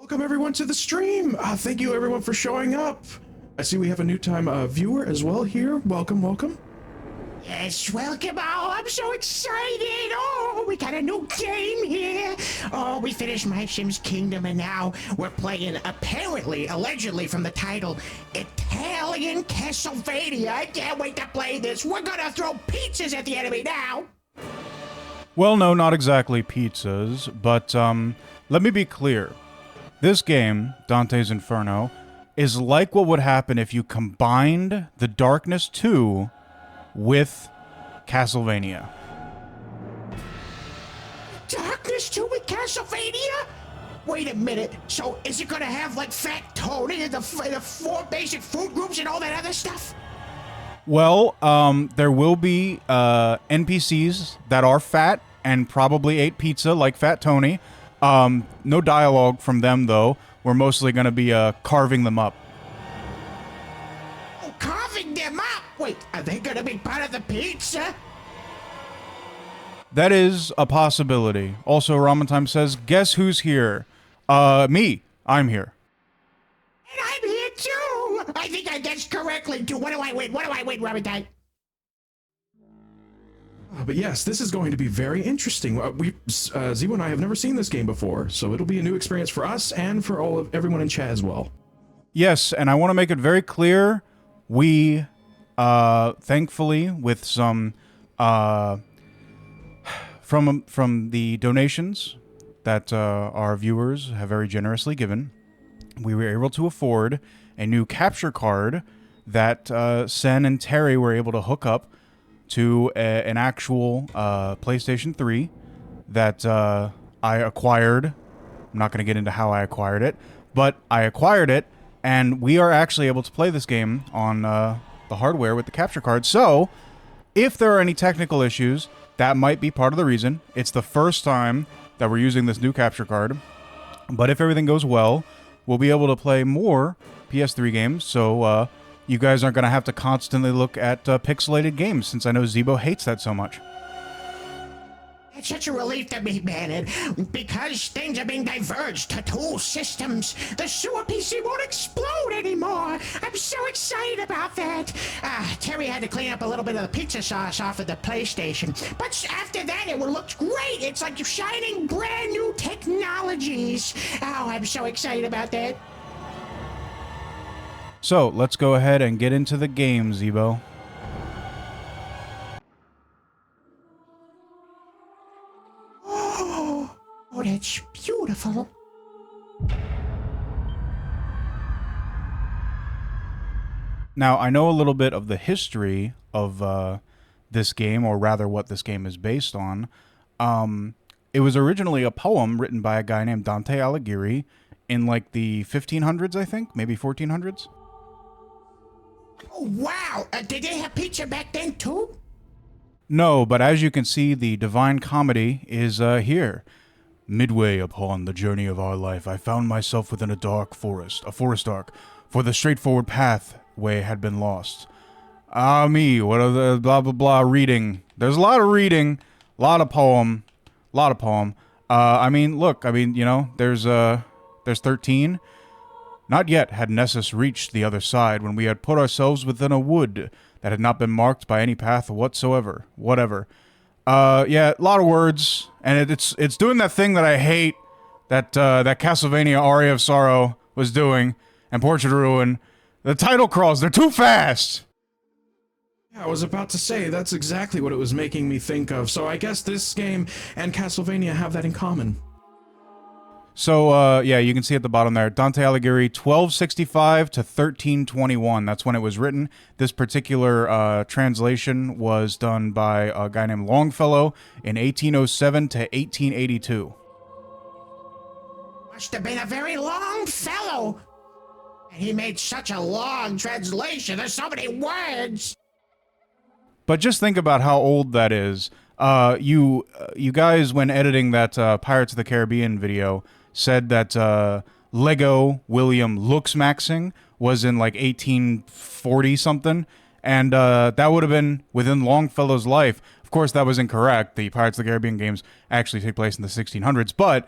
Welcome everyone to the stream. Thank you everyone for showing up. I see we have a new time viewer as well here. Welcome, welcome. Yes, welcome. Oh, I'm so excited. Oh, we got a new game here. Oh, we finished My Sims Kingdom and now we're playing, apparently, allegedly from the title, Italian Castlevania. I can't wait to play this. We're gonna throw pizzas at the enemy now. Well, no, not exactly pizzas, but let me be clear. This game, Dante's Inferno, is like what would happen if you combined the Darkness 2 with Castlevania. Darkness 2 with Castlevania? Wait a minute. So is it gonna have like Fat Tony and the four basic food groups and all that other stuff? Well, there will be NPCs that are fat and probably ate pizza like Fat Tony. No dialogue from them, though. We're mostly going to be carving them up. Oh, carving them up? Wait, are they going to be part of the pizza? That is a possibility. Also, Ramen Time says, guess who's here? Me. I'm here. And I'm here, too! I think I guessed correctly, too. What do I win? What do I win, Ramen Time? But yes, this is going to be very interesting. Zebo and I have never seen this game before, so it'll be a new experience for us and for everyone in chat as well. Yes, and I want to make it very clear, we, thankfully, with some, from the donations that our viewers have very generously given, we were able to afford a new capture card that Sen and Terry were able to hook up to an actual PlayStation 3 that I acquired. I'm not going to get into how I acquired it, but I acquired it, and we are actually able to play this game on the hardware with the capture card. So, if there are any technical issues, that might be part of the reason. It's the first time that we're using this new capture card, but if everything goes well, we'll be able to play more PS3 games, so you guys aren't going to have to constantly look at pixelated games, since I know Zebo hates that so much. It's such a relief to me, man, and because things are being diverged to two systems, the sewer PC won't explode anymore. I'm so excited about that. Terry had to clean up a little bit of the pizza sauce off of the PlayStation, but after that it looks great. It's like shining brand new technologies. Oh, I'm so excited about that. So, let's go ahead and get into the game, Zebo. Oh, that's beautiful. Now, I know a little bit of the history of this game, or rather what this game is based on. It was originally a poem written by a guy named Dante Alighieri in like the 1500s, I think, maybe 1400s. Oh, wow. Did they have pizza back then, too? No, but as you can see, the Divine Comedy is here. Midway upon the journey of our life, I found myself within a dark forest, for the straightforward pathway had been lost. Ah, me, what are the blah, blah, blah reading? There's a lot of reading, a lot of poem. I mean, look, you know, there's 13. Not yet had Nessus reached the other side when we had put ourselves within a wood that had not been marked by any path whatsoever. Whatever. Yeah, a lot of words, and it's doing that thing that I hate, that Castlevania Aria of Sorrow was doing, and Portrait of Ruin. The title crawls, they're too fast! Yeah, I was about to say, that's exactly what it was making me think of, so I guess this game and Castlevania have that in common. So, yeah, you can see at the bottom there, Dante Alighieri, 1265 to 1321. That's when it was written. This particular translation was done by a guy named Longfellow in 1807 to 1882. Must have been a very long fellow. And he made such a long translation. There's so many words. But just think about how old that is. You guys, when editing that Pirates of the Caribbean video, said that Lego William Looksmaxing was in like 1840 something, and that would have been within Longfellow's life. Of course, that was incorrect. The Pirates of the Caribbean games actually take place in the 1600s, but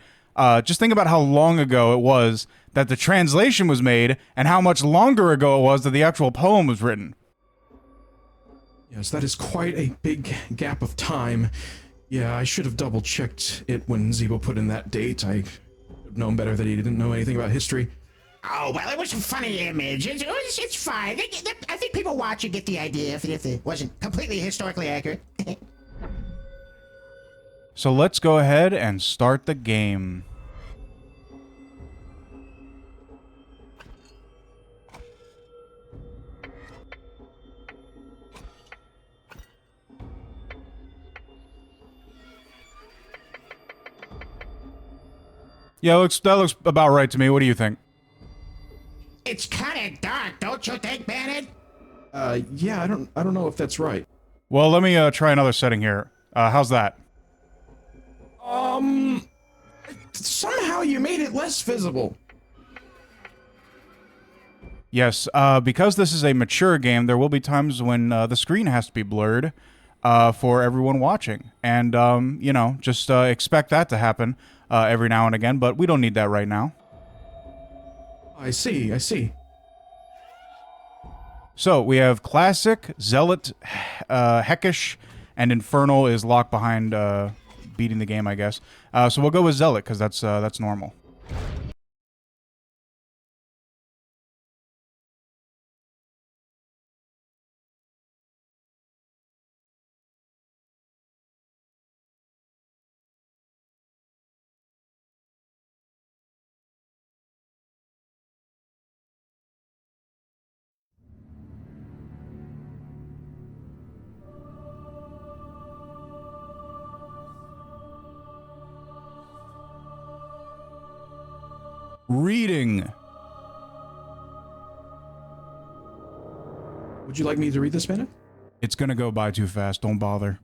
Just think about how long ago it was that the translation was made, and how much longer ago it was that the actual poem was written. Yes, that is quite a big gap of time. Yeah, I should have double-checked it when Zebo put in that date. I should have known better that he didn't know anything about history. Oh, well, it was a funny image. It's fine. I think people watching get the idea if it wasn't completely historically accurate. So let's go ahead and start the game. Yeah, that looks about right to me. What do you think? It's kind of dark, don't you think, Bennett? Yeah, I don't know if that's right. Well, let me try another setting here. How's that? Somehow you made it less visible. Yes, because this is a mature game, there will be times when the screen has to be blurred for everyone watching. And, you know, just expect that to happen every now and again, but we don't need that right now. I see. So, we have Classic, Zealot, Heckish, and Infernal is locked behind beating the game, I guess. So we'll go with Zealot, because that's normal. Reading. Would you like me to read this, Bennett? It's gonna go by too fast, don't bother.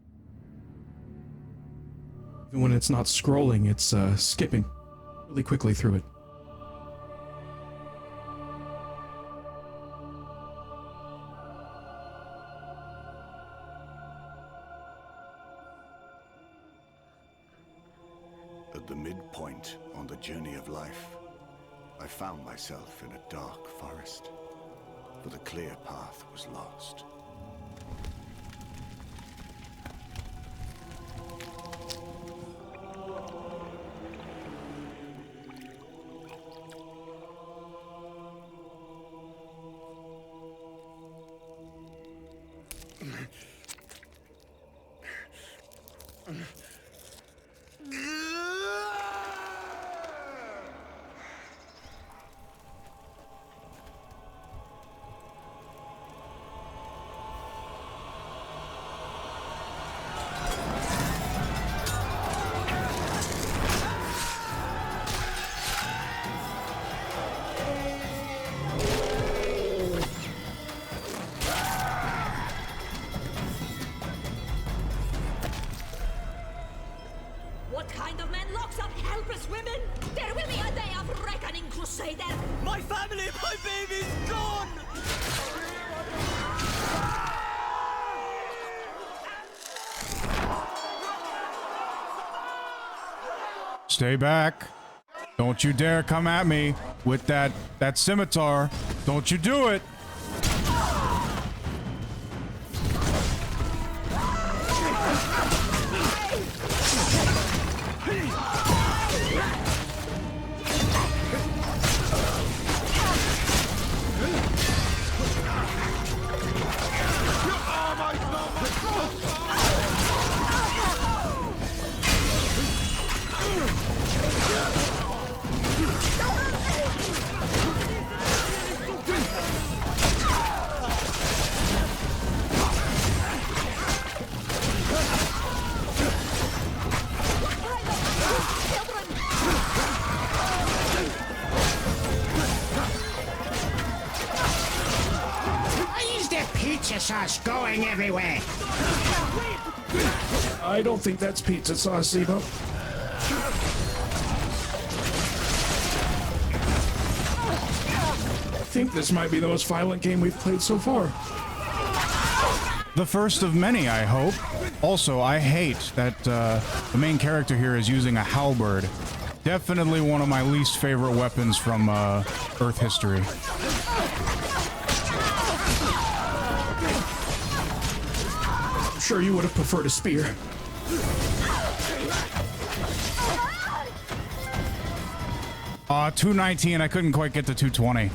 Even when it's not scrolling, it's skipping really quickly through it. At the midpoint on the journey of life, I found myself in a dark forest, for the clear path was lost. What kind of man locks up helpless women? There will be a day of reckoning, Crusader! My family, my baby's gone! Stay back. Don't you dare come at me with that scimitar. Don't you do it. Pizza sauce going everywhere. I don't think that's pizza sauce, Zebo. I think this might be the most violent game we've played so far. The first of many, I hope. Also, I hate that the main character here is using a halberd. Definitely one of my least favorite weapons from Earth history. I'm sure you would have preferred a spear. 219, I couldn't quite get to 220.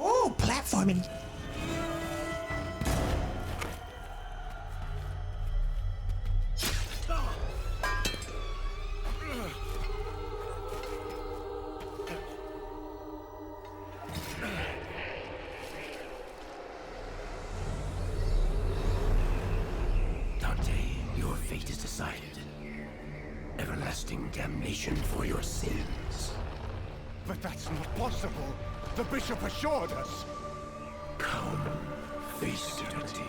Oh, platforming. Dante, your fate is decided. Everlasting damnation for your sins. But that's not possible. The bishop assured us. Come, face eternity.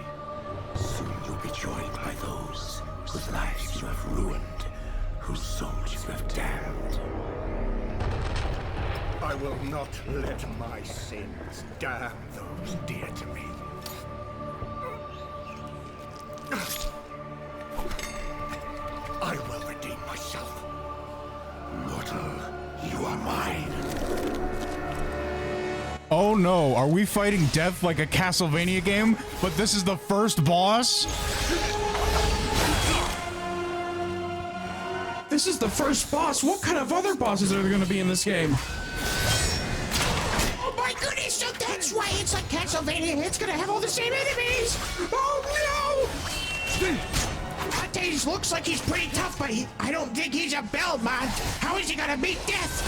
Soon you'll be joined by those whose lives you have ruined, whose souls you have damned. I will not let my sins damn those dear to me. I will redeem myself. Mortal, you are mine. Oh no, are we fighting death like a Castlevania game? But this is the first boss? This is the first boss. What kind of other bosses are there going to be in this game? Oh my goodness, so that's why it's like Castlevania. It's gonna have all the same enemies. Oh no! Dante's looks like he's pretty tough, but I don't think he's a Belmont. How is he gonna beat death?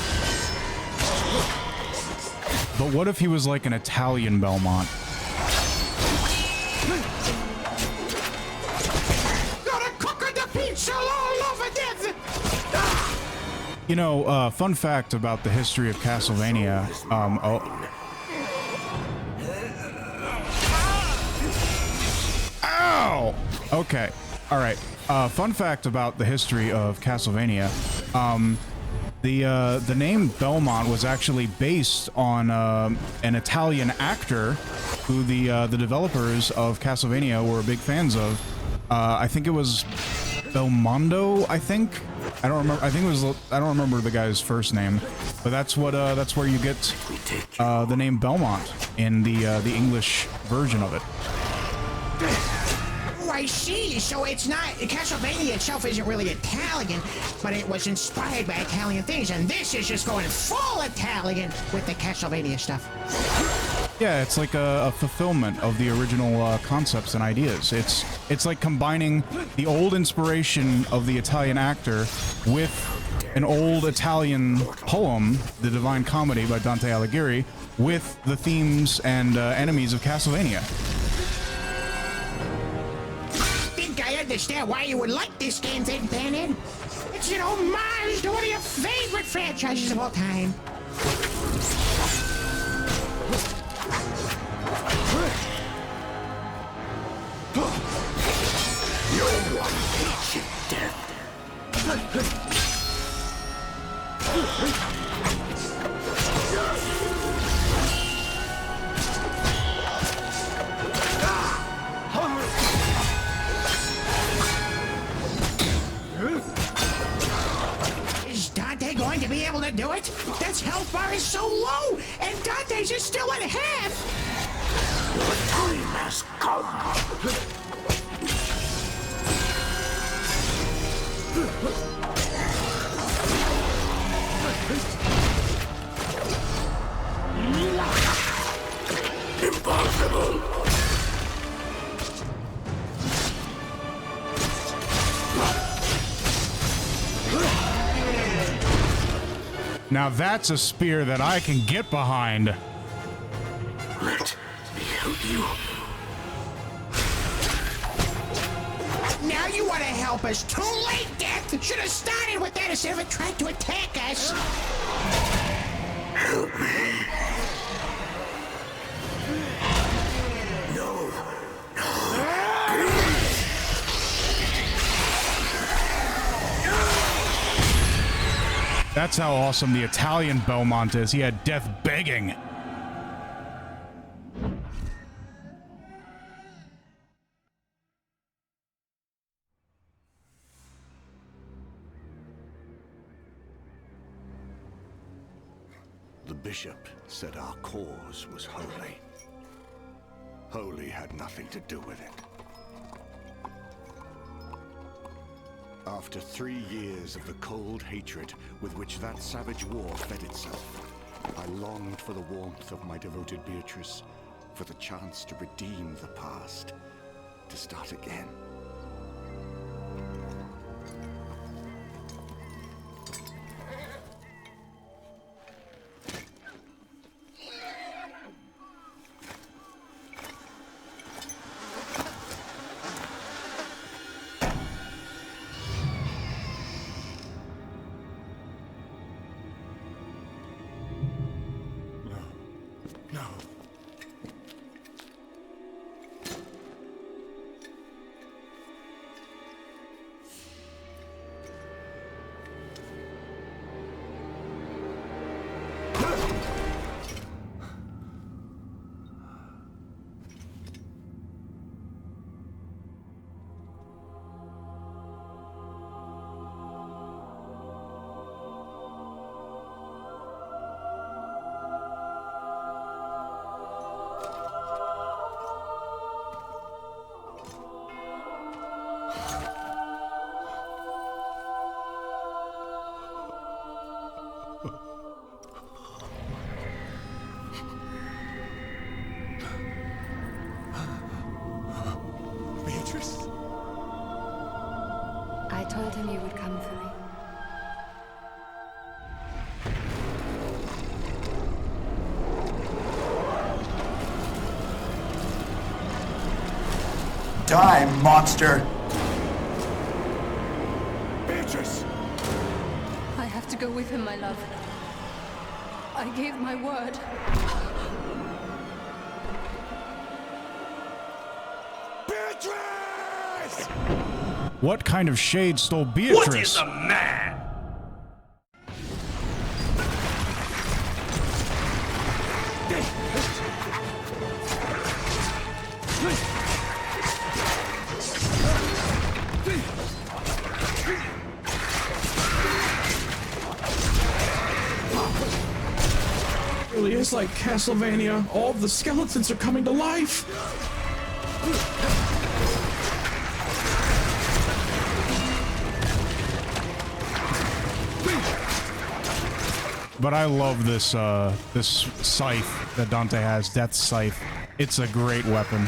But what if he was like an Italian Belmont? Gotta cook the pizza all over death. You know, fun fact about the history of Castlevania, Ow! Okay, alright. Fun fact about the history of Castlevania, the name Belmont was actually based on an Italian actor who the developers of Castlevania were big fans of. I think it was Belmondo, I think. I don't remember. I think it was. I don't remember the guy's first name, but that's what. That's where you get the name Belmont in the English version of it. Oh, I see. So it's not Castlevania itself isn't really Italian, but it was inspired by Italian things, and this is just going full Italian with the Castlevania stuff. Yeah, it's like a fulfillment of the original concepts and ideas. It's like combining the old inspiration of the Italian actor with an old Italian poem, The Divine Comedy by Dante Alighieri, with the themes and enemies of Castlevania. I think I understand why you would like this game, then, Bannon. It's an homage to one of your favorite franchises of all time. No one hates you, death. Is Dante going to be able to do it? That's health bar is so low, and Dante's is still at half. Your time has come. Impossible! Now that's a spear that I can get behind. Let me help you. Now you want to help us. Too late, Death. Should have started with that instead of trying to attack us. Help me. No. That's how awesome the Italian Belmont is. He had death begging. The bishop said our cause was holy. Holy had nothing to do with it. After 3 years of the cold hatred with which that savage war fed itself, I longed for the warmth of my devoted Beatrice, for the chance to redeem the past, to start again. No. Beatrice? I told him you would come for me. Die, monster! Beatrice! I have to go with him, my love. I gave my word. Beatrice! What kind of shade stole Beatrice? What is a man? It really is like Castlevania. All of the skeletons are coming to life. But I love this this scythe that Dante has, Death Scythe. It's a great weapon.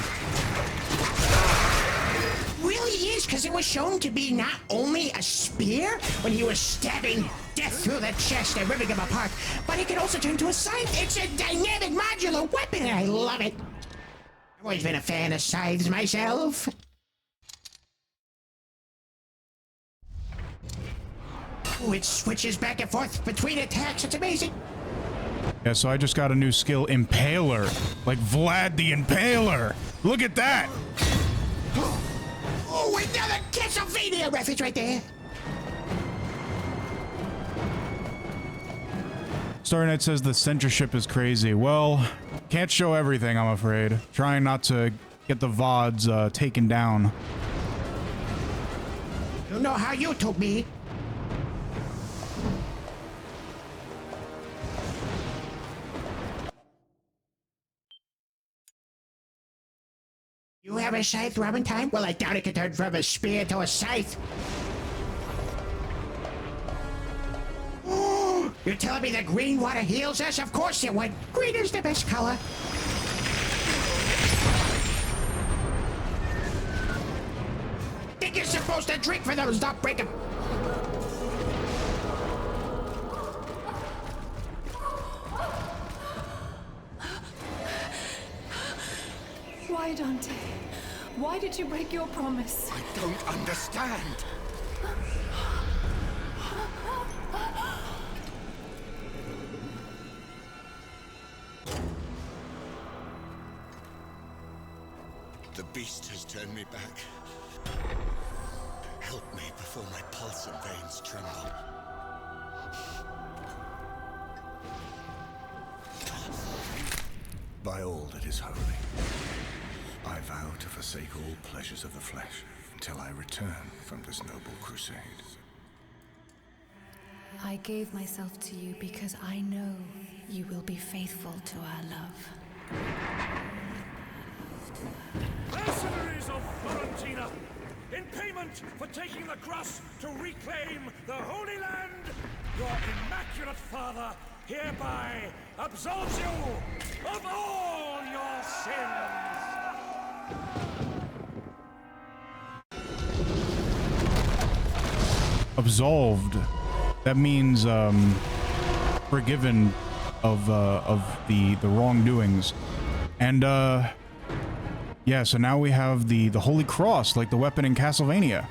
Really is, because it was shown to be not only a spear when he was stabbing death through the chest and ripping him apart, but it can also turn to a scythe. It's a dynamic modular weapon, and I love it. I've always been a fan of scythes myself. Oh, it switches back and forth between attacks. It's amazing. Yeah, so I just got a new skill, Impaler. Like Vlad the Impaler. Look at that. Oh, another Castlevania reference right there. Starnet says the censorship is crazy. Well, can't show everything, I'm afraid. Trying not to get the VODs taken down. Don't know how you took me. You have a scythe, Robin time? Well, I doubt it could turn from a spear to a scythe. Oh, you're telling me that green water heals us? Of course it would. Green is the best color. Think you're supposed to drink for those, not break 'em. Why, Dante? Why did you break your promise? I don't understand. The beast has turned me back. Help me before my pulse and veins tremble. by all that is holy. I vow to forsake all pleasures of the flesh until I return from this noble crusade. I gave myself to you because I know you will be faithful to our love. Mercenaries of Florentina, in payment for taking the cross to reclaim the Holy Land, your immaculate father hereby absolves you of all your sins. Absolved. That means forgiven of the wrongdoings. And yeah, so now we have the Holy Cross, like the weapon in Castlevania.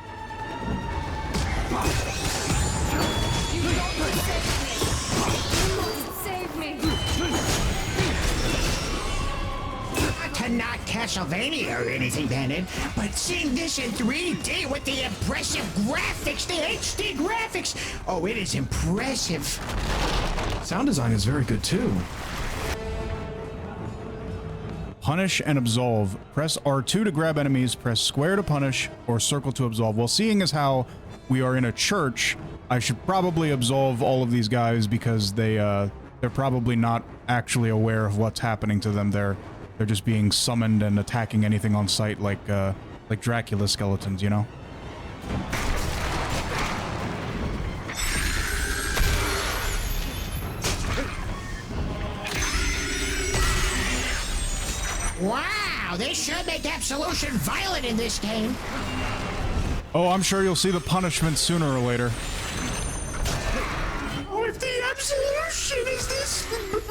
Save me! Not to knock Castlevania or anything, Bandit, but seeing this in 3D with the impressive graphics, the HD graphics, oh, it is impressive. Sound design is very good too. Punish and absolve. Press R2 to grab enemies, press square to punish, or circle to absolve. Well, seeing as how we are in a church, I should probably absolve all of these guys because they're probably not actually aware of what's happening to them. They're just being summoned and attacking anything on sight like Dracula skeletons, you know? Wow, they should make absolution violent in this game. Oh, I'm sure you'll see the punishment sooner or later. Oh, if the absolution is this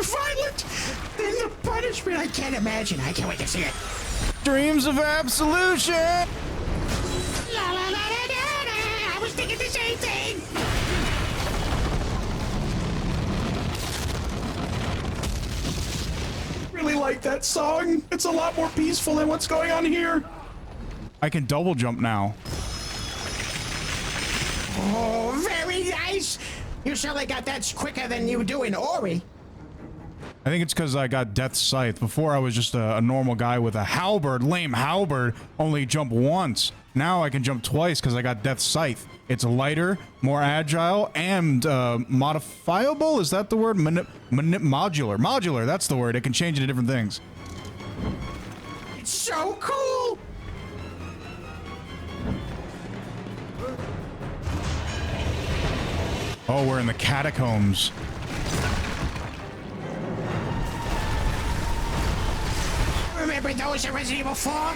violent, then the punishment, I can't imagine. I can't wait to see it. Dreams of absolution! La la la la la la! I was thinking the same thing! Really like that song. It's a lot more peaceful than what's going on here. I can double jump now. Oh, very nice! You surely got that quicker than you do in Ori. I think it's because I got Death's Scythe. Before I was just a normal guy with a halberd, lame halberd, only jump once. Now I can jump twice because I got Death's Scythe. It's lighter, more agile, and modifiable? Is that the word? Modular. Modular, that's the word. It can change into different things. It's so cool! Oh, we're in the catacombs. Remember those in Resident Evil 4?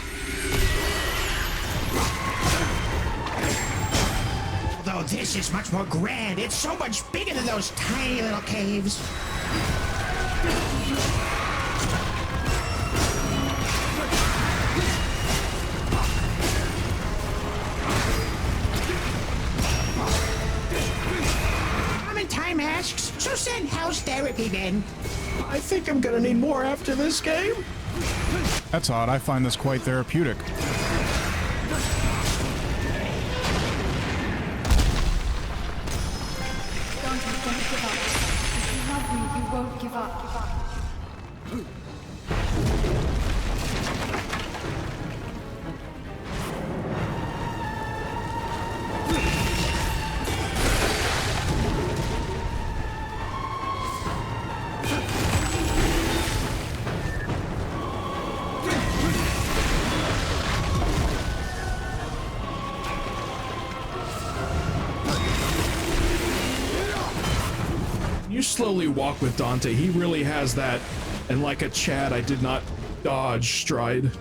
Although this is much more grand, it's so much bigger than those tiny little caves. Common time asks, so send house therapy then. I think I'm gonna need more after this game. That's odd. I find this quite therapeutic. Dante, don't give up. If you love me, you won't give up. You slowly walk with Dante. He really has that, and like a Chad, I did not dodge stride.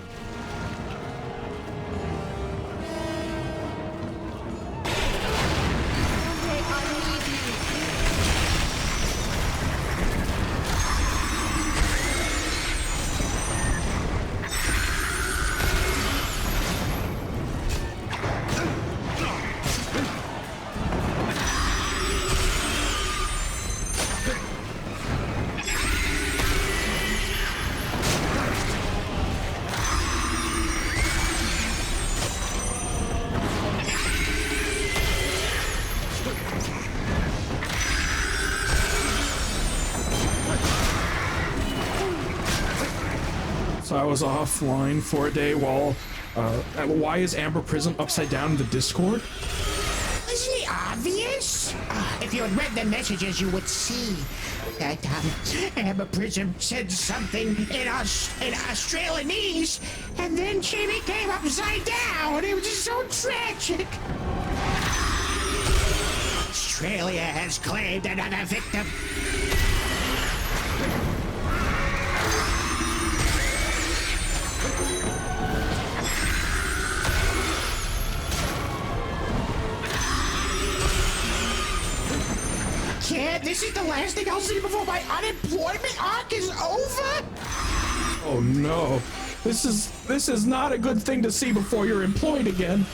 So I was offline for a day while, why is Amber Prism upside down in the Discord? Isn't it obvious? If you had read the messages, you would see that Amber Prism said something in Australianese, and then she became upside down. It was just so tragic. Australia has claimed another victim. Kid, this is the last thing I'll see before my unemployment arc is over? Oh no. This is not a good thing to see before you're employed again.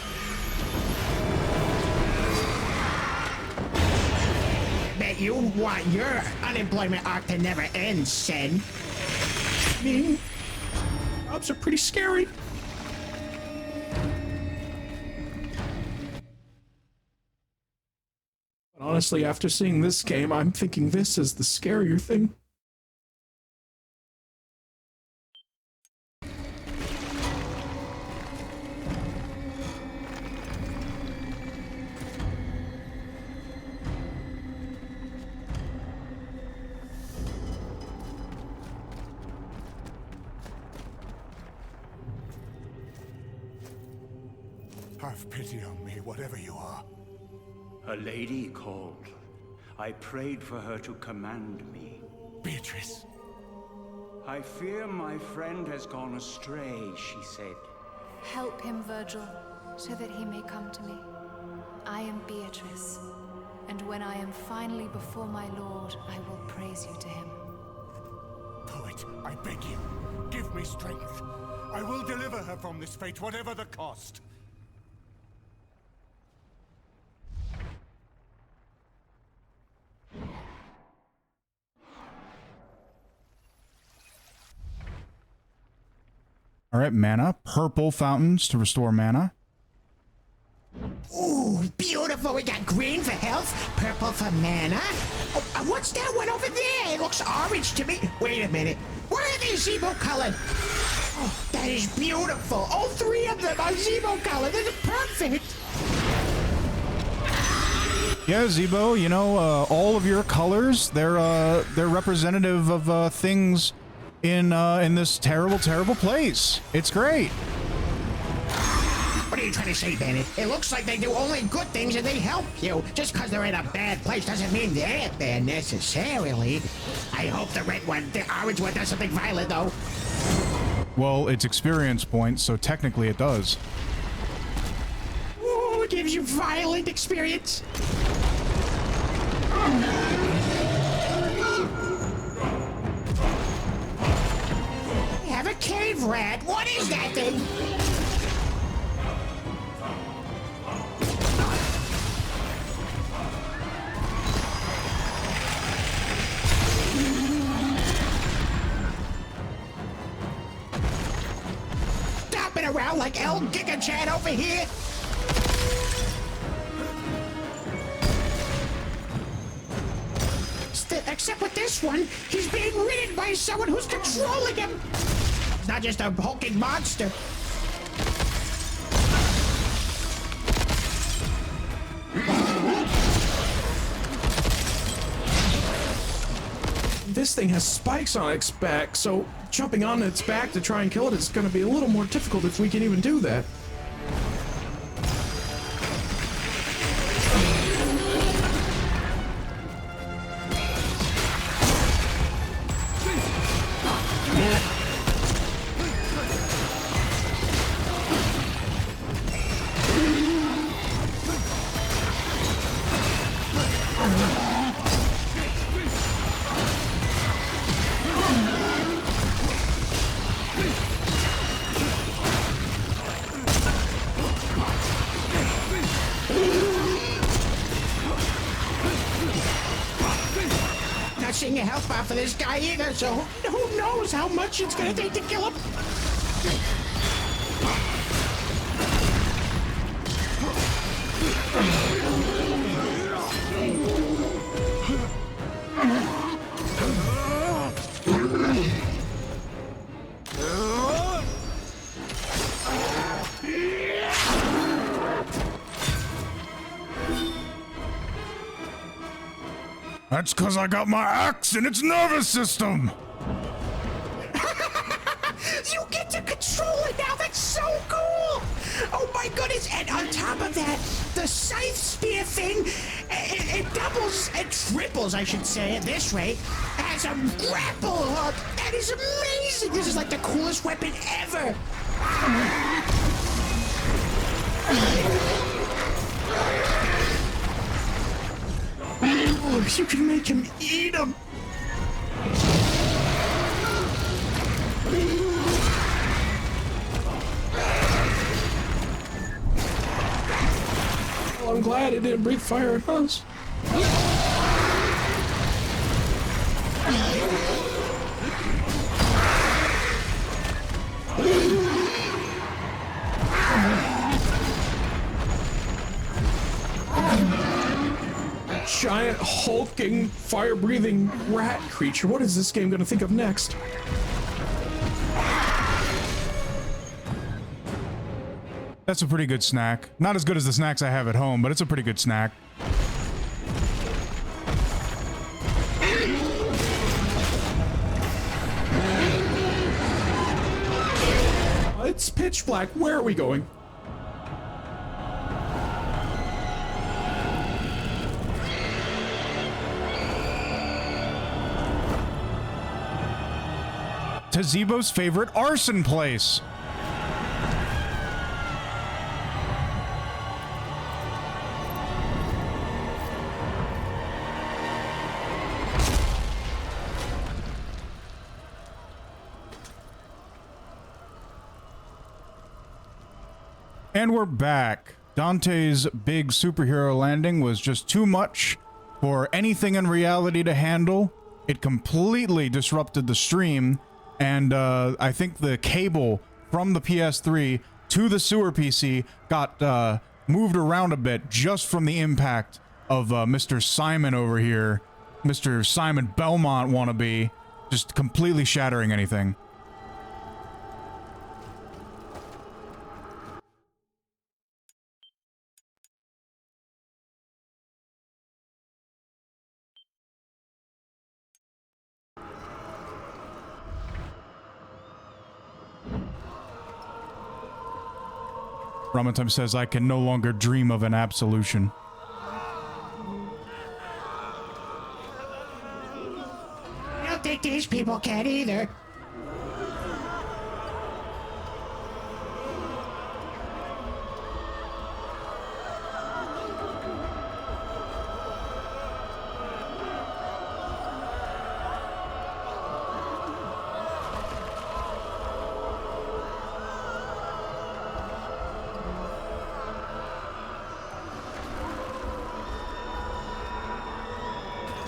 Bet you want your unemployment arc to never end, Sen. I mean, jobs are pretty scary. But honestly, after seeing this game, I'm thinking this is the scarier thing. Have pity on me, whatever you are. A lady called. I prayed for her to command me. Beatrice. I fear my friend has gone astray, she said. Help him, Virgil, so that he may come to me. I am Beatrice, and when I am finally before my lord, I will praise you to him. Poet, I beg you, give me strength. I will deliver her from this fate, whatever the cost. All right, mana. Purple fountains to restore mana. Ooh, beautiful. We got green for health, purple for mana. Oh, what's that one over there? It looks orange to me. Wait a minute. Why are they Zebo colored? Oh, that is beautiful. All three of them are Zebo colored. They're perfect. Yeah, Zebo, you know, all of your colors, they're representative of things in this terrible, terrible place. It's great. What are you trying to say, Bennett? It looks like they do only good things and they help you. Just because they're in a bad place doesn't mean they're bad necessarily. I hope the orange one does something violent, though. Well, it's experience points, so technically it does. Ooh, it gives you violent experience. Have a cave rat. What is that thing? Stomping around like El Giga Chad over here. Except with this one, he's being ridden by someone who's controlling him. He's not just a hulking monster. This thing has spikes on its back, so jumping on its back to try and kill it is going to be a little more difficult if we can even do that. Seeing a health bar for this guy either, so who knows how much it's gonna take to kill him. That's because I got my axe in its nervous system. You get to control it now. That's so cool. Oh my goodness. And on top of that, the scythe spear thing, it doubles, it triples, I should say, at this rate, as a grapple hook. That is amazing. This is like the coolest weapon ever. Oh, you can make him eat him. Well, I'm glad it didn't breathe fire at us. Giant hulking fire-breathing rat creature. What is this game gonna think of next? That's a pretty good snack. Not as good as the snacks I have at home, but it's a pretty good snack. It's pitch black. Where are we going? To Zebo's favorite arson place. And we're back. Dante's big superhero landing was just too much for anything in reality to handle. It completely disrupted the stream, and I think the cable from the PS3 to the sewer PC got moved around a bit just from the impact of Mr. Simon over here. Mr. Simon Belmont wannabe, just completely shattering anything. Ramatime says, I can no longer dream of an absolution. I don't think these people can either.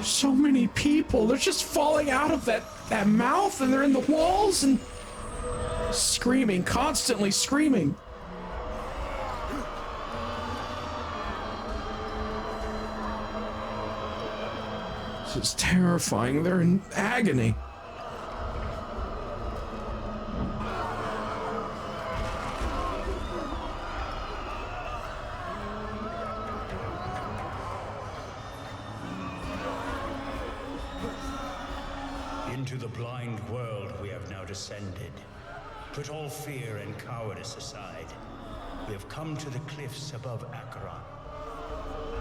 So many people. They're just falling out of that mouth, and they're in the walls and screaming, constantly screaming. This is terrifying. They're in agony. Into the blind world we have now descended. Put all fear and cowardice aside. We have come to the cliffs above Acheron.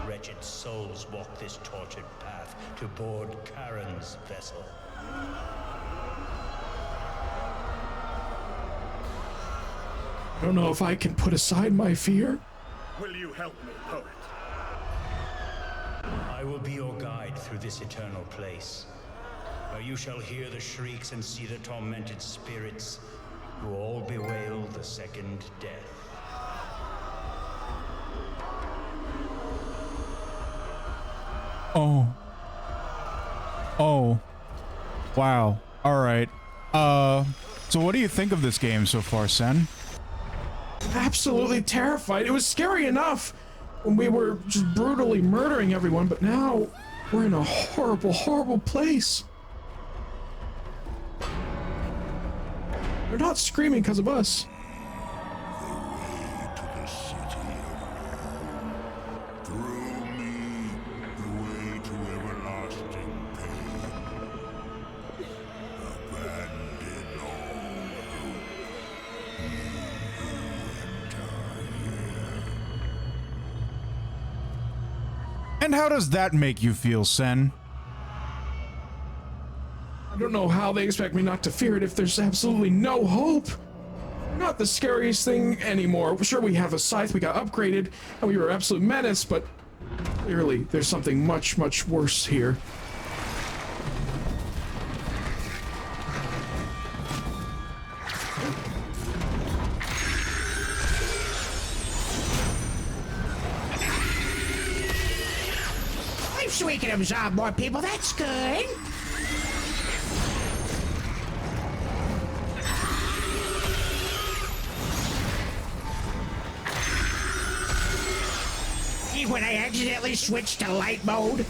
Wretched souls walk this tortured path to board Charon's vessel. I don't know if I can put aside my fear. Will you help me, poet? I will be your guide through this eternal place, where you shall hear the shrieks and see the tormented spirits who all bewail the second death. Oh. Oh. Wow. Alright. So what do you think of this game so far, Sen? Absolutely terrified. It was scary enough when we were just brutally murdering everyone, but now we're in a horrible, horrible place. They're not screaming because of us. Through me, the way to everlasting. And how does that make you feel, Sen? I don't know how they expect me not to fear it if there's absolutely no hope. Not the scariest thing anymore. Sure, we have a scythe, we got upgraded, and we were an absolute menace, but clearly there's something much, much worse here. So we can absorb more people, that's good. When I accidentally switched to light mode.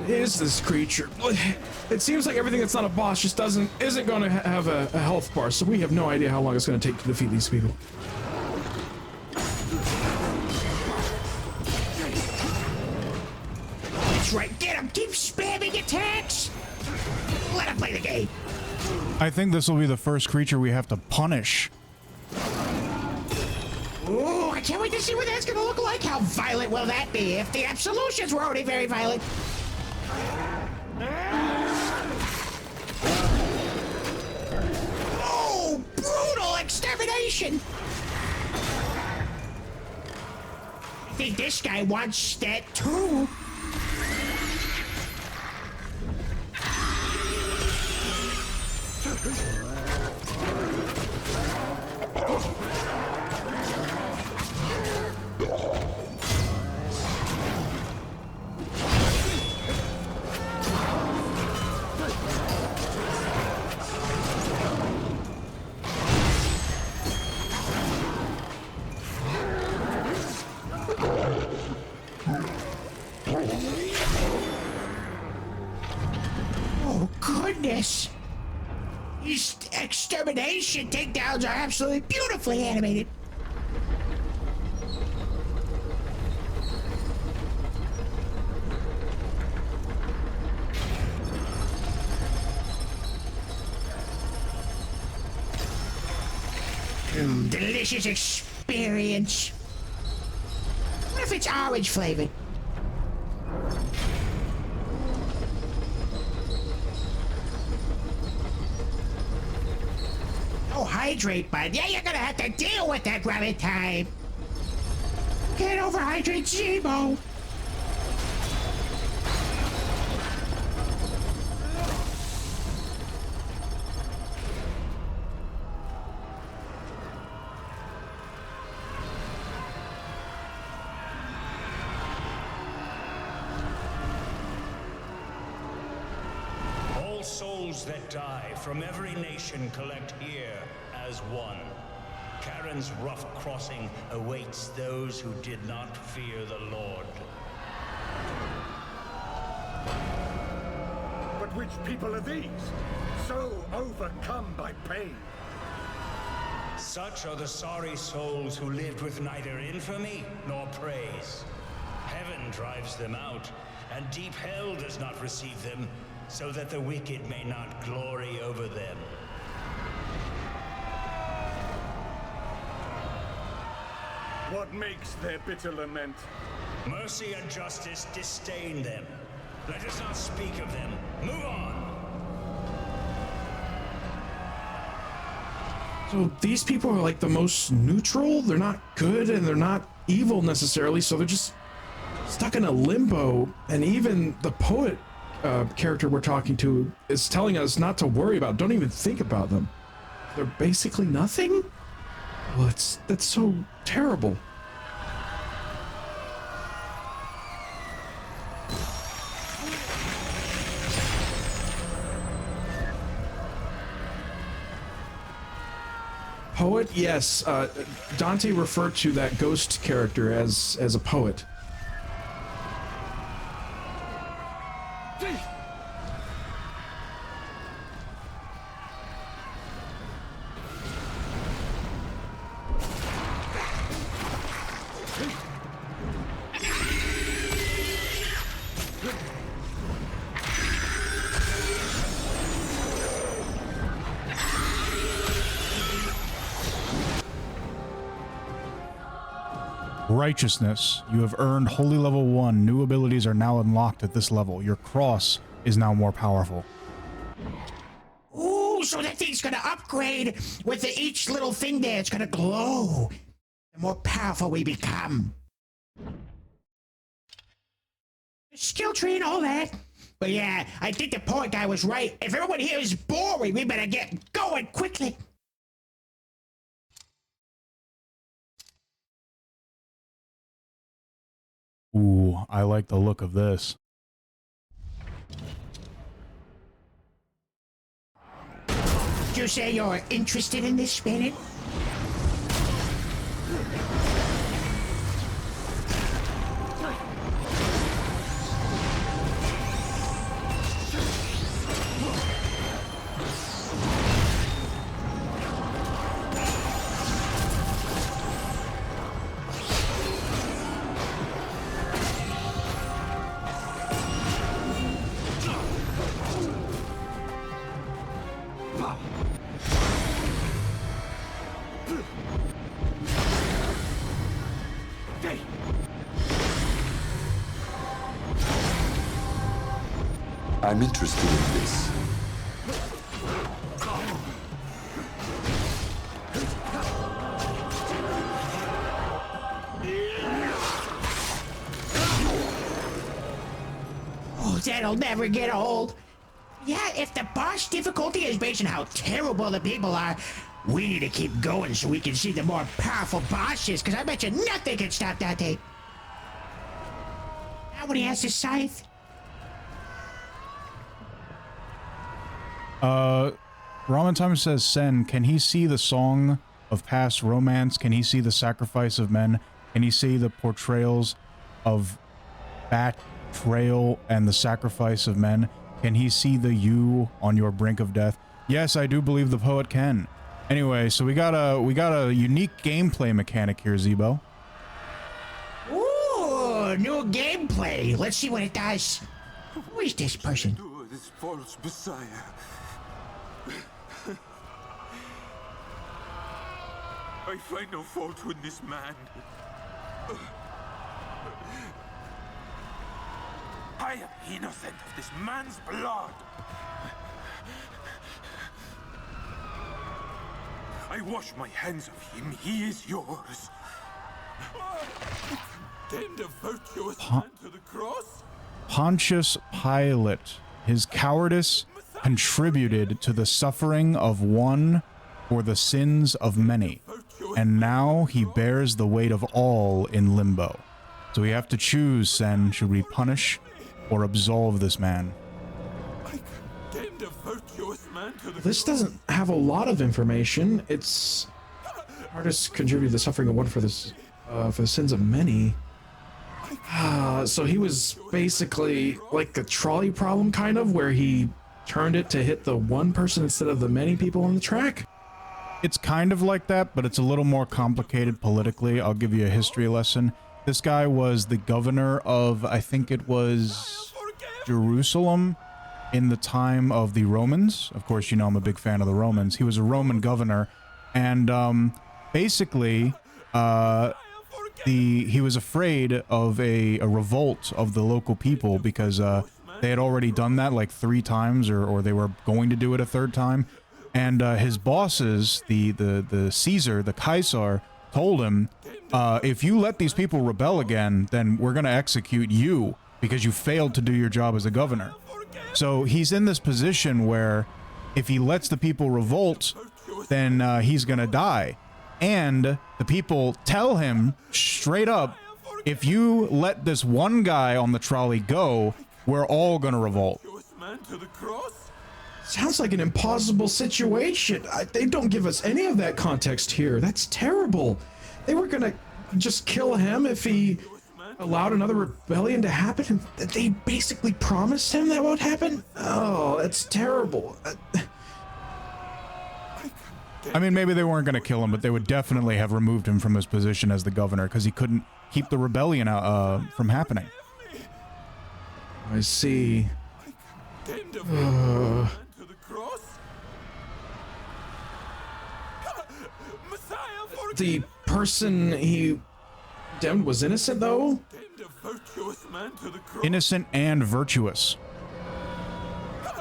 Is this creature? It seems like everything that's not a boss just isn't going to have a health bar, so we have no idea how long it's going to take to defeat these people. That's right, get him! Keep spamming attacks! Let him play the game! I think this will be the first creature we have to punish. Ooh, I can't wait to see what that's gonna look like! How violent will that be if the absolutions were already very violent? Oh, brutal extermination! I think this guy wants that too. Oh, goodness! These extermination takedowns are absolutely beautifully animated. Delicious experience. What if it's orange flavored? Oh, hydrate, bud. Yeah, you're gonna have to deal with that rabbit time. Can't overhydrate Zemo. Souls that die from every nation collect here as one. Charon's rough crossing awaits those who did not fear the Lord. But which people are these? So overcome by pain. Such are the sorry souls who lived with neither infamy nor praise. Heaven drives them out, and deep hell does not receive them, so that the wicked may not glory over them. What makes their bitter lament? Mercy and justice disdain them. Let us not speak of them. Move on! So these people are like the most neutral. They're not good and they're not evil necessarily, so they're just stuck in a limbo. And even the poet character we're talking to is telling us not to worry about, don't even think about them. They're basically nothing? Well, that's so terrible. Poet, yes. Dante referred to that ghost character as a poet. Righteousness. You have earned Holy Level 1. New abilities are now unlocked at this level. Your cross is now more powerful. Ooh, so that thing's gonna upgrade with each little thing there. It's gonna glow. The more powerful we become. Skill tree and all that. But yeah, I think the poet guy was right. If everyone here is boring, we better get going quickly. Ooh, I like the look of this. Did you say you're interested in this, Bennett? I'm interested in this. Oh, that'll never get old. Yeah, if the boss difficulty is based on how terrible the people are, we need to keep going so we can see the more powerful bosses, because I bet you nothing can stop Dante. Now when he has his scythe. Ramen Time says, Sen, can he see the song of past romance? Can he see the sacrifice of men? Can he see the portrayals of betrayal and the sacrifice of men? Can he see the you on your brink of death? Yes, I do believe the poet can. Anyway, so we got a unique gameplay mechanic here, Zebo. Ooh, new gameplay. Let's see what it does. Who is this person? This false messiah. I find no fault with this man. I am innocent of this man's blood. I wash my hands of him. He is yours. Condemned a virtuous man to the cross? Pontius Pilate. His cowardice contributed to the suffering of one for the sins of many, and now he bears the weight of all in limbo. So we have to choose, Sen, should we punish or absolve this man? This doesn't have a lot of information. It's artists contribute to the suffering of one for this for the sins of many. So he was basically like the trolley problem, kind of, where he turned it to hit the one person instead of the many people on the track. It's kind of like that, but it's a little more complicated politically. I'll give you a history lesson. This guy was the governor of, I think it was Jerusalem in the time of the Romans. Of course, you know I'm a big fan of the Romans. He was a Roman governor, and basically, he was afraid of a revolt of the local people because they had already done that like 3 times, or they were going to do it a 3rd time. And his bosses, the Caesar, the Kaiser, told him, if you let these people rebel again, then we're going to execute you because you failed to do your job as a governor. So he's in this position where if he lets the people revolt, then he's going to die. And the people tell him straight up, if you let this one guy on the trolley go, we're all going to revolt. Sounds like an impossible situation. They don't give us any of that context here. That's terrible. They were gonna just kill him if he allowed another rebellion to happen, and they basically promised him that would happen? Oh, that's terrible. I mean, maybe they weren't going to kill him, but they would definitely have removed him from his position as the governor because he couldn't keep the rebellion from happening. I see. The person he condemned was innocent, though? Innocent and virtuous.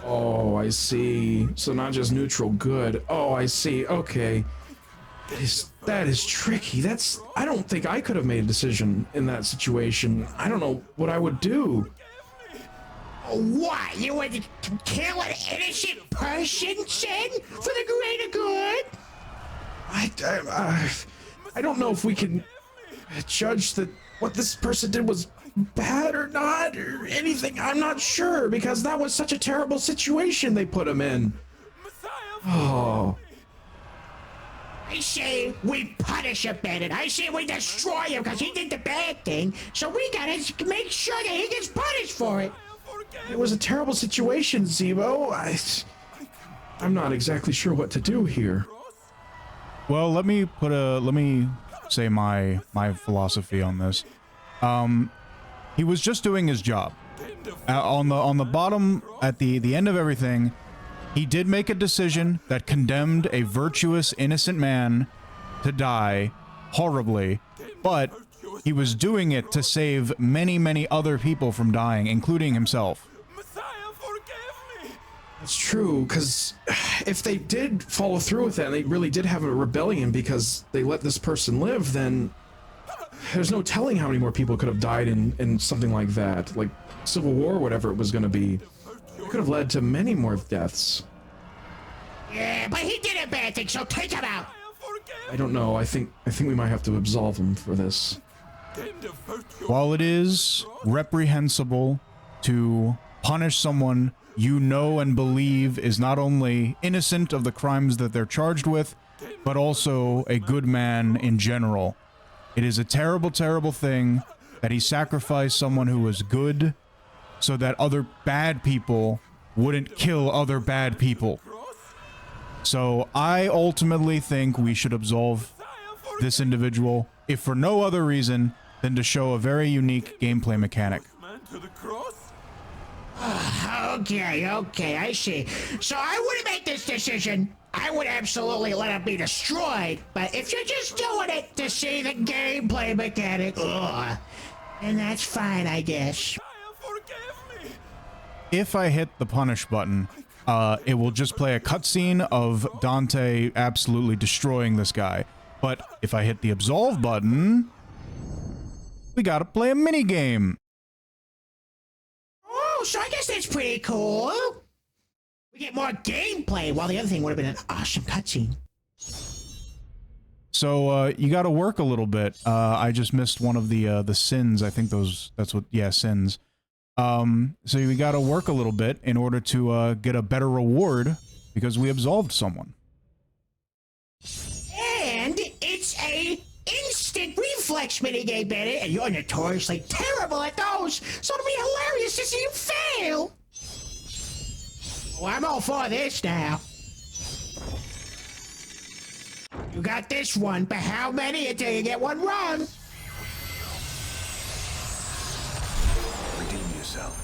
Oh, I see. So not just neutral good. Oh, I see. Okay. That is tricky. I don't think I could have made a decision in that situation. I don't know what I would do. What? You would kill an innocent person, Sin? For the greater good? I don't know if we can judge that what this person did was bad or not or anything. I'm not sure because that was such a terrible situation they put him in. Oh. I say we punish Abaddon. I say we destroy him because he did the bad thing. So we gotta make sure that he gets punished for it. It was a terrible situation, Zebo. I'm not exactly sure what to do here. Well, let me say my philosophy on this. He was just doing his job. On the bottom, at the end of everything, he did make a decision that condemned a virtuous, innocent man to die horribly, but he was doing it to save many, many other people from dying, including himself. That's true, because if they did follow through with that, and they really did have a rebellion because they let this person live, then there's no telling how many more people could have died in something like that, like Civil War, whatever it was going to be. It could have led to many more deaths. Yeah, but he did a bad thing, so take him out. I don't know. I think we might have to absolve him for this. While it is reprehensible to punish someone you know and believe is not only innocent of the crimes that they're charged with, but also a good man in general, it is a terrible, terrible thing that he sacrificed someone who was good so that other bad people wouldn't kill other bad people. So I ultimately think we should absolve this individual, if for no other reason than to show a very unique gameplay mechanic. Okay, I see. So I wouldn't make this decision. I would absolutely let him be destroyed. But if you're just doing it to see the gameplay mechanic, then that's fine, I guess. If I hit the punish button, it will just play a cutscene of Dante absolutely destroying this guy. But if I hit the absolve button, we gotta play a minigame. Oh, so I guess that's pretty cool. We get more gameplay, while the other thing would have been an awesome cutscene. So you gotta work a little bit. I just missed one of the sins. I think sins. So we gotta work a little bit in order to get a better reward because we absolved someone. And it's a instant reflex minigame, Bennett, and you're notoriously terrible at those, so it'll be hilarious to see you fail. Oh, I'm all for this now. You got this one, but how many until you get one wrong? Redeem yourself.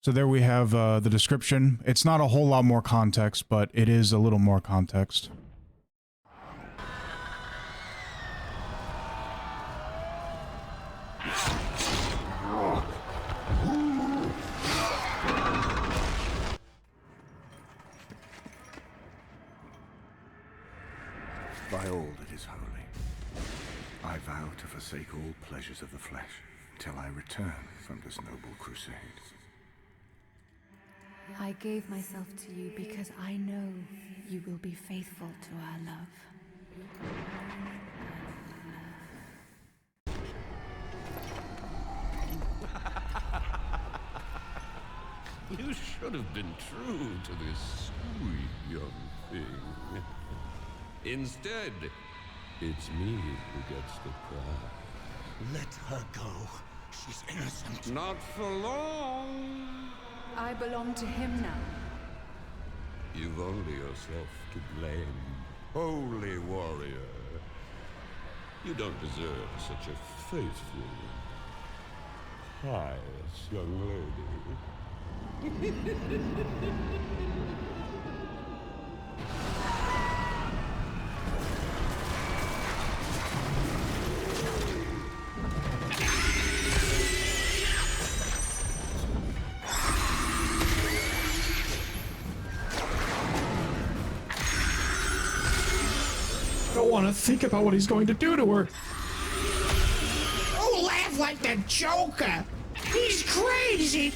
So there we have the description. It's not a whole lot more context, but it is a little more context. By all that is holy, I vow to forsake all pleasures of the flesh till I return from this noble crusade. I gave myself to you because I know you will be faithful to our love. You should have been true to this sweet young thing. Instead, it's me who gets the prize. Let her go. She's innocent. Not for long. I belong to him now. You've only yourself to blame, holy warrior. You don't deserve such a faithful, pious young lady. I don't want to think about what he's going to do to her. Don't laugh like the Joker. He's crazy.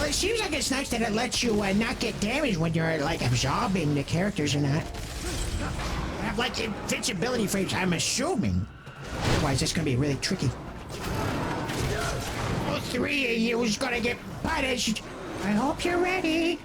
It seems like it's nice that it lets you not get damaged when you're like absorbing the characters or not. Have like invincibility frames, I'm assuming. Otherwise, it's gonna be really tricky. All three of you is gonna get punished. I hope you're ready.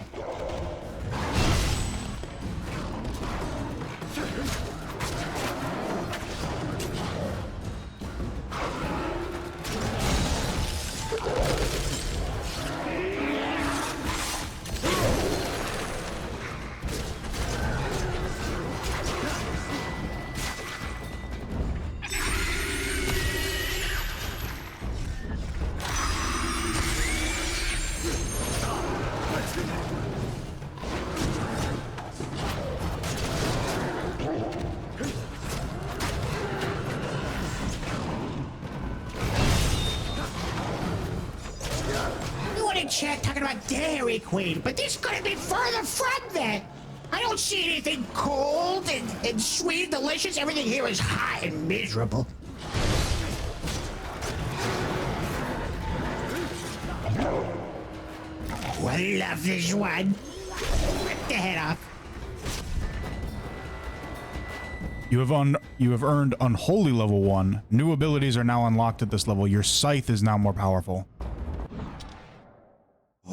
Chat talking about Dairy Queen, but this couldn't be further from that. I don't see anything cold and sweet and delicious. Everything here is hot and miserable. Oh, I love this one. Rip the head off. You have earned Unholy level 1. New abilities are now unlocked at this level. Your scythe is now more powerful.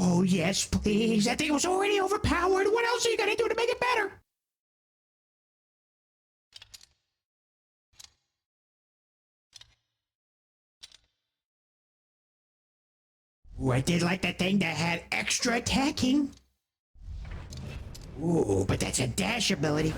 Oh, yes, please. That thing was already overpowered. What else are you gonna do to make it better? Ooh, I did like that thing that had extra attacking. Ooh, but that's a dash ability.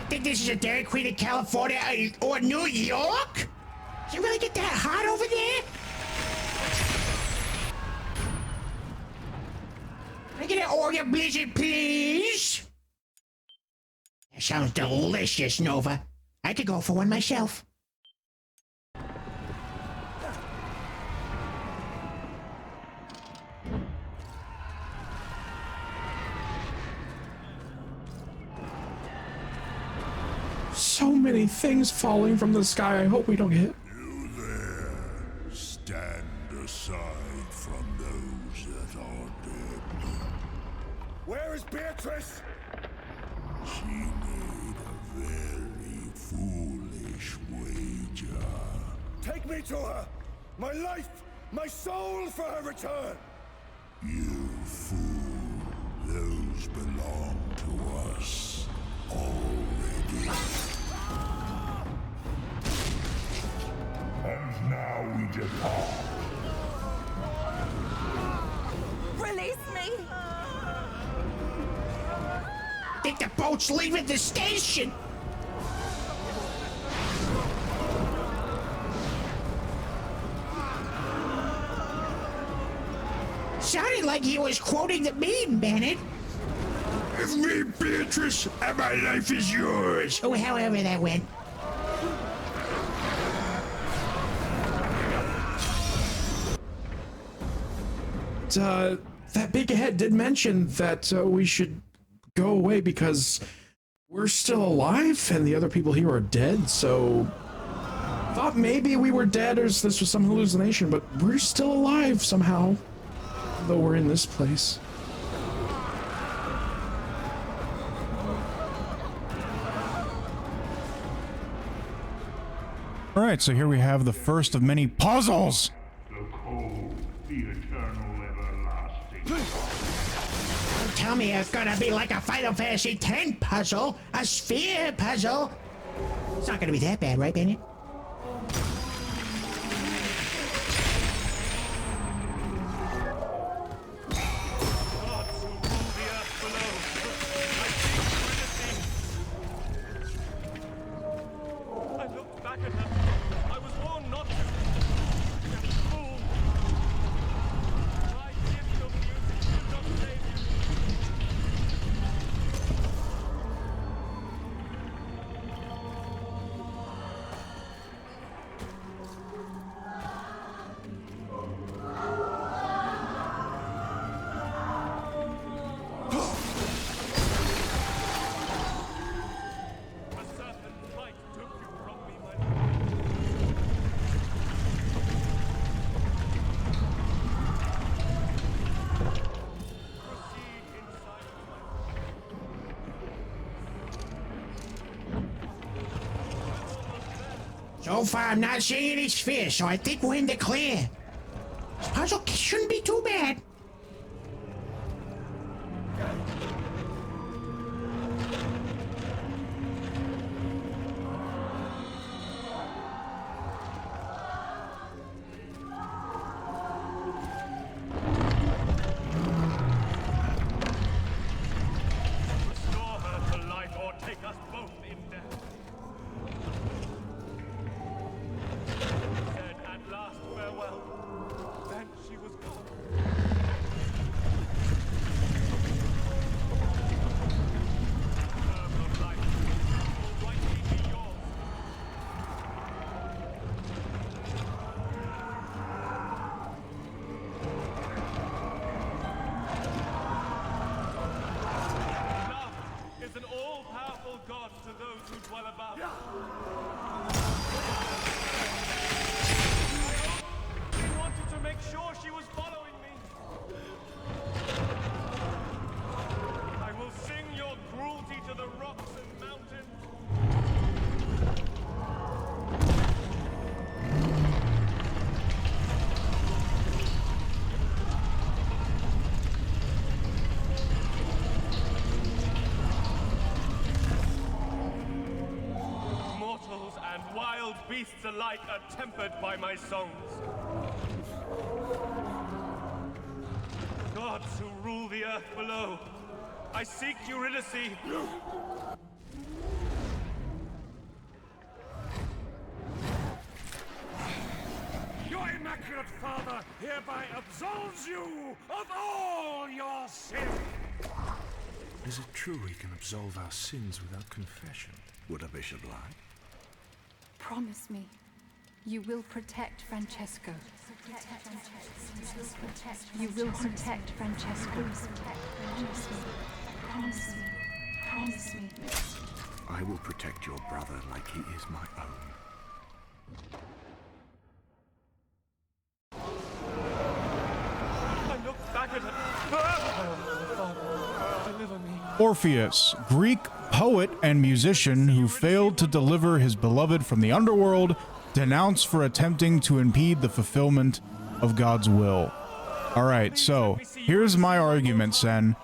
Think this is a Dairy Queen in California or New York? Does it really get that hot over there? Can I get an Oreo Blizzard, please? That sounds delicious, Nova. I could go for one myself. So many things falling from the sky. I hope we don't get hit. You there, stand aside from those that are dead. Where is Beatrice? She made a very foolish wager. Take me to her! My life, my soul for her return! You fool. Those belong to us already. And now we depart. Release me! Think the boat's leaving the station. Sounded like he was quoting the meme, Bennett. Give me Beatrice, and my life is yours. Oh, however that went. That big head did mention that we should go away because we're still alive and the other people here are dead, so thought maybe we were dead or this was some hallucination, but we're still alive somehow, though we're in this place. All right, so here we have the first of many puzzles. The cold, the eternal, everlasting. Tell me it's gonna be like a Final Fantasy X puzzle, a sphere puzzle. It's not gonna be that bad, right, Bennett? So far, I'm not seeing any spheres, so I think we're in the clear. This puzzle shouldn't be too bad. Restore her to life or take us both in death. Said at last farewell. Then she was gone. Herb of life will rightly be yours. Love is an all-powerful god to those who dwell above. I wanted to make sure she was following me. I will sing your cruelty to the rocks and mountains. Mortals and wild beasts alike are tempered by my songs. Gods who rule the earth below, I seek Eurydice. Your Immaculate Father hereby absolves you of all your sin. Is it true we can absolve our sins without confession? Would a bishop lie? Promise me you will protect Francesco. You will protect Francesco. Promise me. Promise me. I will protect your brother like he is my own. I look back at it. Deliver me. Orpheus, Greek poet and musician who failed to deliver his beloved from the underworld, denounced for attempting to impede the fulfillment of God's will. Alright, so here's my argument, Sen.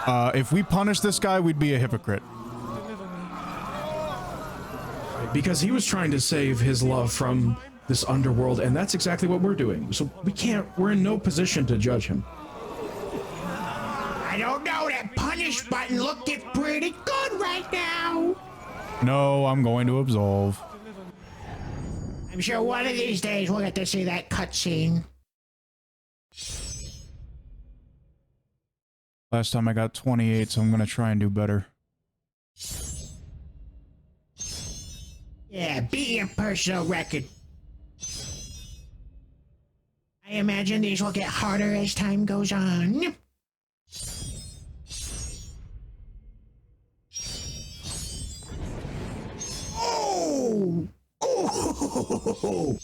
If we punish this guy, we'd be a hypocrite. Because he was trying to save his love from this underworld, and that's exactly what we're doing. So we're in no position to judge him. I don't know, that punish button looked it pretty good right now. No, I'm going to absolve. I'm sure one of these days we'll get to see that cutscene. Last time I got 28, so I'm going to try and do better. Yeah, beat your personal record. I imagine these will get harder as time goes on. Oh! Oh!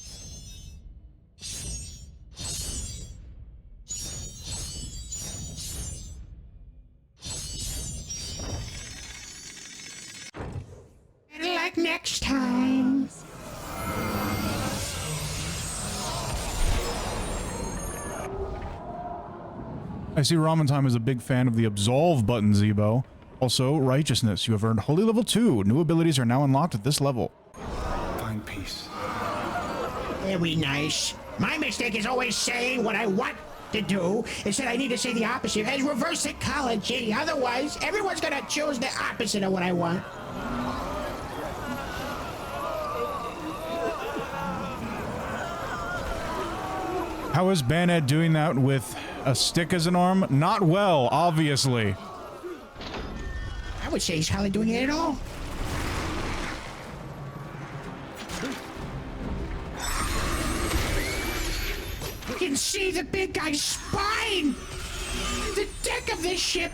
Better like next time. I see Ramen Time is a big fan of the Absolve button, Zebo. Also, Righteousness. You have earned Holy Level 2. New abilities are now unlocked at this level. Find peace. Very nice. My mistake is always saying what I want to do. Instead, I need to say the opposite. As reverse psychology. Otherwise, everyone's gonna choose the opposite of what I want. How is Banette doing that with a stick as an arm? Not well, obviously. I would say he's hardly doing it at all. You can see the big guy's spine! The deck of this ship!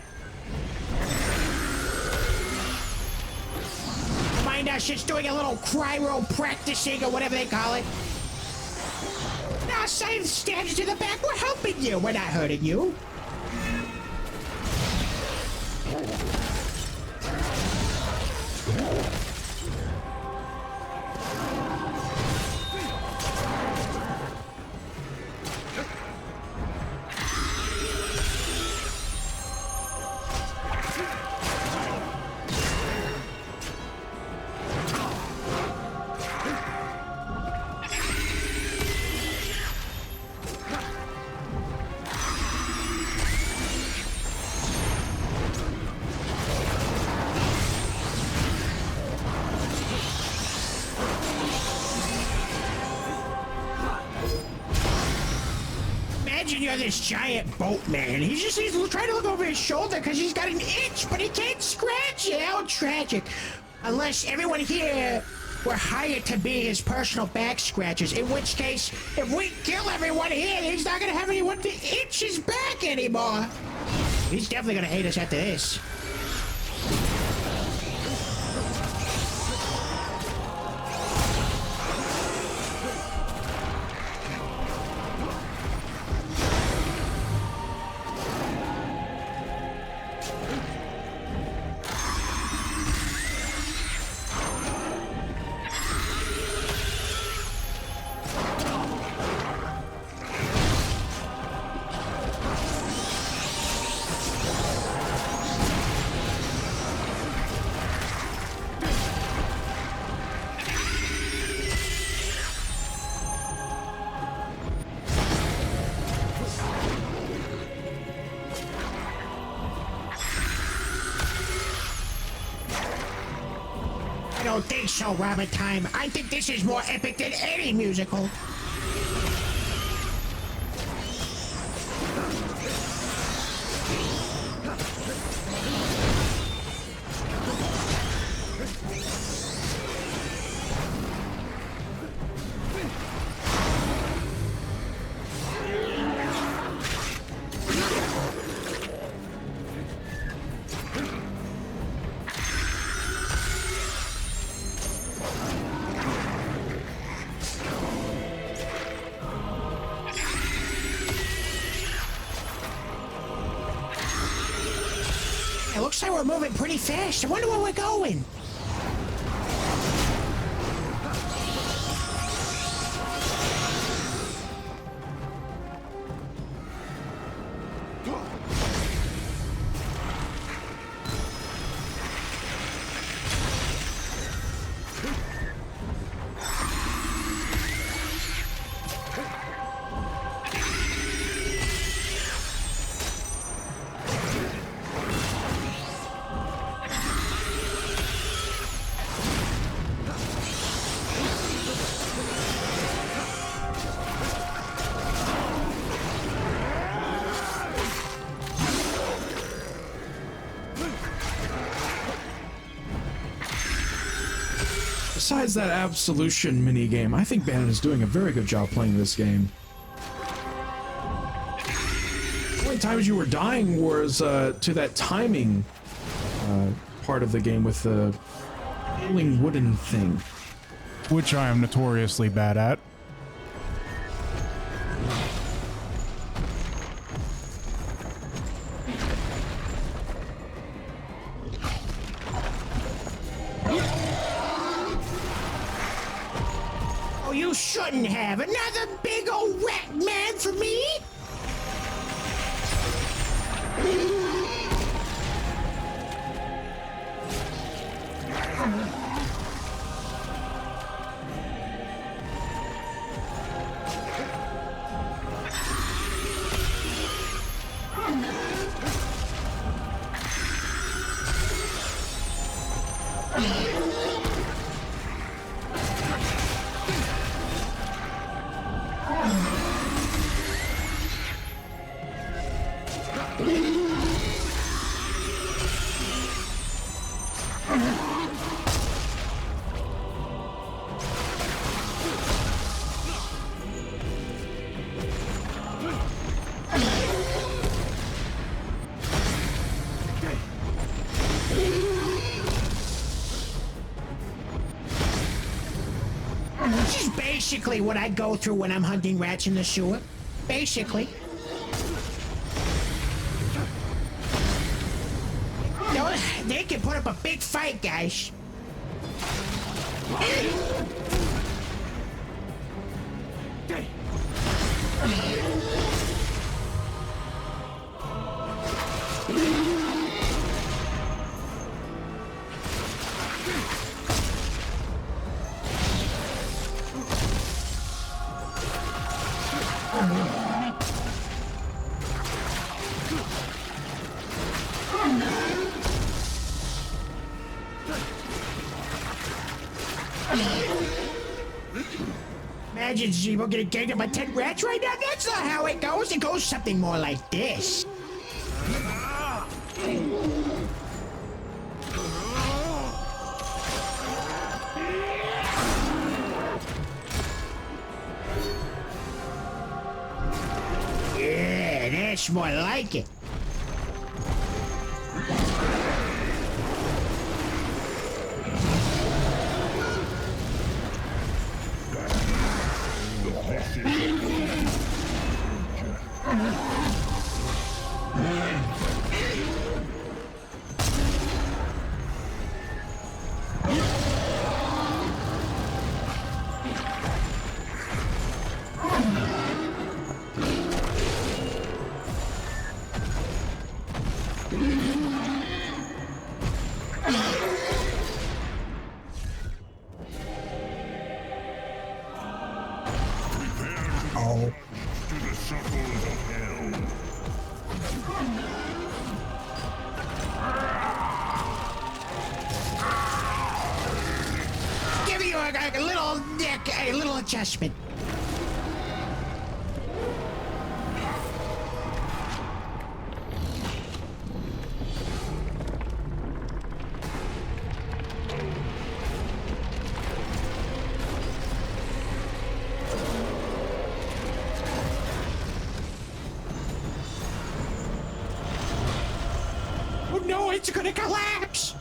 Mind us just doing a little cryo practicing or whatever they call it. Now, science stands to the back. We're helping you. We're not hurting you. Imagine you're this giant boatman. He's trying to look over his shoulder because he's got an itch, but he can't scratch it. How tragic. Unless everyone here were hired to be his personal back scratchers, in which case, if we kill everyone here, he's not gonna have anyone to itch his back anymore. He's definitely gonna hate us after this. I don't think so, Rabbit Time. I think this is more epic than any musical. Looks like we're moving pretty fast. I wonder where we're going. Besides that Absolution minigame, I think Bannon is doing a very good job playing this game. The only times you were dying was to that timing part of the game with the rolling wooden thing. Which I am notoriously bad at. Oh, you shouldn't have. Another big old rat man for me? This is basically what I go through when I'm hunting rats in the sewer. Basically. No, they can put up a big fight, guys. Imagine Zebo getting ganked up by 10 rats right now. That's not how it goes. It goes something more like this. Yeah, that's more like it. Oh. To the circles of hell. Give you a little adjustment. Oh no, it's gonna collapse!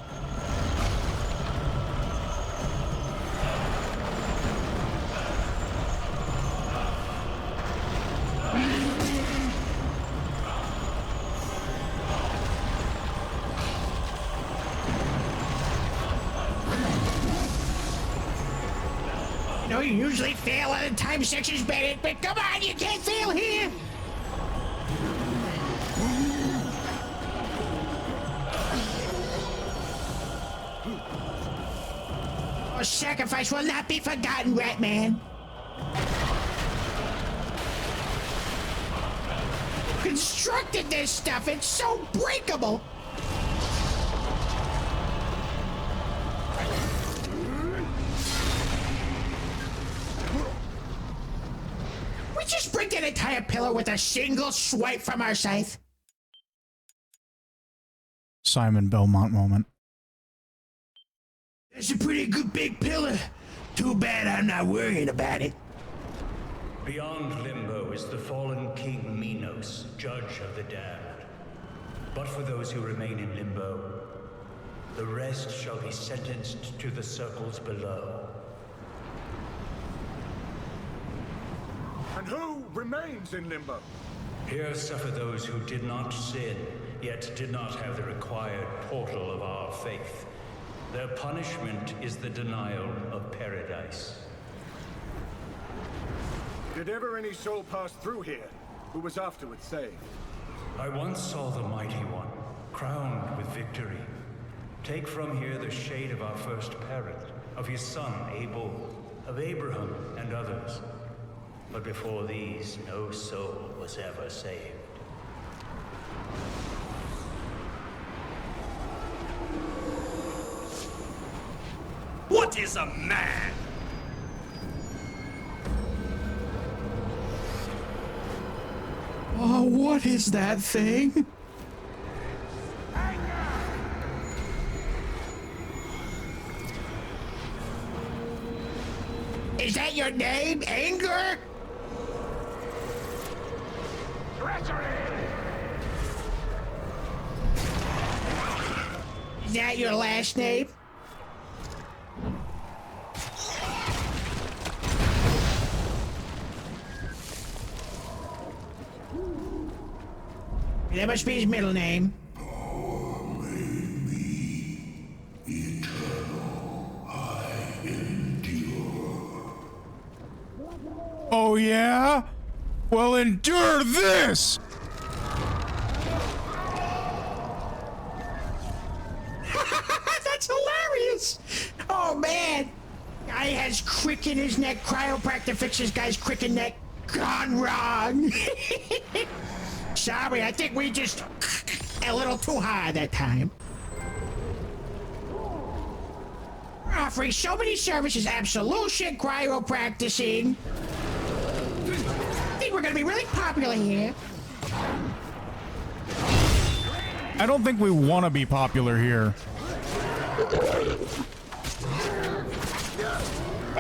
We usually fail on the time sections, Bennett, but come on, you can't fail here! Your sacrifice will not be forgotten, Ratman. Constructed this stuff, it's so breakable. We just break that entire pillar with a single swipe from our scythe. Simon Belmont moment. That's a pretty good big pillar. Too bad I'm not worrying about it. Beyond Limbo is the fallen King Minos, judge of the damned. But for those who remain in Limbo, the rest shall be sentenced to the circles below. And who remains in Limbo? Here suffer those who did not sin, yet did not have the required portal of our faith. Their punishment is the denial of paradise. Did ever any soul pass through here who was afterwards saved? I once saw the Mighty One, crowned with victory. Take from here the shade of our first parent, of his son Abel, of Abraham and others. But before these, no soul was ever saved. What is a man? Oh, what is that thing? Is that your name, Anger? Is that your last name? That must be his middle name. Oh yeah? Well, endure this! That's hilarious! Oh man! Guy has crick in his neck. Chiropractor fixes guy's crick in neck. Gone wrong. Sorry, I think we just a little too hard that time. We're offering so many services: absolution, cryopracticing. I think we're gonna be really popular here. I don't think we want to be popular here.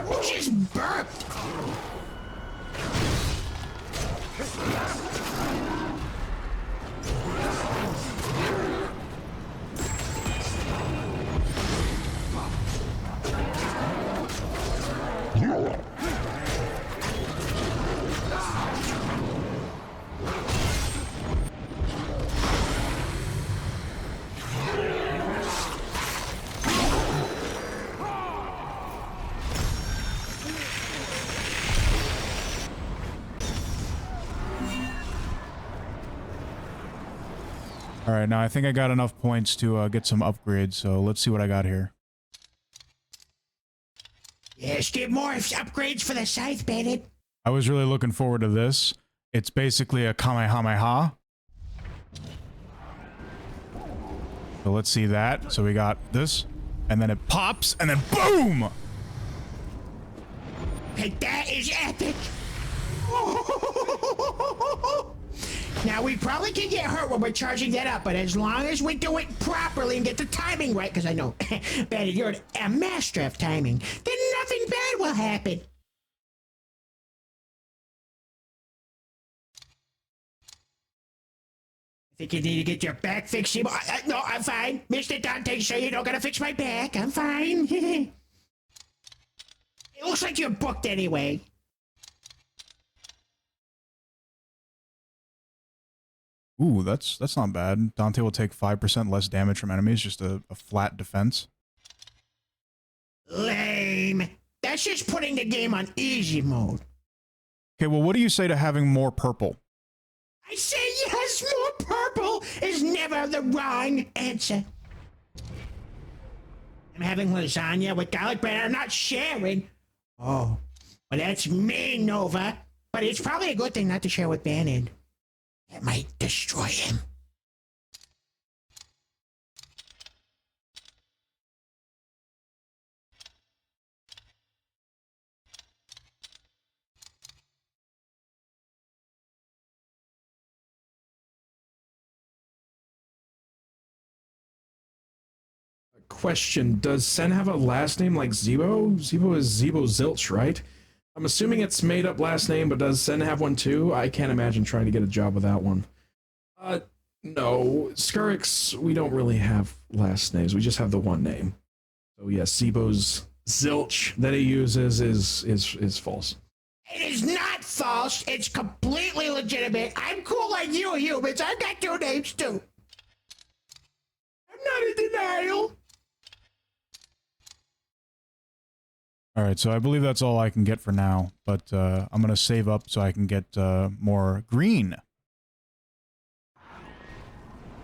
Who just burped? All right, now I think I got enough points to get some upgrades, so let's see what I got here. Yes, get more upgrades for the scythe, Bennett. I was really looking forward to this. It's basically a Kamehameha. So let's see that. So we got this, and then it pops, and then boom! Hey, that is epic! Now, we probably can get hurt when we're charging that up, but as long as we do it properly and get the timing right, because I know, Betty, you're a master of timing, then nothing bad will happen. I think you need to get your back fixed. No, I'm fine. Mr. Dante, sure you don't gotta fix my back. I'm fine. It looks like you're booked anyway. Ooh, that's not bad. Dante will take 5% less damage from enemies, just a flat defense. Lame. That's just putting the game on easy mode. Okay, well, what do you say to having more purple? I say yes, more purple is never the wrong answer. I'm having lasagna with garlic bread. I'm not sharing. Oh, well, that's me, Nova. But it's probably a good thing not to share with Bannon. It might destroy him. Question, does Sen have a last name like Zebo? Zebo is Zebo Zilch, right? I'm assuming it's made up last name, but does Sen have one too? I can't imagine trying to get a job without one. No. Skirix, we don't really have last names. We just have the one name. So yes, Zebo's Zilch that he uses is false. It is not false. It's completely legitimate. I'm cool like you humans. I've got two names too. I'm not in denial. All right, so I believe that's all I can get for now, but I'm going to save up so I can get more green.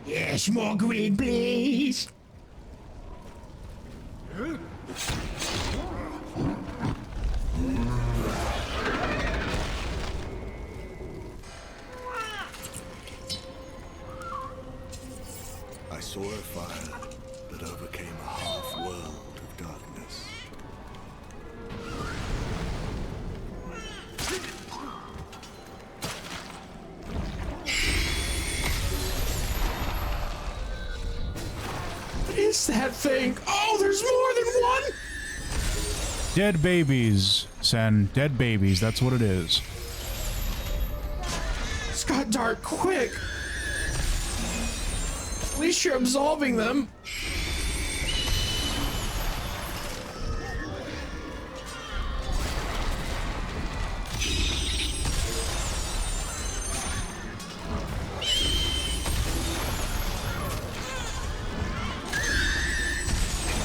Yes, more green, please. I saw a fire that overcame a half-world of darkness. What is that thing? Oh, there's more than one? Dead babies, Sen. Dead babies, that's what it is. It's got dark quick. At least you're absolving them.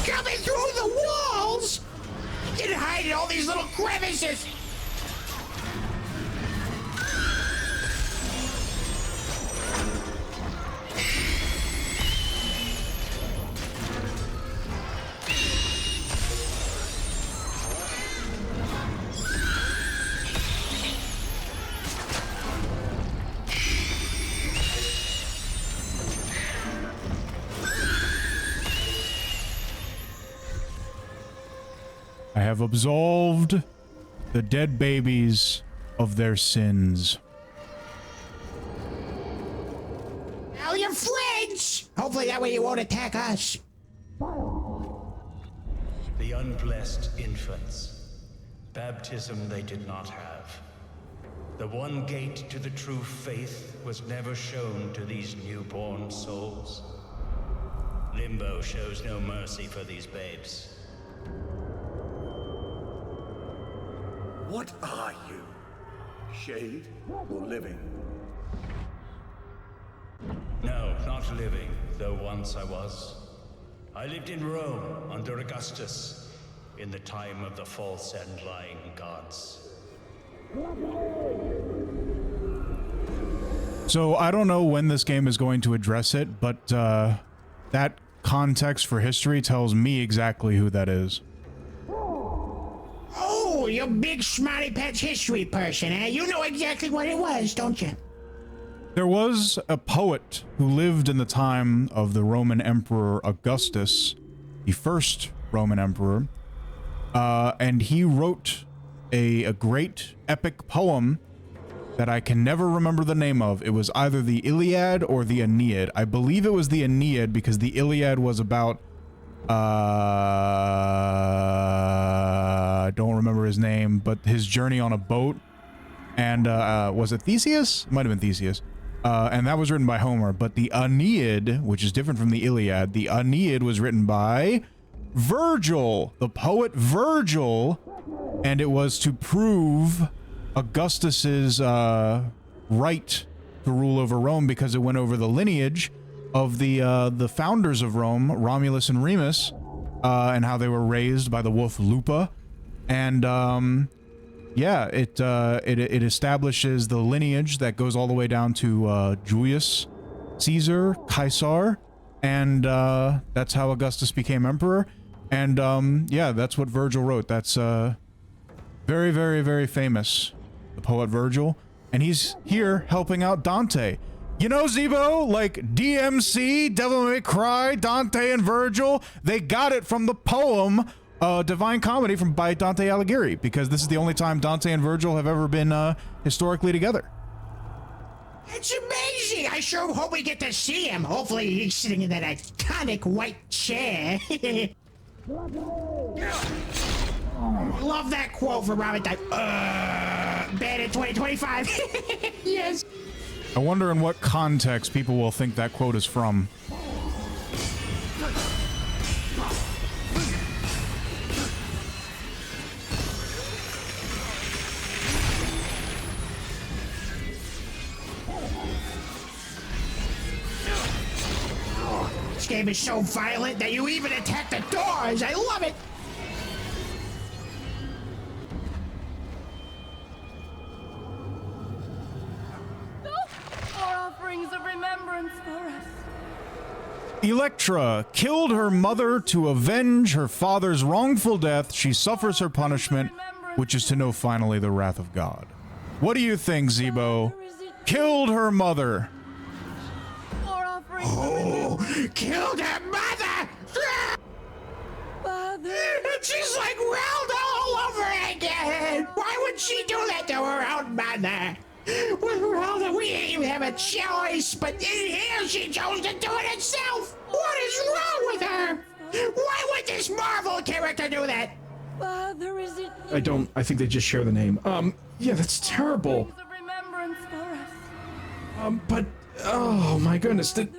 Coming through the walls! You can hide in all these little crevices! I have absolved the dead babies of their sins. Now you're friends! Hopefully that way you won't attack us. The unblessed infants. Baptism they did not have. The one gate to the true faith was never shown to these newborn souls. Limbo shows no mercy for these babes. What are you? Shade or living? No, not living, though once I was. I lived in Rome under Augustus, in the time of the false and lying gods. So I don't know when this game is going to address it, but that context for history tells me exactly who that is. Oh, you big smarty pants history person, eh? You know exactly what it was, don't you? There was a poet who lived in the time of the Roman Emperor Augustus, the first Roman emperor, and he wrote a great epic poem that I can never remember the name of. It was either the Iliad or the Aeneid. I believe it was the Aeneid because the Iliad was about I don't remember his name, but his journey on a boat. And was it Theseus? It might have been Theseus. And that was written by Homer. But the Aeneid, which is different from the Iliad, the Aeneid was written by Virgil, the poet Virgil, and it was to prove Augustus's right to rule over Rome because it went over the lineage of the founders of Rome, Romulus and Remus, and how they were raised by the wolf Lupa. And yeah, it establishes the lineage that goes all the way down to Julius Caesar, Caesar, and that's how Augustus became emperor. And yeah, that's what Virgil wrote. That's very, very, very famous, the poet Virgil, and he's here helping out Dante. You know, Zebo, like DMC, Devil May Cry, Dante and Virgil, they got it from the poem Divine Comedy by Dante Alighieri, because this is the only time Dante and Virgil have ever been historically together. It's amazing! I sure hope we get to see him. Hopefully he's sitting in that iconic white chair. Love that quote from Robin Dyke. Banned in 2025. Yes. I wonder in what context people will think that quote is from. This game is so violent that you even attack the doors. I love it. More offerings of remembrance for us. Electra killed her mother to avenge her father's wrongful death. She suffers her punishment, which is to know finally the wrath of God. What do you think, Zebo? Killed her mother. Oh, killed her mother! Father. She's like Relda all over again! Why would she do that to her own mother? With Relda, we didn't even have a choice, but in here she chose to do it herself! What is wrong with her? Why would this Marvel character do that? Father, is it I think they just share the name. Yeah, that's terrible. remembrance for us? But, oh my goodness, did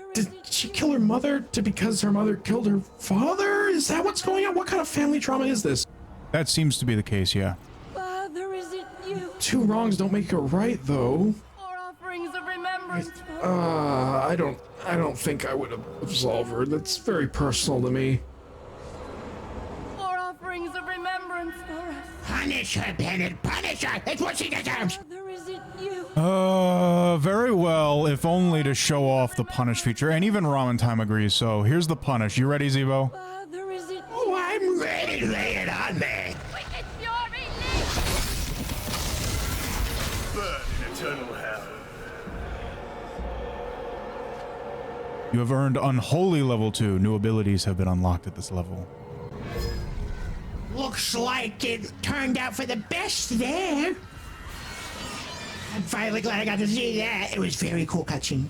she kill her mother because her mother killed her father? Is that what's going on? What kind of family trauma is this? That seems to be the case, yeah. Father, is it you? Two wrongs don't make a right, though. More offerings of remembrance for I don't think I would absolve her. That's very personal to me. More offerings of remembrance for us. Punish her, Bennett, punish her! It's what she deserves! Father, is it you? Very well, if only to show off the punish feature, and even Ramen Time agrees, so here's the punish. You ready, Zebo? Father, is it Oh, I'm ready to lay it on me! wicked fury Burn in eternal hell. You have earned Unholy Level 2. New abilities have been unlocked at this level. Looks like it turned out for the best there. I'm finally glad I got to see that. It was very cool cutscene.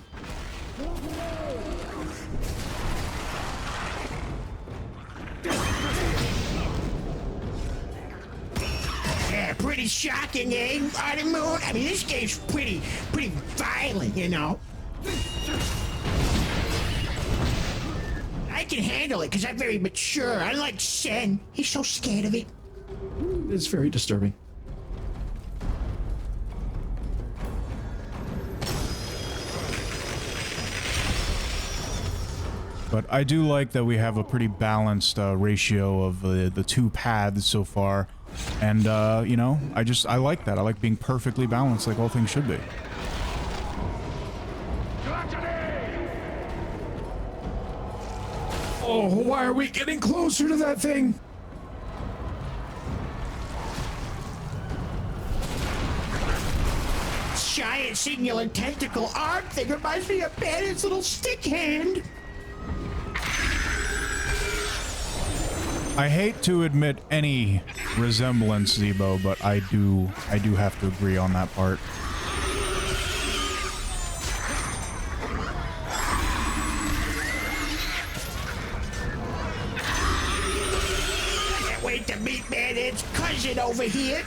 Yeah, pretty shocking, eh, Autumn Moon? I mean, this game's pretty violent, you know? I can handle it because I'm very mature. Unlike Sen, he's so scared of it. It's very disturbing. But I do like that we have a pretty balanced ratio of the two paths so far. And, you know, I like that. I like being perfectly balanced like all things should be. Oh, why are we getting closer to that thing? Giant singular tentacle arm thing reminds me of Bandit's little stick hand. I hate to admit any resemblance, Zebo, but I do have to agree on that part. Can't wait to meet Bandit's cousin over here.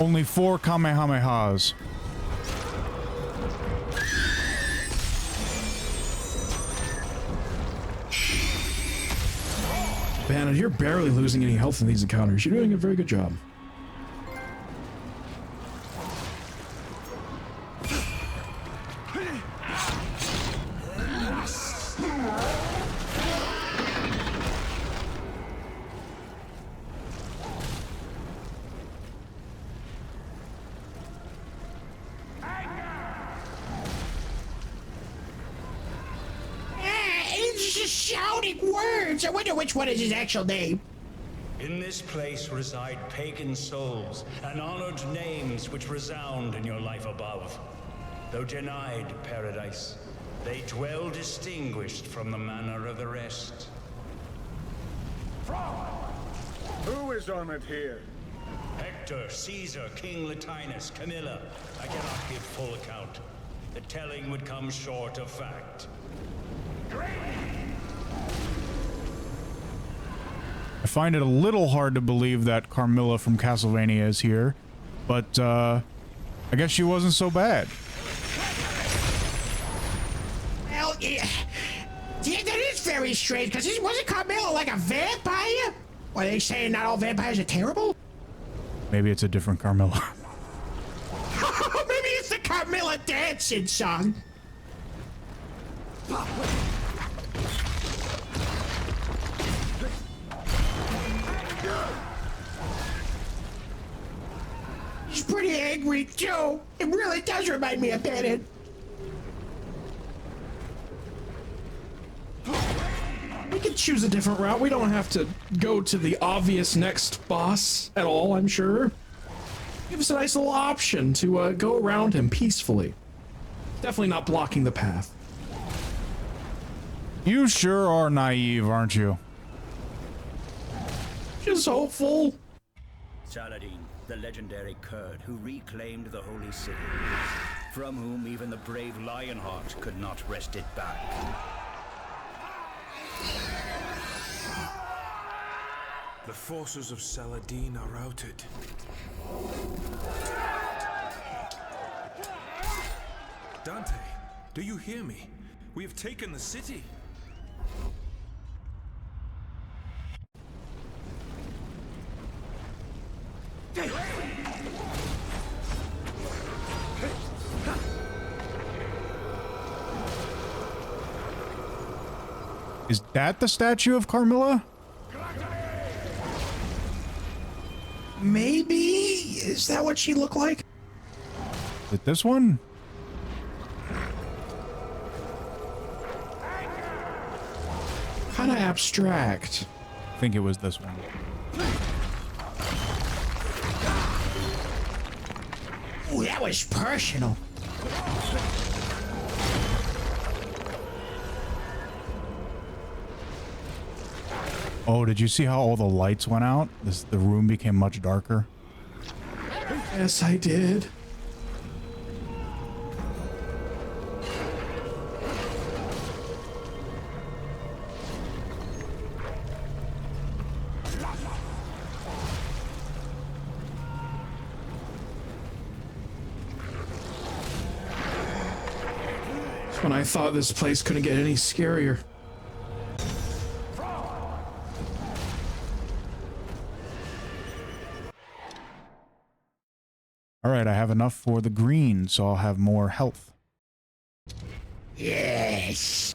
Only 4 Kamehamehas. Bandit, you're barely losing any health in these encounters. You're doing a very good job. He's just shouting words. I wonder which one is his actual name. In this place reside pagan souls and honored names which resound in your life above. Though denied paradise, they dwell distinguished from the manner of the rest. Who is honored here? Hector, Caesar, King Latinus, Camilla. I cannot give full account. The telling would come short of fact. I find it a little hard to believe that Carmilla from Castlevania is here, but I guess she wasn't so bad. Well, yeah, that is very strange, because wasn't Carmilla like a vampire? Are they saying not all vampires are terrible? Maybe it's a different Carmilla. Maybe it's the Carmilla dancing song. He's pretty angry too. It really does remind me of Bandit. We could choose a different route. We don't have to go to the obvious next boss at all, I'm sure. Give us a nice little option to go around him peacefully. Definitely not blocking the path. You sure are naive, aren't you? Just hopeful. Saladin, the legendary Kurd who reclaimed the holy city, from whom even the brave Lionheart could not wrest it back. The forces of Saladin are routed. Dante, do you hear me? We have taken the city. Is that the statue of Carmilla? Maybe? Is that what she looked like? Is it this one? Kind of abstract. I think it was this one. Ooh, that was personal. Oh, did you see how all the lights went out? The room became much darker. Yes, I did. When I thought this place couldn't get any scarier. Alright, I have enough for the green, so I'll have more health. Yes.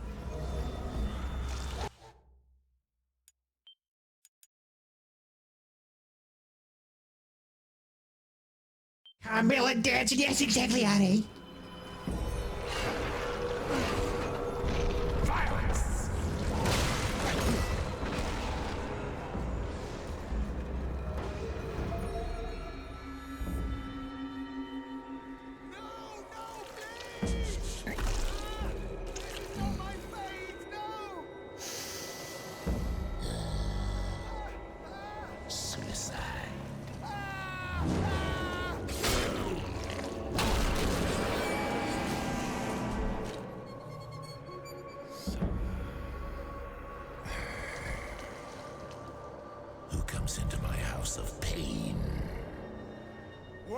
Carmilla dancing, yes, exactly, honey.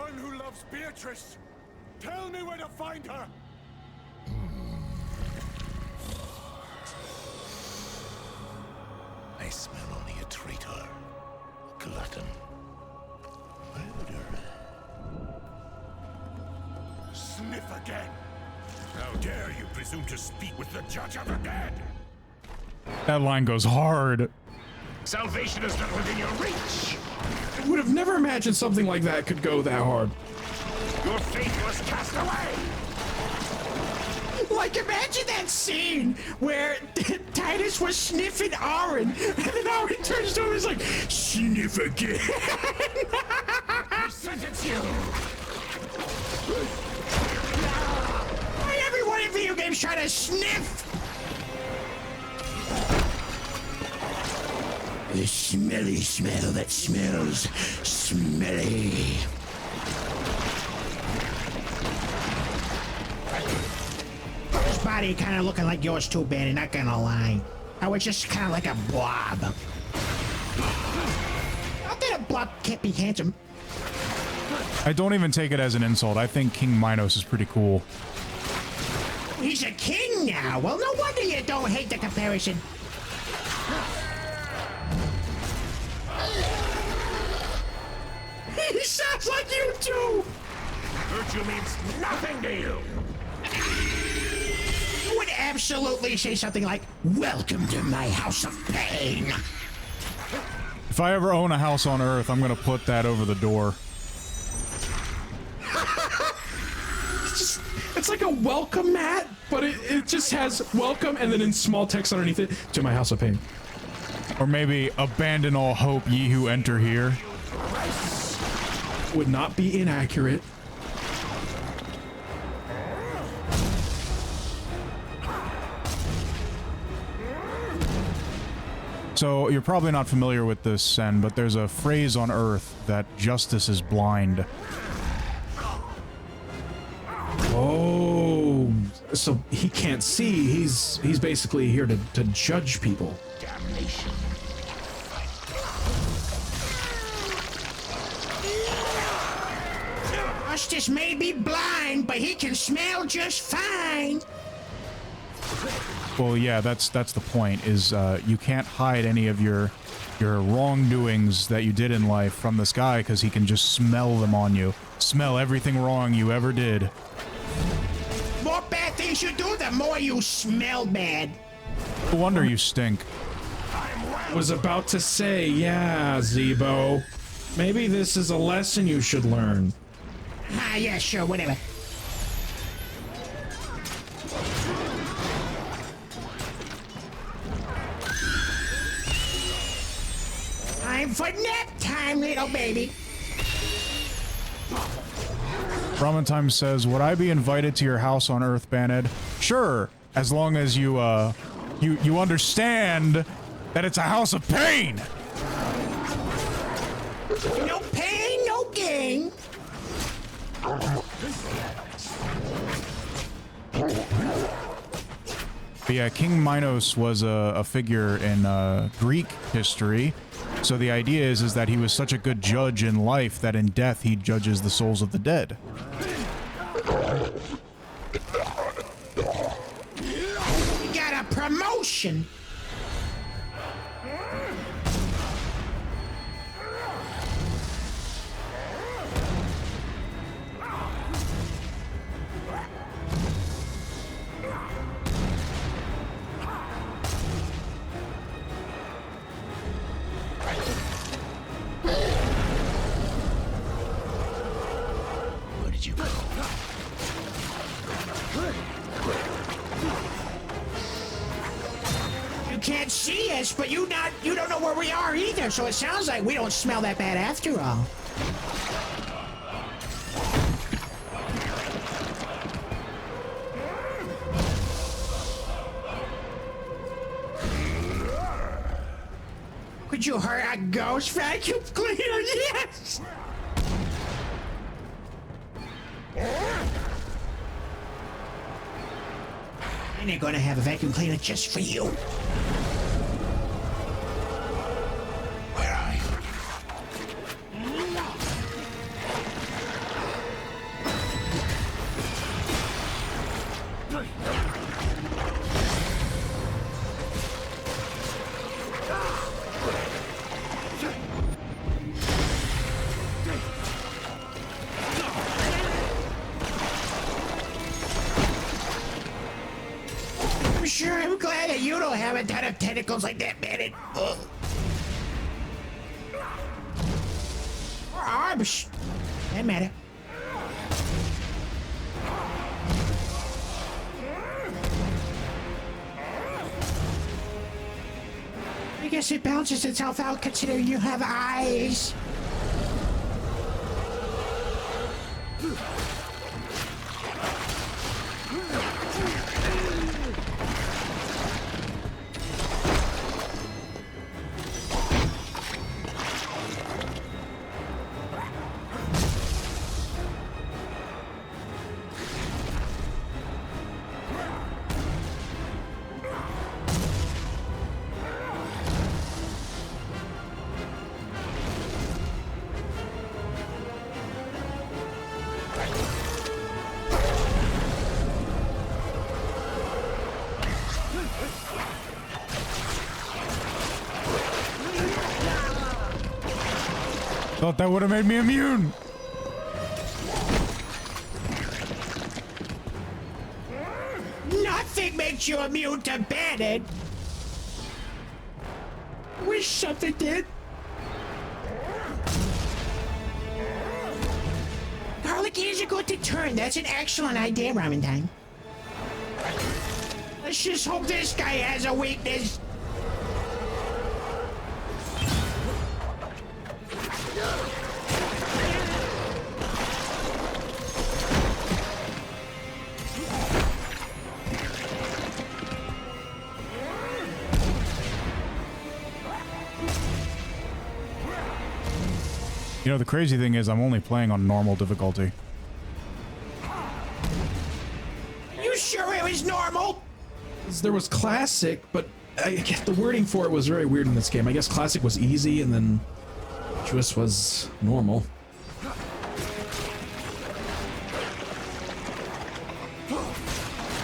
one who loves Beatrice. Tell me where to find her. I smell only a traitor, glutton, murderer. Sniff again. How dare you presume to speak with the judge of the dead? That line goes hard. Salvation is not within your reach. I would have never imagined something like that could go that hard. Your faith was cast away. Like, imagine that scene where Titus was sniffing Aaron, and then Aaron turns to him and is like, sniff again. I sentence you. Why everyone in video games try to sniff? The smelly smell that smells smelly. His body kind of looking like yours too, Benny, not gonna lie. I was just kind of like a blob. Not that a blob can't be handsome. I don't even take it as an insult. I think King Minos is pretty cool. He's a king now. Well, no wonder you don't hate the comparison. He sounds like you too! Virtue means nothing to you! You would absolutely say something like, welcome to my house of pain. If I ever own a house on Earth, I'm gonna put that over the door. It's like a welcome mat, but it just has welcome and then in small text underneath it, to my house of pain. Or maybe abandon all hope, ye who enter here. Would not be inaccurate. So, you're probably not familiar with this, Sen, but there's a phrase on Earth that justice is blind. Oh, so he can't see. He's basically here to judge people. Damnation. Justice may be blind, but he can smell just fine. Well, yeah, that's the point, is you can't hide any of your wrongdoings that you did in life from this guy, because he can just smell them on you. Smell everything wrong you ever did. More bad things you do, the more you smell bad. No wonder you stink. Was about to say, yeah, Zebo. Maybe this is a lesson you should learn. Ah, yeah, sure, whatever. Time for nap time, little baby. Ramatime says, would I be invited to your house on Earth, Baned? Sure, as long as you understand that it's a house of pain! No pain, no gain. But yeah, King Minos was a figure in Greek history. So the idea is that he was such a good judge in life that in death he judges the souls of the dead. We got a promotion. Where did you go? You can't see us, but you don't know where we are either, so it sounds like we don't smell that bad after all. Could you hurt a ghost vacuum cleaner? Yes! And they're gonna have a vacuum cleaner just for you. Where are you? why that you don't have a ton of tentacles like that, man. Or arms. Doesn't matter. I guess it balances itself out considering you have eyes. Thought that would have made me immune. Nothing makes you immune to Bannon. Wish something did. Garlic ears are going to turn. That's an excellent idea, Ramen Time. Let's just hope this guy has a weakness. You know, the crazy thing is I'm only playing on normal difficulty. You sure it was normal? There was classic, but I guess the wording for it was very weird in this game. I guess classic was easy, and then just was normal.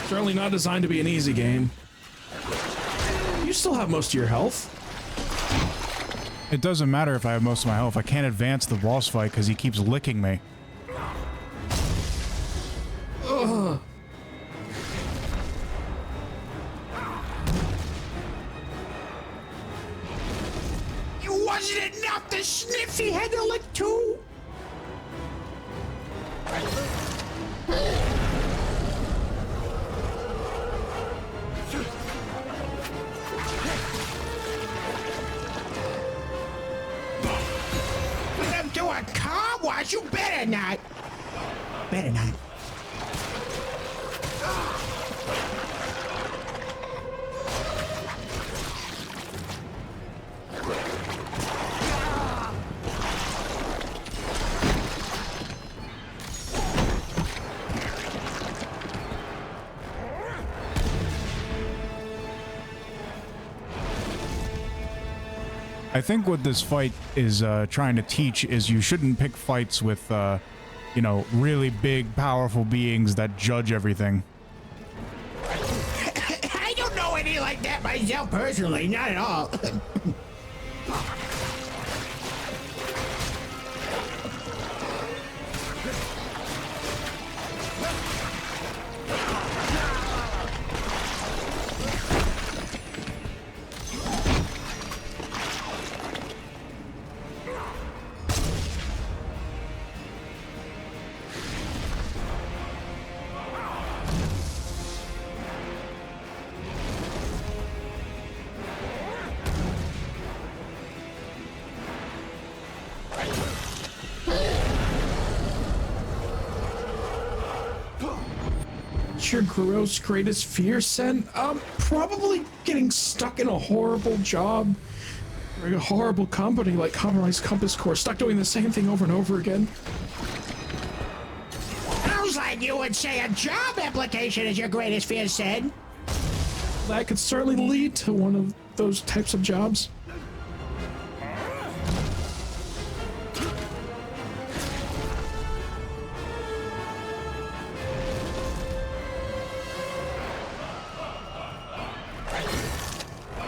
Certainly not designed to be an easy game. You still have most of your health. It doesn't matter if I have most of my health. I can't advance the boss fight because he keeps licking me. Ugh. It wasn't enough. The Sniffy had to lick too. Do a car wash? You better not. Better not. I think what this fight is trying to teach is you shouldn't pick fights with, you know, really big, powerful beings that judge everything. I don't know any like that myself personally, not at all. Your gross greatest fear, Sen? Probably getting stuck in a horrible job or a horrible company like Compromised Compass Corps, stuck doing the same thing over and over again. Sounds like you would say a job application is your greatest fear, Sen. That could certainly lead to one of those types of jobs.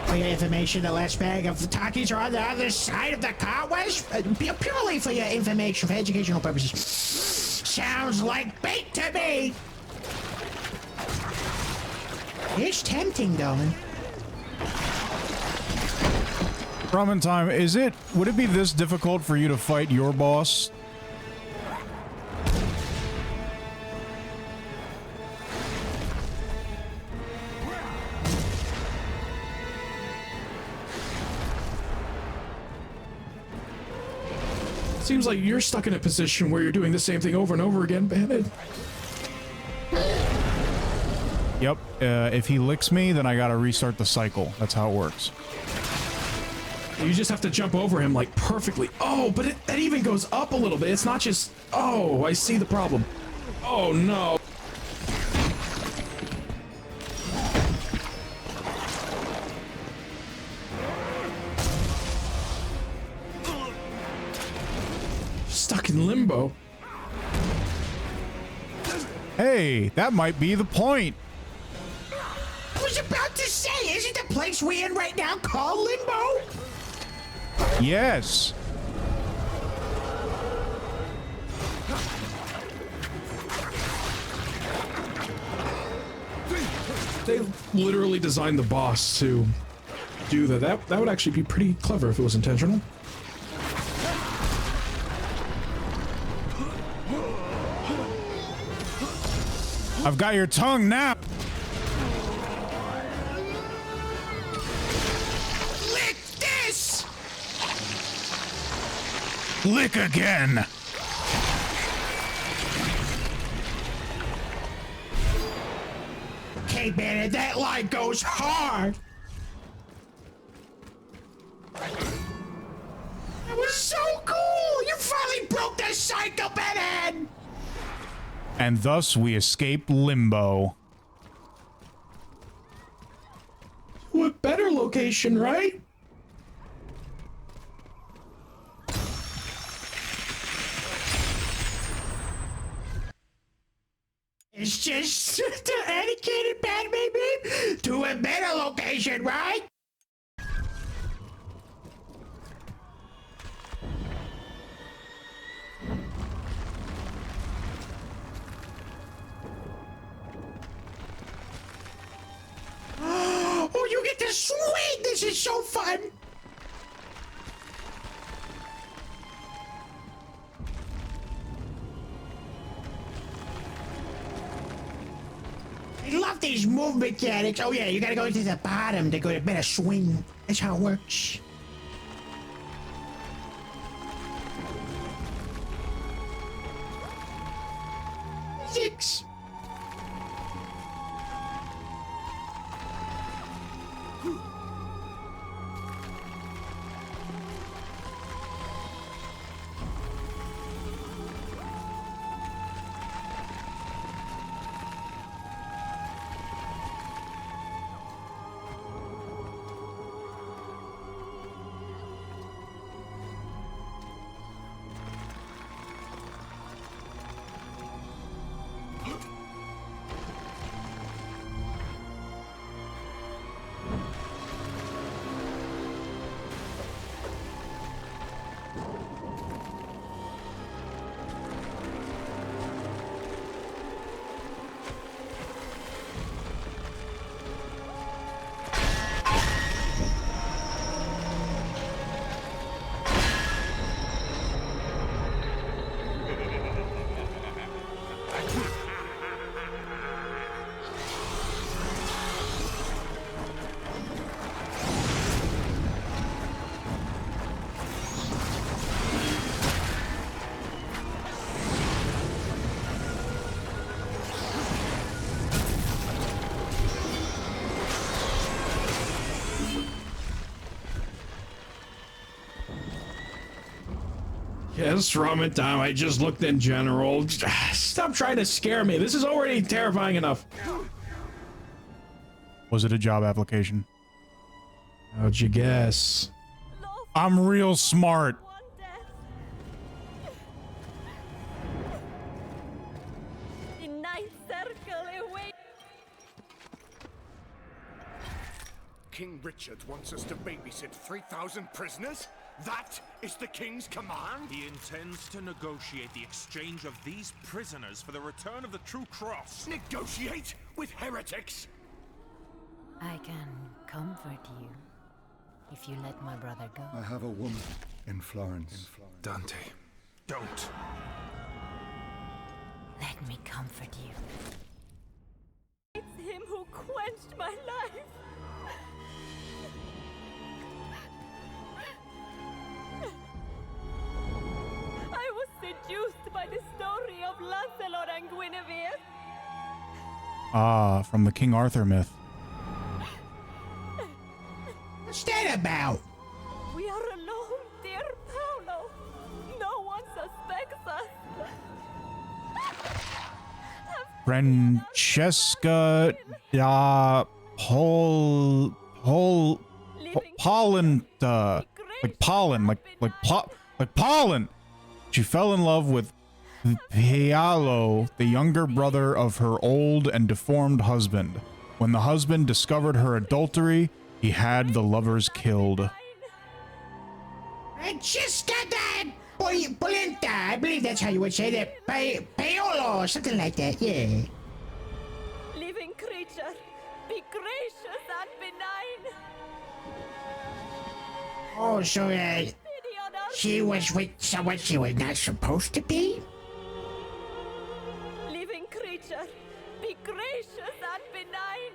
For your information, the last bag of Takis are on the other side of the car wash. Purely for your information, for educational purposes. Sounds like bait to me. It's tempting, darling. Ramen time, would it be this difficult for you to fight your boss? Seems like you're stuck in a position where you're doing the same thing over and over again, Bandit. Yep, if he licks me, then I gotta restart the cycle. That's how it works. You just have to jump over him, like, perfectly. Oh, but that even goes up a little bit. It's not just... Oh, I see the problem. Oh, no. Stuck in limbo. Hey, that might be the point. I was about to say, isn't the place we're in right now called Limbo? Yes. They literally designed the boss to do that. That would actually be pretty clever if it was intentional. I've got your tongue now. Lick this! Lick again. Okay, man, that line goes hard. That was so cool! You finally broke the cycle, Benhead! And thus we escape limbo. What better location, right? It's just the dedicated bad baby to a better location, right? Oh, you get to swing! This is so fun! I love these move mechanics. Oh yeah, you gotta go to the bottom to go to better swing. That's how it works. Six. Yes, ramen time. I just looked in general. Stop trying to scare me. This is already terrifying enough. Was it a job application? How'd you guess? I'm real smart. The night circle away. King Richard wants us to babysit 3,000 prisoners? That is the king's command? He intends to negotiate the exchange of these prisoners for the return of the true cross. Negotiate with heretics? I can comfort you. if you let my brother go. I have a woman in Florence. Dante, don't. Let me comfort you. It's him who quenched my life. I was seduced by the story of Lancelot and Guinevere. Ah, from the King Arthur myth. What's that about? We are alone, dear Paolo. No one suspects us. Francesca da Polenta, like pollen, like pollen. She fell in love with Paolo, the younger brother of her old and deformed husband. When the husband discovered her adultery, he had the lovers killed. Francesca da Polenta, I believe that's how you would say that. Paolo, something like that, yeah. Living creature, be gracious and benign. Oh, so, she was with someone she was not supposed to be? Living creature, be gracious and benign.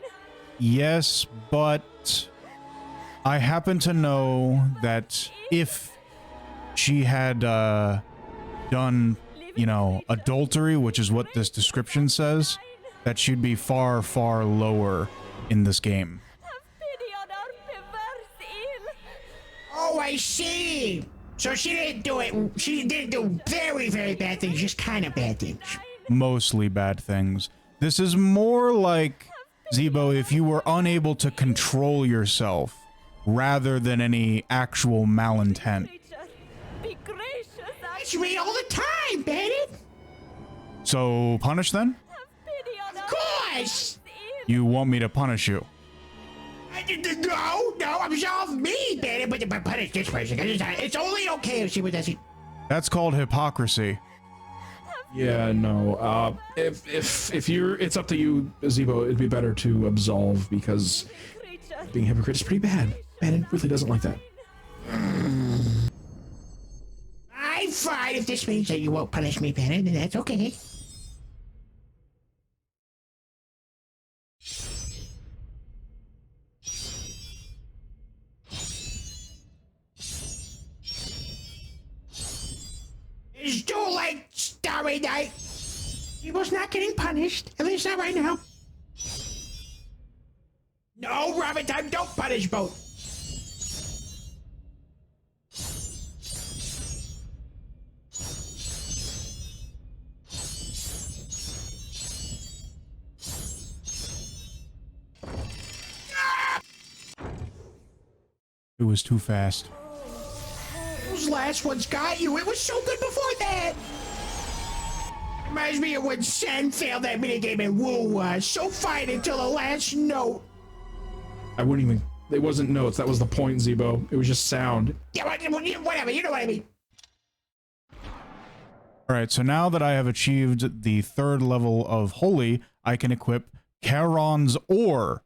Yes, but I happen to know that if she had done, you know, adultery, which is what this description says, that she'd be far, far lower in this game. Oh, I see. So she didn't do it. She didn't do very, very bad things, just kind of bad things. Mostly bad things. This is more like, Zebo, if you were unable to control yourself rather than any actual malintent. It's me all the time, Bennett. So, punish then? Of course. You want me to punish you? No, absolve me, Bennett, but punish this person. It's only okay if she would does it. That's called hypocrisy. Yeah, no. If you're, it's up to you, Zebo. It'd be better to absolve because being a hypocrite is pretty bad. Bennett really doesn't like that. I'm fine if this means that you won't punish me, Bennett, and that's okay. It's too late, Starry Night. He was not getting punished, at least not right now. No, Robin, time, don't punish both. It was too fast. Those last ones got you. It was so good before that. Reminds me of when Sen failed that minigame in Wu. So fine until the last note. I wouldn't even. It wasn't notes. That was the point, Zebo. It was just sound. Yeah, whatever. You know what I mean. Alright, so now that I have achieved the 3rd level of Holy, I can equip Charon's Ore.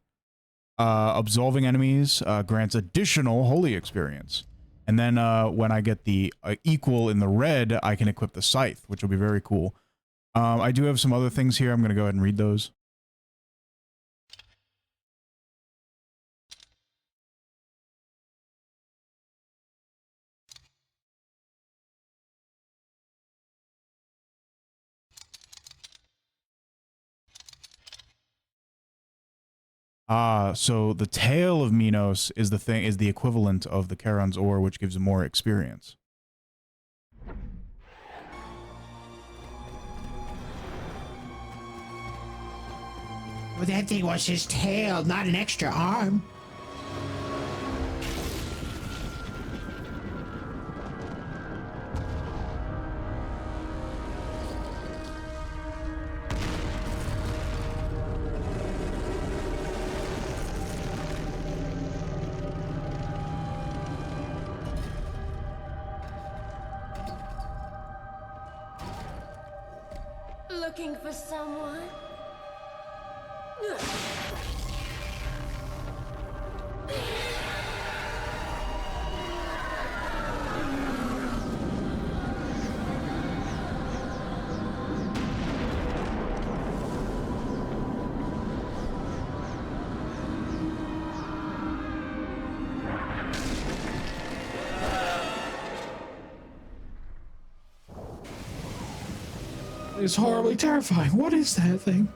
Absolving enemies grants additional Holy experience. And then when I get the equal in the red, I can equip the Scythe, which will be very cool. I do have some other things here. I'm going to go ahead and read those. So the tail of Minos is the equivalent of the Charon's Ore, which gives more experience. Well, that thing was his tail, not an extra arm. Looking for someone? It's horribly terrifying. What is that thing?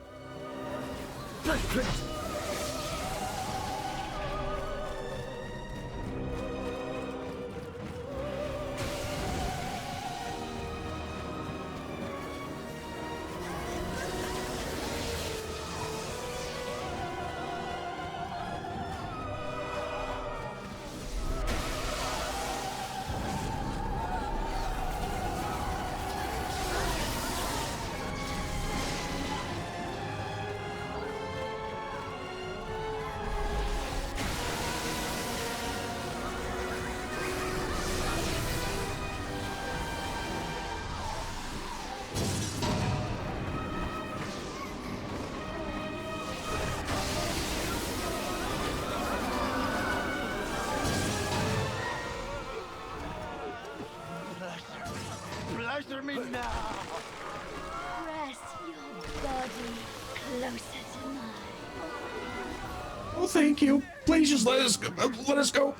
Pleasure me now. Press your body closer to mine. Oh, thank you. Please just let us go. Let us go.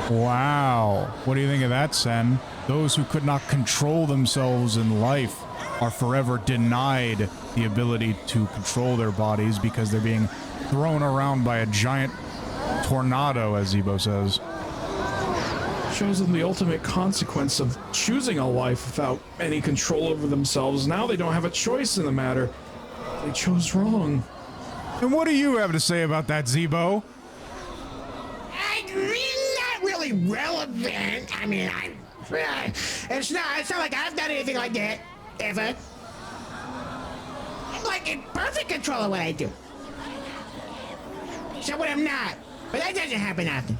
Wow. What do you think of that, Sen? Those who could not control themselves in life are forever denied the ability to control their bodies because they're being thrown around by a giant tornado, as Zebo says. Shows them the ultimate consequence of choosing a life without any control over themselves. Now they don't have a choice in the matter. They chose wrong. And what do you have to say about that, Zebo? Not really relevant. I mean, it's not like I've done anything like that ever. I'm like in perfect control of what I do. So when I'm not, but that doesn't happen often.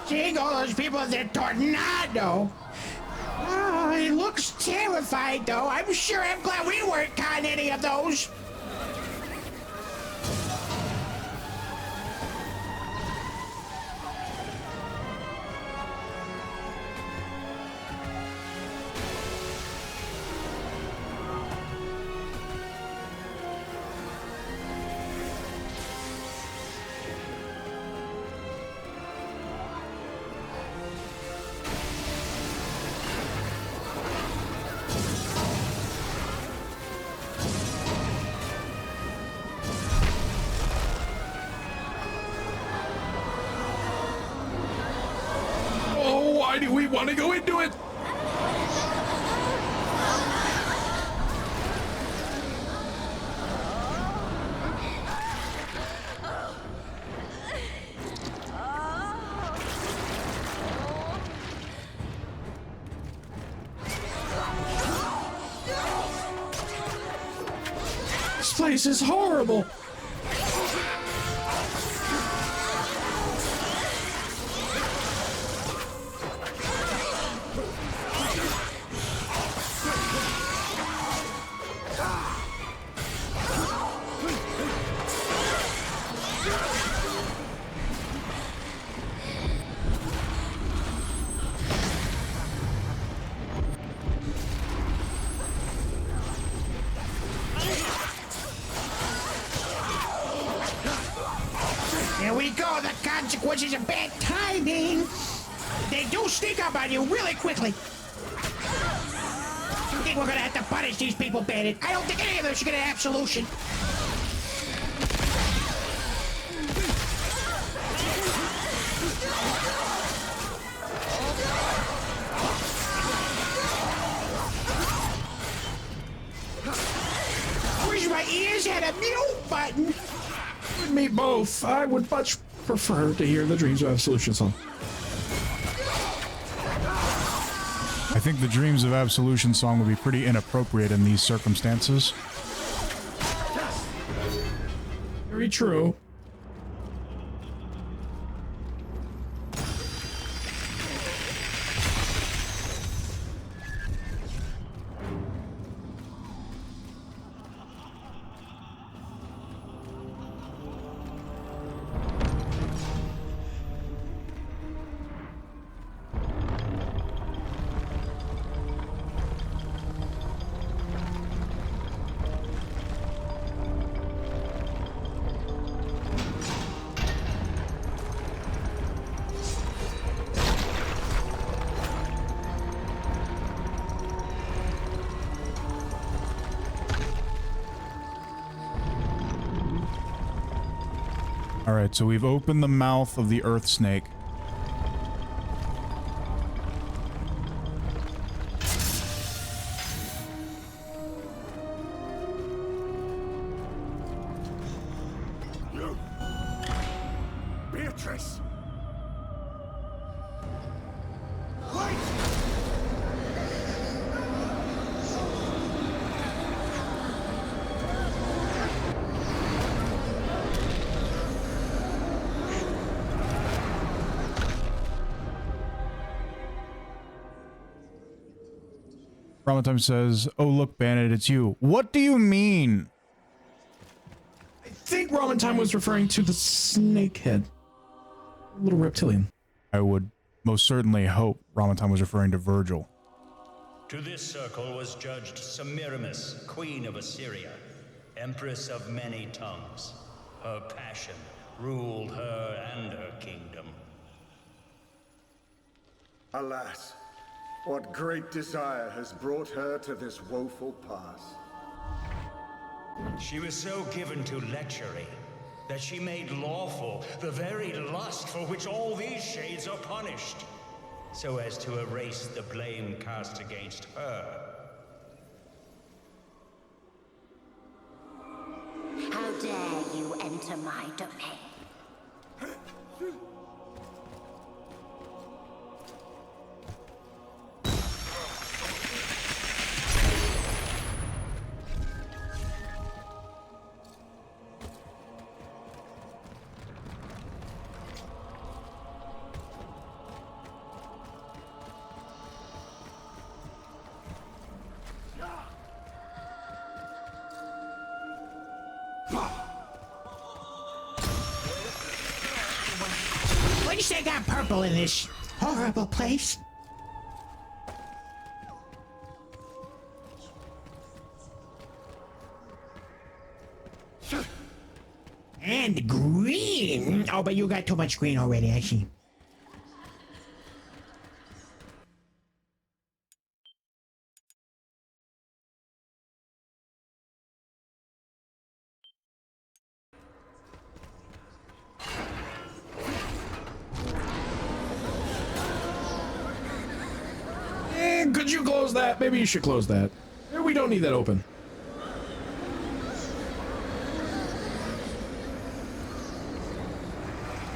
Seeing all those people in the tornado. Oh, it looks terrifying, though. I'm glad we weren't caught in any of those. Why do we want to go into it? This place is horrible. Here we go, the consequences of bad timing. They do sneak up on you really quickly. You think we're gonna have to punish these people, Bandit? I don't think any of them should get an absolution. Wish my ears had a mute button. Me both. I would much prefer to hear the Dreams of Absolution song. I think the Dreams of Absolution song would be pretty inappropriate in these circumstances. Very true. Alright, so we've opened the mouth of the Earth Snake. Beatrice! Ramatime says, "Oh look, Bandit, it's you." What do you mean? I think Ramen Time was referring to the snakehead. Little reptilian. I would most certainly hope Ramatime was referring to Virgil. To this circle was judged Semiramis, Queen of Assyria, Empress of many tongues. Her passion ruled her and her kingdom. Alas, what great desire has brought her to this woeful pass? She was so given to lechery that she made lawful the very lust for which all these shades are punished, so as to erase the blame cast against her. How dare you enter my domain? What do you say got purple in this horrible place? And green. Oh, but you got too much green already, I see. Could you close that? Maybe you should close that. We don't need that open.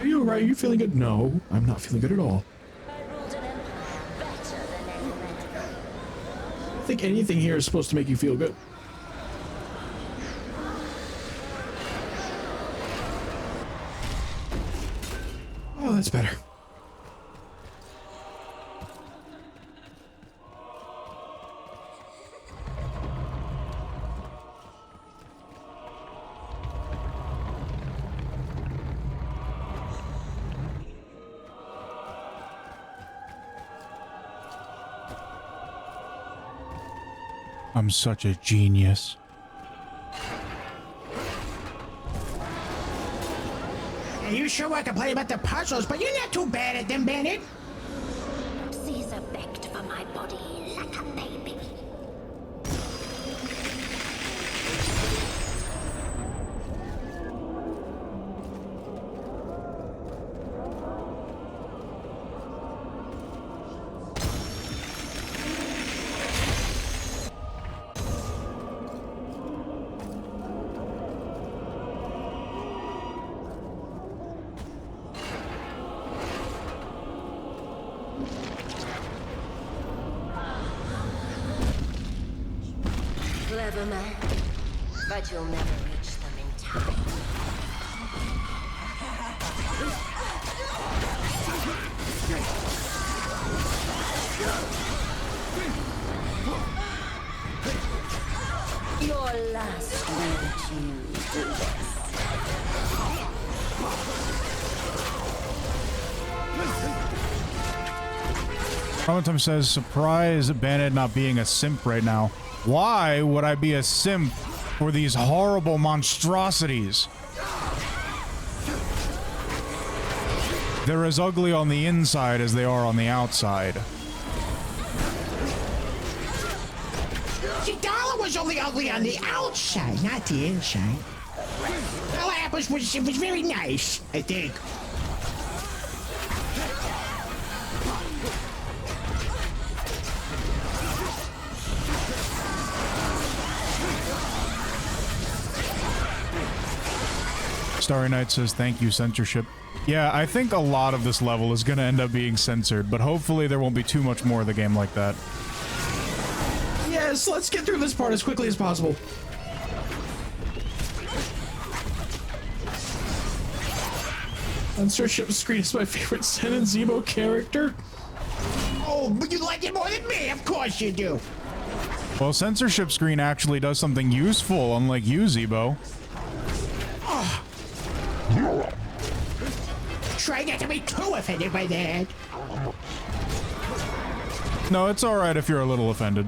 Are you alright? Are you feeling good? No, I'm not feeling good at all. I think anything here is supposed to make you feel good. Oh, that's better. I'm such a genius. You sure want to complain about the puzzles, but you're not too bad at them, Bandit. Caesar begged for my body like a baby. Clever man, but you'll never reach them in time. Your last will to do this. Prometum says, surprise Bandit not being a simp right now. Why would I be a simp for these horrible monstrosities? They're as ugly on the inside as they are on the outside. See, Darla was only ugly on the outside, not the inside. Well, Apples was very nice, I think. Starry Night says, thank you, censorship. Yeah, I think a lot of this level is going to end up being censored, but hopefully there won't be too much more of the game like that. Yes, let's get through this part as quickly as possible. Censorship screen is my favorite Sen and Zebo character. Oh, but you like it more than me, of course you do. Well, censorship screen actually does something useful, unlike you, Zebo. Try not to be too offended by that. No, it's alright if you're a little offended.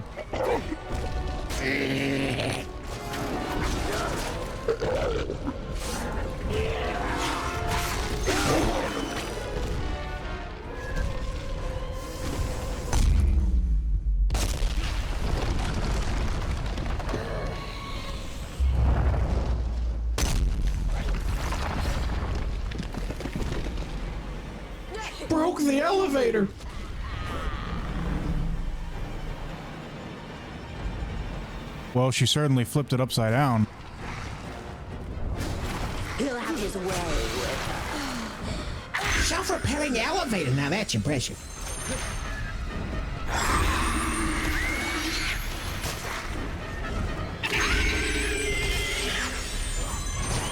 Broke the elevator. Well, she certainly flipped it upside down. He'll have his way with her. Self-repairing elevator, now that's impressive.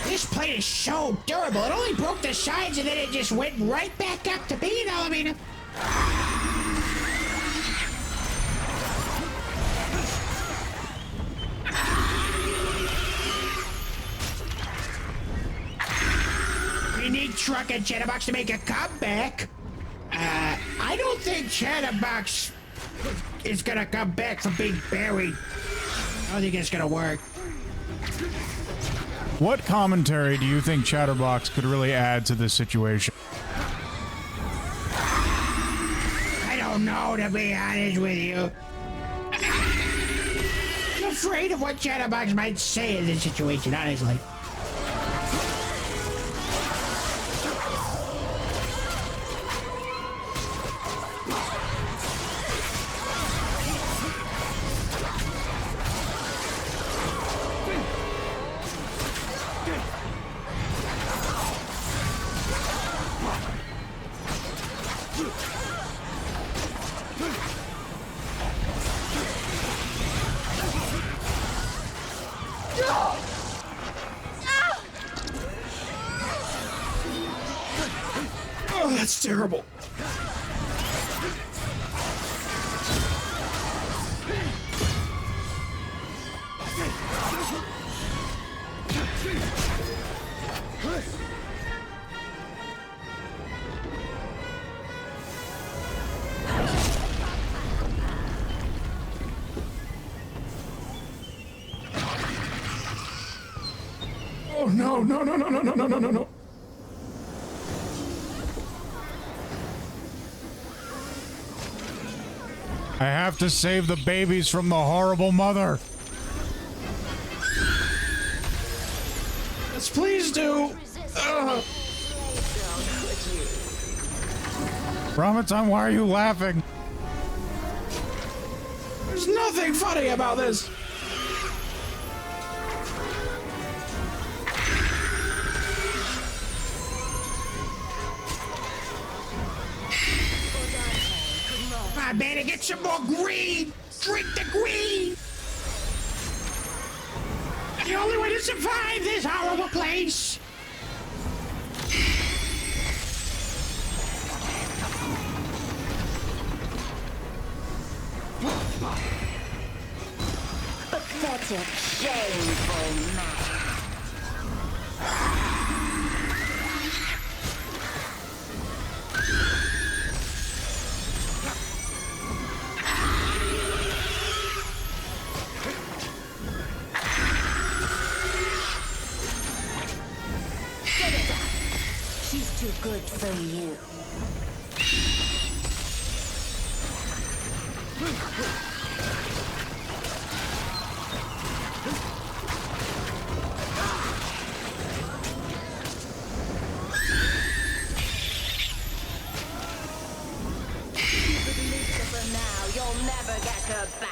This plate is so durable, it only broke the sides and then it just went right back up to be an elevator. We need Truck and Chatterbox to make a comeback. I don't think Chatterbox is gonna come back from being buried. I don't think it's gonna work. What commentary do you think Chatterbox could really add to this situation? I don't know, to be honest with you. I'm afraid of what Chatterbox might say in this situation, honestly. Oh, that's terrible. Oh no, no, no, no, no, no, no, no, no, no. I have to save the babies from the horrible mother. Yes, please do. Ramadan, why are you laughing? There's nothing funny about this. I better get some more green. Drink the green. The only way to survive this horrible place. Pathetic, shameful man. She's too good for you. Now you'll never get her back.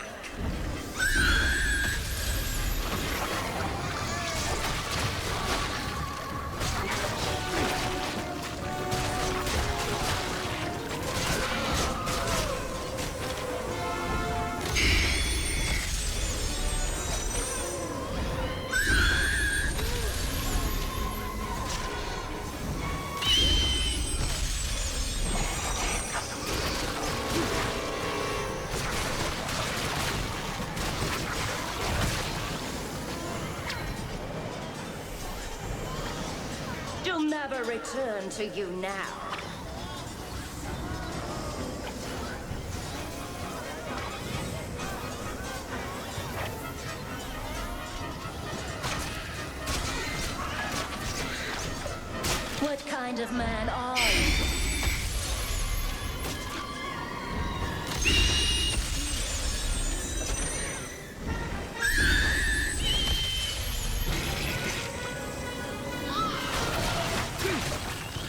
She'll never return to you now. What kind of man are you?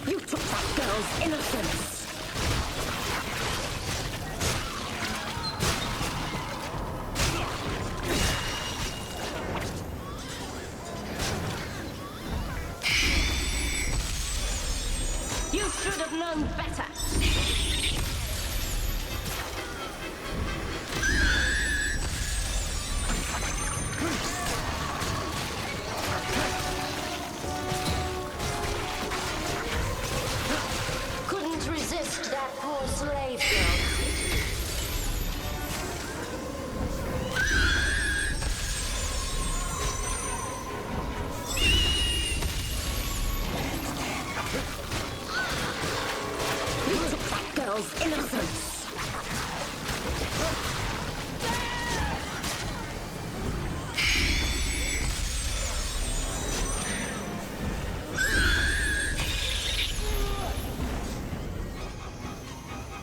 You took that girl's innocence. You should have known better. Couldn't resist that poor slave girl. You took that girl's innocence.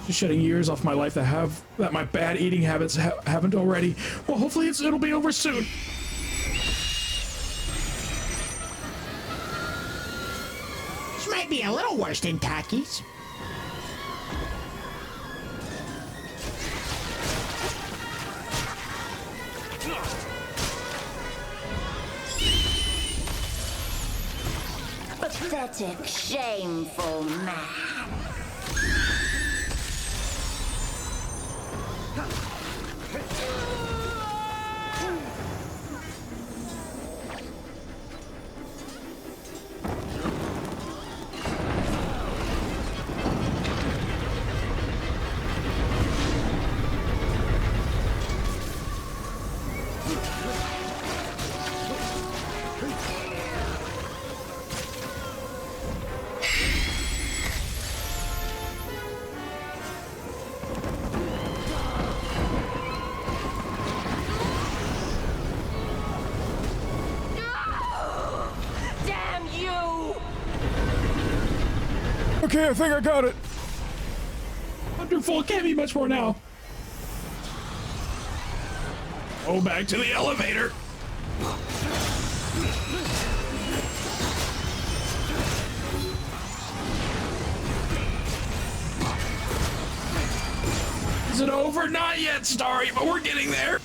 Just shedding years off my life that my bad eating habits haven't already. Well, hopefully it'll be over soon. This might be a little worse than Taki's. Pathetic, shameful man. Damn you! Okay, I think I got it. Wonderful, it can't be much more now. Oh, back to the elevator. Is it over? Not yet, Starry, but we're getting there.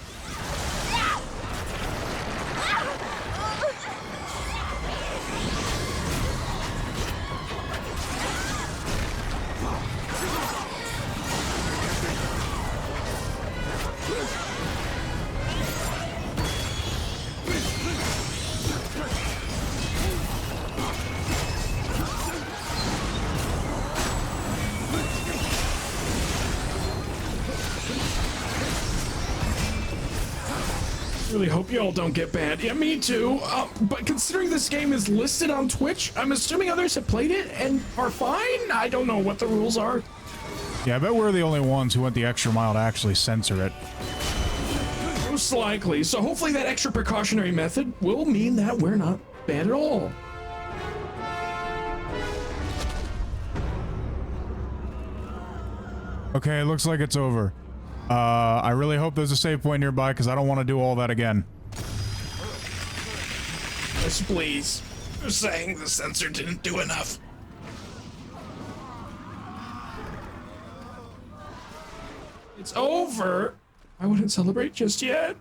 Really hope y'all don't get banned. Yeah, me too. But considering this game is listed on Twitch, I'm assuming others have played it and are fine? I don't know what the rules are. Yeah, I bet we're the only ones who went the extra mile to actually censor it. Most likely. So hopefully that extra precautionary method will mean that we're not banned at all. Okay, it looks like it's over. I really hope there's a save point nearby because I don't want to do all that again. Yes, please. They're saying the sensor didn't do enough. It's over. I wouldn't celebrate just yet.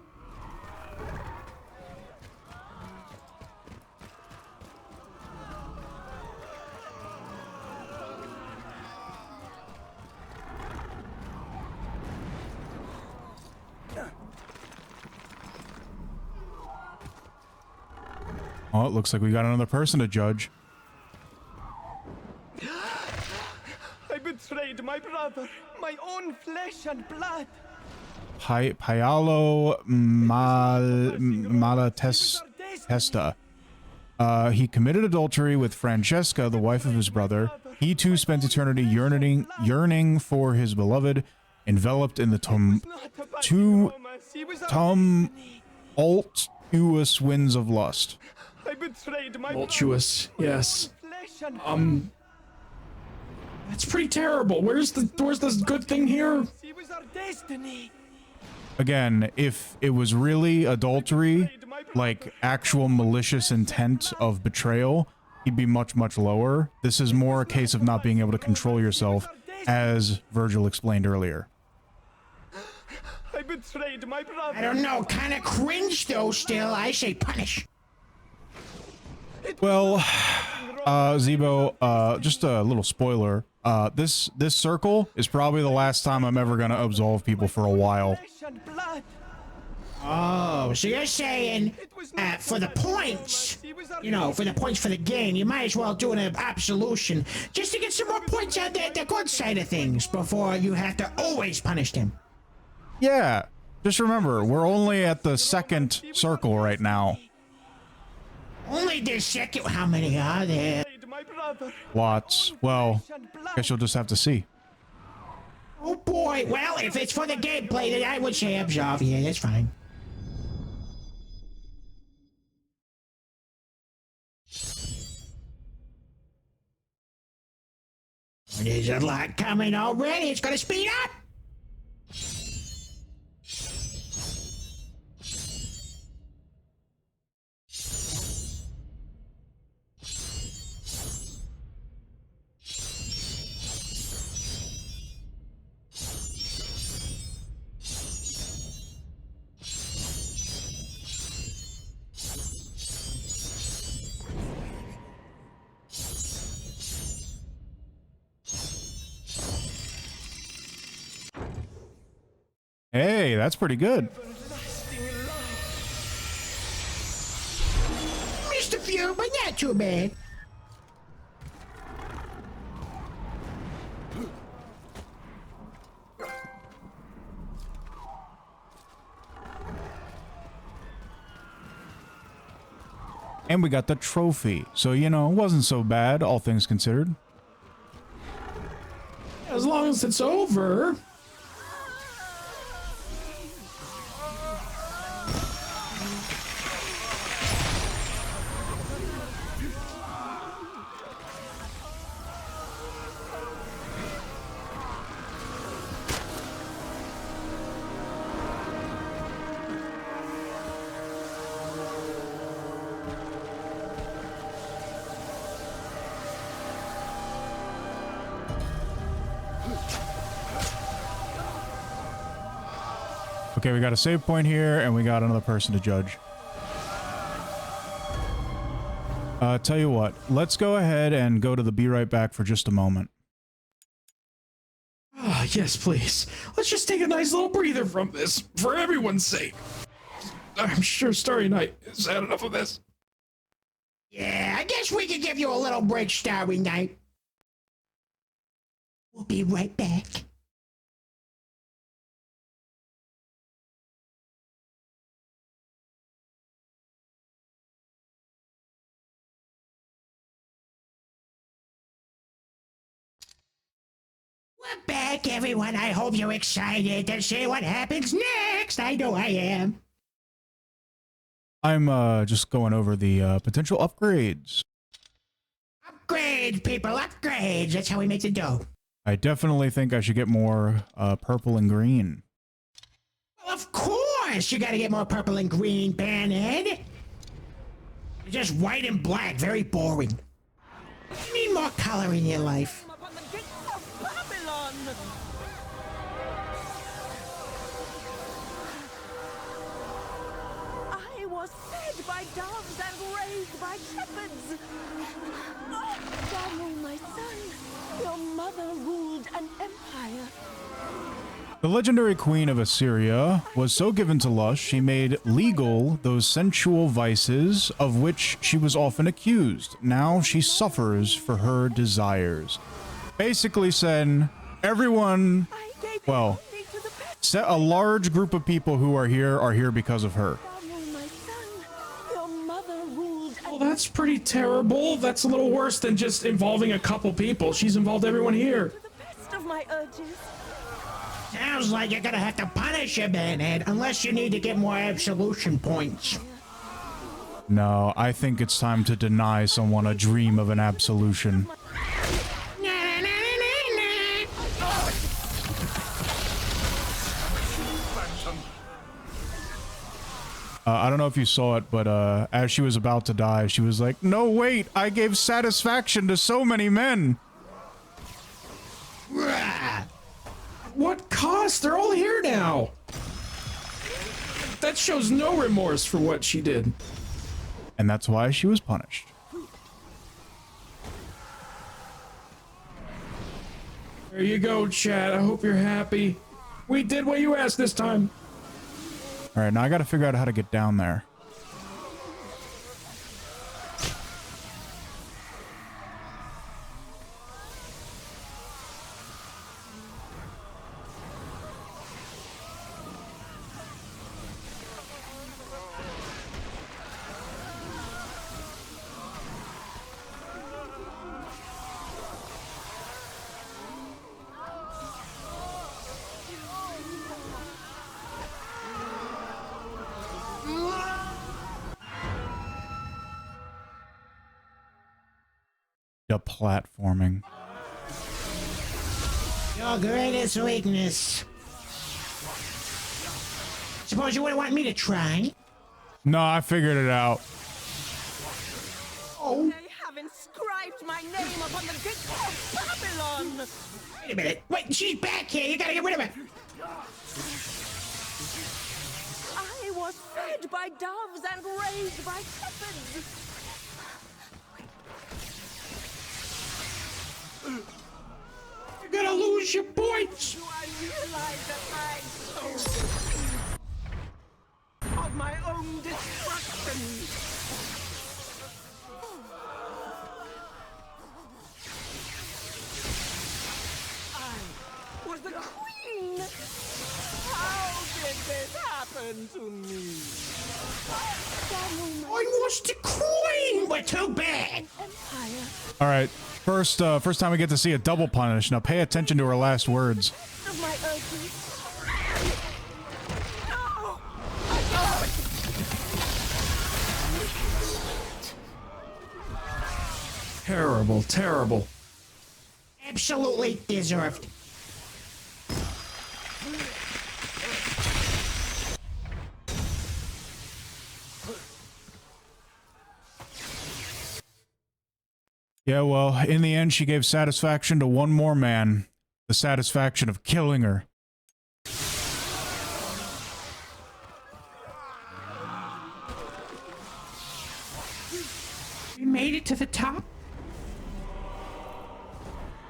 Oh, it looks like we got another person to judge. I betrayed my brother, my own flesh and blood. Paolo Malatesta. He committed adultery with Francesca, the wife of his brother. He too spent eternity yearning for his beloved, enveloped in the tumultuous winds of lust. I betrayed my Tumultuous, yes. That's pretty terrible. Where's the good thing here? She was our destiny. Again, if it was really adultery, like actual malicious intent of betrayal, he'd be much, much lower. This is more a case of not being able to control yourself, as Virgil explained earlier. I betrayed my brother. I don't know, kind of cringe though still. I say punish. Well, Zebo, just a little spoiler. This circle is probably the last time I'm ever gonna absolve people for a while. Oh, so you're saying for the points, you know, for the points for the game, you might as well do an absolution just to get some more points on the good side of things before you have to always punish them. Yeah, just remember, we're only at the second circle right now. Only the second. How many are there? Lots. Well, guess you'll just have to see. Oh boy. Well, if it's for the gameplay, then I would say absolve. Yeah, that's fine. There's a lot coming already. It's gonna speed up. Hey, that's pretty good. Missed a few, but not too bad. And we got the trophy. So, you know, it wasn't so bad, all things considered. As long as it's over. Okay, we got a save point here, and we got another person to judge. Tell you what, let's go ahead and go to the Be Right Back for just a moment. Ah, yes, please. Let's just take a nice little breather from this, for everyone's sake. I'm sure Starry Night has had enough of this. Yeah, I guess we could give you a little break, Starry Night. We'll be right back. We're back, everyone. I hope you're excited to see what happens next. I know I am. I'm just going over the potential upgrades. Upgrades, people, upgrades. That's how we make the dough. I definitely think I should get more purple and green. Well, of course, you gotta get more purple and green, Banhead. Just white and black, very boring. You need more color in your life. I was fed by doves and raised by shepherds. Daniel, my son, your mother ruled an empire. The legendary queen of Assyria was so given to lust, she made legal those sensual vices of which she was often accused. Now she suffers for her desires. Basically saying, everyone, well, a large group of people who are here because of her. Well, that's pretty terrible. That's a little worse than just involving a couple people. She's involved everyone here. Best of my urges. Sounds like you're gonna have to punish your Banhead, unless you need to get more absolution points. No, I think it's time to deny someone a dream of an absolution. I don't know if you saw it, but as she was about to die, she was like, "No, wait, I gave satisfaction to so many men." What cost? They're all here now. That shows no remorse for what she did. And that's why she was punished. There you go, Chad. I hope you're happy. We did what you asked this time. All right, now I got to figure out how to get down there. The platforming. Your greatest weakness. Suppose you wouldn't want me to try? No, I figured it out. Oh. They have inscribed my name upon the gates of Babylon. Wait a minute. Wait, she's back here. You gotta get rid of her. I was fed by doves and raised by shepherds. You're gonna lose your points. Do I realize that my soul of my own destruction? I was the queen. How did this happen to me? I was the queen. We're too bad. Empire. All right, first time we get to see a double punish. Now pay attention to her last words. Of my urges. Terrible, terrible. Absolutely deserved. Yeah, well, in the end, she gave satisfaction to one more man. The satisfaction of killing her. get to the top?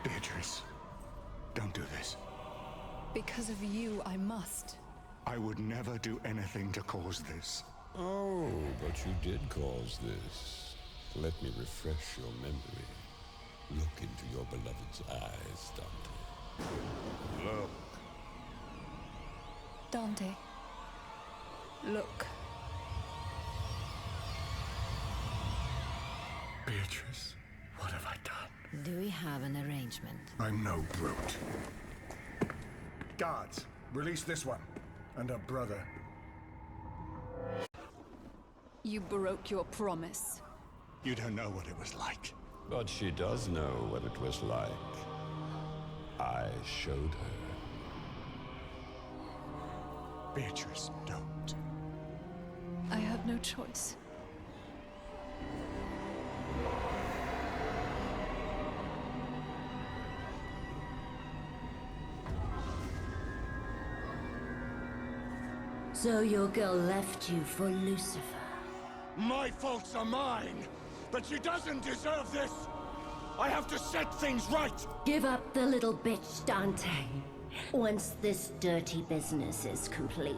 Beatrice, don't do this. Because of you, I must. I would never do anything to cause this. Oh, but you did cause this. Let me refresh your memory. Look into your beloved's eyes, Dante. Look. Dante, look. Beatrice, what have I done? Do we have an arrangement? I'm no brute. Guards, release this one. And her brother. You broke your promise. You don't know what it was like. But she does know what it was like. I showed her. Beatrice, don't. I have no choice. So your girl left you for Lucifer. My faults are mine, but she doesn't deserve this. I have to set things right. Give up the little bitch, Dante. Once this dirty business is complete,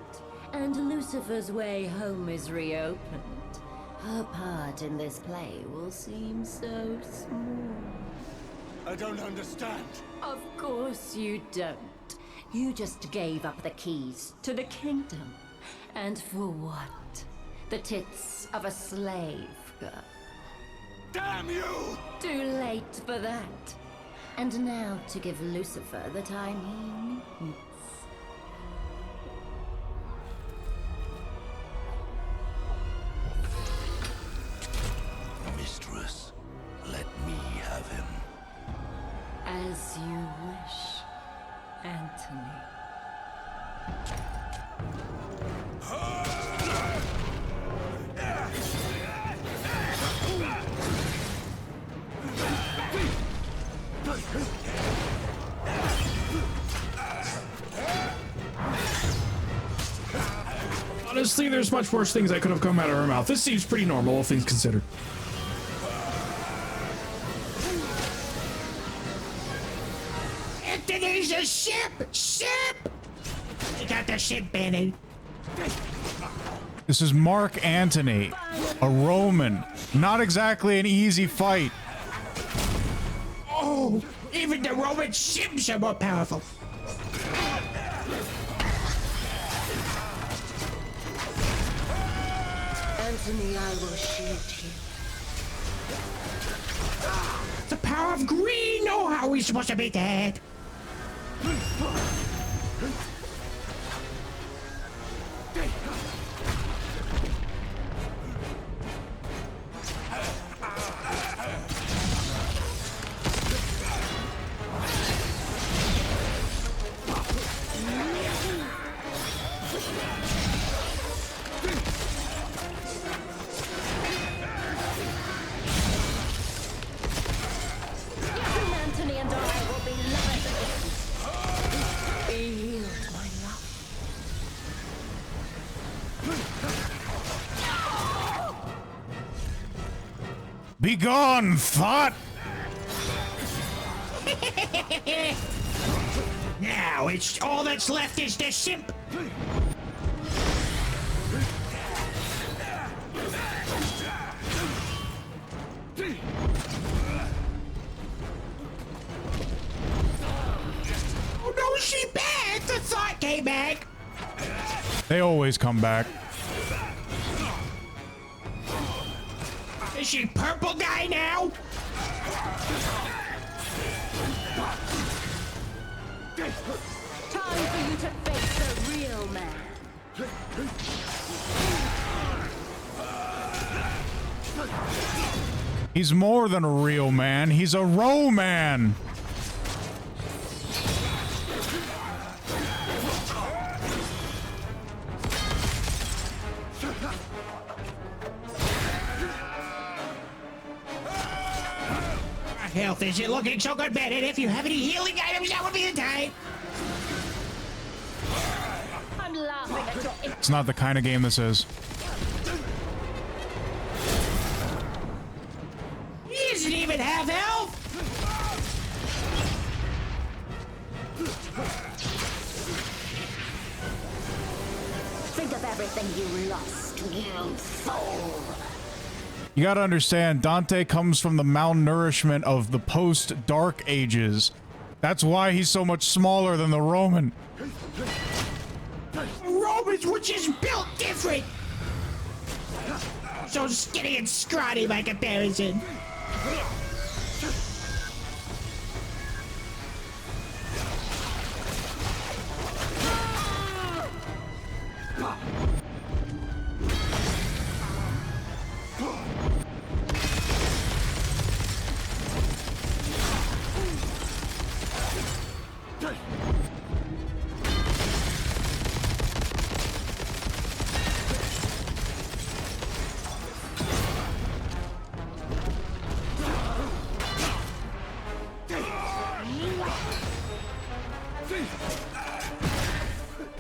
and Lucifer's way home is reopened, her part in this play will seem so small. I don't understand. Of course you don't. You just gave up the keys to the kingdom. And for what? The tits of a slave girl. Damn you! Too late for that. And now to give Lucifer the time he needs. Mistress, let me have him. As you wish, Anthony. Honestly, there's much worse things that could have come out of her mouth. This seems pretty normal, all things considered. Anthony's a ship! Ship! You got the ship, Benny. This is Mark Antony, a Roman. Not exactly an easy fight. Oh, even the Roman ships are more powerful. Anthony, I will shoot you. The power of green! Oh, how are we supposed to beat that? Anthony and I will be lovers again. Be healed, my love. Be gone, thought! Now it's all that's left is the simp. Oh no, she back! The thought came back. They always come back. Is she purple guy now? Time for you to face the real man. He's more than a real man. He's a Roman. Health isn't looking so good, Bennett. If you have any healing items, that would be the time. I'm laughing at your... It's not the kind of game this is. doesn't even have health! Think of everything you lost, you fool! You gotta understand, Dante comes from the malnourishment of the post-Dark Ages. That's why he's so much smaller than the Roman. Romans were just built different! So skinny and scrawny by comparison.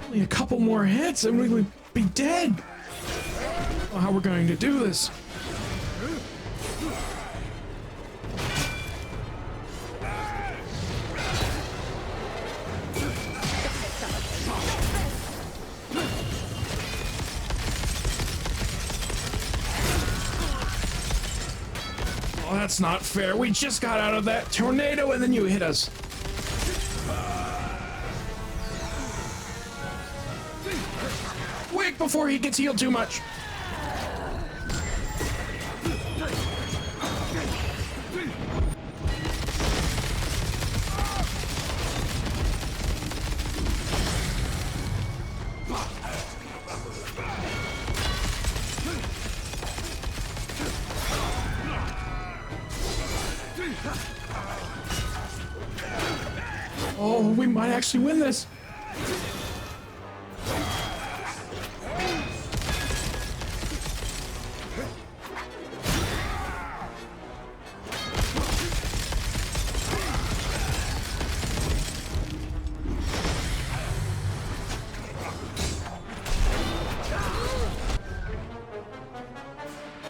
Only a couple more hits and we would be dead. I don't know how we're going to do this. Oh, that's not fair. We just got out of that tornado and then you hit us. Quick before he gets healed too much. Oh, we might actually win this.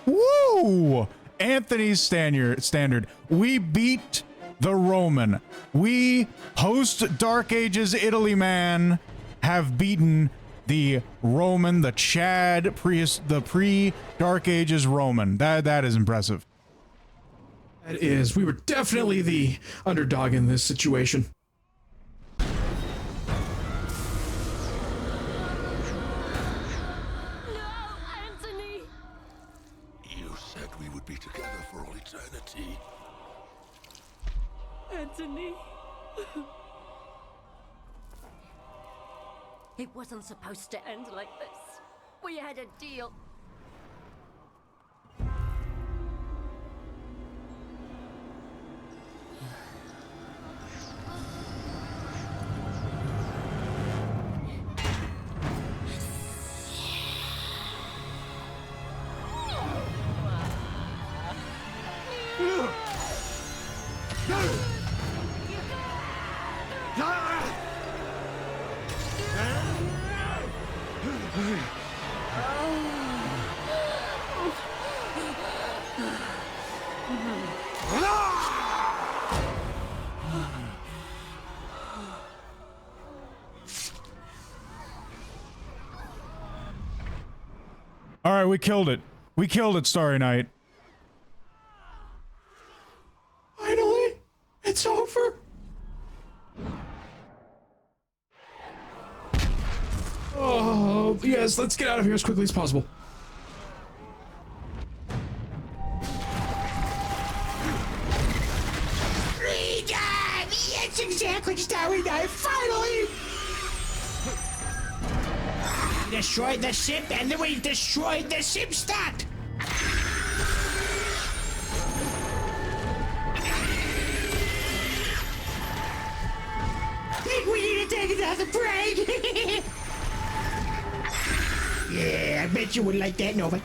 Woo! Anthony's standard. We beat the Roman. We, post-Dark Ages Italy man, have beaten the Roman, the Chad, the pre-Dark Ages Roman. That is impressive. That is. We were definitely the underdog in this situation. You said we would be together for all eternity. Anthony. It wasn't supposed to end like this. We had a deal. All right, we killed it. We killed it, Starry Night. Finally, it's over. Oh, yes, let's get out of here as quickly as possible. Freedom! Yes, exactly, Starry Night, finally! We destroyed the ship, and then we destroyed the ship stat! Think we need to take another break? Yeah, I bet you would like that, Nova.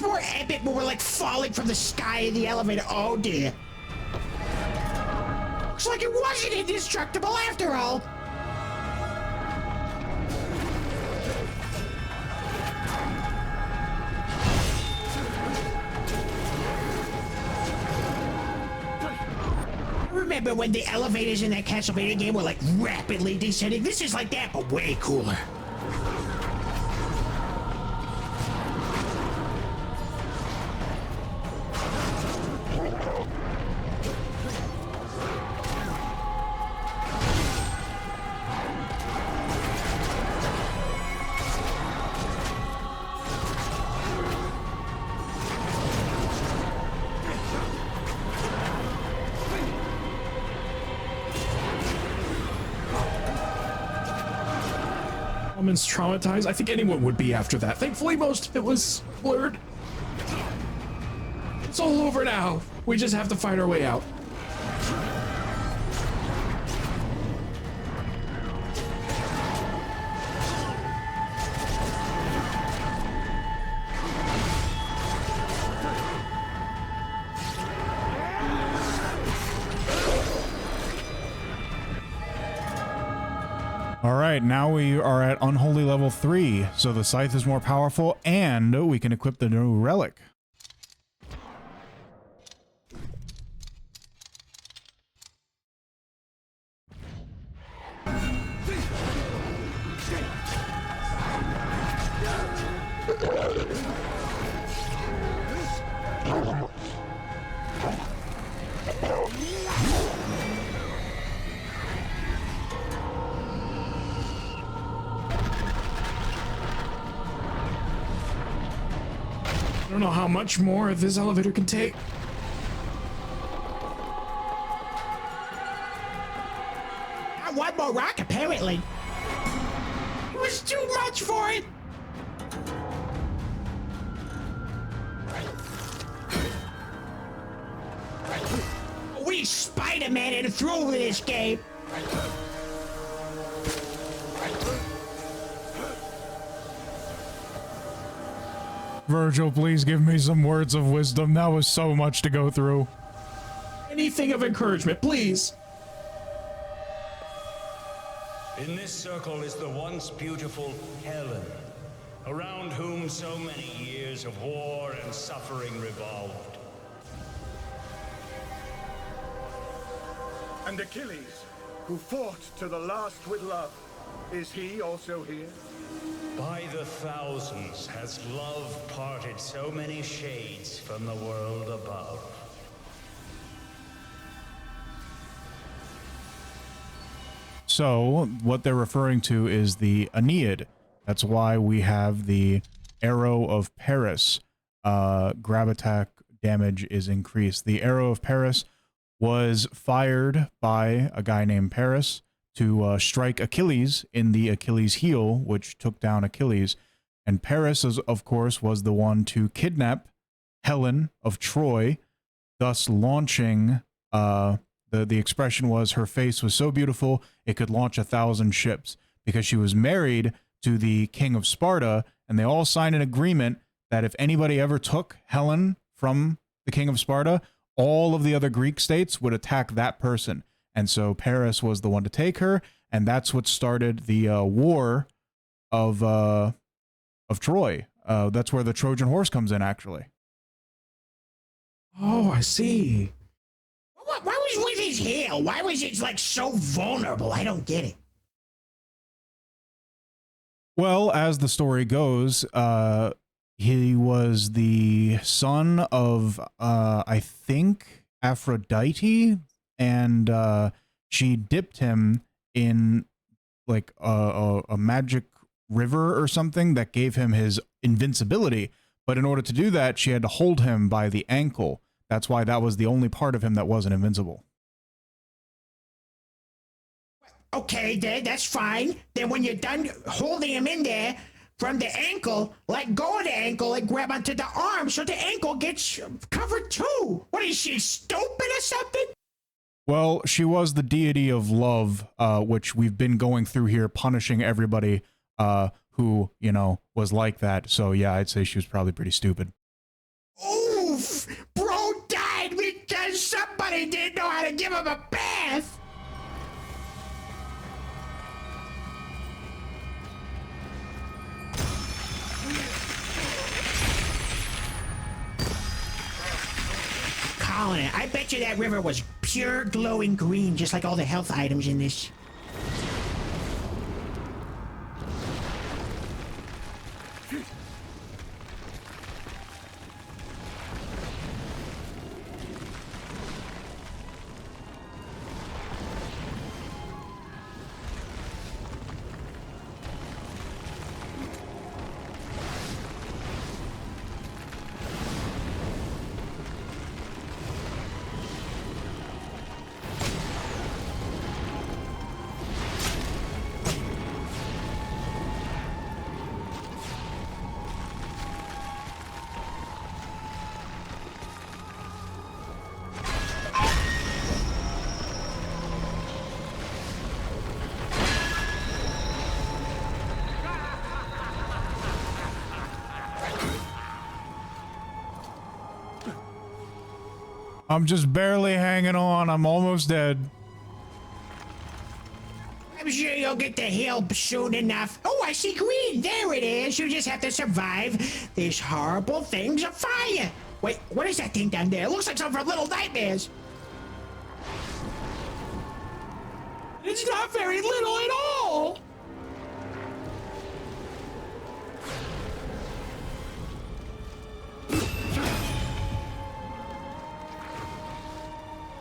much more epic when we're like falling from the sky in the elevator. Oh dear. Looks like it wasn't indestructible after all. Remember when the elevators in that Castlevania game were like rapidly descending? This is like that, but way cooler. Woman's traumatized. I think anyone would be after that. Thankfully, most of it was blurred. It's all over now. We just have to fight our way out. All right, now we are at Unholy level 3, so the scythe is more powerful, and we can equip the new relic. I don't know how much more this elevator can take. One more rock, apparently. It was too much for it. We Spider-Man and through with this game. Virgil, please give me some words of wisdom. That was so much to go through. Anything of encouragement, please. In this circle is the once beautiful Helen, around whom so many years of war and suffering revolved. And Achilles, who fought to the last with love, is he also here? By the thousands has love parted so many shades from the world above. So, what they're referring to is the Aeneid. That's why we have the Arrow of Paris. Grab attack damage is increased. The Arrow of Paris was fired by a guy named Paris to strike Achilles in the Achilles heel, which took down Achilles. And Paris, of course, was the one to kidnap Helen of Troy, thus launching, the expression was her face was so beautiful it could launch 1,000 ships, because she was married to the king of Sparta, and they all signed an agreement that if anybody ever took Helen from the king of Sparta, all of the other Greek states would attack that person. And so Paris was the one to take her, and that's what started the war of Troy. That's where the Trojan horse comes in, actually. Oh, I see. What was with his heel? Why was it like so vulnerable? I don't get it. Well, as the story goes, he was the son of, I think, Aphrodite, and she dipped him in like a magic river or something that gave him his invincibility. But in order to do that, she had to hold him by the ankle. That's why that was the only part of him that wasn't invincible. Okay, then that's fine. Then when you're done holding him in there from the ankle, let go of the ankle and grab onto the arm so the ankle gets covered too. What is she, stupid or something? Well, she was the deity of love, which we've been going through here, punishing everybody who, you know, was like that. So yeah, I'd say she was probably pretty stupid. of a bath? Colin, I bet you that river was pure glowing green, just like all the health items in this. I'm just barely hanging on. I'm almost dead. I'm sure you'll get the help soon enough. Oh, I see green. There it is. You just have to survive these horrible things of fire. Wait, what is that thing down there? It looks like something from Little Nightmares. It's not very little at all.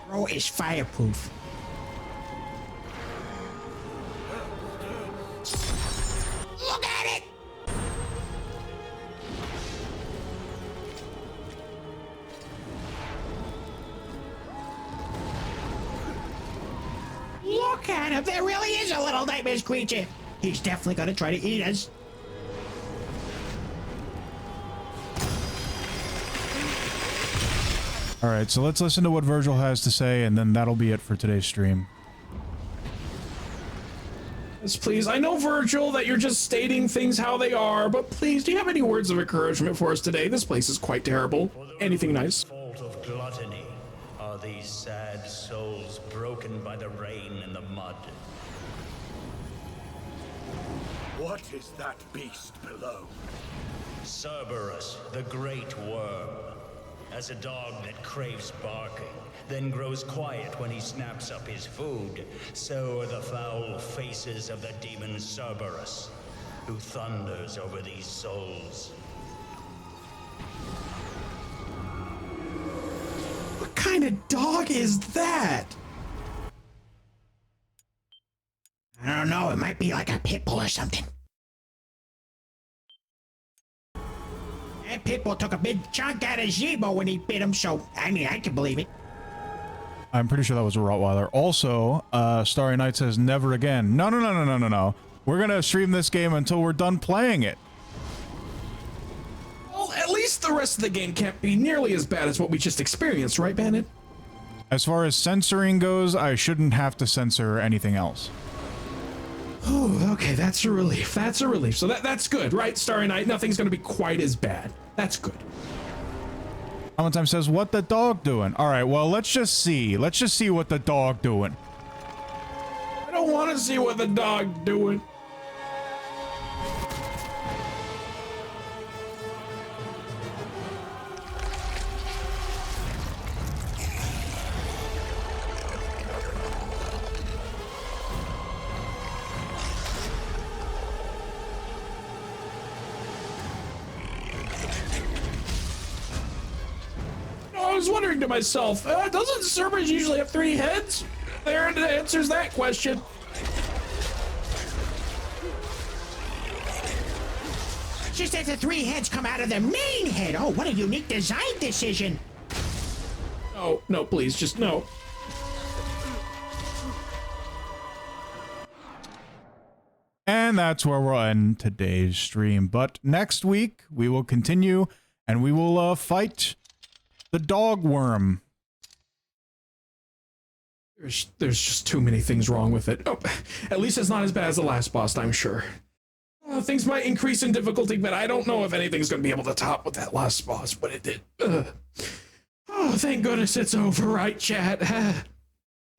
Bro is fireproof. Look at it! Look at him! There really is a Little Nightmares creature! He's definitely gonna try to eat us. Alright, so let's listen to what Virgil has to say, and then that'll be it for today's stream. Yes, please. I know, Virgil, that you're just stating things how they are, but please, do you have any words of encouragement for us today? This place is quite terrible. Anything nice? Fault of gluttony are these sad souls broken by the rain and the mud. What is that beast below? Cerberus, the great worm. As a dog that craves barking, then grows quiet when he snaps up his food, so are the foul faces of the demon Cerberus, who thunders over these souls. What kind of dog is that? I don't know, it might be like a pit bull or something. That pit bull took a big chunk out of Zebo when he bit him, so, I mean, I can believe it. I'm pretty sure that was a Rottweiler. Also, Starry Night says never again. No. We're gonna stream this game until we're done playing it. Well, at least the rest of the game can't be nearly as bad as what we just experienced, right, Bandit? As far as censoring goes, I shouldn't have to censor anything else. Oh, okay, that's a relief. That's a relief. So that's good, right, Starry Night? Nothing's gonna be quite as bad. That's good. Time says, what the dog doing? Alright, well, let's just see. Let's just see what the dog doing. I don't want to see what the dog doing. I was wondering to myself, doesn't Cerberus usually have 3 heads? There answers that question. Just that the 3 heads come out of the main head. Oh, what a unique design decision. Oh, no, please, just no. And that's where we'll end today's stream. But next week, we will continue, and we will fight the dog worm. There's just too many things wrong with it. Oh, at least it's not as bad as the last boss, I'm sure. Things might increase in difficulty, but I don't know if anything's going to be able to top what that last boss, what it did. Oh, thank goodness it's over, right, chat?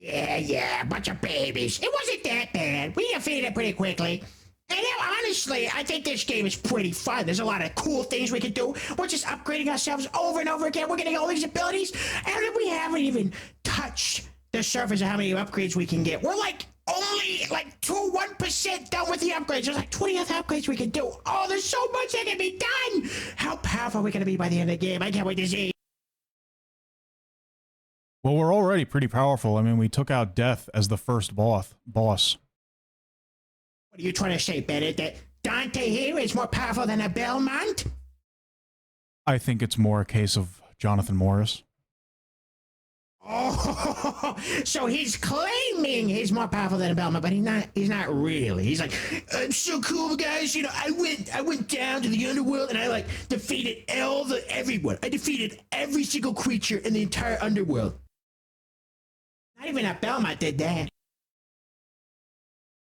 Yeah, bunch of babies. It wasn't that bad. We defeated it pretty quickly. And honestly, I think this game is pretty fun. There's a lot of cool things we can do. We're just upgrading ourselves over and over again. We're getting all these abilities, and we haven't even touched the surface of how many upgrades we can get. We're like only like 1% done with the upgrades. There's like 20 other upgrades we can do. Oh, there's so much that can be done. How powerful are we going to be by the end of the game? I can't wait to see. Well, we're already pretty powerful. I mean, we took out Death as the first boss. What are you trying to say, Bennett? That Dante here is more powerful than a Belmont? I think it's more a case of Jonathan Morris. Oh, so he's claiming he's more powerful than a Belmont, but he's not really. He's like, I'm so cool, guys. You know, I went down to the underworld and I like defeated everyone. I defeated every single creature in the entire underworld. Not even a Belmont did that.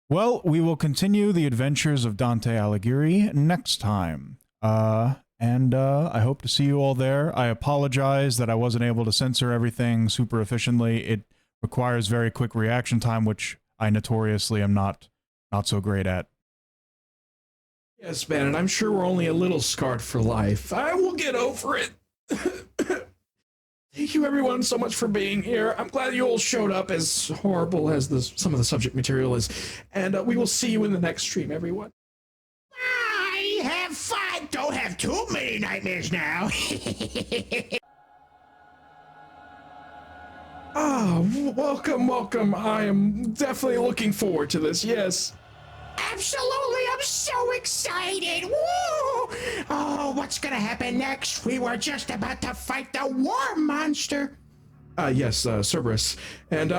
Well, we will continue the adventures of Dante Alighieri next time. And I hope to see you all there. I apologize that I wasn't able to censor everything super efficiently. It requires very quick reaction time, which I notoriously am not so great at. Yes, man, and I'm sure we're only a little scarred for life. I will get over it. Thank you, everyone, so much for being here. I'm glad you all showed up, as horrible as some of the subject material is. And we will see you in the next stream, everyone. Bye! Have fun! Don't have too many nightmares now. Welcome. I am definitely looking forward to this, yes. Absolutely, I'm so excited! Woo! Oh, what's gonna happen next? We were just about to fight the war monster. Yes, Cerberus. And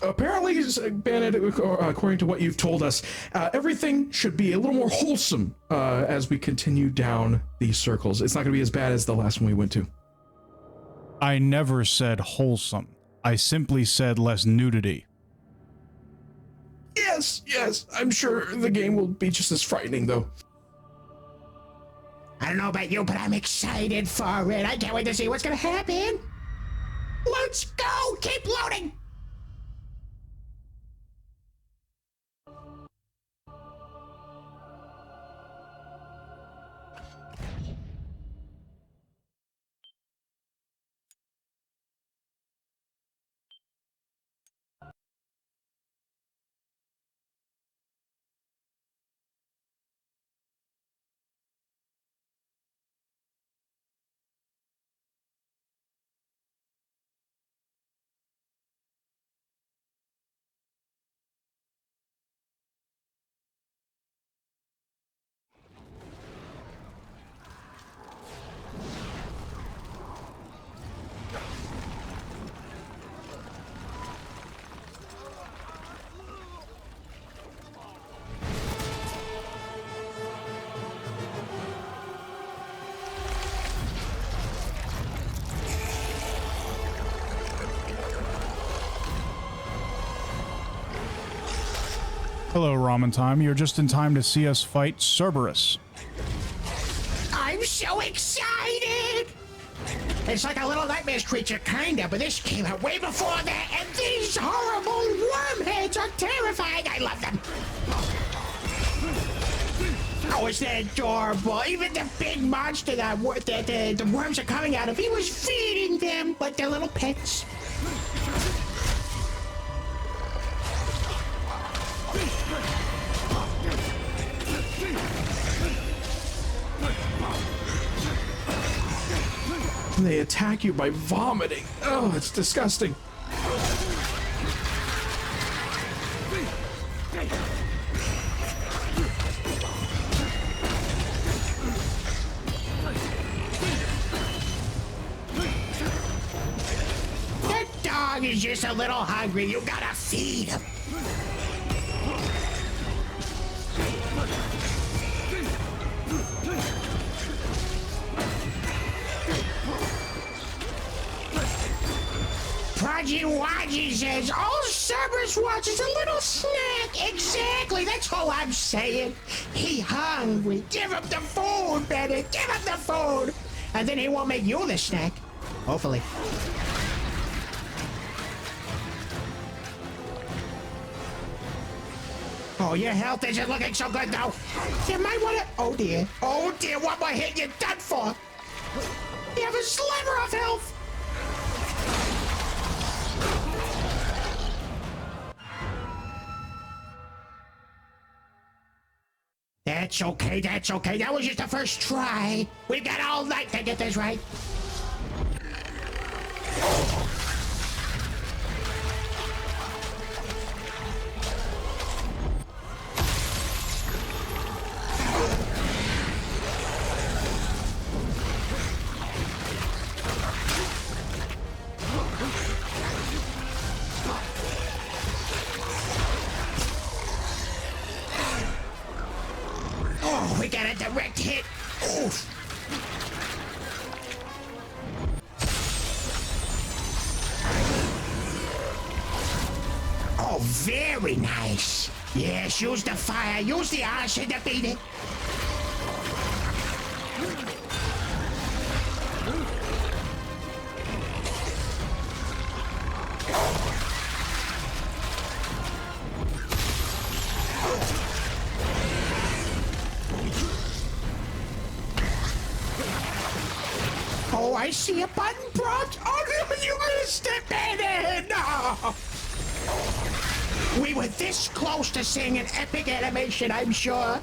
apparently, Bennett, according to what you've told us, everything should be a little more wholesome as we continue down these circles. It's not going to be as bad as the last one we went to. I never said wholesome. I simply said less nudity. Yes. I'm sure the game will be just as frightening, though. I don't know about you, but I'm excited for it. I can't wait to see what's gonna happen. Let's go! Keep loading! Hello, Ramen Time. You're just in time to see us fight Cerberus. I'm so excited! It's like a Little Nightmares creature, kinda, but this came out way before that, and these horrible wormheads are terrifying! I love them! Oh, is that adorable? Even the big monster that the worms are coming out of, he was feeding them like their little pets. They attack you by vomiting. Oh, it's disgusting. That dog is just a little hungry. You gotta feed him. Prodigy Wadgy says, all Cerberus wants is a little snack. Exactly, that's all I'm saying. He hungry. Give him the food, Bennett. Give him the food. And then he won't make you the snack. Hopefully. Oh, your health isn't looking so good, though. You might want to... Oh, dear. Oh, dear, what more hit you done for? You have a sliver of health. That's okay, that's okay. That was just the first try. We've got all night to get this right. Oh, we got a direct hit. Oof. Oh, very nice. Yes, use the fire, use the arson to beat it. Oh, I see a button prompt. Oh, no, you missed it, man. No. We were this close to seeing an epic animation, I'm sure.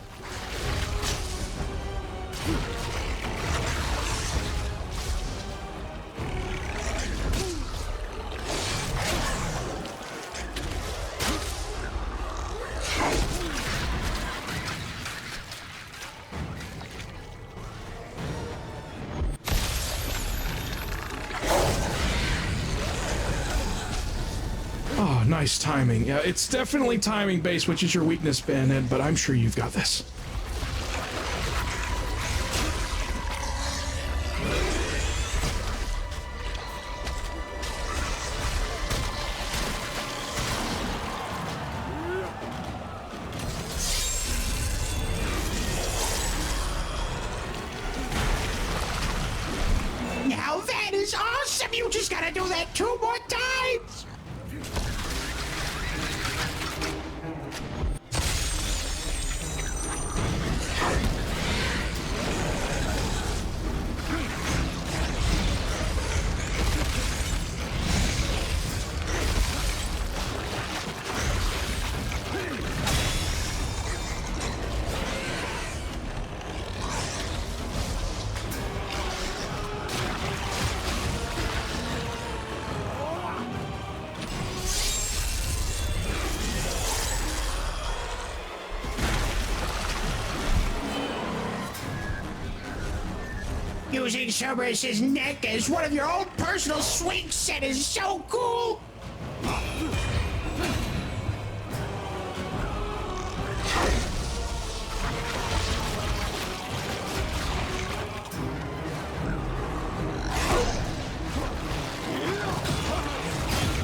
Oh, nice timing. Yeah, it's definitely timing based, which is your weakness, Bandit, but I'm sure you've got this. Now that is awesome! You just gotta do that 2 more times! Using Cerberus's neck as one of your own personal swing set is so cool!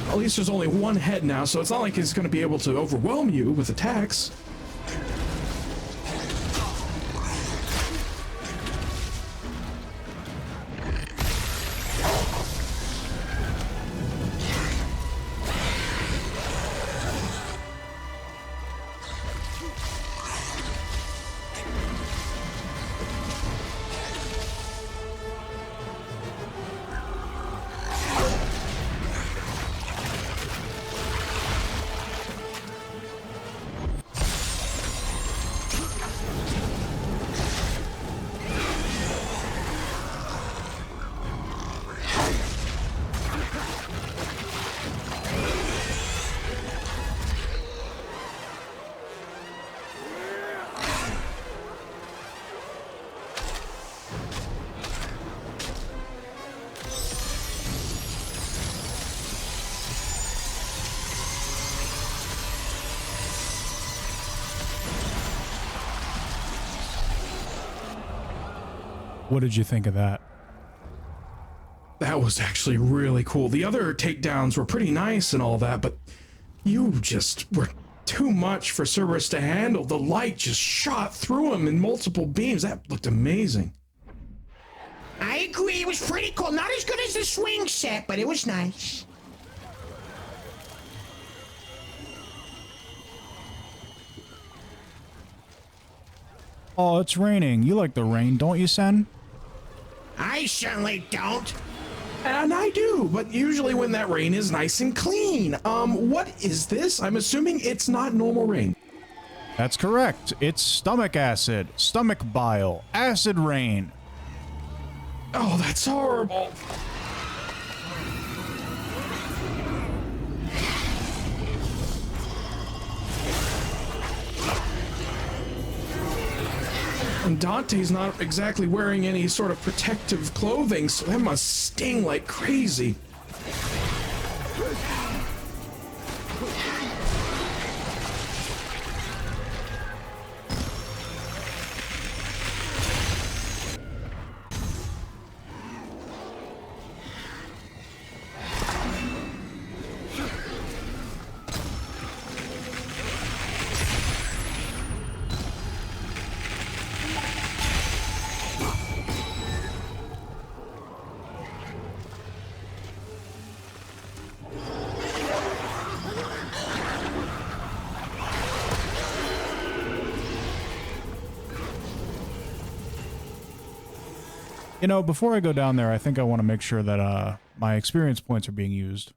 At least there's only one head now, so it's not like it's going to be able to overwhelm you with attacks. What did you think of that? That was actually really cool. The other takedowns were pretty nice and all that, but you just were too much for Cerberus to handle. The light just shot through him in multiple beams. That looked amazing. I agree, it was pretty cool. Not as good as the swing set, but it was nice. Oh, it's raining. You like the rain, don't you, Sen? I certainly don't. And I do, but usually when that rain is nice and clean. What is this? I'm assuming it's not normal rain. That's correct. It's stomach acid, stomach bile, acid rain. Oh, that's horrible. And Dante's not exactly wearing any sort of protective clothing, so that must sting like crazy. You know, before I go down there, I think I want to make sure that my experience points are being used.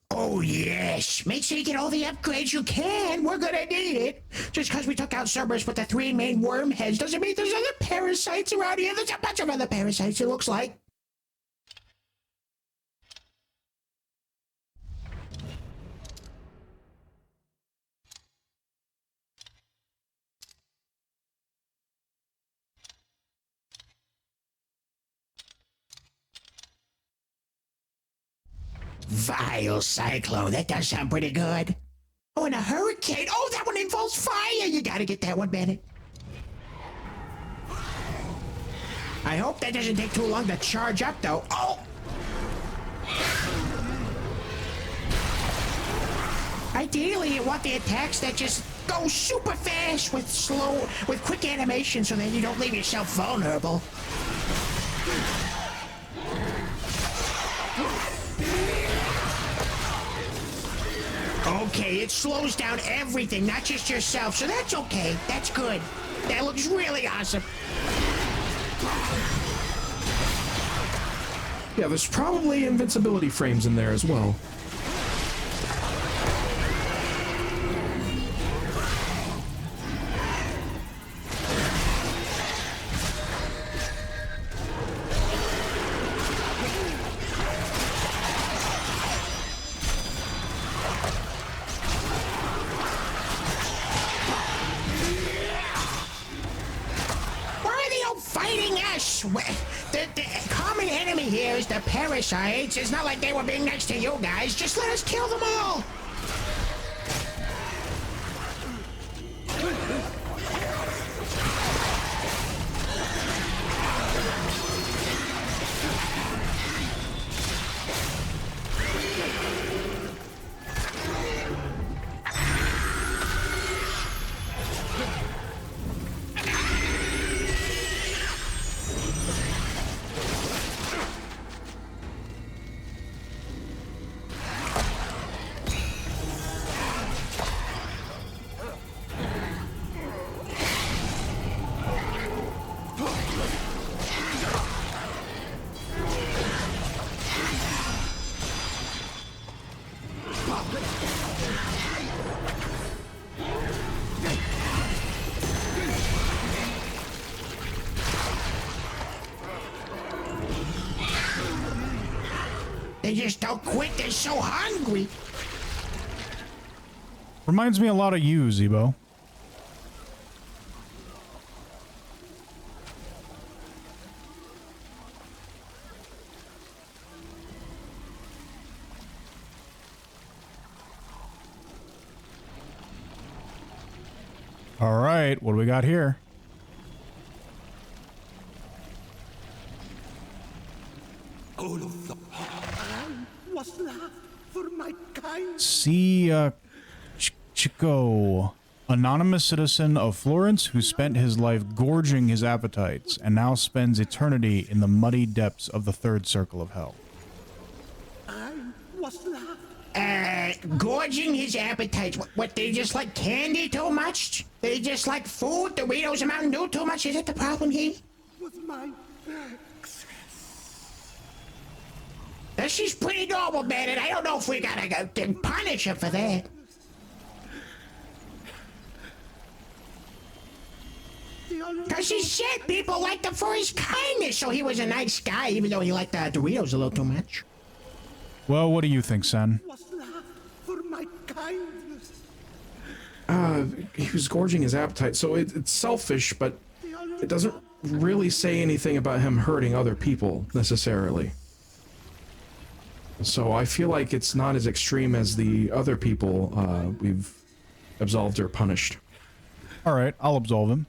Oh, yes. Make sure you get all the upgrades you can. We're gonna need it. Just because we took out Cerberus with the 3 main worm heads doesn't mean there's other parasites around here. There's a bunch of other parasites, it looks like. Vile Cyclone. That does sound pretty good. Oh, and a hurricane. Oh, that one involves fire. You gotta get that one, Bennett. I hope that doesn't take too long to charge up, though. Oh! Ideally, you want the attacks that just go super fast with quick animation so that you don't leave yourself vulnerable. Okay, it slows down everything, not just yourself, so that's okay. That's good. That looks really awesome. Yeah, there's probably invincibility frames in there as well. The common enemy here is the parasites. It's not like they were being nice to you guys. Just let us kill them all. They just don't quit. They're so hungry. Reminds me a lot of you, Zebo. All right, what do we got here? All of the was left for my kind. See, Chico, anonymous citizen of Florence who spent his life gorging his appetites and now spends eternity in the muddy depths of the third circle of hell. I was left Gorging his appetites. What, they just like candy too much? They just like food, Doritos, and Mountain Dew too much? Is it the problem here? Was my She's pretty normal, man, and I don't know if we gotta punish her for that. Because he said people liked him for his kindness, so he was a nice guy, even though he liked Doritos a little too much. Well, what do you think, Sen? was love for my kindness? He was gorging his appetite, so it's selfish, but it doesn't really say anything about him hurting other people, necessarily. So I feel like it's not as extreme as the other people we've absolved or punished. Alright, I'll absolve him.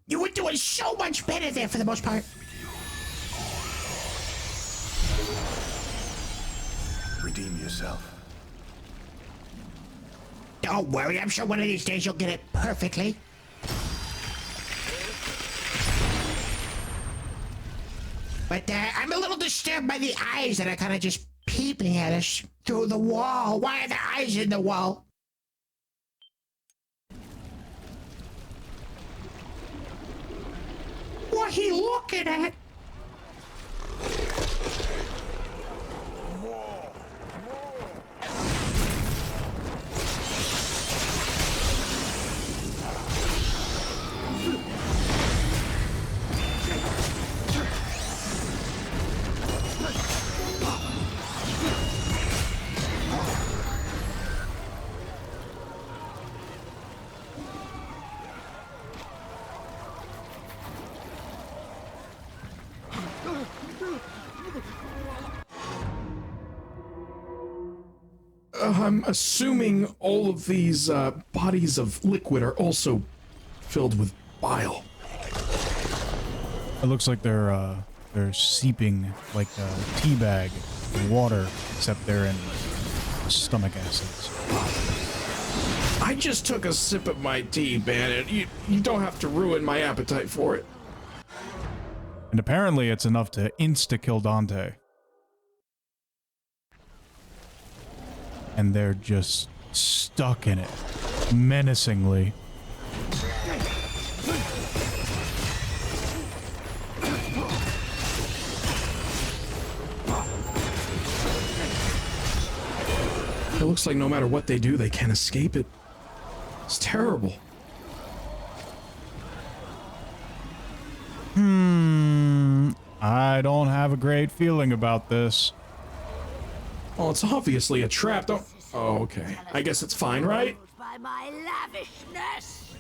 You were doing so much better there for the most part. Redeem yourself. Don't worry, I'm sure one of these days you'll get it perfectly. But I'm a little disturbed by the eyes that are kind of just peeping at us through the wall. Why are the eyes in the wall? What he looking at? I'm assuming all of these bodies of liquid are also filled with bile. It looks like they're seeping like a tea bag in water, except they're in stomach acids. I just took a sip of my tea, Bandit. You don't have to ruin my appetite for it. And apparently it's enough to insta-kill Dante. And they're just stuck in it, menacingly. It looks like no matter what they do, they can't escape it. It's terrible. I don't have a great feeling about this. Well, it's obviously a trap. Don't. Oh, okay. I guess it's fine, right? By my lavishness.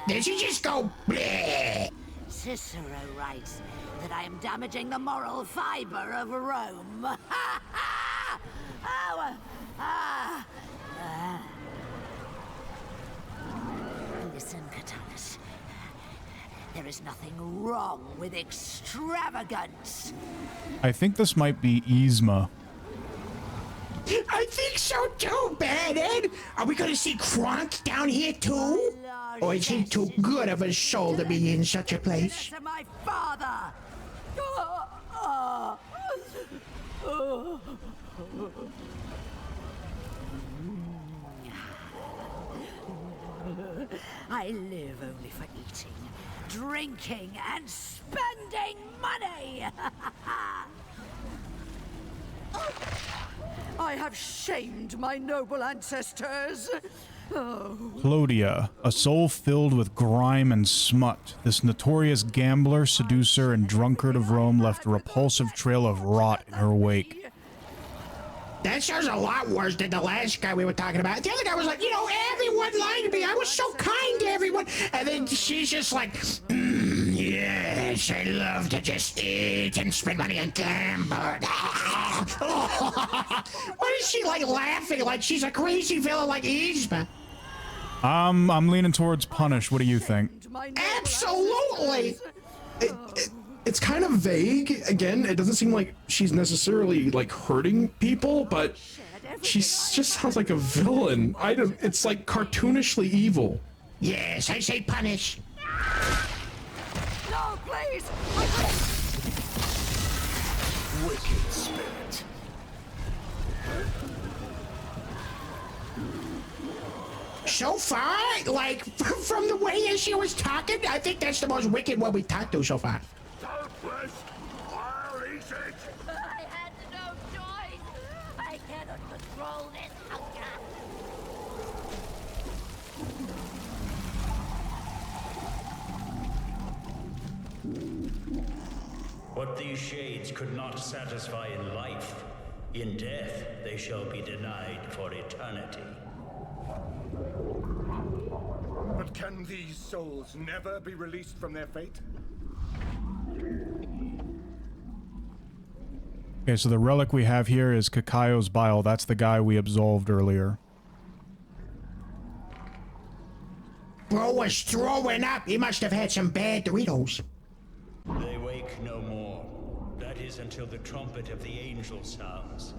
Did you just go bleh? Cicero writes that I am damaging the moral fiber of Rome. Listen, Catullus. There is nothing wrong with extravagance. I think this might be Yzma. I think so too, Bandit. Are we gonna see Kronk down here too? Or is he too good of a soul to be in such a place? My father. I live only for eating, drinking, and spending money. I have shamed my noble ancestors. Oh. Clodia, a soul filled with grime and smut, this notorious gambler, seducer, and drunkard of Rome left a repulsive trail of rot in her wake. That sounds a lot worse than the last guy we were talking about. The other guy was like, you know, everyone lied to me. I was so kind to everyone. And then she's just like, yes, I love to just eat and spend money on gamble. Why is she like laughing like she's a crazy villain like Yzma? I'm leaning towards punish. What do you think? Absolutely. It's kind of vague. Again, it doesn't seem like she's necessarily like hurting people, but she just sounds like a villain. It's like cartoonishly evil. Yes, I say punish. No, please. Wicked spirit. So far, like, from the way that she was talking, I think that's the most wicked one we talked to so far. I'll eat it! I had no choice! I cannot control this hunger! What these shades could not satisfy in life, in death they shall be denied for eternity. But can these souls never be released from their fate? Okay, so the relic we have here is Kakayo's bile. That's the guy we absolved earlier. Bro was throwing up. He must have had some bad Doritos. They wake no more. That is until the trumpet of the angel sounds.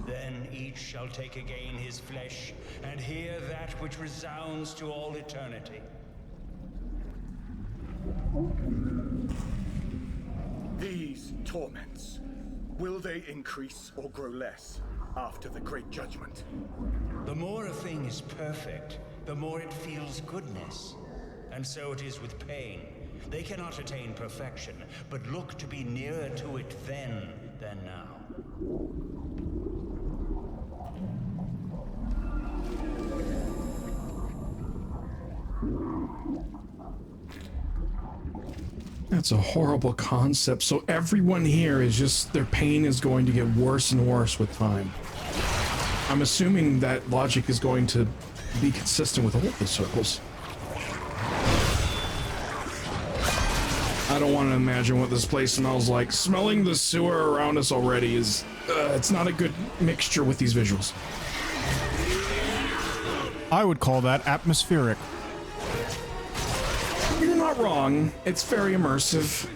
Then each shall take again his flesh and hear that which resounds to all eternity. These torments, will they increase or grow less after the Great Judgment? The more a thing is perfect, the more it feels goodness. And so it is with pain. They cannot attain perfection, but look to be nearer to it then than now. That's a horrible concept. So everyone here is just, their pain is going to get worse and worse with time. I'm assuming that logic is going to be consistent with all of the circles. I don't want to imagine what this place smells like. Smelling the sewer around us already is, it's not a good mixture with these visuals. I would call that atmospheric. You're not wrong. It's very immersive.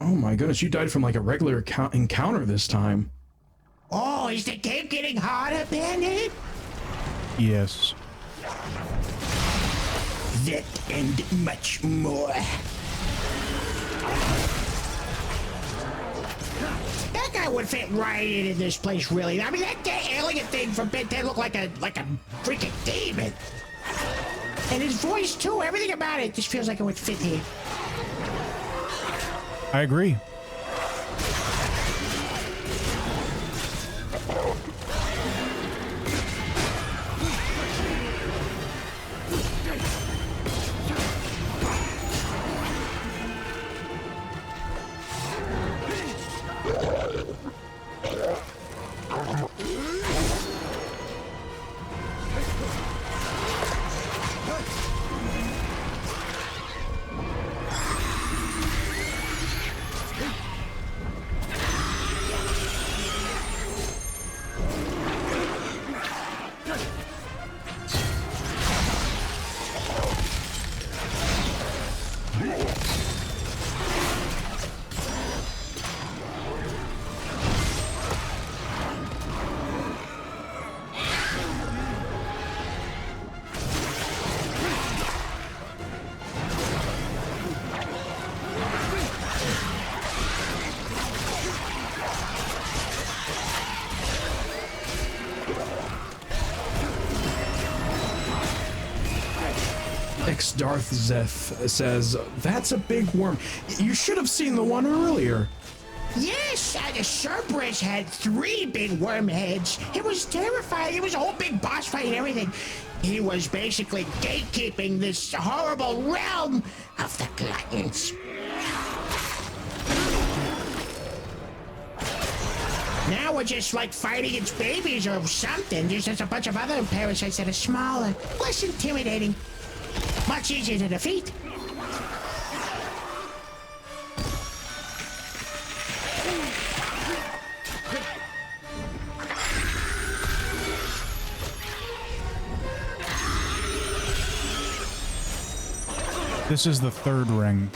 Oh my goodness, you died from like a regular encounter this time. Oh, is the game getting harder, Bandit? Yes. That and much more. That guy would fit right in this place, really. I mean, that alien thing from Ben 10 looked like a freaking demon. And his voice, too, everything about it just feels like it would fit here. I agree. Darth Zeph says, that's a big worm. You should have seen the one earlier. Yes, the Cerberus had 3 big worm heads. It was terrifying. It was a whole big boss fight and everything. He was basically gatekeeping this horrible realm of the Gluttons. Now we're just like fighting its babies or something. There's just a bunch of other parasites that are smaller, less intimidating. Much easier to defeat. This is the 3rd ring.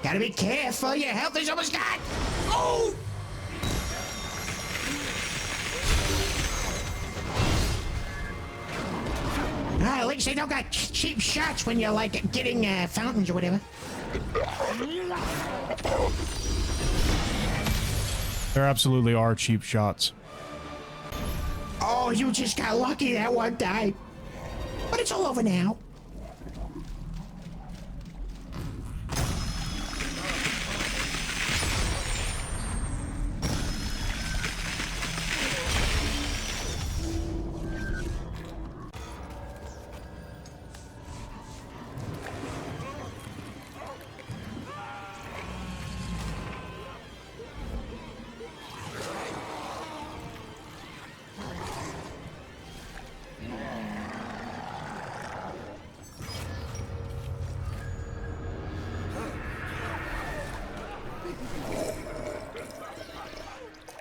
Gotta be careful, your health is almost gone! Oh! At least they don't got cheap shots when you're like getting fountains or whatever. There absolutely are cheap shots. Oh, you just got lucky that one time. But it's all over now.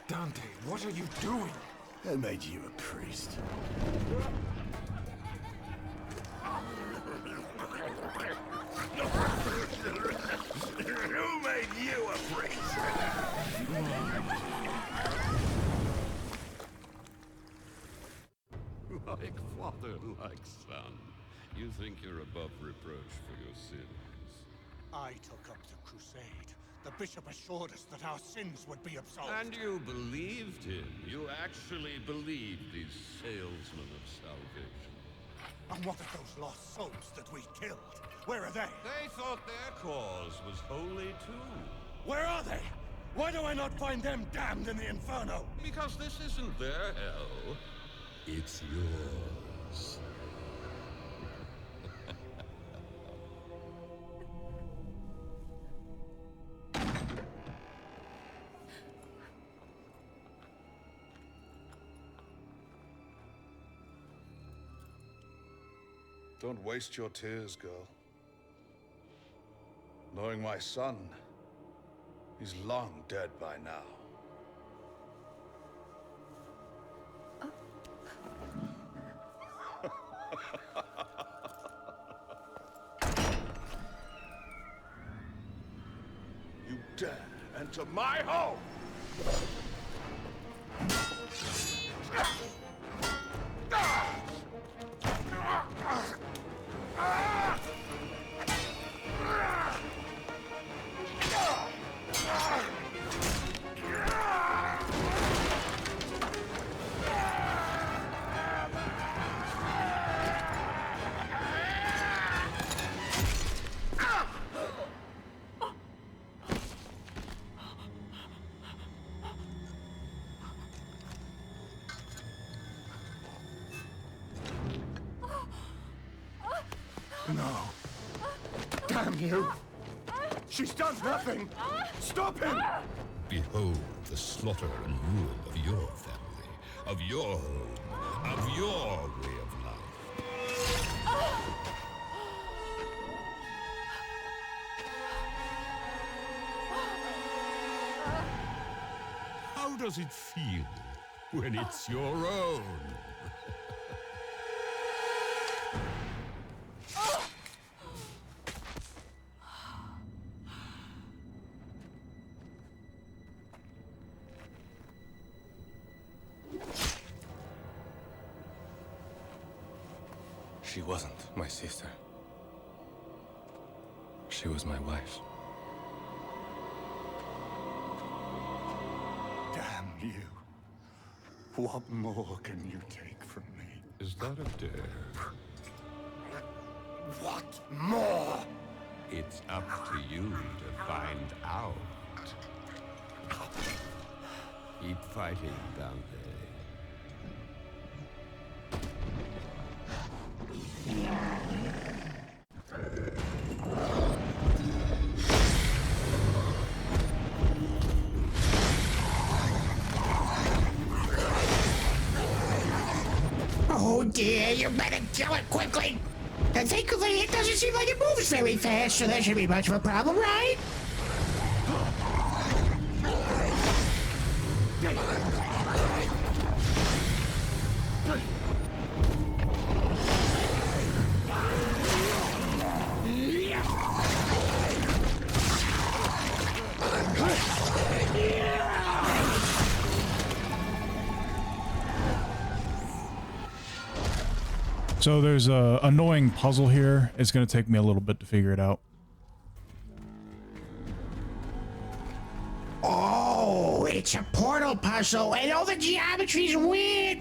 Dante, what are you doing? Who made you a priest? Who made you a priest? Like father, like son. You think you're above reproach for your sins. I took up the crusade. The bishop assured us that our sins would be absolved. And you believed him. You actually believed these salesmen of salvation. And what of those lost souls that we killed? Where are they? They thought their cause was holy too. Where are they? Why do I not find them damned in the Inferno? Because this isn't their hell. It's yours. Don't waste your tears, girl. Knowing my son, he's long dead by now. dare enter my home? No. Damn you! She's done nothing! Stop him! Behold the slaughter and ruin of your family, of your home, of your way of life. How does it feel when it's your own? She wasn't my sister. She was my wife. Damn you. What more can you take from me? Is that a dare? What more? It's up to you to find out. Keep fighting, Dante. Oh dear, you better kill it quickly. And thankfully, it doesn't seem like it moves very fast, so that shouldn't be much of a problem, right? So there's a annoying puzzle here. It's going to take me a little bit to figure it out. Oh, it's a portal puzzle, and all the geometry's weird.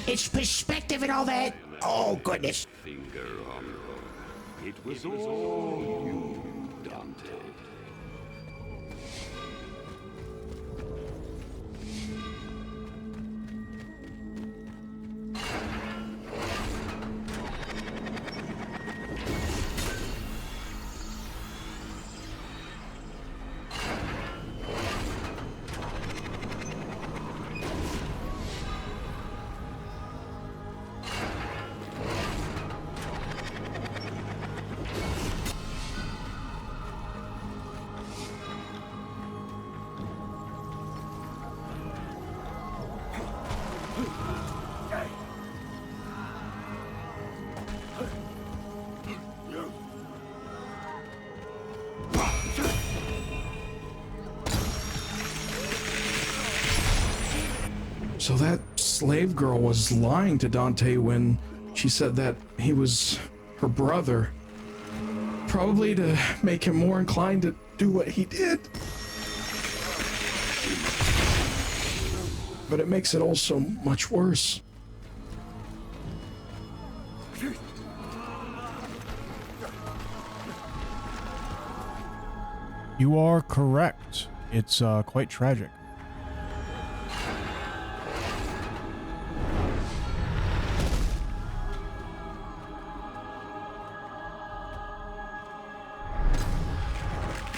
It's perspective and all that. Oh, goodness. Finger on her. It was all you, Dante. So that slave girl was lying to Dante when she said that he was her brother. Probably to make him more inclined to do what he did. But it makes it all so much worse. You are correct. It's quite tragic.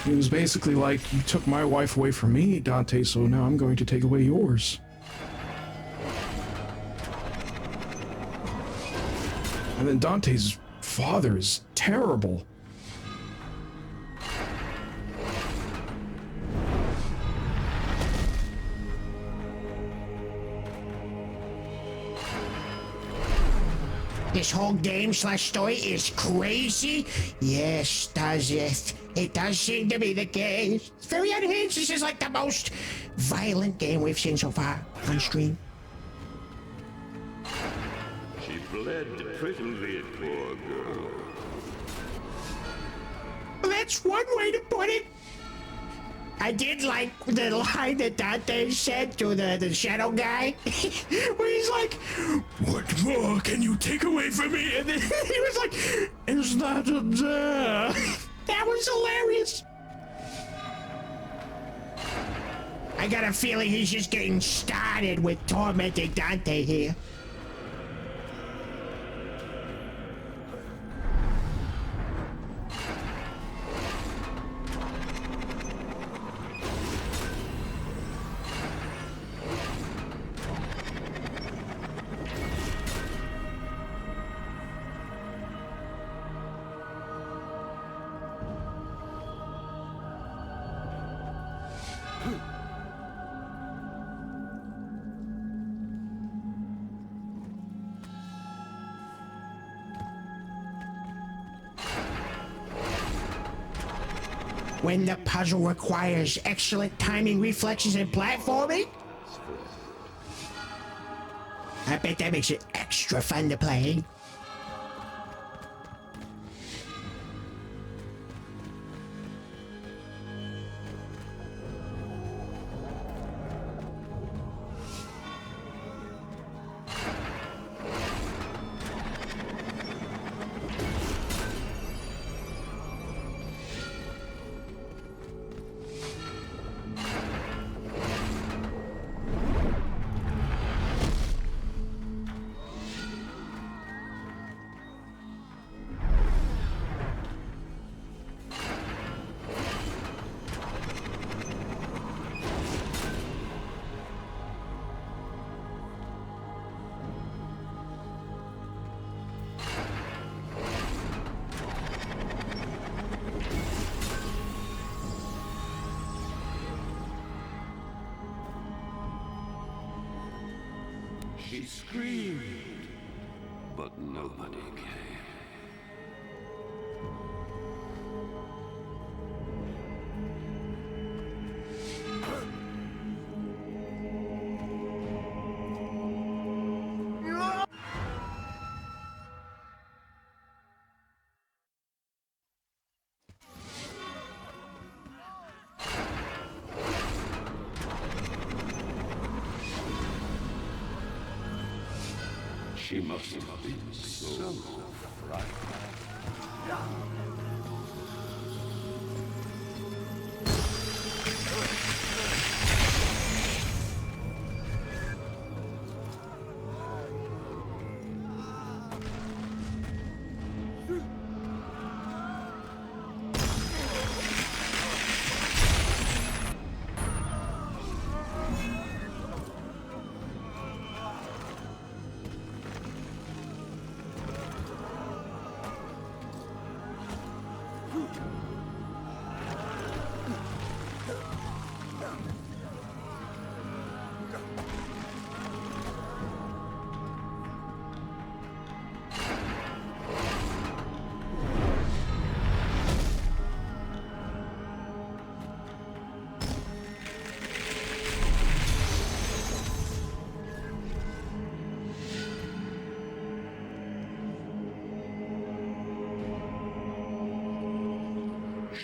It was basically like, you took my wife away from me, Dante, so now I'm going to take away yours. And then Dante's father is terrible. this whole game/story is crazy? Yes, does it? It does seem to be the case. It's very unhinged. This is like the most violent game we've seen so far on stream. She bled prettily, poor girl. Well, that's one way to put it. I did like the line that Dante said to the shadow guy, where he's like, "What more can you take away from me?" And then he was like, "Is that a dare?" That was hilarious. I got a feeling he's just getting started with tormenting Dante here. When the puzzle requires excellent timing, reflexes, and platforming? I bet that makes it extra fun to play. She screamed, but nobody came. She must have been so frightened.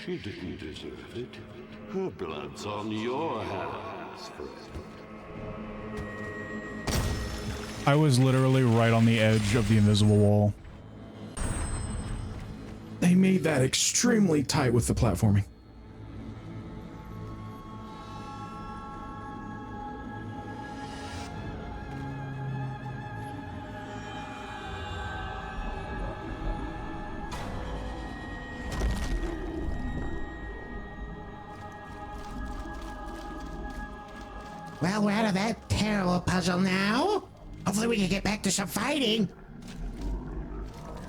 She didn't deserve it. Her blood's on your hands, friend. I was literally right on the edge of the invisible wall. They made that extremely tight with the platforming. Well, we're out of that terrible puzzle now. Hopefully we can get back to some fighting.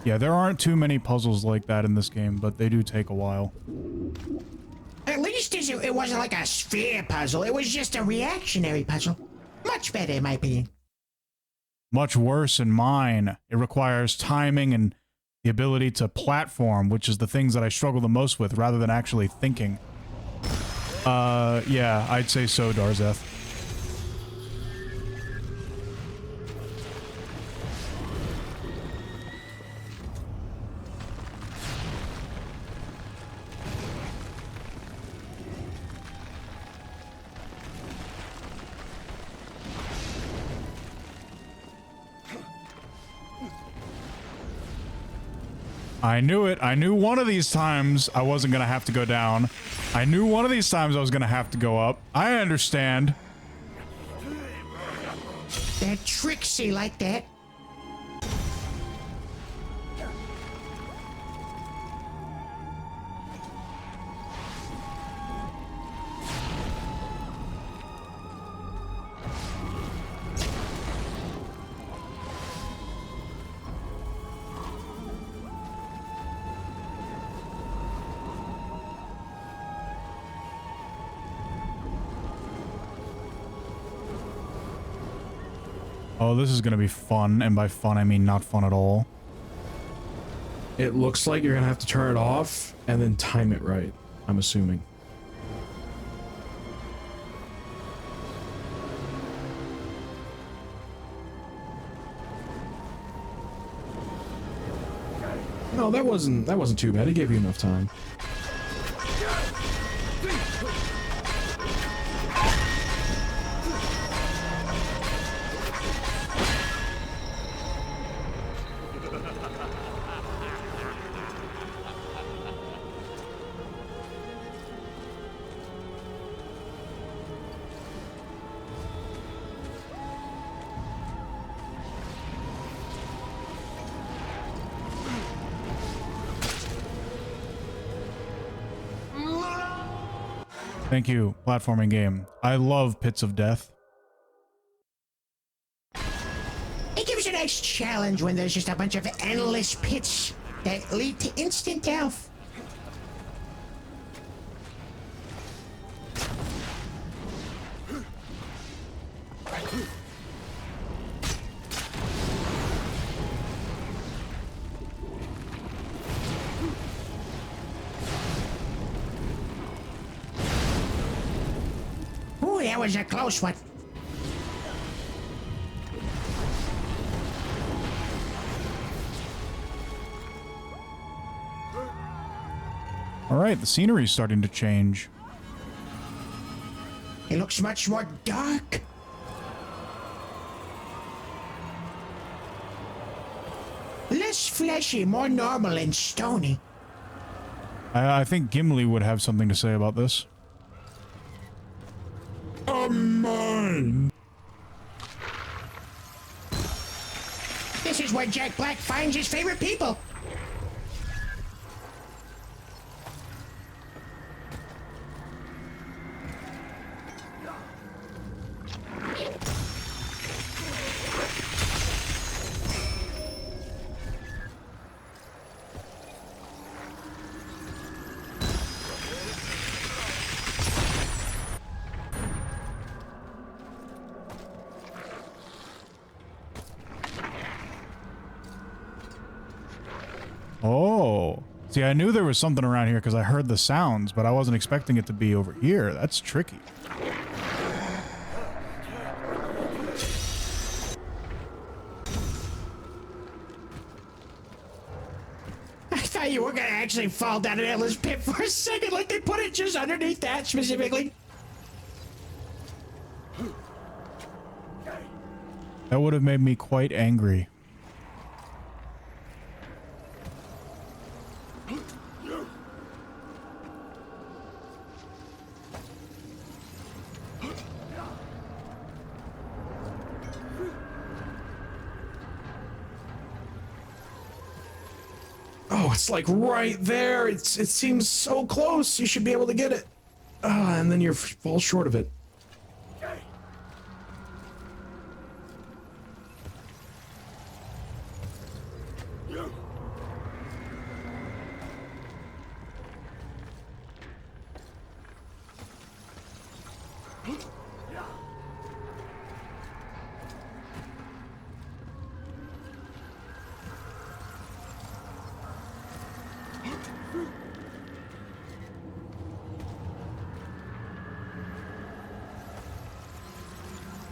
Yeah, there aren't too many puzzles like that in this game, but they do take a while. At least it wasn't like a sphere puzzle. It was just a reactionary puzzle. Much better, in my opinion. much worse in mine. It requires timing and the ability to platform, which is the things that I struggle the most with, rather than actually thinking. Yeah, I'd say so, Darzeth. I knew it. I knew one of these times I wasn't going to have to go down. I knew one of these times I was going to have to go up. I understand. They're tricksy like that. Oh, this is going to be fun, and by fun I mean not fun at all. It looks like you're gonna have to turn it off and then time it right, I'm assuming. No, that wasn't too bad. It gave you enough time. Thank you, platforming game. I love Pits of Death. It gives you a nice challenge when there's just a bunch of endless pits that lead to instant death. Ooh, that was a close one. All right, the scenery's starting to change. It looks much more dark. Less fleshy, more normal and stony. I think Gimli would have something to say about this. Mine. This is where Jack Black finds his favorite people. Oh. See, I knew there was something around here because I heard the sounds, but I wasn't expecting it to be over here. That's tricky. I thought you were gonna actually fall down an endless pit for a second, like they put it just underneath that specifically. That would have made me quite angry. Oh, it's like right there. It seems so close. You should be able to get it. And then you fall short of it.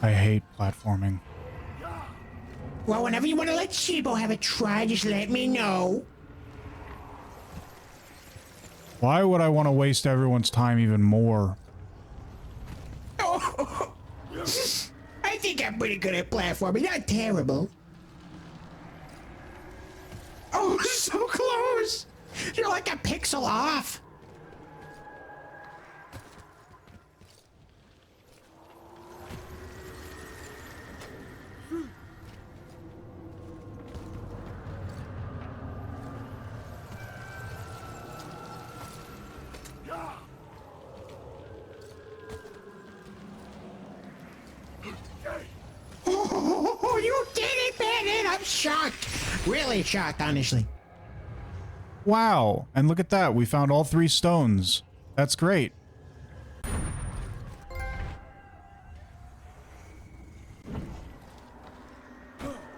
I hate platforming. Well, whenever you want to let Chibo have a try, just let me know. Why would I want to waste everyone's time even more? Oh, I think I'm pretty good at platforming, not terrible. Oh, so close! You're like a pixel off. Oh, you did it, Bandit! I'm shocked. Really shocked, honestly. Wow, and look at that. We found all 3 stones. That's great.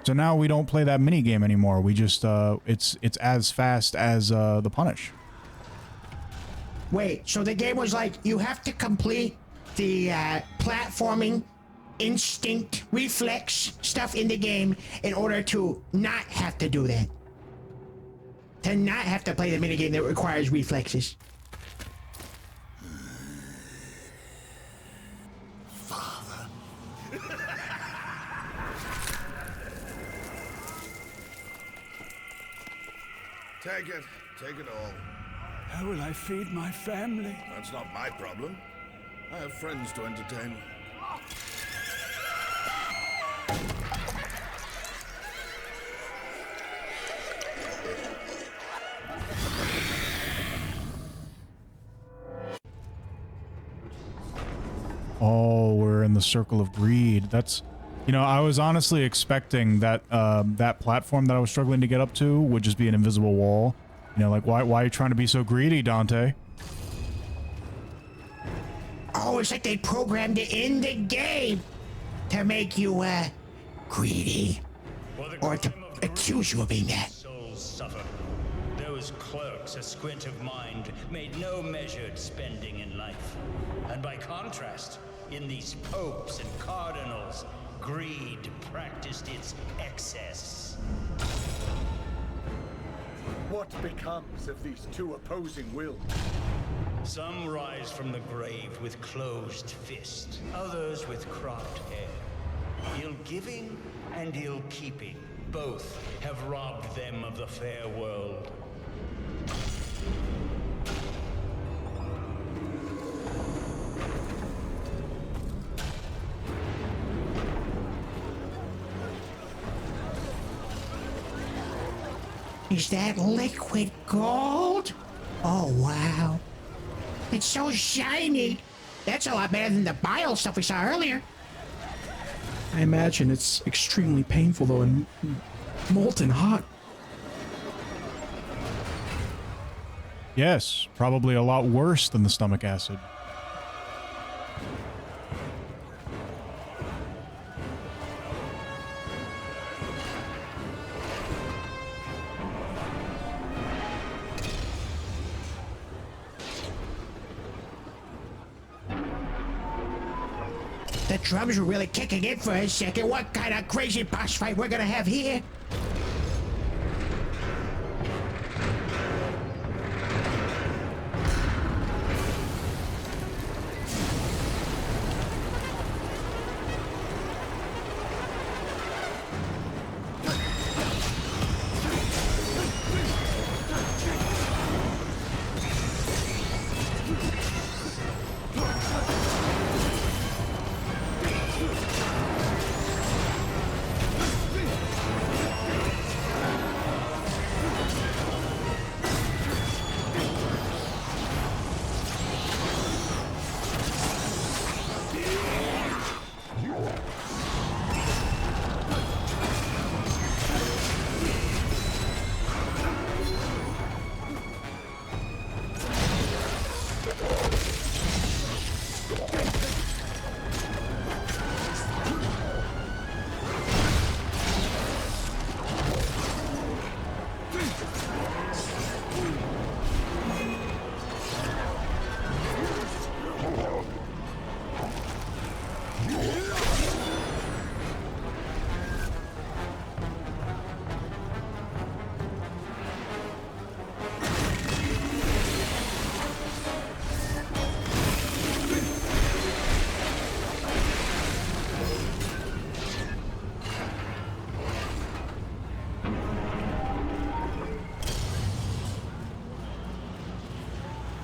So now we don't play that mini game anymore. We just it's as fast as the punish. Wait, so the game was like, you have to complete the platforming, instinct, reflex stuff in the game in order to not have to do that. To not have to play the minigame that requires reflexes. Father. Take it. Take it all. How will I feed my family? That's not my problem. I have friends to entertain. Oh, we're in the circle of greed. That's, you know, I was honestly expecting that that platform that I was struggling to get up to would just be an invisible wall. You know, like why are you trying to be so greedy, Dante? Oh, it's like they programmed it in the game to make you greedy, or to accuse you of being that. Souls suffer. Those clerks, a squint of mind, made no measured spending in life. And by contrast, in these popes and cardinals, greed practiced its excess. What becomes of these two opposing wills? Some rise from the grave with closed fist, others with cropped hair. Ill-giving and ill-keeping, both have robbed them of the fair world. Is that liquid gold? Oh, wow. It's so shiny. That's a lot better than the bile stuff we saw earlier. I imagine it's extremely painful, though, and molten hot. Yes, probably a lot worse than the stomach acid. The drums were really kicking in for a second. What kind of crazy boss fight we're gonna have here?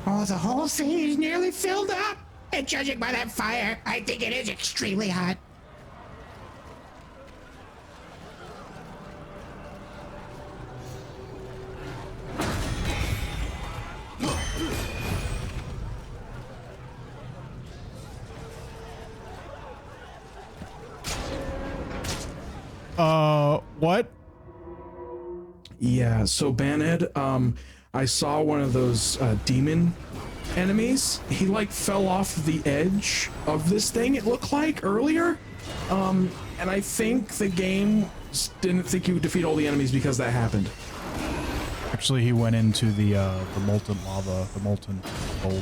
Oh, the whole thing is nearly filled up. And judging by that fire, I think it is extremely hot. What? Yeah, so Banhead, I saw one of those demon enemies. He like fell off the edge of this thing, it looked like earlier. And I think the game didn't think you would defeat all the enemies because that happened. Actually, he went into the molten lava, the molten gold.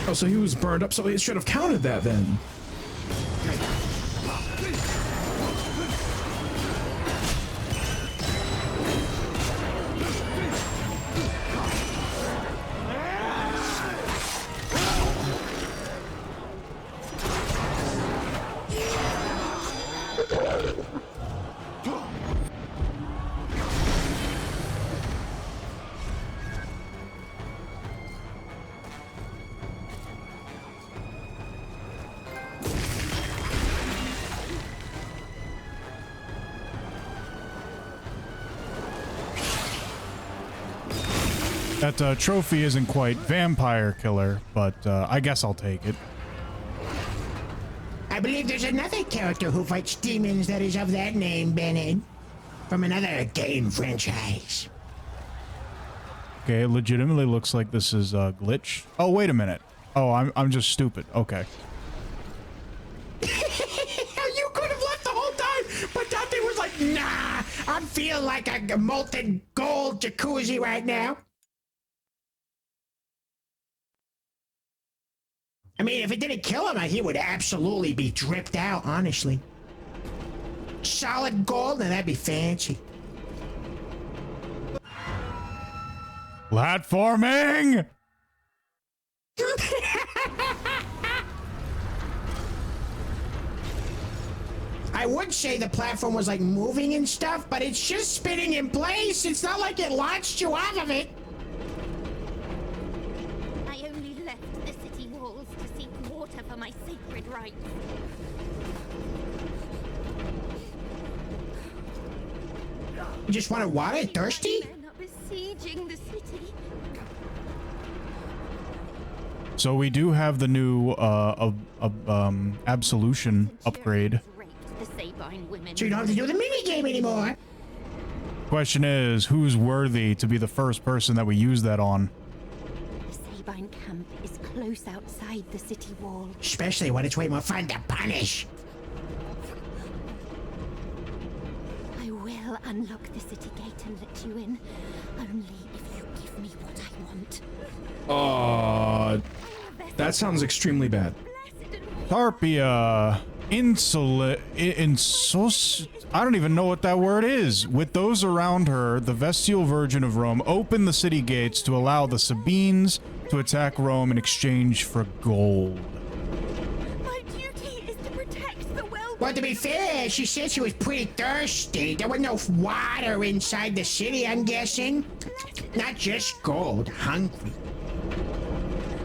Oh, so he was burned up, so it should have counted that then. That trophy isn't quite vampire killer, but I guess I'll take it. I believe there's another character who fights demons that is of that name, Bennett. From another game franchise. Okay, it legitimately looks like this is a glitch. Oh, wait a minute. Oh, I'm just stupid. Okay. You could have left the whole time, but Dante was like, nah, I feel like a molten gold jacuzzi right now. I mean, if it didn't kill him, he would absolutely be dripped out, honestly. Solid gold, now that'd be fancy. Platforming! I would say the platform was like moving and stuff, but it's just spinning in place. It's not like it launched you out of it. I only left the city walls to seek water for my sacred rites. You just want to water? Thirsty? Men are besieging the city. So we do have the new absolution upgrade. The Sabine women. So you don't have to do the minigame anymore. Question is, who's worthy to be the first person that we use that on? The Sabine camp is close outside the city wall. Especially when it's way more fun to punish. I will unlock the city gate and let you in. Only if you give me what I want. That sounds extremely bad. Tarpia, I don't even know what that word is. With those around her, the Vestial Virgin of Rome opened the city gates to allow the Sabines to attack Rome in exchange for gold. My duty is to protect the well. Well, to be fair, she said she was pretty thirsty. There was no water inside the city, I'm guessing. Not just gold, hungry.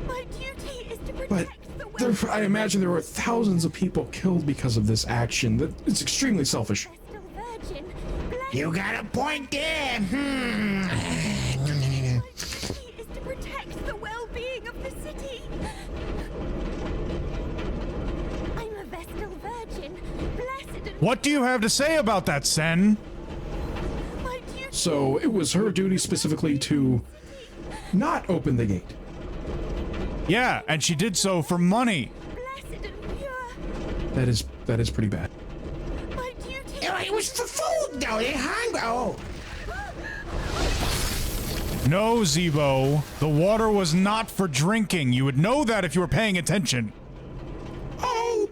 My duty is to protect But I imagine there were thousands of people killed because of this action. It's extremely selfish. You got a point there. Is to protect the well-being of the city. I'm a Vestal Virgin, blessed and What do you have to say about that, Sen? So it was her duty specifically to not open the gate. Yeah, and she did so for money. That is pretty bad. It was for food, though. They're hungry. Oh. No, Zebo. The water was not for drinking. You would know that if you were paying attention. Oh.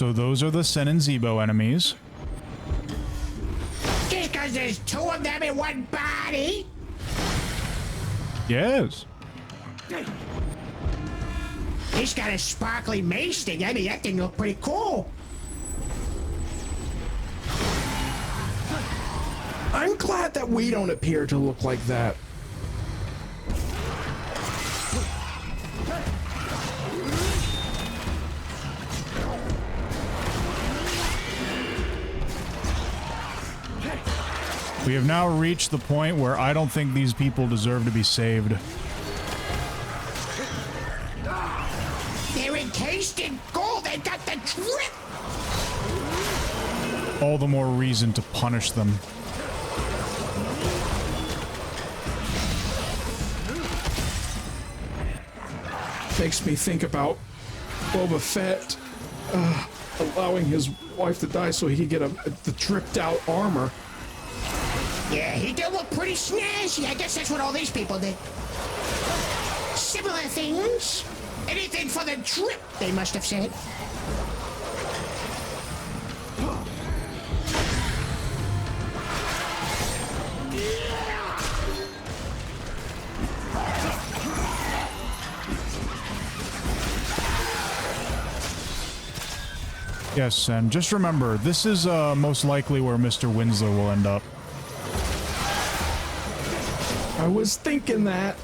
So those are the Sen and Zebo enemies. Just because there's two of them in one body? Yes. He's got a sparkly mace thing. I mean, that thing looked pretty cool. I'm glad that we don't appear to look like that. We have now reached the point where I don't think these people deserve to be saved. They're encased in gold. They got the drip. All the more reason to punish them. Makes me think about Boba Fett allowing his wife to die so he could get the dripped out armor. Yeah, he did look pretty snazzy. I guess that's what all these people did. Similar things. Anything for the drip, they must have said. Yes, and just remember, this is most likely where Mr. Winslow will end up. I was thinking that.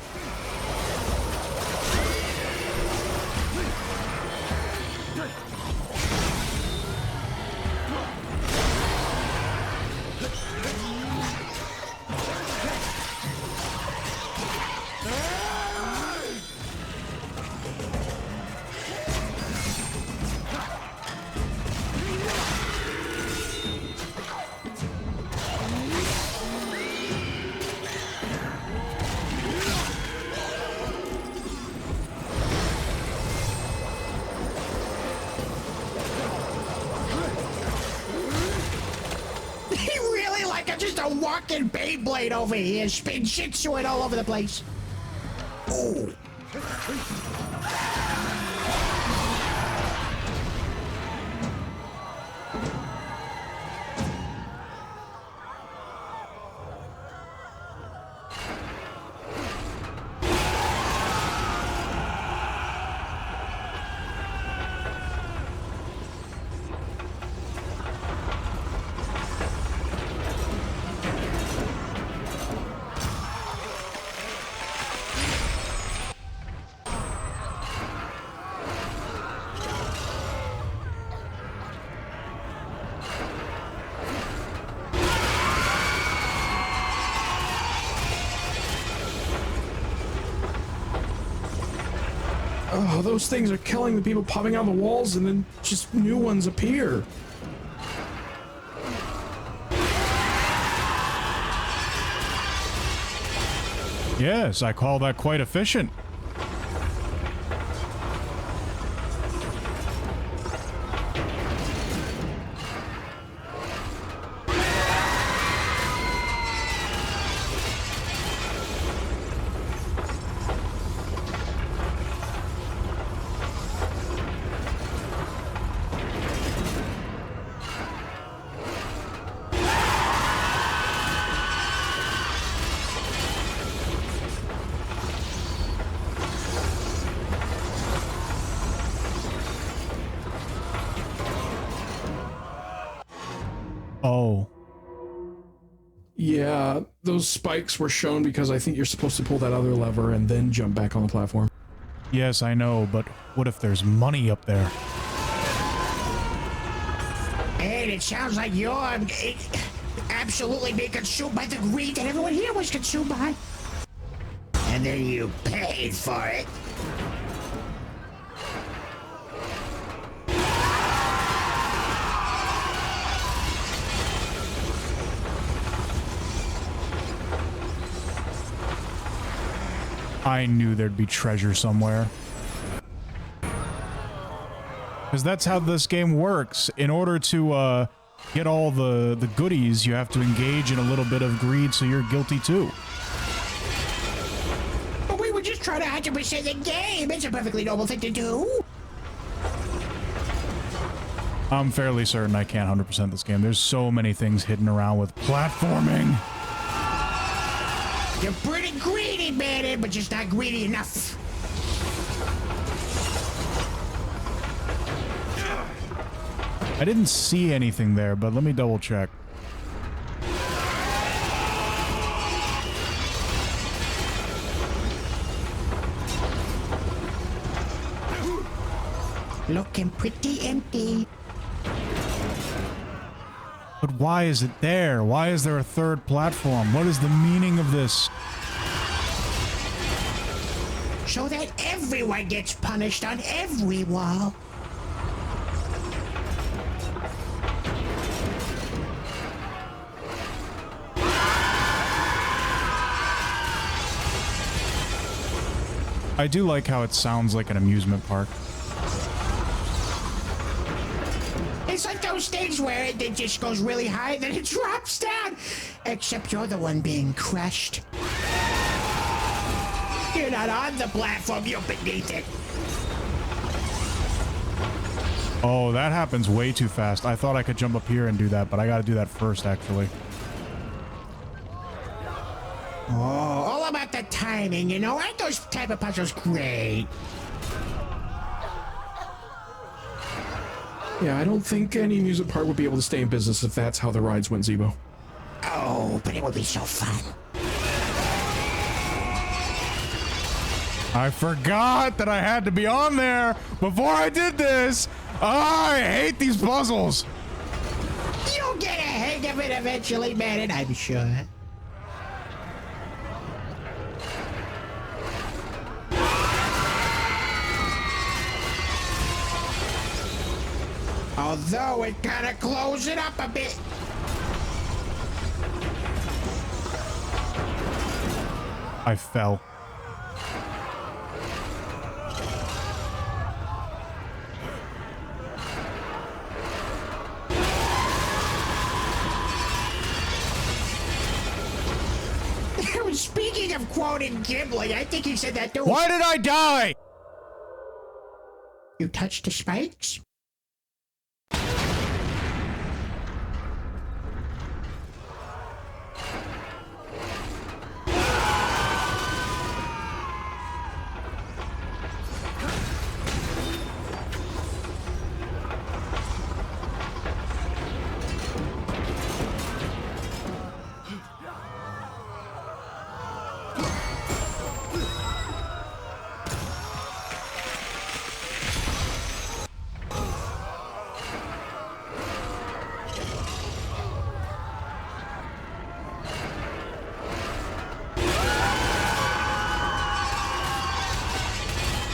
Walking Beyblade over here, spin shitsuing all over the place. Ooh. Oh, those things are killing the people popping out of the walls and then just new ones appear. Yes, I call that quite efficient. Oh. Yeah, those spikes were shown because I think you're supposed to pull that other lever and then jump back on the platform. Yes, I know, but what if there's money up there? And it sounds like you're absolutely being consumed by the greed that everyone here was consumed by. And then you paid for it. I knew there'd be treasure somewhere. Because that's how this game works. In order to get all the goodies, you have to engage in a little bit of greed, so you're guilty too. But we were just trying to 100% the game. It's a perfectly normal thing to do. I'm fairly certain I can't 100% this game. There's so many things hidden around with platforming. You're pretty greedy, man, but just not greedy enough. I didn't see anything there, but let me double check. Looking pretty empty. But why is it there? Why is there a third platform? What is the meaning of this? So that everyone gets punished on every wall. I do like how it sounds like an amusement park. It's like those things where it just goes really high, then it drops down. Except you're the one being crushed. You're not on the platform, you're beneath it. Oh, that happens way too fast. I thought I could jump up here and do that, but I gotta do that first, actually. Oh, all about the timing, you know? Aren't those type of puzzles great? Yeah, I don't think any amusement park would be able to stay in business if that's how the rides went, Zebo. Oh, but it would be so fun. I forgot that I had to be on there before I did this. I hate these puzzles. You'll get a hang of it eventually, man, and I'm sure. Although it kind of closed it up a bit. I fell. Speaking of quoting Ghibli, I think he said that too. Why did I die? You touched the spikes?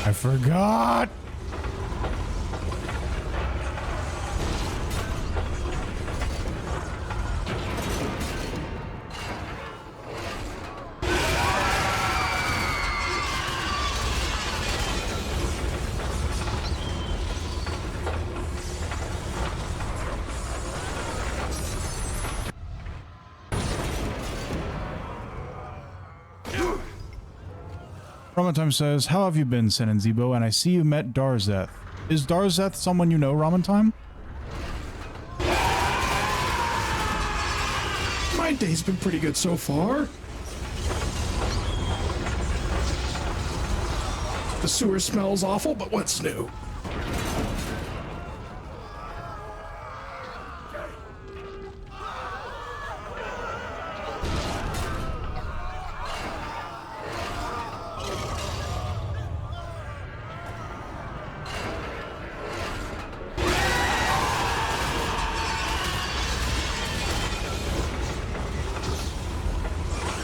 I forgot. Ramatime says, how have you been, Sen and Zebo? And I see you met Darzeth. Is Darzeth someone you know, Ramatime? My day's been pretty good so far. The sewer smells awful, but what's new?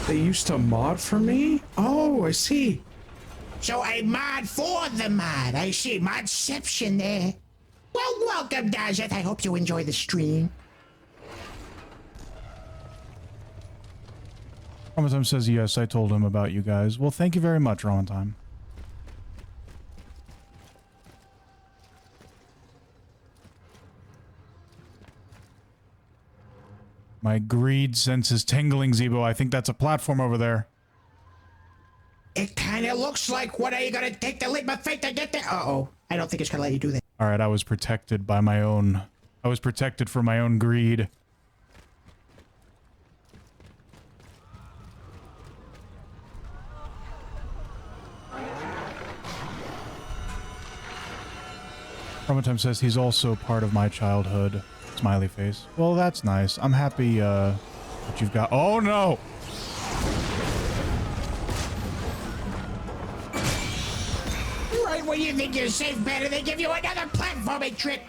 They used to mod for me? Oh, I see. So a mod for the mod. I see. Modception there. Well, welcome, Dazeth. I hope you enjoy the stream. Ramatime says, yes, I told him about you guys. Well, thank you very much, Ramatime. My greed sense is tingling, Zebo. I think that's a platform over there. It kind of looks like, what are you going to take the leap of faith to get there? Uh-oh. I don't think it's going to let you do that. All right, I was protected by my own I was protected from my own greed. Time says he's also part of my childhood. Smiley face. Well, that's nice. I'm happy that you've got... Oh, no! Right when you think you're safe, better they give you another platforming trick.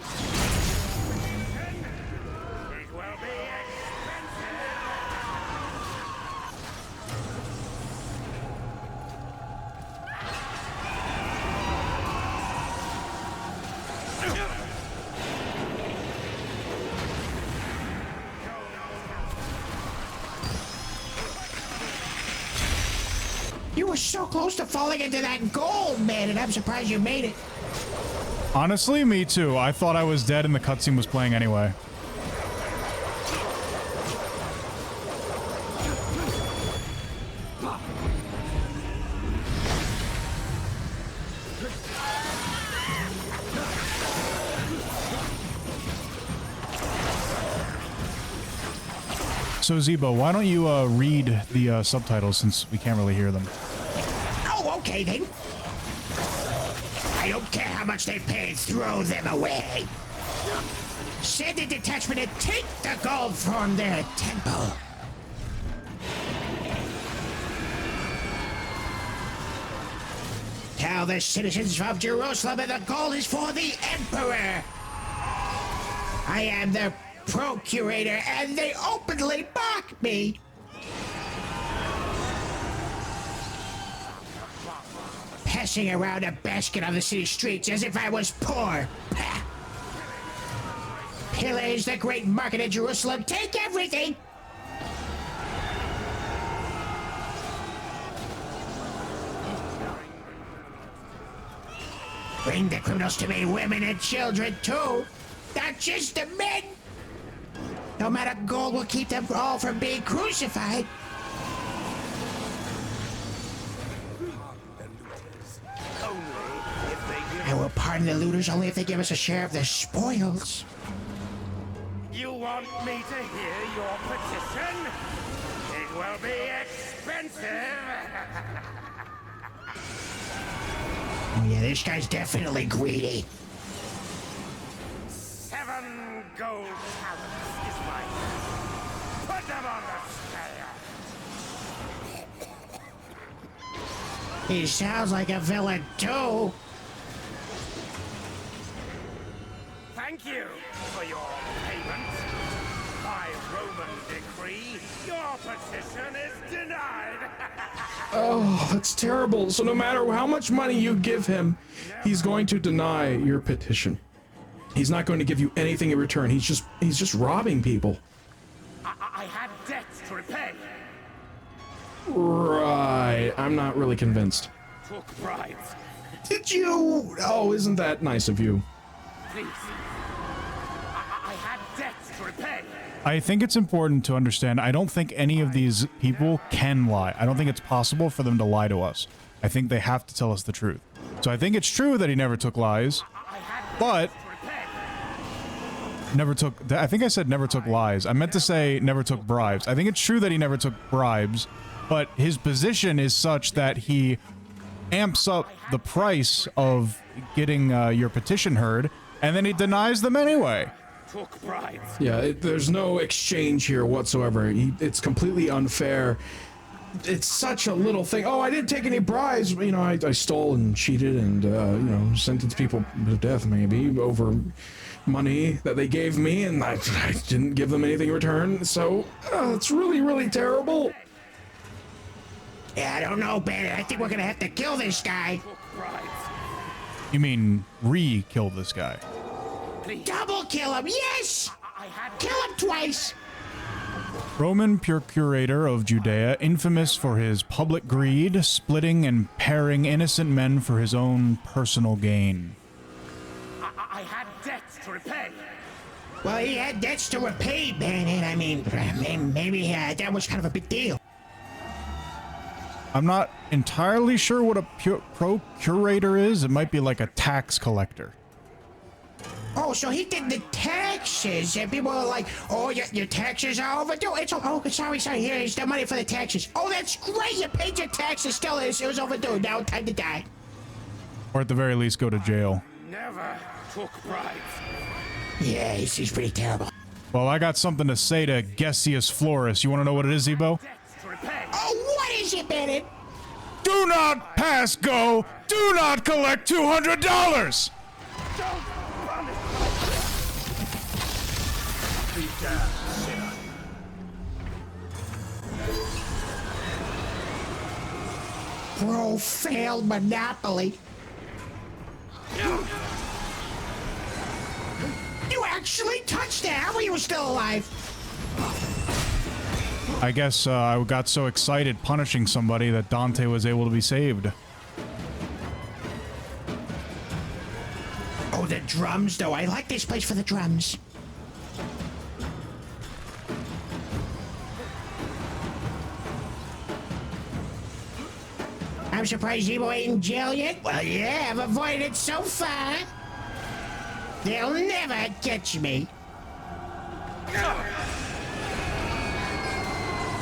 You were so close to falling into that gold, man, and I'm surprised you made it. Honestly, me too. I thought I was dead and the cutscene was playing anyway. So Zebo, why don't you read the subtitles since we can't really hear them? Oh, okay then. I don't care how much they pay, throw them away. Send a detachment and take the gold from their temple. Tell the citizens of Jerusalem that the gold is for the Emperor. I am their procurator, and they openly mock me. Passing around a basket on the city streets as if I was poor. Pillage the great market in Jerusalem. Take everything. Bring the criminals to me, women and children too. Not just the men. No matter gold will keep them all from being crucified. I will pardon the looters only if they give us a share of the spoils. You want me to hear your petition? It will be expensive. Oh yeah, this guy's definitely greedy. 7 gold talents is mine. Put them on the scale. He sounds like a villain too. Thank you for your payment. By Roman decree, your petition is denied. Oh, that's terrible. So no matter how much money you give him, he's going to deny your petition. He's not going to give you anything in return. He's just robbing people. I had debts to repay. Right. I'm not really convinced. Took bribes. Did you? Oh, isn't that nice of you? Please. I had debts to repay. I think it's important to understand, I don't think any of these people can lie. I don't think it's possible for them to lie to us. I think they have to tell us the truth. So I think it's true that he never took lies, but I think I said never took lies. I meant to say never took bribes. I think it's true that he never took bribes, but his position is such that he amps up the price of getting your petition heard, and then he denies them anyway. Took bribes. Yeah, there's no exchange here whatsoever. It's completely unfair. It's such a little thing. Oh, I didn't take any bribes. You know, I stole and cheated and, you know, sentenced people to death maybe over money that they gave me, and I didn't give them anything in return. So, it's really, really terrible. Yeah, I don't know, Bandit. I think we're gonna have to kill this guy. You mean re-kill this guy? Double kill him, yes! Kill him twice! Roman procurator of Judea, infamous for his public greed, splitting and pairing innocent men for his own personal gain. I had debts to repay. Well, he had debts to repay, Bandit. I mean, maybe that was kind of a big deal. I'm not entirely sure what a procurator is. It might be like a tax collector. Oh, so he did the taxes, and people were like, "Oh, your taxes are overdue." It's sorry. Here's the money for the taxes. Oh, that's great. You paid your taxes. Still, it was overdue. Now time to die. Or at the very least, go to jail. Never took bribes. Yeah, he's pretty terrible. Well, I got something to say to Gessius Florus. You want to know what it is, Ebo? Oh, what is it, Bennett? Do not pass go. Do not collect $200. Bro failed Monopoly. You actually touched that. How are you still alive? I guess I got so excited punishing somebody that Dante was able to be saved. Oh, the drums, though. I like this place for the drums. I'm surprised Ebo ain't in jail yet. Well, yeah, I've avoided it so far. They'll never catch me.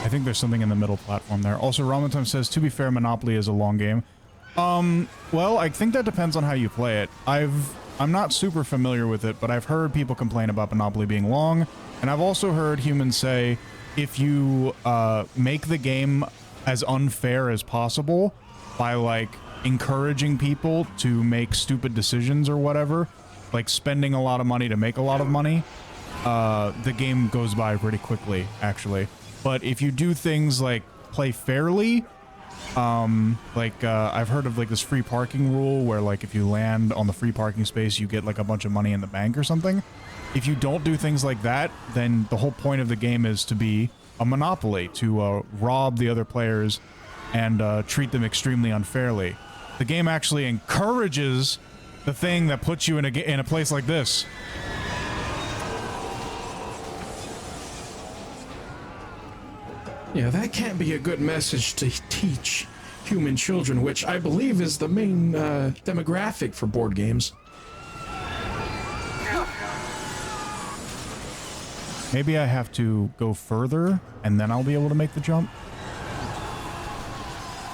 I think there's something in the middle platform there. Also, Ramatime says, to be fair, Monopoly is a long game. Well, I think that depends on how you play it. I'm not super familiar with it, but I've heard people complain about Monopoly being long, and I've also heard humans say if you make the game as unfair as possible by, like, encouraging people to make stupid decisions or whatever, like spending a lot of money to make a lot of money, the game goes by pretty quickly, actually. But if you do things like play fairly, I've heard of like this free parking rule where like if you land on the free parking space, you get like a bunch of money in the bank or something. If you don't do things like that, then the whole point of the game is to be a monopoly, to rob the other players and treat them extremely unfairly. The game actually encourages the thing that puts you in a place like this. Yeah, that can't be a good message to teach human children, which I believe is the main demographic for board games. Maybe I have to go further, and then I'll be able to make the jump.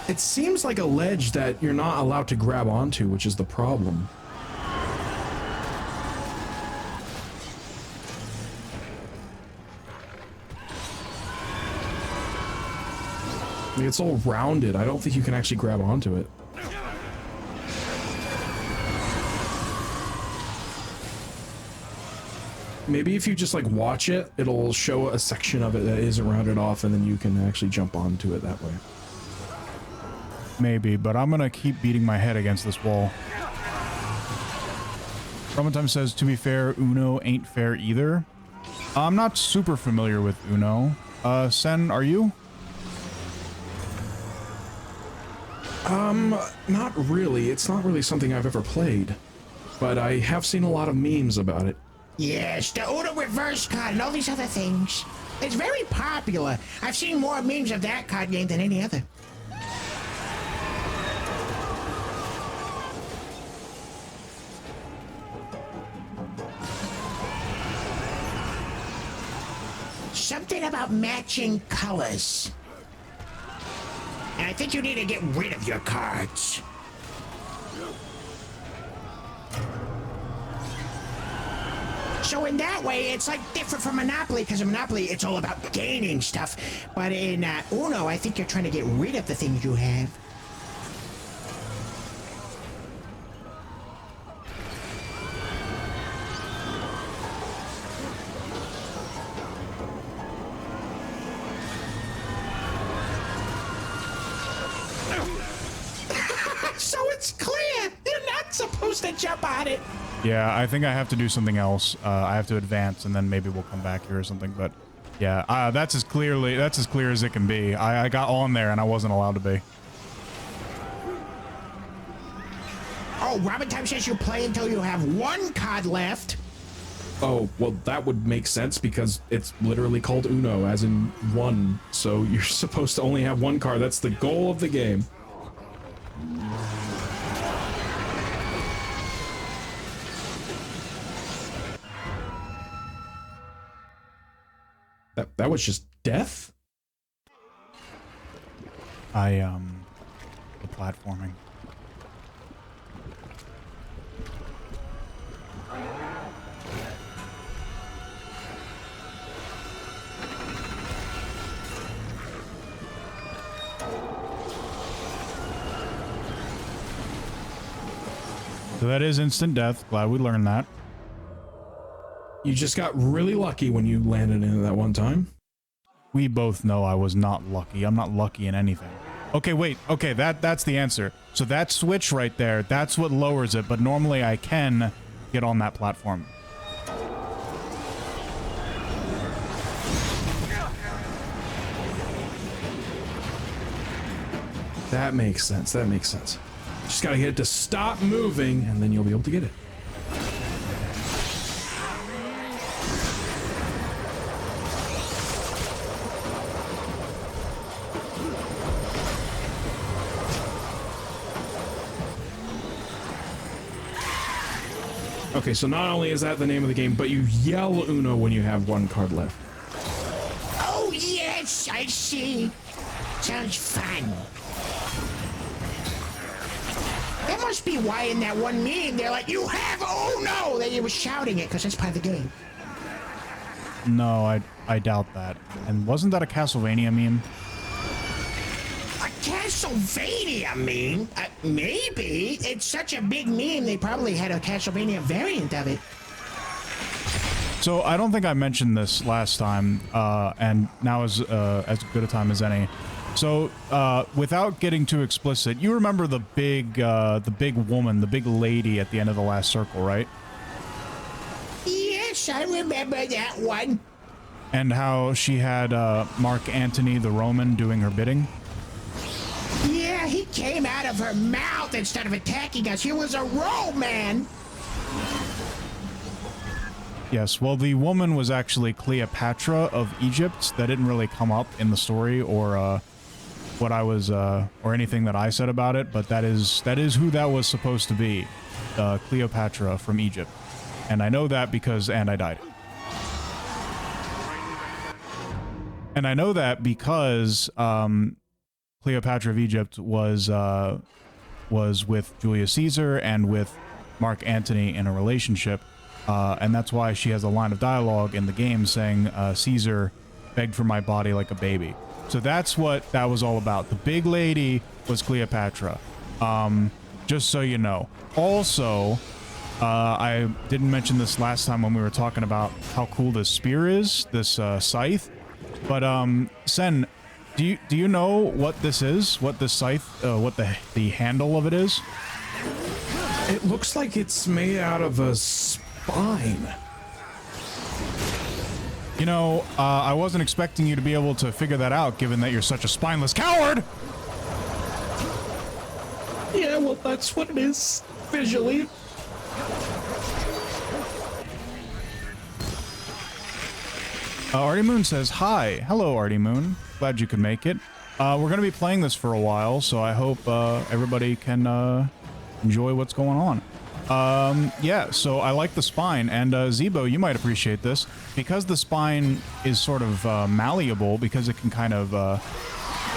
It seems like a ledge that you're not allowed to grab onto, which is the problem. I mean, it's all rounded. I don't think you can actually grab onto it. Maybe if you just like watch it, it'll show a section of it that isn't rounded off, and then you can actually jump onto it that way. Maybe, but I'm gonna keep beating my head against this wall. Romatime says, to be fair, Uno ain't fair either. I'm not super familiar with Uno. Sen, are you? Not really. It's not really something I've ever played, but I have seen a lot of memes about it. Yes, the Uno reverse card and all these other things. It's very popular. I've seen more memes of that card game than any other. Something about matching colors. And I think you need to get rid of your cards. So in that way, it's like different from Monopoly, because in Monopoly, it's all about gaining stuff. But in Uno, I think you're trying to get rid of the things you have. So it's clear. You're not supposed to jump on it. Yeah, I think I have to do something else. I have to advance, and then maybe we'll come back here or something. But yeah, that's as clear as it can be. I got on there, and I wasn't allowed to be. Oh, Robin Time says you play until you have one card left. Oh, well, that would make sense because it's literally called Uno, as in one. So you're supposed to only have one card. That's the goal of the game. That was just death? The platforming. So that is instant death. Glad we learned that. You just got really lucky when you landed into that one time. We both know I was not lucky. I'm not lucky in anything. Okay, wait. Okay, that's the answer. So that switch right there, that's what lowers it, but normally I can get on that platform. That makes sense. That makes sense. Just gotta get it to stop moving, and then you'll be able to get it. Okay, so not only is that the name of the game, but you yell Uno when you have one card left. Oh, yes, I see. Sounds fun. That must be why in that one meme they're like, you have Uno! That you were shouting it, because that's part of the game. No, I doubt that. And wasn't that a Castlevania meme? A Castlevania meme? Maybe. It's such a big meme, they probably had a Castlevania variant of it. So I don't think I mentioned this last time, and now is as good a time as any. So without getting too explicit, you remember the big woman, the big lady at the end of the last circle, right? Yes, I remember that one. And how she had Mark Antony the Roman doing her bidding? Yeah, he came out of her mouth instead of attacking us. He was a Roman. Yes, well, the woman was actually Cleopatra of Egypt. That didn't really come up in the story or what I was or anything that I said about it, but that is who that was supposed to be, Cleopatra from Egypt. And I know that because I died. And I know that because Cleopatra of Egypt was with Julius Caesar and with Mark Antony in a relationship, and that's why she has a line of dialogue in the game saying, Caesar begged for my body like a baby. So that's what that was all about. The big lady was Cleopatra, just so you know. Also, I didn't mention this last time when we were talking about how cool this spear is, this scythe, but Sen, do you know what this is? What the scythe, what the handle of it is? It looks like it's made out of a spine. You know, I wasn't expecting you to be able to figure that out, given that you're such a spineless coward! Yeah, well, that's what it is, visually. Artie Moon says, hi. Hello, Artie Moon. Glad you could make it. We're going to be playing this for a while, so I hope everybody can enjoy what's going on. Yeah, so I like the spine, and Zebo, you might appreciate this. Because the spine is sort of malleable, because it can kind of...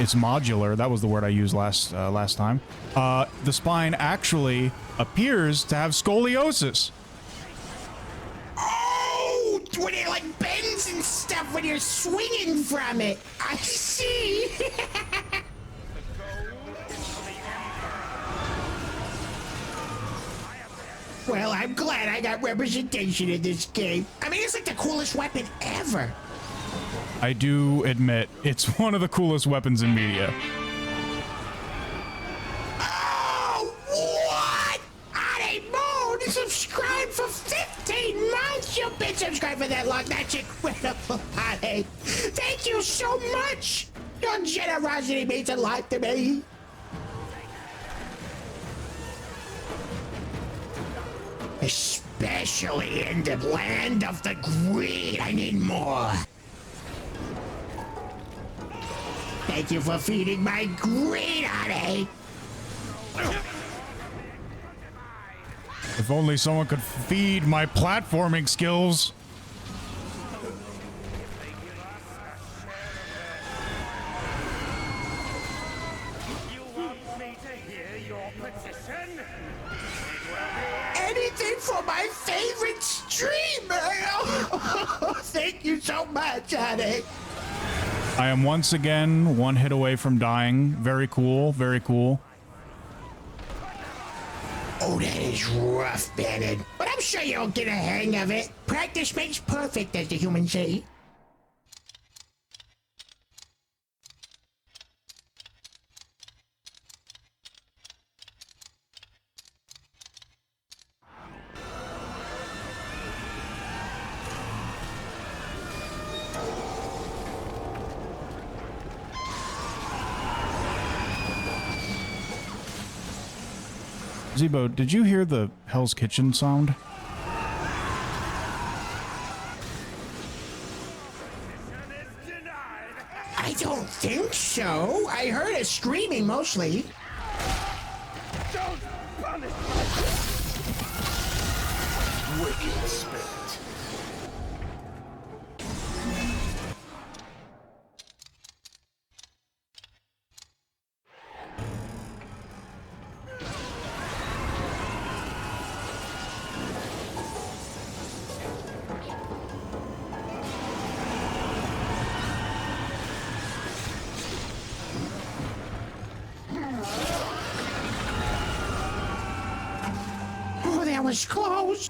it's modular, that was the word I used last time. The spine actually appears to have scoliosis. Oh, when it like bends and stuff when you're swinging from it. I see. Well, I'm glad I got representation in this game. I mean, it's like the coolest weapon ever. I do admit, it's one of the coolest weapons in media. Oh, what? Artie Moon, subscribe for 15 months. You've been subscribed for that long. That's incredible, Artie. Thank you so much. Your generosity means a lot to me. Especially in the land of the greed. I need more. Thank you for feeding my greed, Artie. If only someone could feed my platforming skills. Anything for my favorite streamer! Thank you so much, honey. I am once again 1 hit away from dying. Very cool, very cool. Oh, that is rough, Bennett. But I'm sure you'll get a hang of it. Practice makes perfect, as the humans say. Zebo, did you hear the Hell's Kitchen sound? I don't think so. I heard it screaming mostly. Don't punish me! Wicked spirit. Oh, that was close.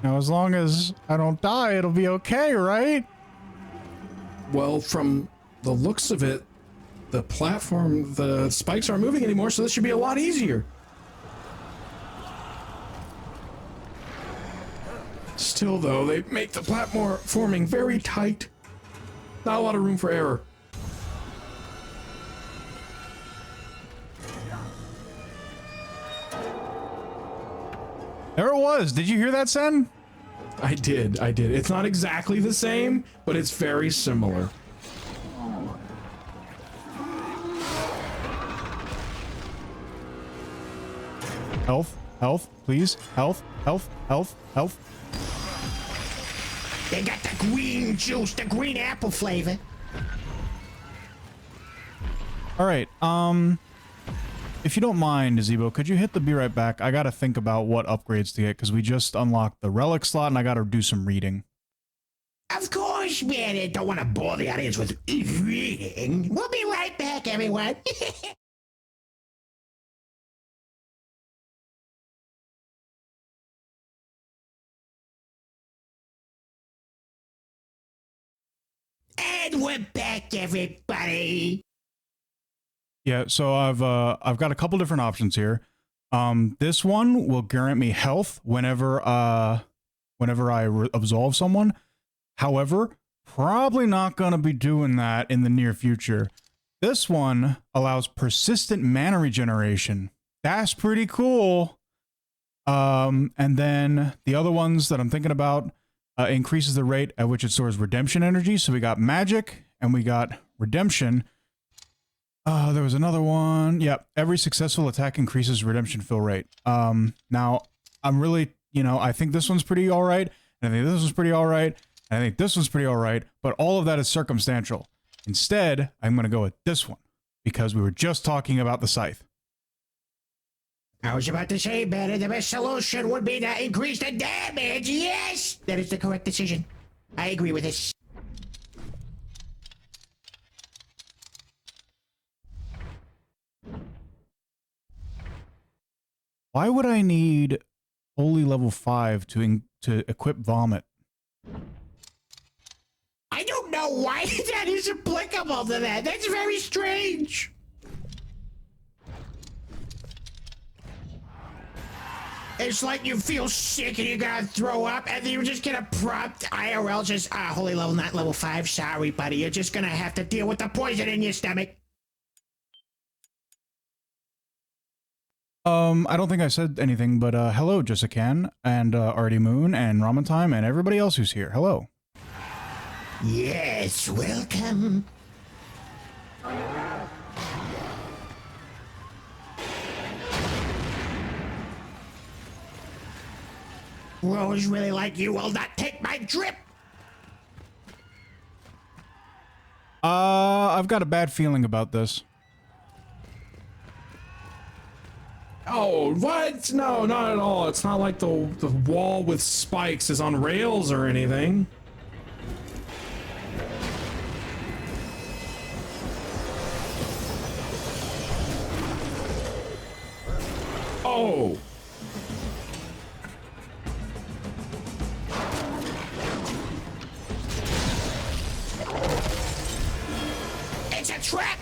Now, as long as I don't die, it'll be okay, right? Well, from the looks of it, the platform, the spikes aren't moving anymore, so this should be a lot easier. Still, though, they make the platforming very tight. Not a lot of room for error. There it was. Did you hear that, Sen? I did. It's not exactly the same, but it's very similar. Health, health, please. Health, health, health, health. They got the green juice, the green apple flavor. All right. If you don't mind, Zebo, could you hit the be right back? I gotta think about what upgrades to get because we just unlocked the relic slot and I gotta do some reading. Of course, man. I don't want to bore the audience with reading. We'll be right back, everyone. And we're back, everybody. Yeah, so I've got a couple different options here. This one will grant me health whenever I absolve someone. However, probably not gonna be doing that in the near future. This one allows persistent mana regeneration. That's pretty cool. And then the other ones that I'm thinking about increases the rate at which it stores redemption energy. So we got magic and we got redemption. There was another one. Yep. Every successful attack increases redemption fill rate. Now I'm really, I think this one's pretty all right. And I think this one's pretty all right. And I think this one's pretty all right. But all of that is circumstantial. Instead, I'm going to go with this one because we were just talking about the scythe. I was about to say, better, the best solution would be to increase the damage. Yes, that is the correct decision. I agree with this. Why would I need Holy level 5 to equip Vomit? I don't know why that is applicable to that. That's very strange. It's like you feel sick and you gotta throw up, and then you're just gonna prompt IRL just, holy level, not level 5. Sorry, buddy. You're just gonna have to deal with the poison in your stomach. I don't think I said anything, but hello, Jessican, and Artie Moon, and Ramen Time, and everybody else who's here. Hello. Yes, welcome. Rose really like you will not take my drip. I've got a bad feeling about this. Oh, what? No, not at all. It's not like the wall with spikes is on rails or anything. Oh. It's a trap!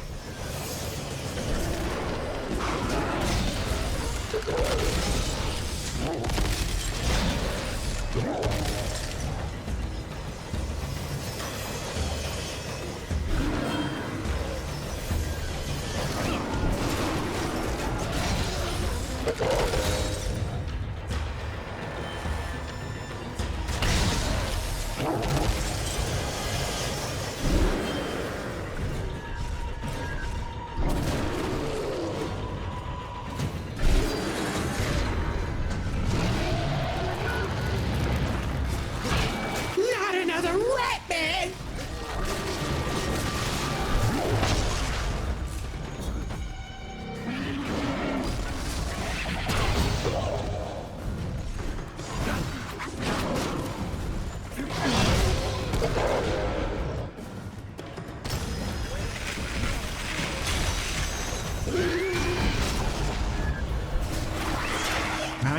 Not another rat man!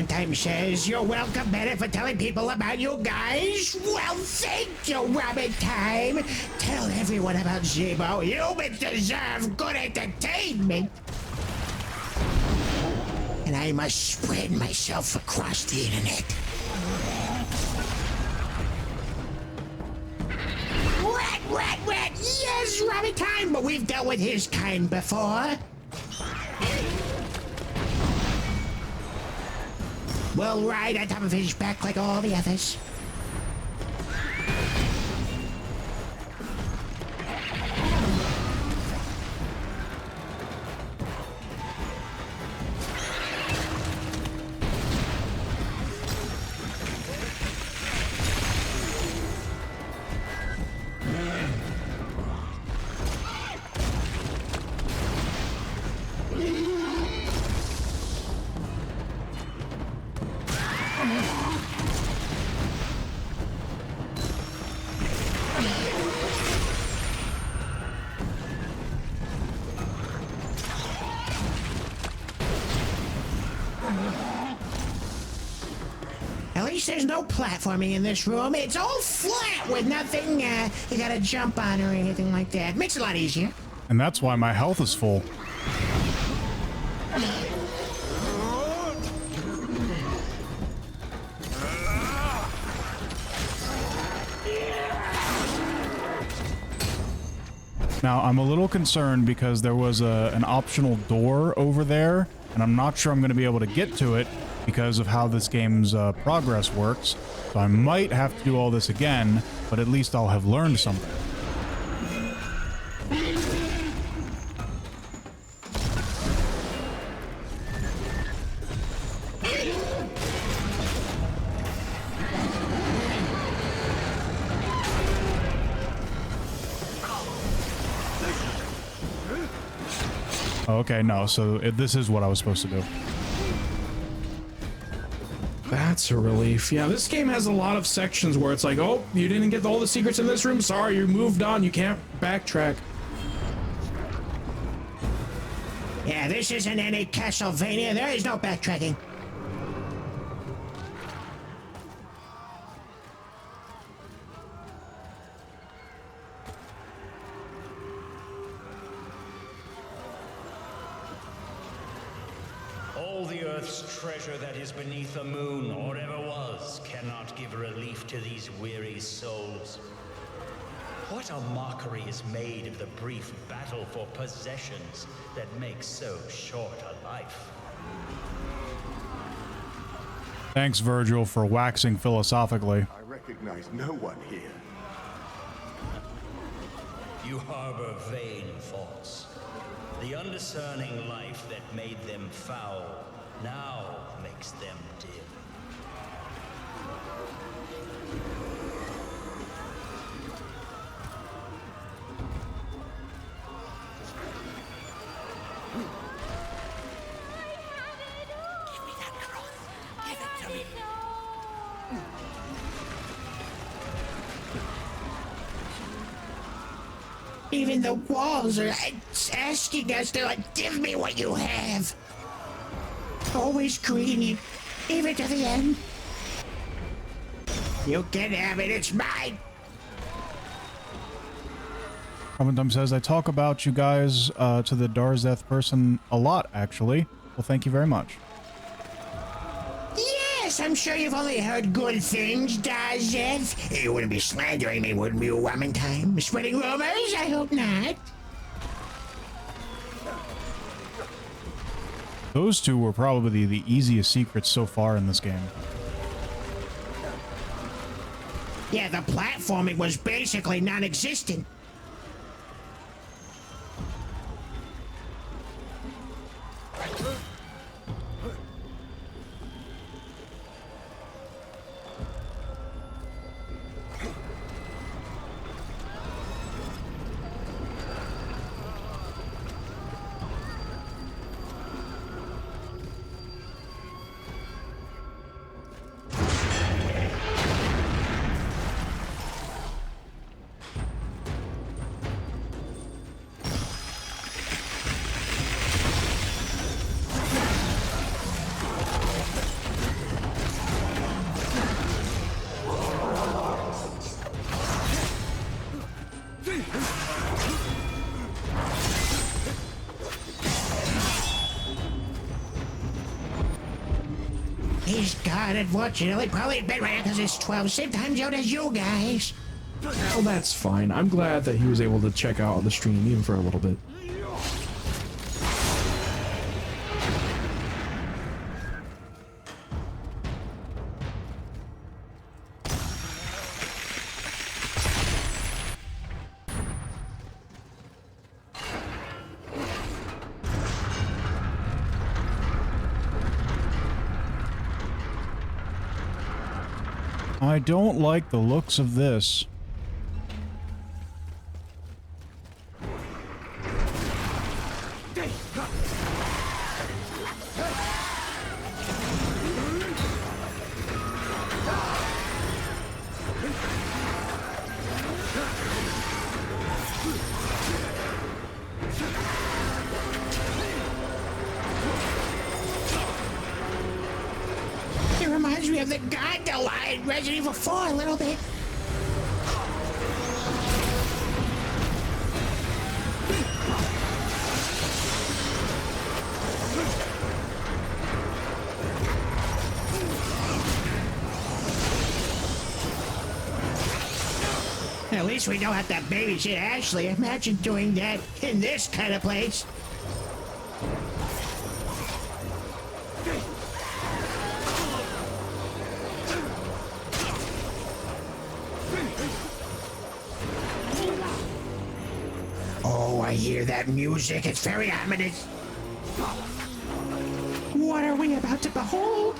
Time says you're welcome, Bennett, for telling people about you guys. Well, thank you, Robin Time. Tell everyone about Zebo. Humans deserve good entertainment. And I must spread myself across the internet. Rat! Yes, Robin Time, but we've dealt with his kind before. We'll ride on top of his back like all the others. At least there's no platforming in this room. It's all flat with nothing you gotta jump on or anything like that. Makes it a lot easier. And that's why my health is full. Now, I'm a little concerned because there was an optional door over there, and I'm not sure I'm going to be able to get to it because of how this game's progress works. So I might have to do all this again, but at least I'll have learned something. Okay, no, so this is what I was supposed to do. That's a relief. Yeah, this game has a lot of sections where it's like, oh, you didn't get all the secrets in this room? Sorry, you moved on. You can't backtrack. Yeah, this isn't any Castlevania. There is no backtracking. All the Earth's treasure that is beneath the moon, or ever was, cannot give relief to these weary souls. What a mockery is made of the brief battle for possessions that makes so short a life. Thanks, Virgil, for waxing philosophically. I recognize no one here. You harbor vain thoughts. The undiscerning life that made them foul now makes them dim. Even the walls are asking us to give me what you have. Always greedy, even to the end. You can have it, it's mine. Robin says, I talk about you guys to the Darzeth person a lot, actually. Well, thank you very much. Yes, I'm sure you've only heard good things, Darzeth. You wouldn't be slandering me, wouldn't you, Woman-time? Spreading rumors? I hope not. Those two were probably the easiest secrets so far in this game. Yeah, the platforming was basically non-existent. He's got it, unfortunately. Probably been right because it's 12. Same time zone as you guys. Well, that's fine. I'm glad that he was able to check out the stream even for a little bit. I don't like the looks of this. It reminds me of the gondola in Resident Evil 4 a little bit. At least we don't have to babysit Ashley. Imagine doing that in this kind of place. Oh, I hear that music. It's very ominous. What are we about to behold?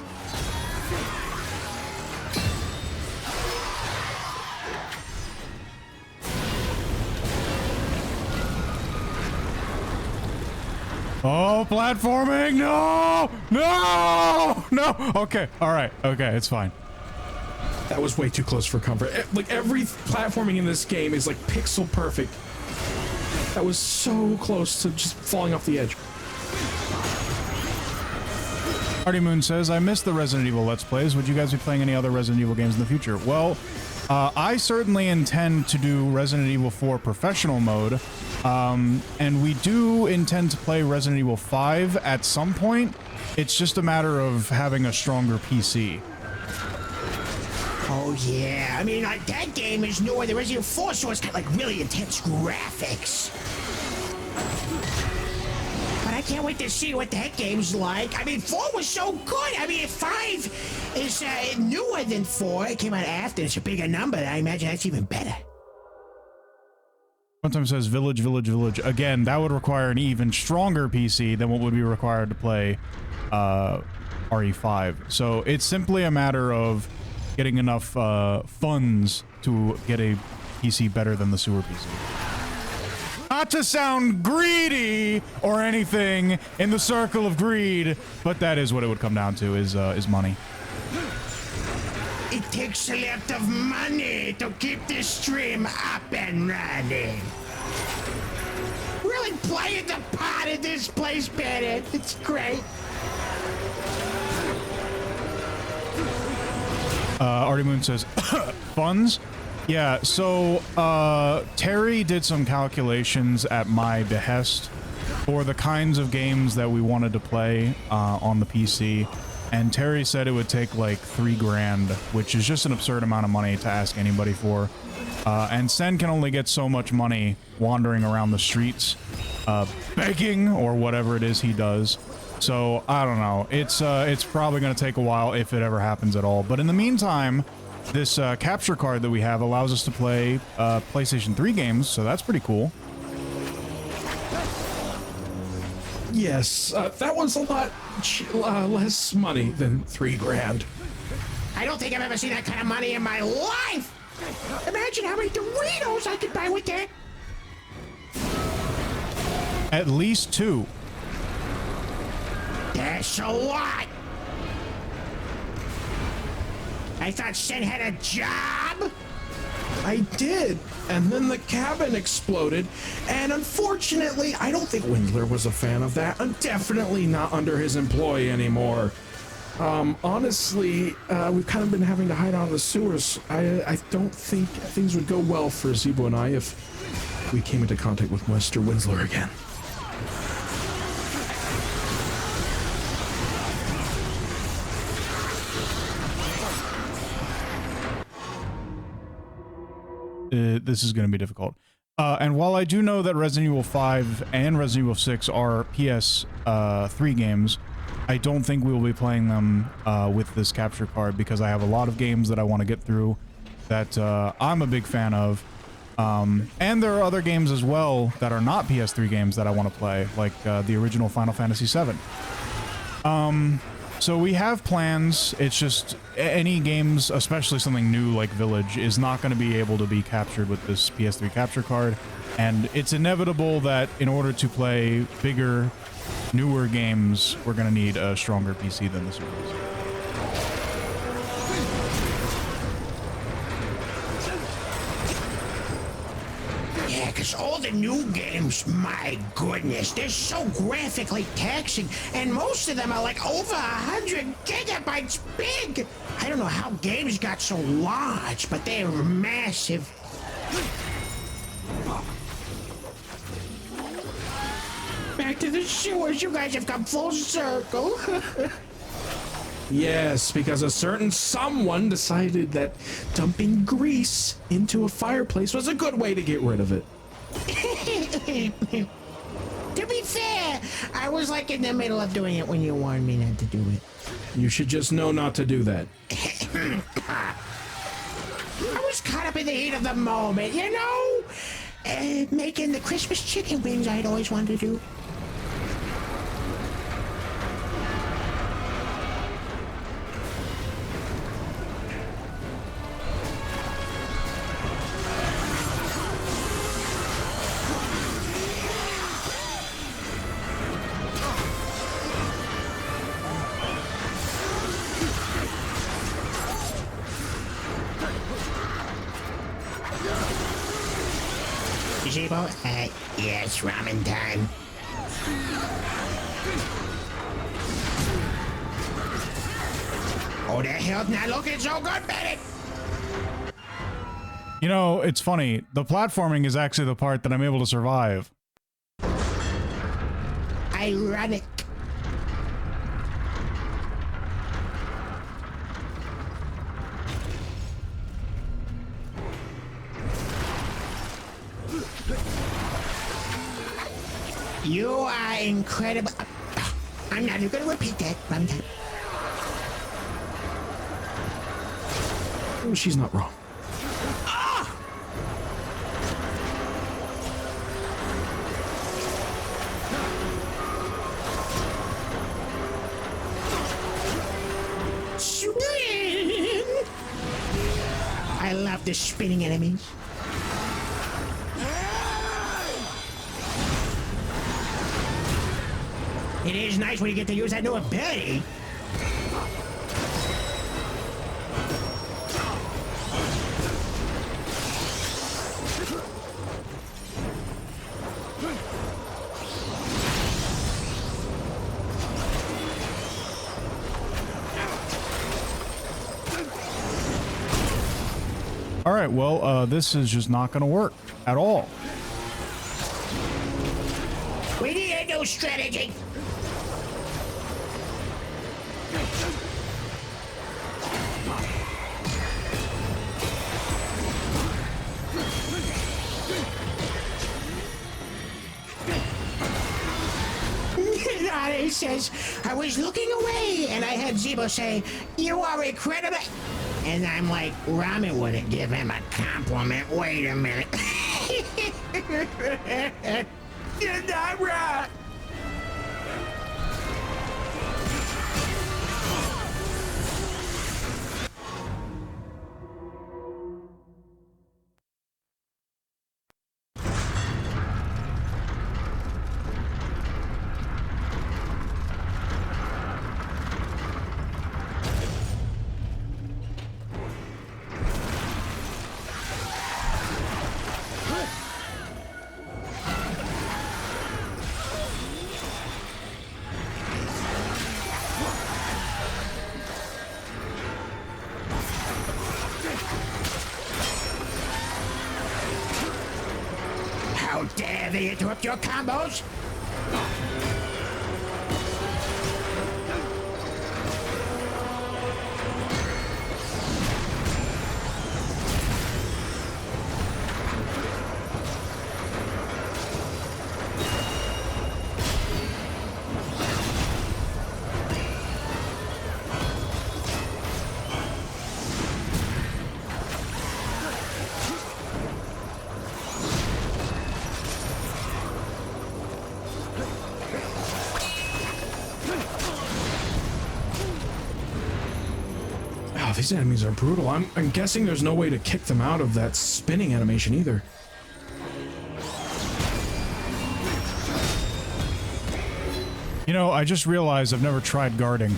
Oh, platforming! No! No! No! Okay, alright. Okay, it's fine. That was way too close for comfort. Like, every platforming in this game is, like, pixel perfect. That was so close to just falling off the edge. Party Moon says, I missed the Resident Evil Let's Plays. Would you guys be playing any other Resident Evil games in the future? Well, I certainly intend to do Resident Evil 4 professional mode, and we do intend to play Resident Evil 5 at some point. It's just a matter of having a stronger PC. Oh yeah, I mean, like, that game is newer than Resident Evil 4, so it's got like really intense graphics. But I can't wait to see what that game's like. I mean, 4 was so good. I mean, 5 is newer than 4. It came out after. It's a bigger number. I imagine that's even better. Sometimes says Village, Village, Village. Again, that would require an even stronger PC than what would be required to play RE5. So it's simply a matter of getting enough funds to get a PC better than the sewer PC. Not to sound greedy or anything in the circle of greed, but that is what it would come down to, is money. It takes a lot of money to keep this stream up and running. Really playing the part in this place, Bennett. It's great. Artie Moon says, funds? Yeah, so Terry did some calculations at my behest for the kinds of games that we wanted to play on the PC, and Terry said it would take like $3 grand, which is just an absurd amount of money to ask anybody for. And Sen can only get so much money wandering around the streets, begging or whatever it is he does. So I don't know. It's probably going to take a while if it ever happens at all. But in the meantime, this capture card that we have allows us to play PlayStation 3 games, so that's pretty cool. Yes, that was a lot less money than $3 grand. I don't think I've ever seen that kind of money in my life. Imagine how many Doritos I could buy with that. At least 2. That's a lot. I thought Sen had a job. I did, and then the cabin exploded, and unfortunately, I don't think Winsler was a fan of that. I'm definitely not under his employ anymore. Honestly, we've kind of been having to hide out in the sewers. I don't think things would go well for Zeebo and I if we came into contact with Mr. Winsler again. This is going to be difficult. And while I do know that Resident Evil 5 and Resident Evil 6 are PS3 games, I don't think we will be playing them with this capture card because I have a lot of games that I want to get through that I'm a big fan of. And there are other games as well that are not PS3 games that I want to play, like the original Final Fantasy VII. So we have plans. It's just any games, especially something new like Village, is not going to be able to be captured with this PS3 capture card. And it's inevitable that in order to play bigger, newer games, we're going to need a stronger PC than this one. Yeah, because all the new games, my goodness, they're so graphically taxing, and most of them are like over 100 gigabytes big. I don't know how games got so large, but they're massive. Back to the sewers, you guys have come full circle. Yes, because a certain someone decided that dumping grease into a fireplace was a good way to get rid of it. To be fair, I was like in the middle of doing it when you warned me not to do it. You should just know not to do that. I was caught up in the heat of the moment, you know? Making the Christmas chicken wings I'd always wanted to do. Zeebo? Yes, ramen time. Oh, the hell's not looking so good, Bennett! You know, it's funny. The platforming is actually the part that I'm able to survive. Ironic. You are incredible. I'm not even gonna repeat that. Oh, she's not wrong. Ah! Spin! I love the spinning enemies. It is nice when you get to use that new ability. right, well, this is just not going to work at all. We need a new strategy. He says, I was looking away, and I had Zebo say, you are incredible. And I'm like, Ramen wouldn't give him a compliment. Wait a minute. You're not right. How dare they interrupt your combos? Wow, these enemies are brutal. I'm guessing there's no way to kick them out of that spinning animation either. You know, I just realized I've never tried guarding.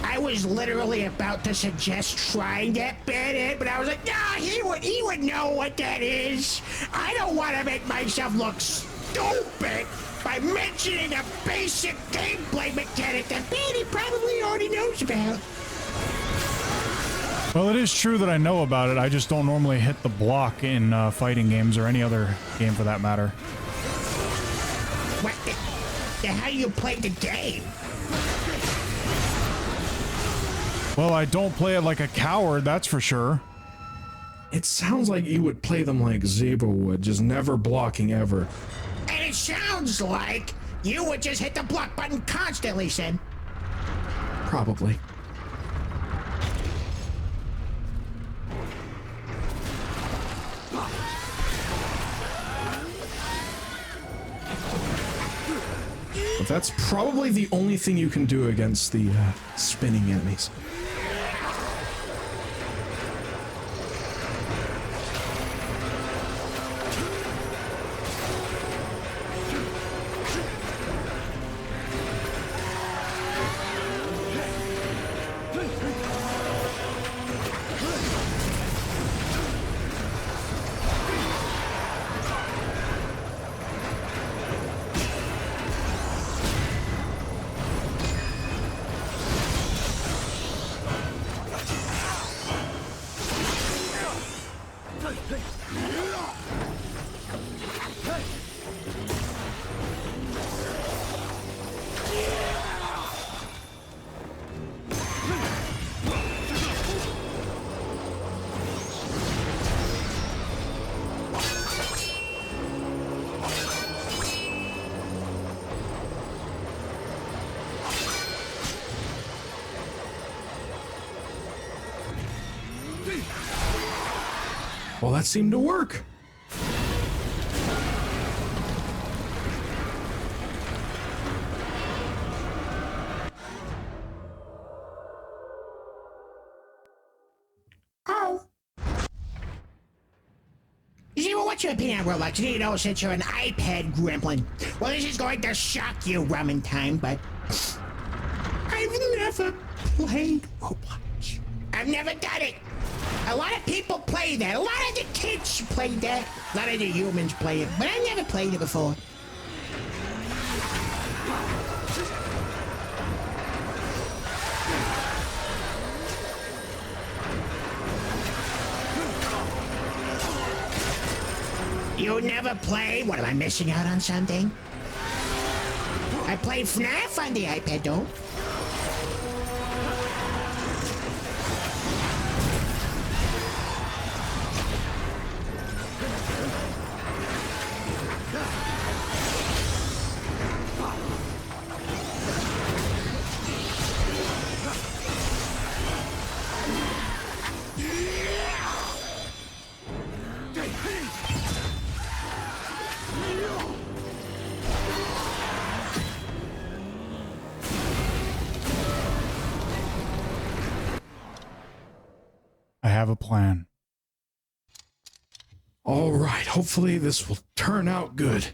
I was literally about to suggest trying that bit, but I was like, nah, he would know what that is. I don't want to make myself look stupid by mentioning a basic gameplay mechanic that Benny probably already knows about. Well, it is true that I know about it. I just don't normally hit the block in fighting games or any other game for that matter. What the hell you play the game? Well, I don't play it like a coward, that's for sure. It sounds like you would play them like Zebo would, just never blocking ever. And it sounds like you would just hit the block button constantly, Sid. Probably. But that's probably the only thing you can do against the spinning enemies. Well, that seemed to work. Oh. Zero, what's your opinion on Roblox? You know, since you're an iPad gremlin. Well, this is going to shock you, Ramen Time, but I've never played Roblox. I've never done it. A lot of people play that. A lot of the kids play that. A lot of the humans play it, but I never played it before. You never play? What, am I missing out on something? I played FNAF on the iPad, though. I have a plan. All right, hopefully this will turn out good.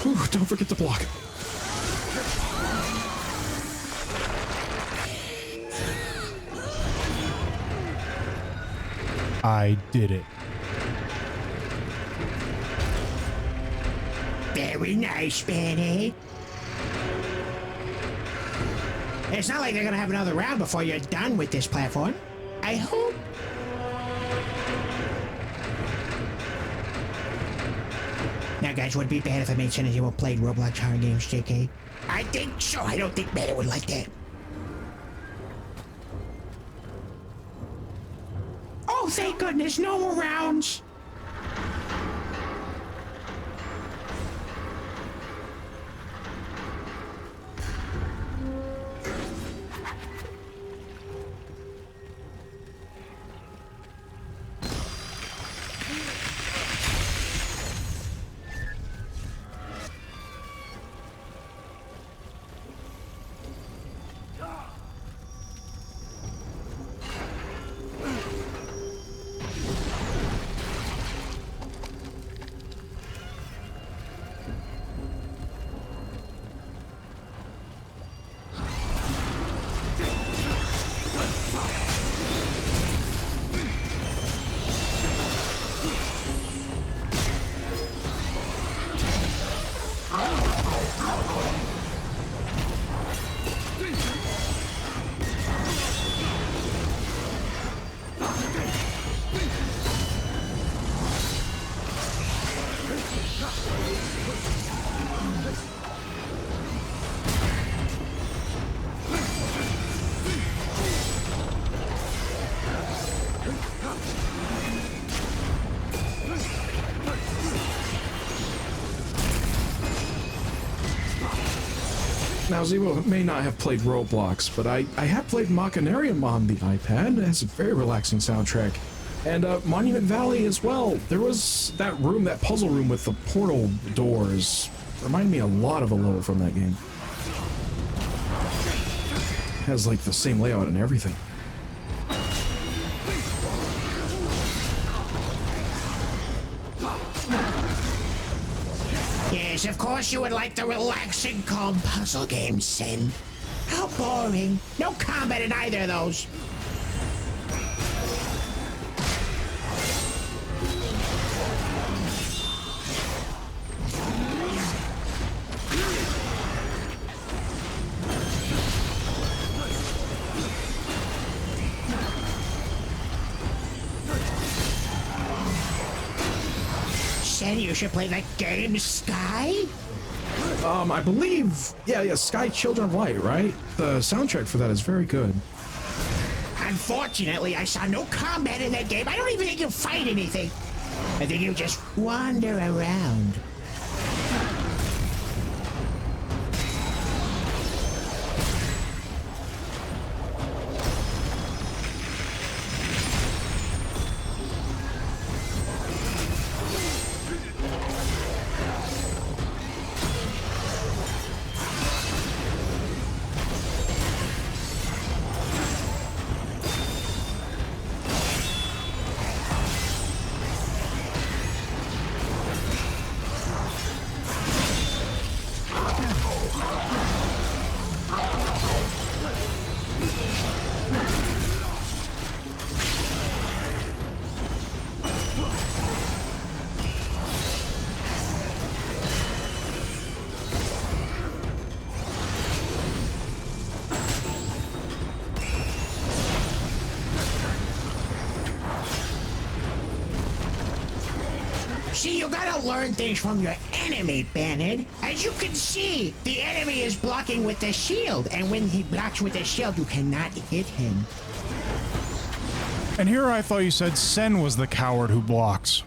Whew, don't forget to block. I did it. Very nice, Benny. It's not like they're gonna have another round before you're done with this platform. I hope. Now, guys, would it be bad if I made sense you played Roblox horror games, JK? I think so. I don't think Benny would like that. Oh, thank goodness, no more rounds. Now, Zebo may not have played Roblox, but I have played Machinarium on the iPad. It has a very relaxing soundtrack. And Monument Valley as well. There was that room, that puzzle room with the portal doors. Reminded me a lot of a level from that game. Has like the same layout and everything. Yes, of course you would like the relaxing, calm puzzle game, Sin. How boring. No combat in either of those. Sin, you should play that game, Sky? I believe, yeah, Sky Children of Light, right? The soundtrack for that is very good. Unfortunately, I saw no combat in that game. I don't even think you fight anything. I think you just wander around. See, you gotta learn things from your enemy, Bennett. As you can see, the enemy is blocking with the shield, and when he blocks with the shield, you cannot hit him. And here I thought you said Sen was the coward who blocks.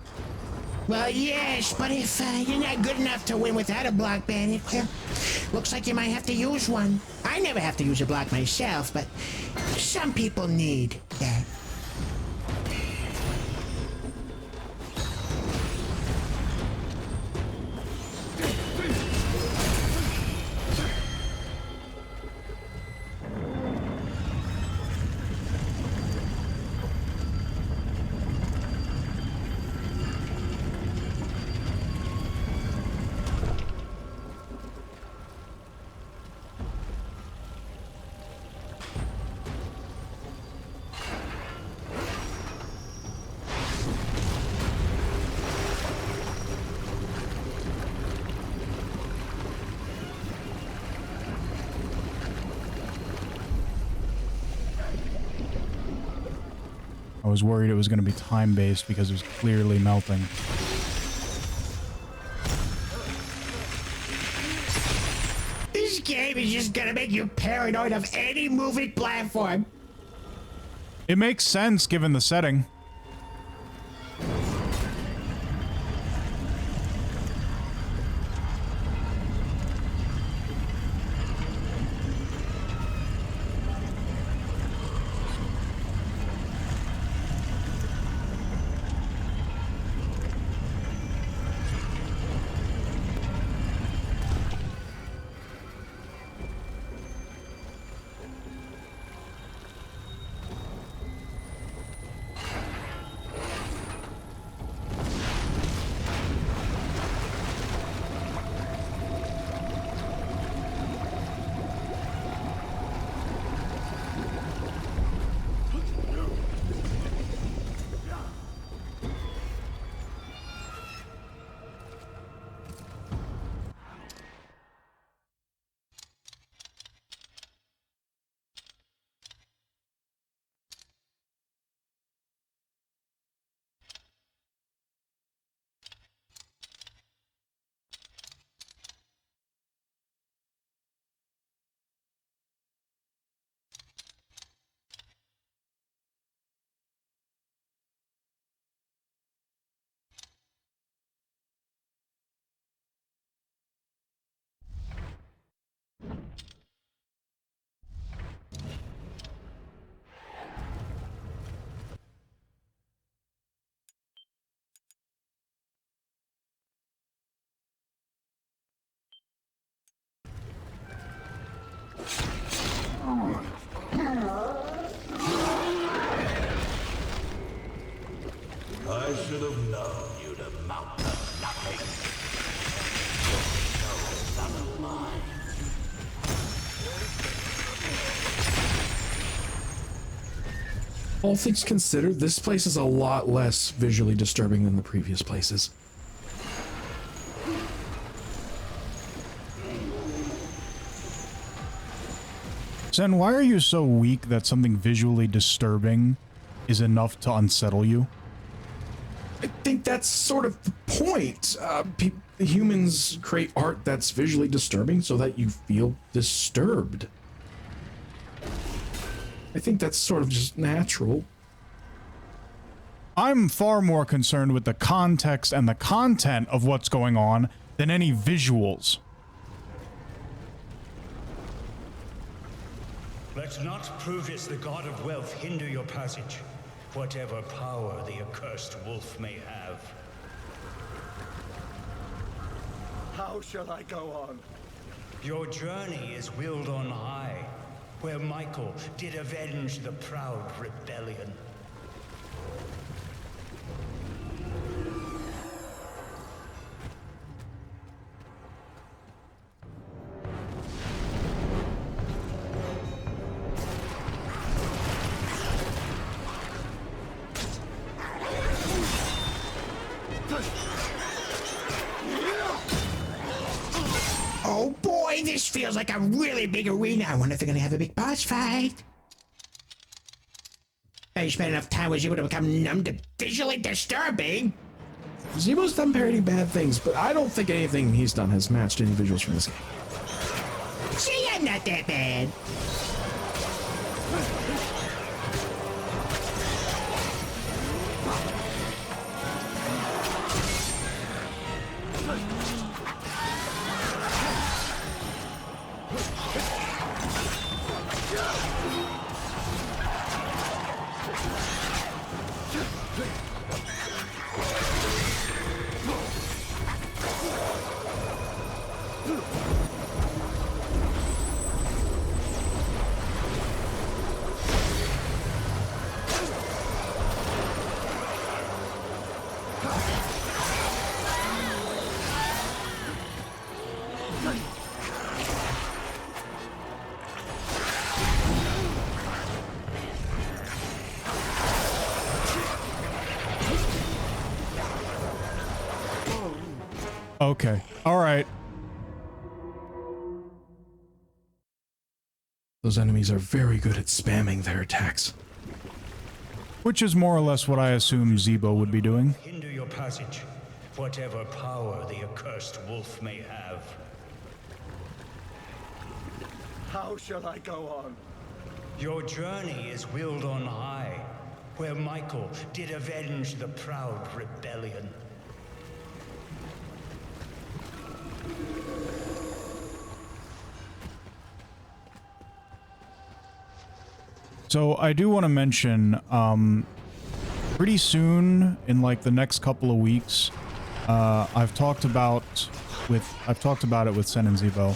Well, yes, but if you're not good enough to win without a block, Bennett, well, looks like you might have to use one. I never have to use a block myself, but some people need that. I was worried it was going to be time-based because it was clearly melting. This game is just gonna make you paranoid of any moving platform. It makes sense given the setting. I should have known you'd amount to nothing. No son of mine. All things considered, this place is a lot less visually disturbing than the previous places. Sen, why are you so weak that something visually disturbing is enough to unsettle you? I think that's sort of the point. Humans create art that's visually disturbing so that you feel disturbed. I think that's sort of just natural. I'm far more concerned with the context and the content of what's going on than any visuals. Let not Pruvis, the god of wealth, hinder your passage, whatever power the accursed wolf may have. How shall I go on? Your journey is willed on high, where Michael did avenge the proud rebellion. Oh boy, this feels like a really big arena. I wonder if they're gonna have a big boss fight. I spent enough time with you to become numb to visually disturbing. Zeebo's done pretty bad things, but I don't think anything he's done has matched any visuals from this game. See, I'm not that bad. Okay. All right. Those enemies are very good at spamming their attacks. Which is more or less what I assume Zeebo would be doing. Hinder your passage, whatever power the accursed wolf may have. How shall I go on? Your journey is willed on high, where Michael did avenge the proud rebellion. So I do want to mention, pretty soon, in like the next couple of weeks, I've talked about it with Sen and Zeebo,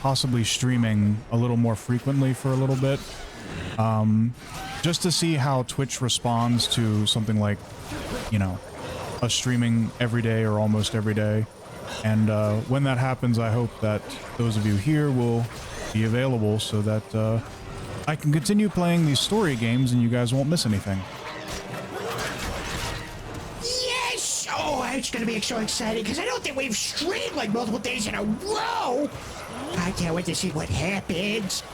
possibly streaming a little more frequently for a little bit, just to see how Twitch responds to something like, you know, us streaming every day or almost every day. And when that happens, I hope that those of you here will be available so that I can continue playing these story games and you guys won't miss anything. Yes! Oh, it's gonna be so exciting because I don't think we've streamed like multiple days in a row. I can't wait to see what happens.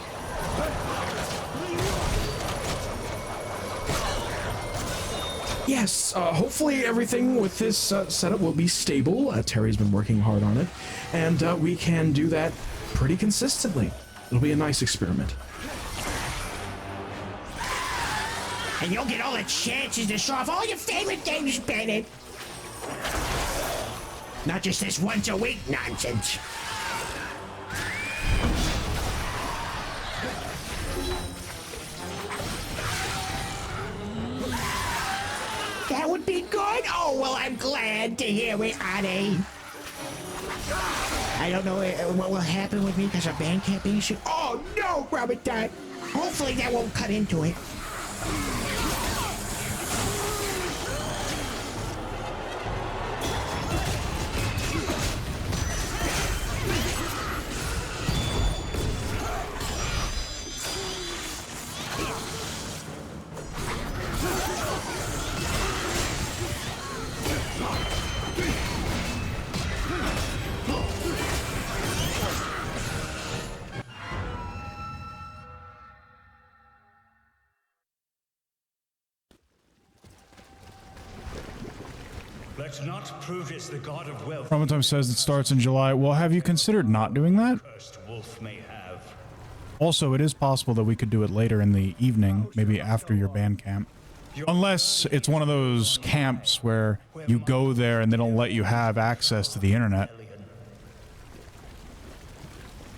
Yes, hopefully everything with this setup will be stable. Terry's been working hard on it, and we can do that pretty consistently. It'll be a nice experiment. And you'll get all the chances to show off all your favorite games, Bennett. Not just this once-a-week nonsense. That would be good? Oh, well, I'm glad to hear it, Annie. I don't know what will happen with me because of band camping shit. Oh, no, Robert Dante. Hopefully that won't cut into it. Let not Pruvis, the god of wealth, Prometime says it starts in July. Well, have you considered not doing that? accursed wolf may have. Also, it is possible that we could do it later in the evening, maybe after your band camp. Unless it's one of those camps where you go there and they don't let you have access to the internet.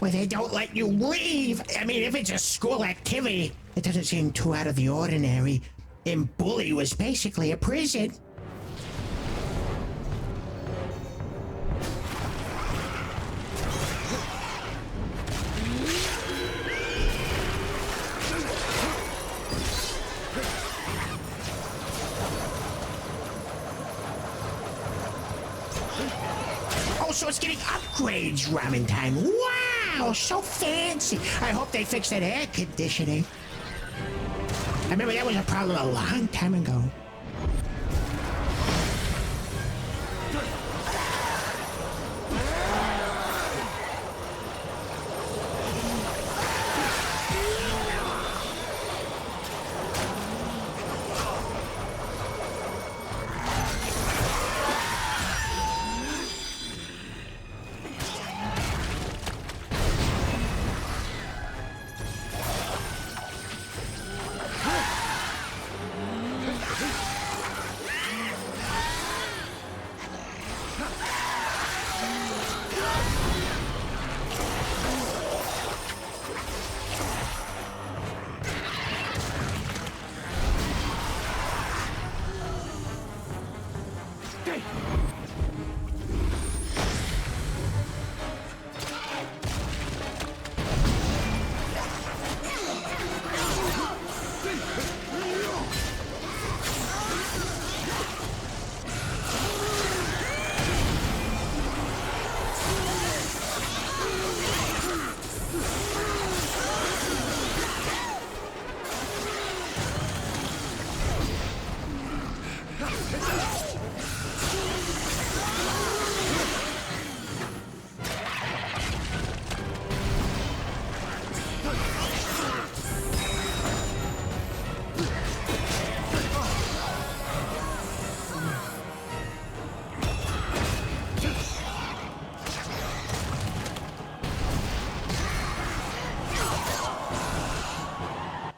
Well, they don't let you leave. I mean, if it's a school activity, it doesn't seem too out of the ordinary. And Bully was basically a prison. Oh, so it's getting upgrades, Ramen Time. Wow, so fancy. I hope they fix that air conditioning. I remember that was a problem a long time ago.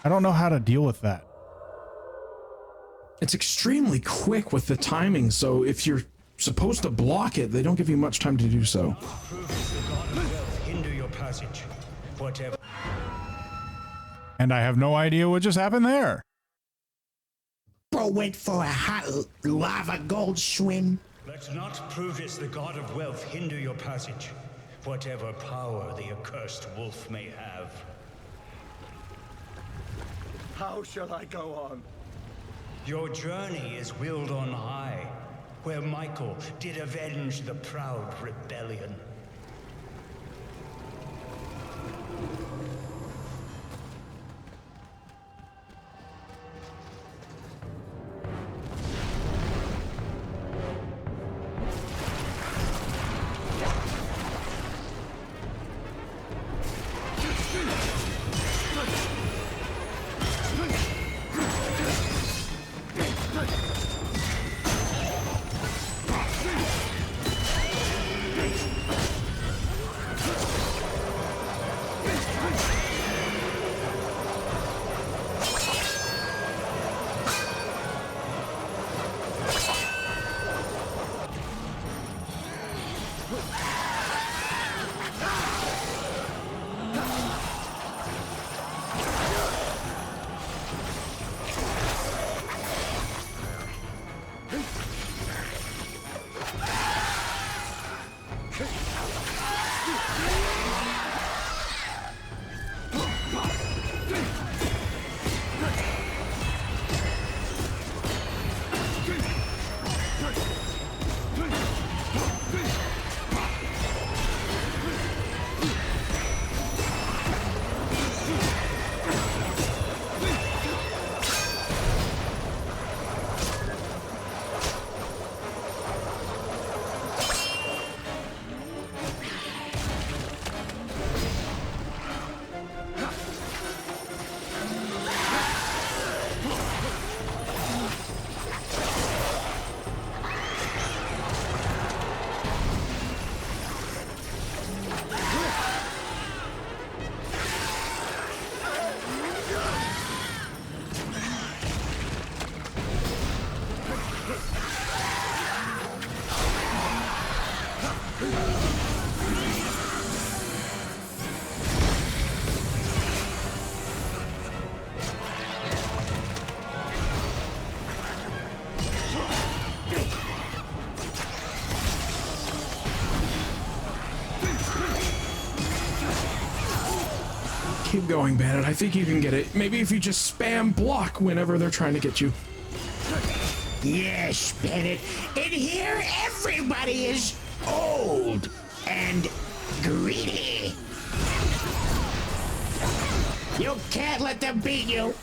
I don't know how to deal with that. It's extremely quick with the timing, so if you're supposed to block it, they don't give you much time to do so. Hinder your passage. Whatever. And I have no idea what just happened there. Bro went for a hot lava gold swim. Let not Brutus, the god of wealth, hinder your passage. Whatever power the accursed wolf may have. How shall I go on? Your journey is willed on high, where Michael did avenge the proud rebellion. Keep going, Bandit. I think you can get it. Maybe if you just spam block whenever they're trying to get you. Yes, Bennett. In here, everybody is old and greedy. You can't let them beat you.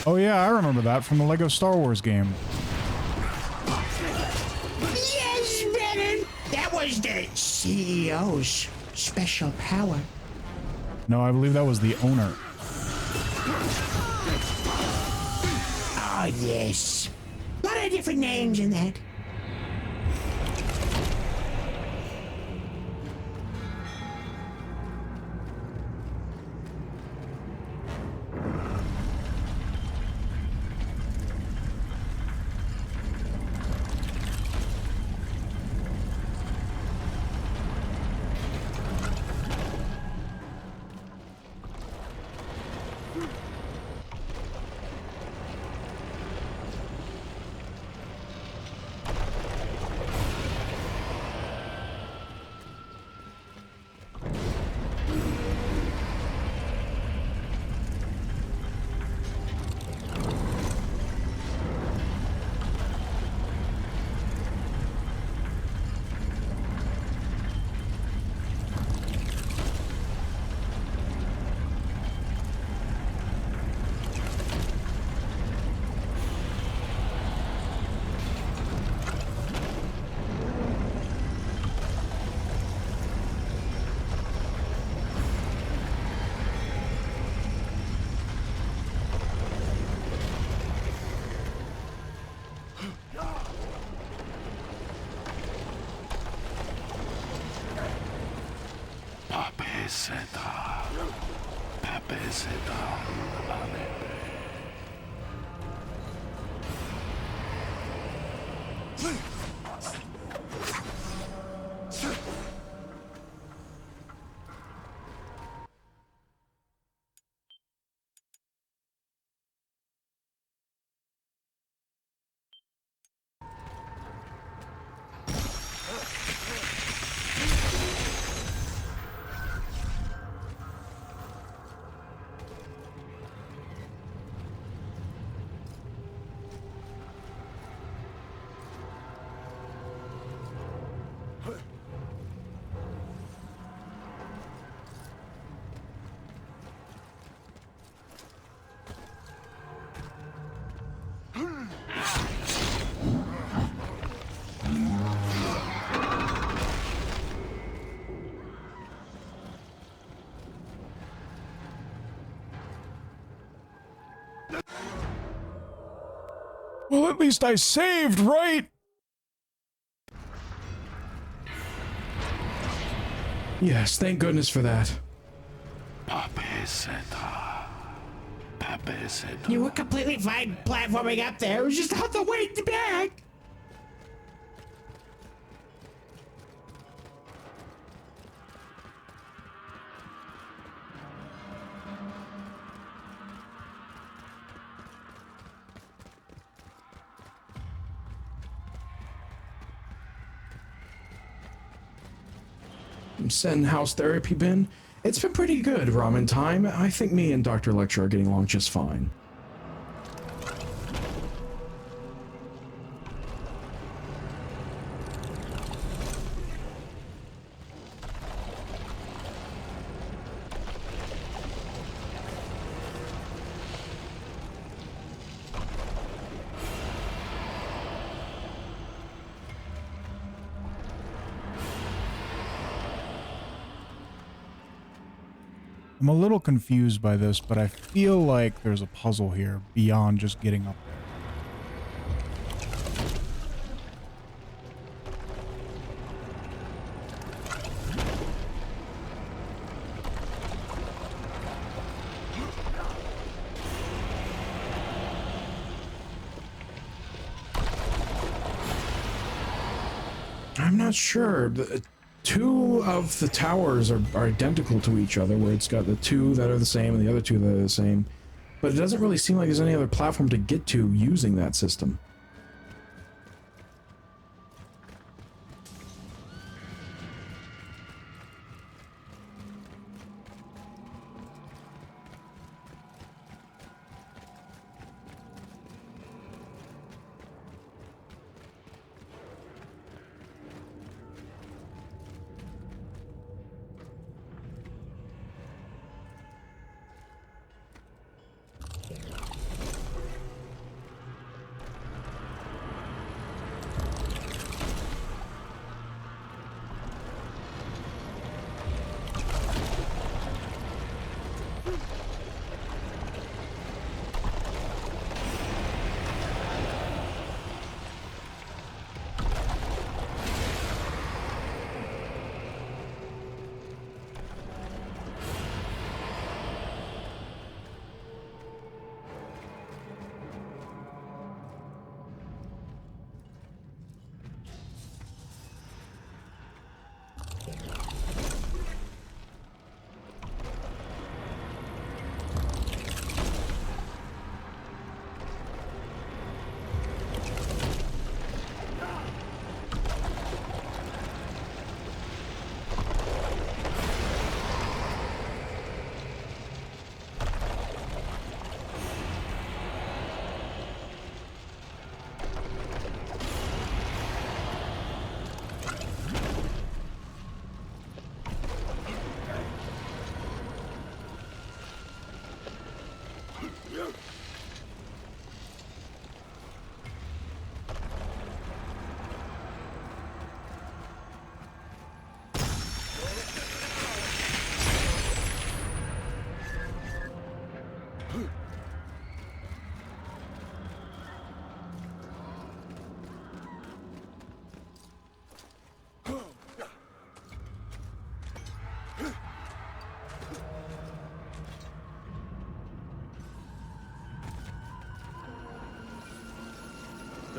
Oh yeah, I remember that from the Lego Star Wars game. Yes, Bennett. That was the CEO's special power. No, I believe that was the owner. Oh, yes. A lot of different names in that. Well, at least I saved, right? Yes, thank goodness for that. You were completely fine platforming up there. It was just out the way back. Send house therapy bin. It's been pretty good, ramen time. I think me and Dr. Lecture are getting along just fine. I'm a little confused by this, but I feel like there's a puzzle here beyond just getting up there. I'm not sure. Two of the towers are identical to each other, where it's got the two that are the same and the other two that are the same. But it doesn't really seem like there's any other platform to get to using that system.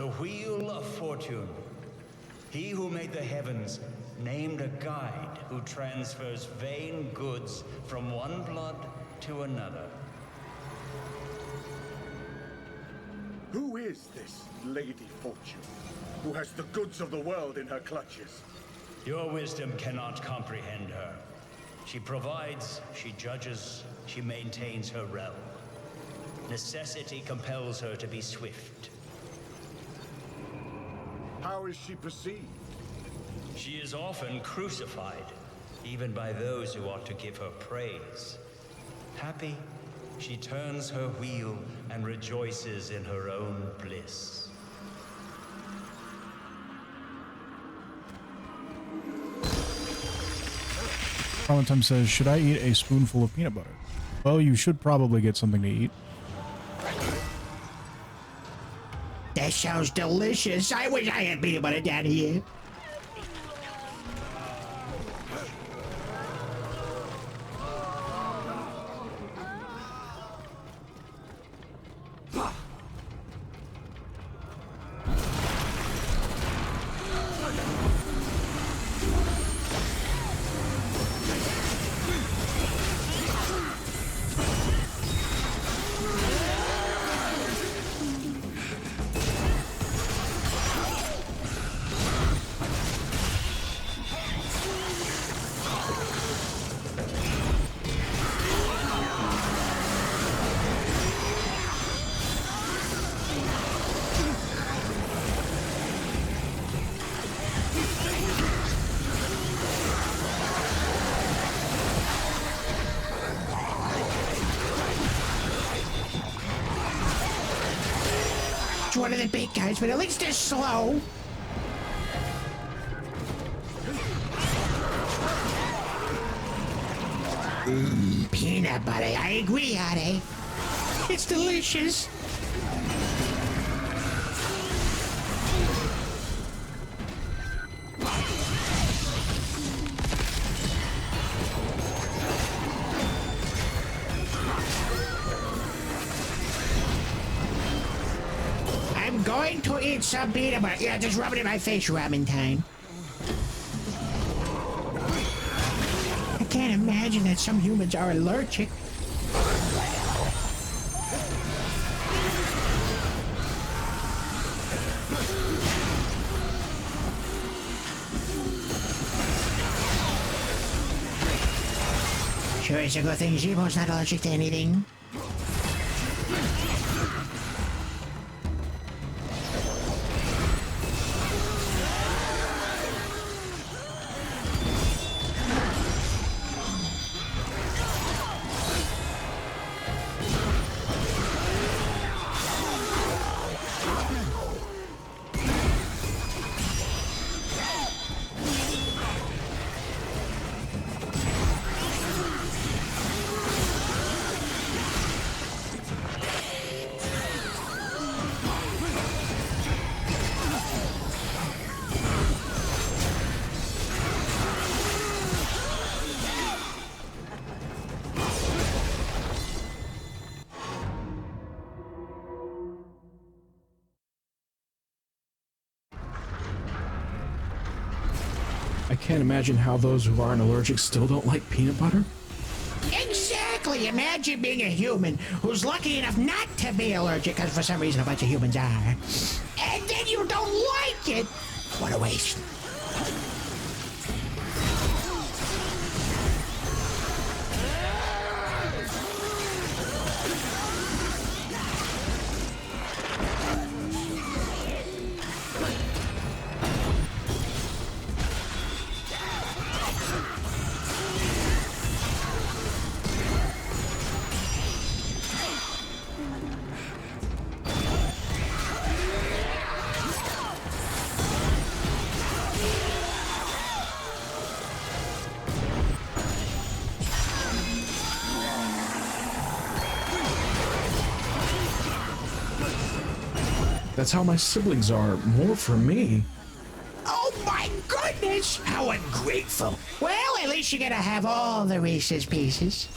The Wheel of Fortune. He who made the heavens named a guide who transfers vain goods from one blood to another. Who is this Lady Fortune, who has the goods of the world in her clutches? Your wisdom cannot comprehend her. She provides, she judges, she maintains her realm. Necessity compels her to be swift. How is she perceived? She is often crucified, even by those who ought to give her praise. Happy, she turns her wheel and rejoices in her own bliss. Valentine says, should I eat a spoonful of peanut butter? Well, you should probably get something to eat. That sounds delicious. I wish I had peanut butter down here. It's one of the big guys, but at least they're slow. Peanut butter, I agree, Ade. It's delicious. I'm going to eat some peanut butter. Yeah, just rub it in my face, ramen time. I can't imagine that some humans are allergic. Sure, it's a good thing Zemo's not allergic to anything. I can't imagine how those who aren't allergic still don't like peanut butter. Exactly! Imagine being a human who's lucky enough not to be allergic, because for some reason a bunch of humans are. And then you don't like it! What a waste. That's how my siblings are. More for me. Oh my goodness! How ungrateful. Well, at least you're gonna have all the Reese's Pieces.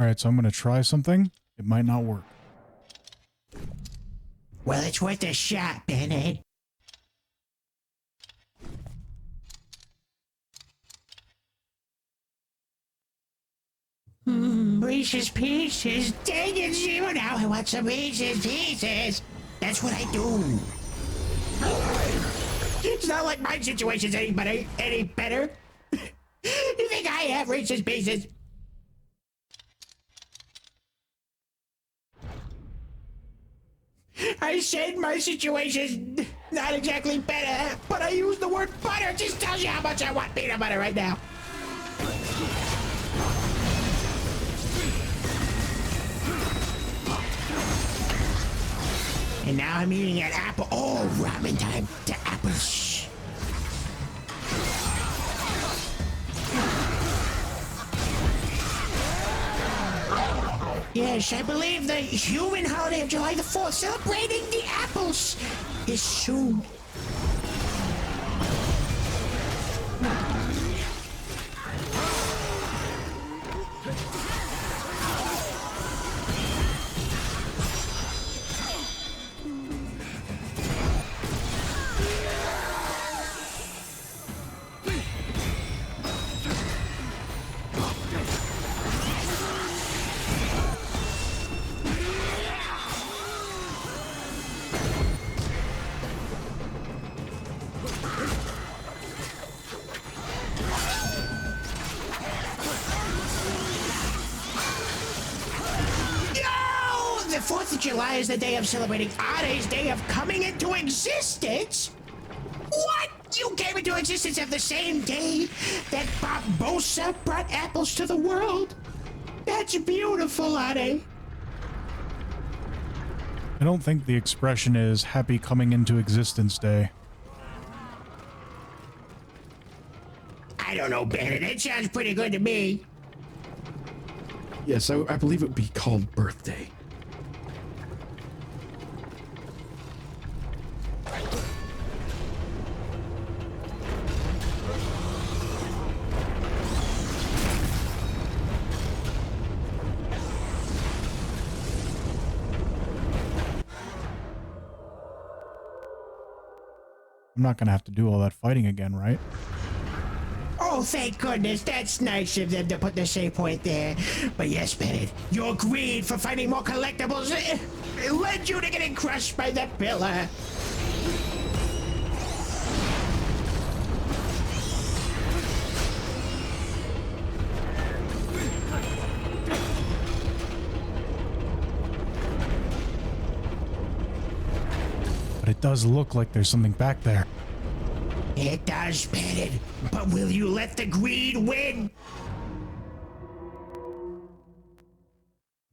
Alright, so I'm gonna try something. It might not work. Well, it's worth a shot, Bennett. Reese's Pieces. Dang it, Zero. Now I want some Reese's Pieces. That's what I do. It's not like my situation's any better. You think I have Reese's Pieces? I said my situation's not exactly better, but I used the word butter. Just tells you how much I want peanut butter right now. And now I'm eating an apple. Oh, ramen time. The apples. Yes, I believe the human holiday of July the 4th, celebrating the apples, is soon. The 4th of July is the day of celebrating Ade's day of coming into existence? What? You came into existence at the same day that Barbosa brought apples to the world? That's beautiful, Ade. I don't think the expression is happy coming into existence day. I don't know, Bennett. It sounds pretty good to me. Yes, I believe it would be called birthday. I'm not gonna have to do all that fighting again, right? Oh, thank goodness. That's nice of them to put the save point there. But yes, Bennett, your greed for finding more collectibles it led you to getting crushed by the pillar. But it does look like there's something back there. It does, Bennett. But will you let the greed win?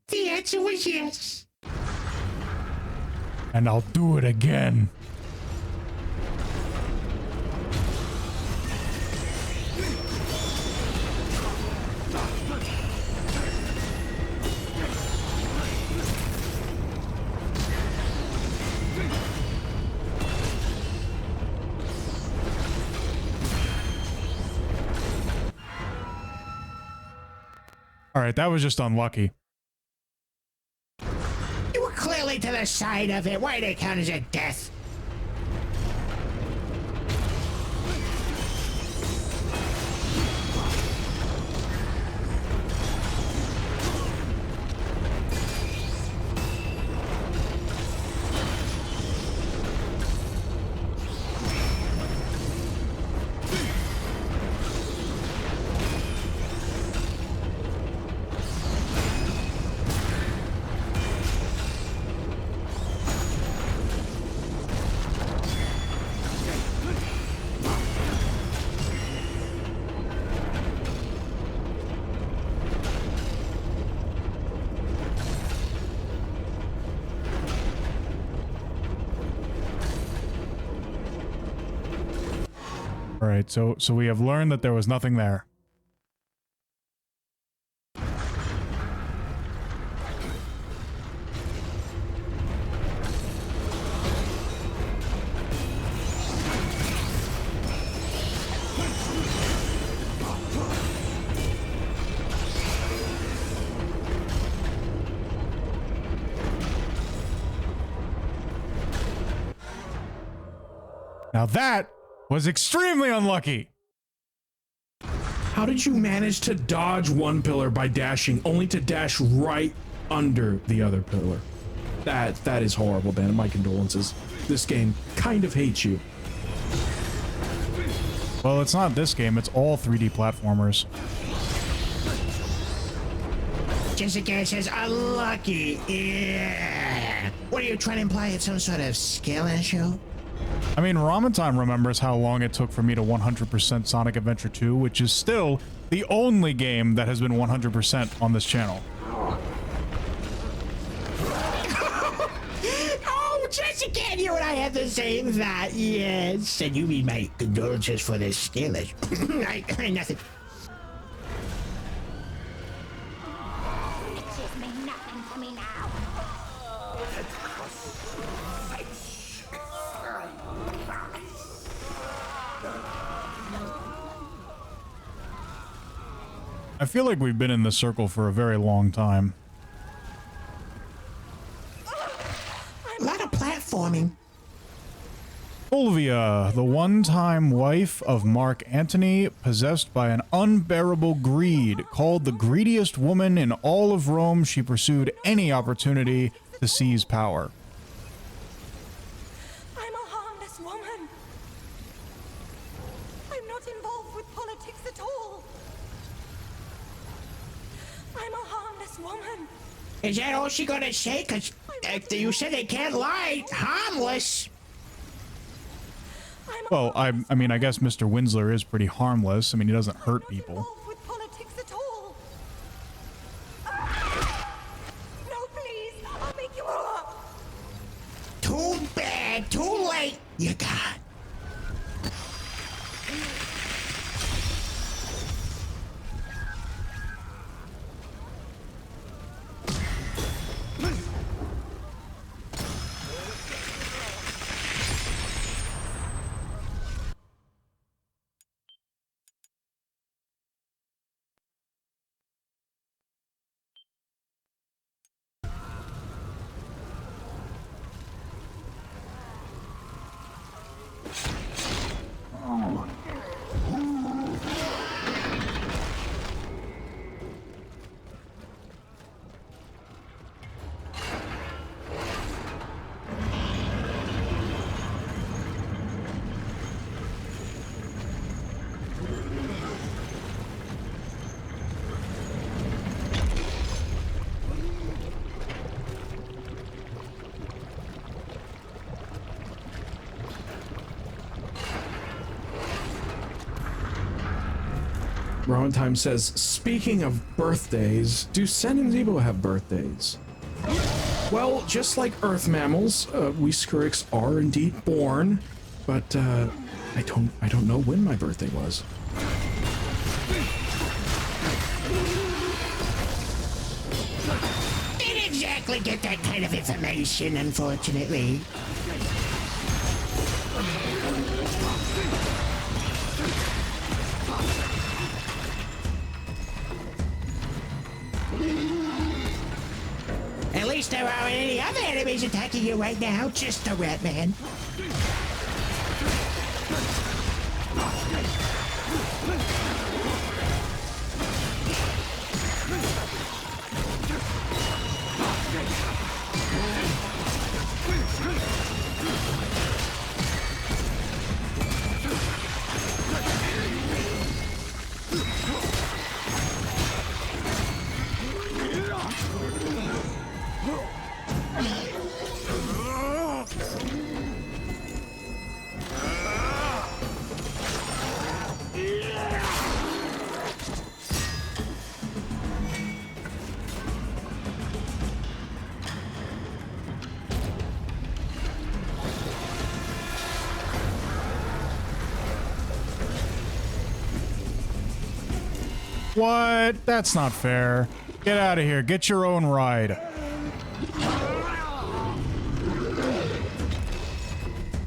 The answer was yes. And I'll do it again. Alright, that was just unlucky. You were clearly to the side of it. Why did it count as a death? Alright, so we have learned that there was nothing there. Now that was extremely unlucky. How did you manage to dodge one pillar by dashing, only to dash right under the other pillar? That is horrible, Ben. My condolences. This game kind of hates you. Well, it's not this game. It's all 3D platformers. Jessica says, unlucky. Yeah. What are you trying to imply? It's some sort of skill issue? I mean, Ramatime remembers how long it took for me to 100% Sonic Adventure 2, which is still the only game that has been 100% on this channel. Oh, Jessica, you and I have the same thought. Yes. And you mean my condolences for this skill issue? Nothing. I feel like we've been in this circle for a very long time. A lot of platforming. Fulvia, the one-time wife of Mark Antony, possessed by an unbearable greed, called the greediest woman in all of Rome, she pursued any opportunity to seize power. I'm a harmless woman. I'm not involved with politics at all. I'm a harmless woman. Is that all she gonna say? Because you said they can't lie. Harmless. Well, I mean, I guess Mr. Winsler is pretty harmless. I mean, he doesn't hurt people. With politics at all. No, please. I'll make you up. Too bad. Too late. You got. Time says, speaking of birthdays, do Sen and Zebo have birthdays? Well, just like Earth mammals, we Skirix are indeed born, but I don't know when my birthday was. Didn't exactly get that kind of information, unfortunately. At least there aren't any other enemies attacking you right now, just the Rat Man. What? That's not fair. Get out of here. Get your own ride.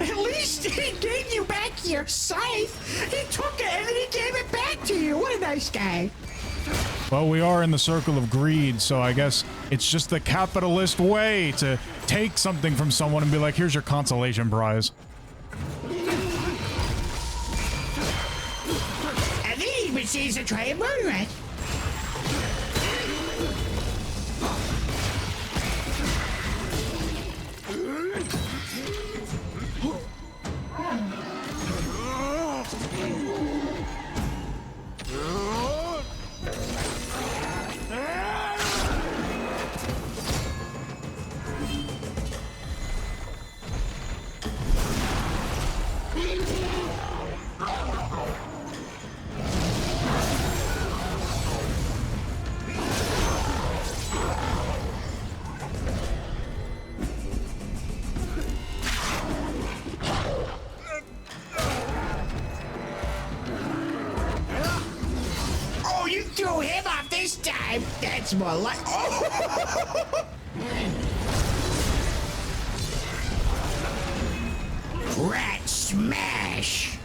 At least he gave you back your scythe. He took it and then he gave it back to you. What a nice guy. Well, we are in the circle of greed, so I guess it's just the capitalist way to take something from someone and be like, here's your consolation prize. sees a tray of moon rat. Oh, you threw him off this time. That's more like. Oh. Rat smash.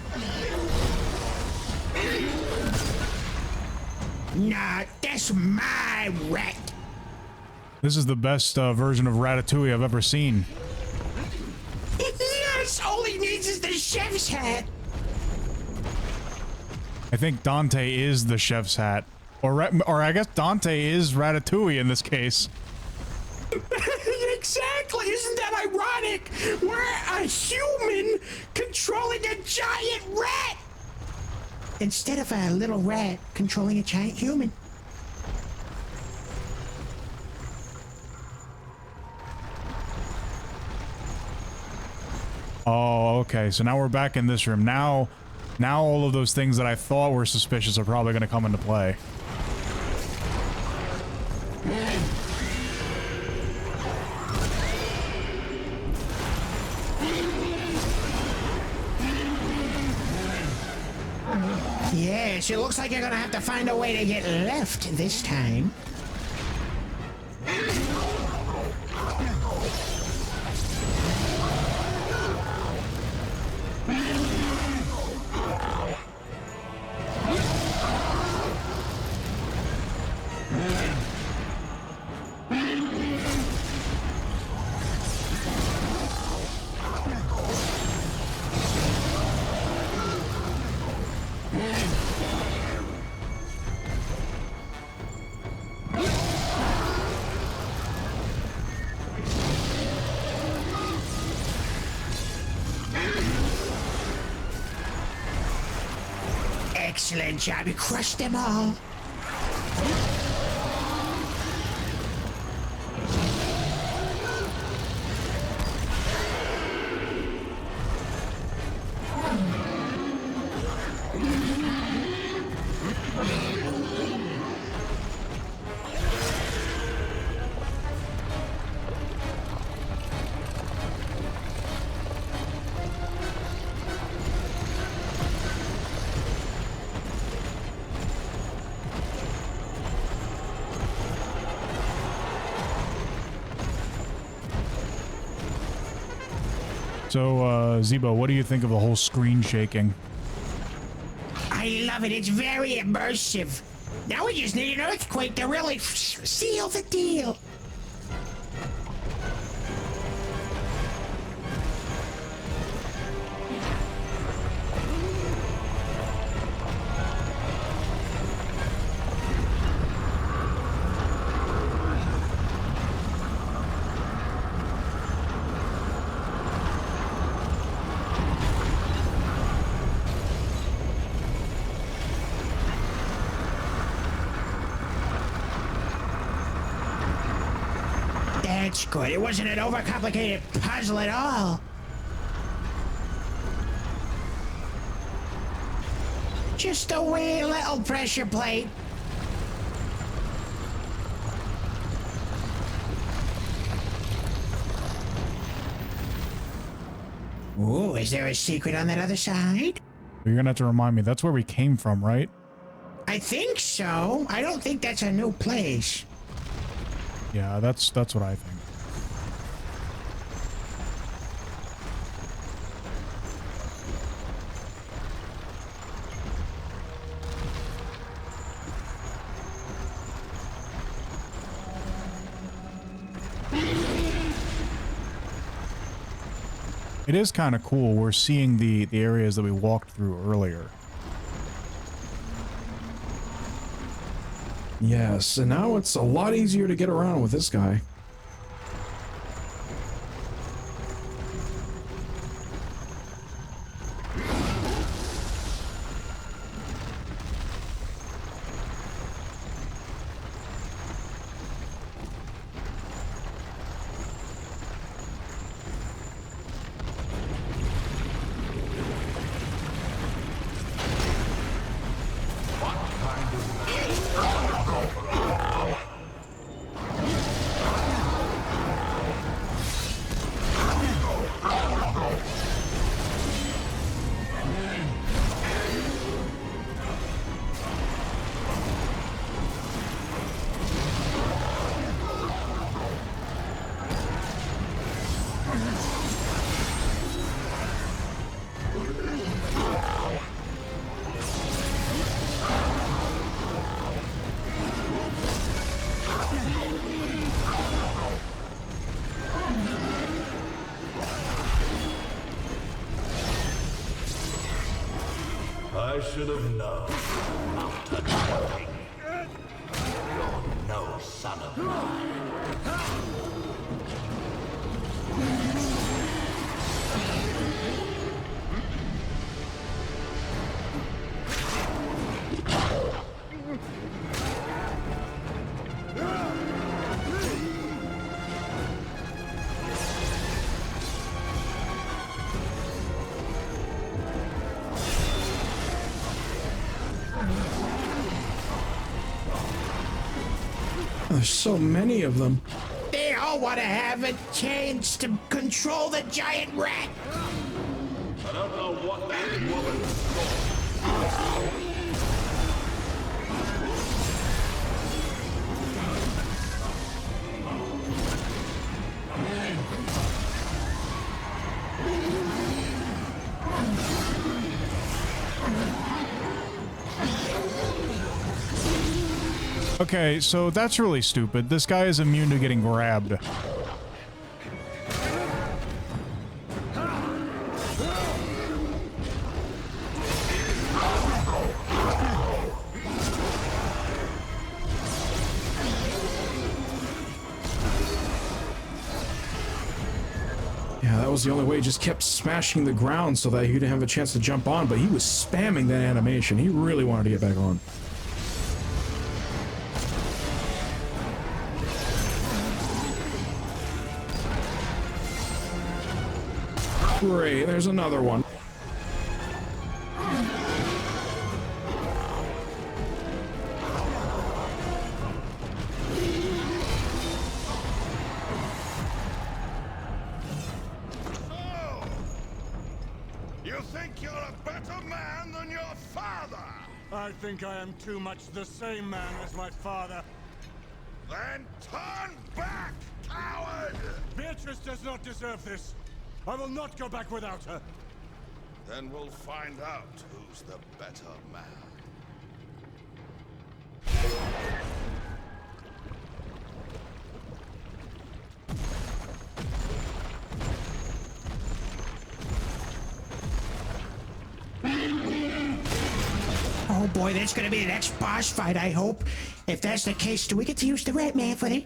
Nah, that's my rat. This is the best version of Ratatouille I've ever seen. Yes, all he needs is the chef's hat. I think Dante is the chef's hat. Or I guess Dante is Ratatouille in this case. Exactly, isn't that ironic? We're a human controlling a giant rat! Instead of a little rat controlling a giant human. Oh, okay. So now we're back in this room. Now all of those things that I thought were suspicious are probably going to come into play. Yes, it looks like you're gonna have to find a way to get left this time. Excellent job, you crushed them all. So, Zebo, what do you think of the whole screen shaking? I love it. It's very immersive. Now we just need an earthquake to really seal the deal. That's good. It wasn't an overcomplicated puzzle at all. Just a wee little pressure plate. Ooh, is there a secret on that other side? You're gonna have to remind me. That's where we came from, right? I think so. I don't think that's a new place. Yeah, that's what I think. It is kind of cool. We're seeing the areas that we walked through earlier. Yes, and now it's a lot easier to get around with this guy. I should have known not to join. You're no son of mine. There's so many of them. They all want to have a chance to control the giant rat. I don't know what that woman Okay, so that's really stupid. This guy is immune to getting grabbed. Yeah, that was the only way. He just kept smashing the ground so that he didn't have a chance to jump on, but he was spamming that animation. He really wanted to get back on. Great, there's another one. You think you're a better man than your father? I think I am too much the same man as my father. Then turn back, coward! Beatrice does not deserve this. I will not go back without her. Then we'll find out who's the better man. Oh boy, that's gonna be the next boss fight, I hope. If that's the case, do we get to use the rat man for the...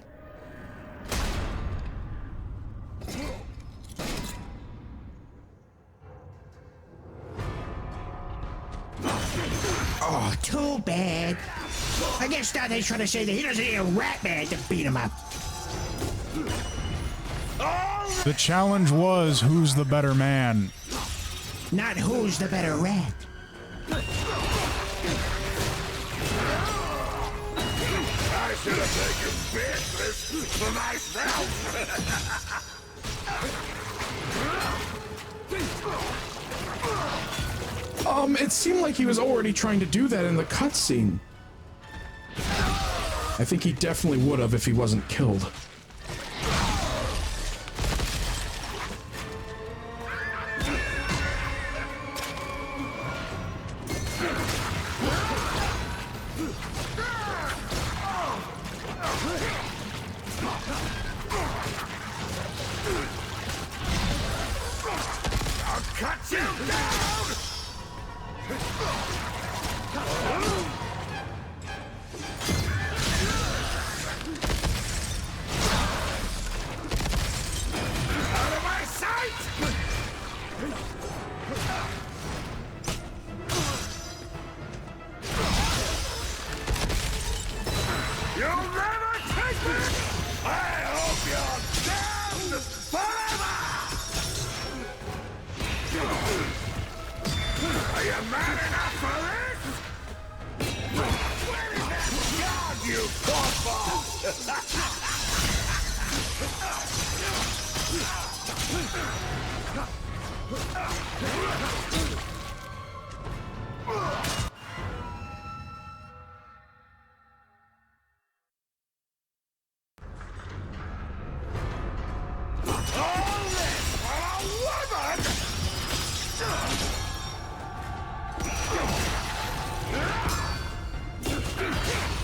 Oh, too bad. I guess Dante's trying to say that he doesn't need a rat man to beat him up. The challenge was, who's the better man? Not who's the better rat. I should have taken Beatrice for myself! It seemed like he was already trying to do that in the cutscene. I think he definitely would have if he wasn't killed. I'll cut you down!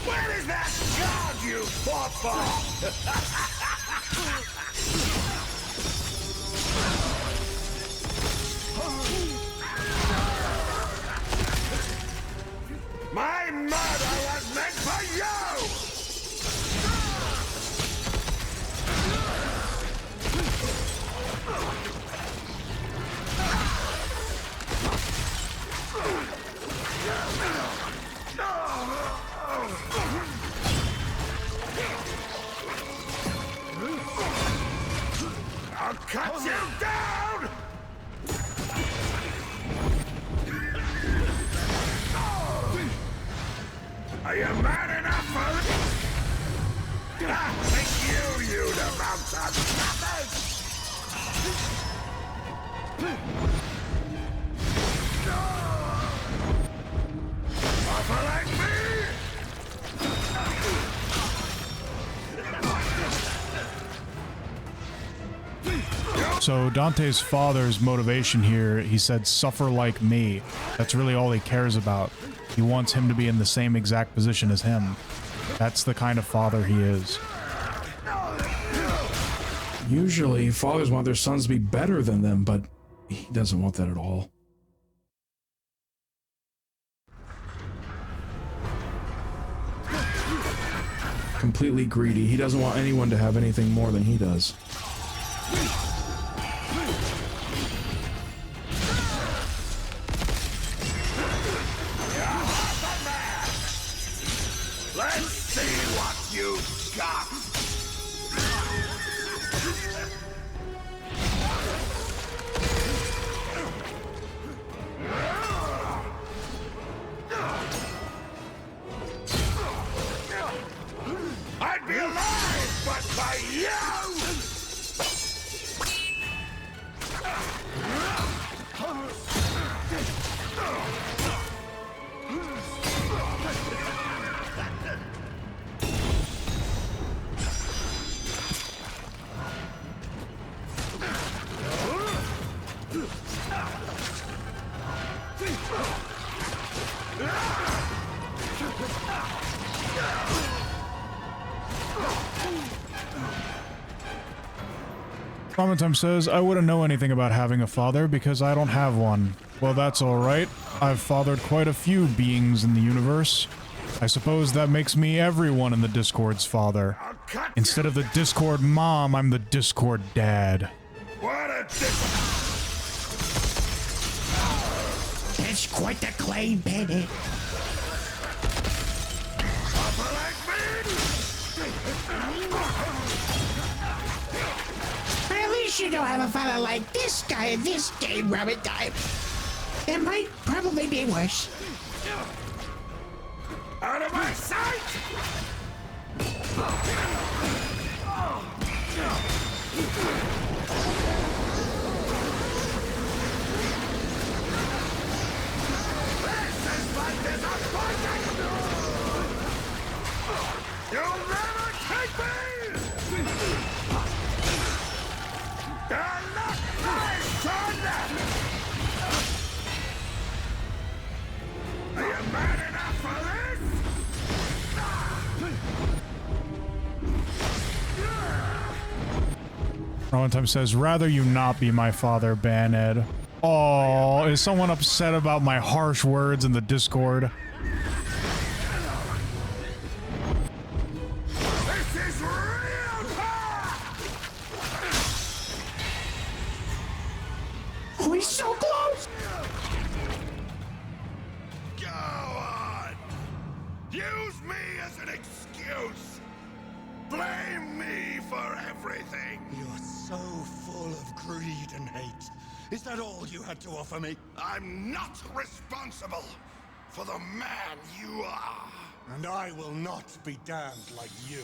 Where is that charge you fought for? My murder was meant for you! I'll cut you down! Are you mad enough for it? Think you amount to nothing! Offer like me? So Dante's father's motivation here, he said, suffer like me. That's really all he cares about. He wants him to be in the same exact position as him. That's the kind of father he is. Usually, fathers want their sons to be better than them, but he doesn't want that at all. Completely greedy. He doesn't want anyone to have anything more than he does. Let's see what you've got! I'd be alive, but by you! Clementine says, I wouldn't know anything about having a father because I don't have one. Well, that's alright. I've fathered quite a few beings in the universe. I suppose that makes me everyone in the Discord's father. Instead of the Discord mom, I'm the Discord dad. What a That's quite the claim, Bennett. At least you don't have a fella like this guy in this game, Rabbit Time. It might probably be worse. Out of my sight! You'll never take me! You're not my son! Are you mad enough for this? Clementine says, rather you not be my father, Baned. Oh, is someone upset about my harsh words in the Discord? This is real power! Oh, he's so close! Go on! Use me as an excuse! Blame me for everything! You're so full of greed and hate. Is that all you had to offer me? I'm not responsible for the man you are! And I will not be damned like you.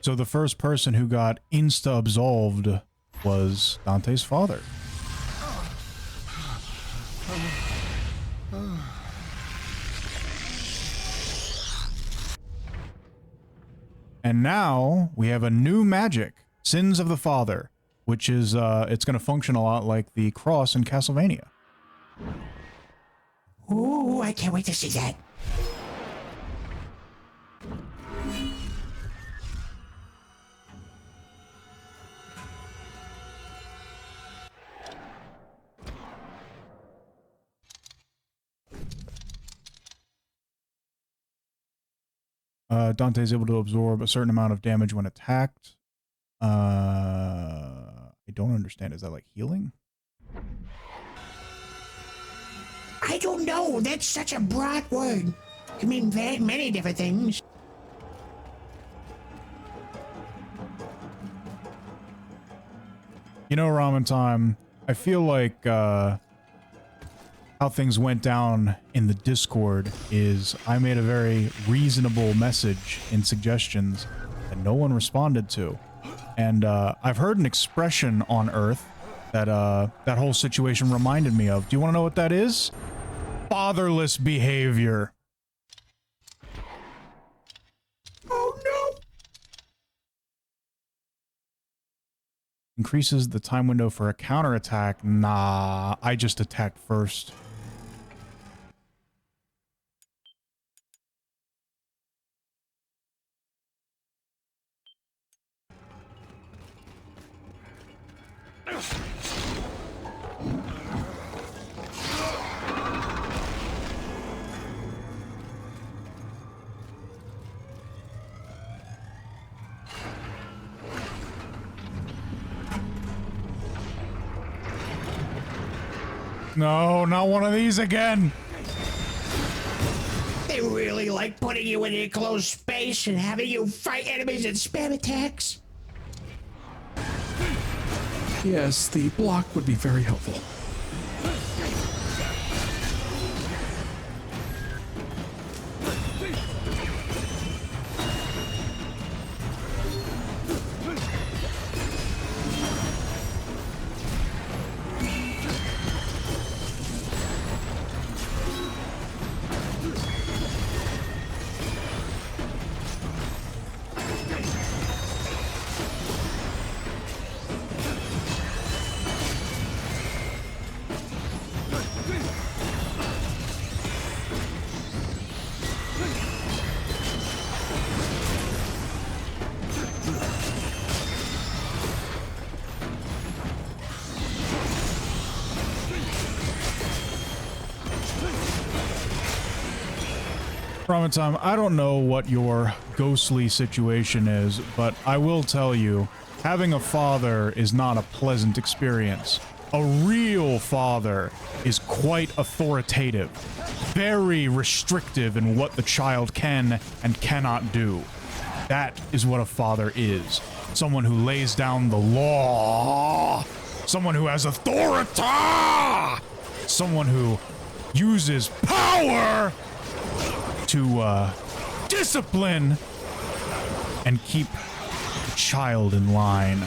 So the first person who got insta-absolved was Dante's father. And now we have a new magic, Sins of the Father, which is, it's going to function a lot like the cross in Castlevania. Ooh, I can't wait to see that. Dante is able to absorb a certain amount of damage when attacked. I don't understand. Is that like healing? I don't know. That's such a broad word. It can mean many different things. You know, Ramen Time, I feel like how things went down in the Discord is I made a very reasonable message in suggestions that no one responded to. And I've heard an expression on Earth that that whole situation reminded me of. Do you want to know what that is? Fatherless behavior. Oh no! Increases the time window for a counterattack. Nah, I just attacked first. No, not one of these again. They really like putting you in enclosed space and having you fight enemies and spam attacks. Yes, the block would be very helpful. Time, I don't know what your ghostly situation is, but I will tell you, having a father is not a pleasant experience. A real father is quite authoritative, very restrictive in what the child can and cannot do. That is what a father is. Someone who lays down the law. Someone who has authority. Someone who uses power to discipline and keep the child in line.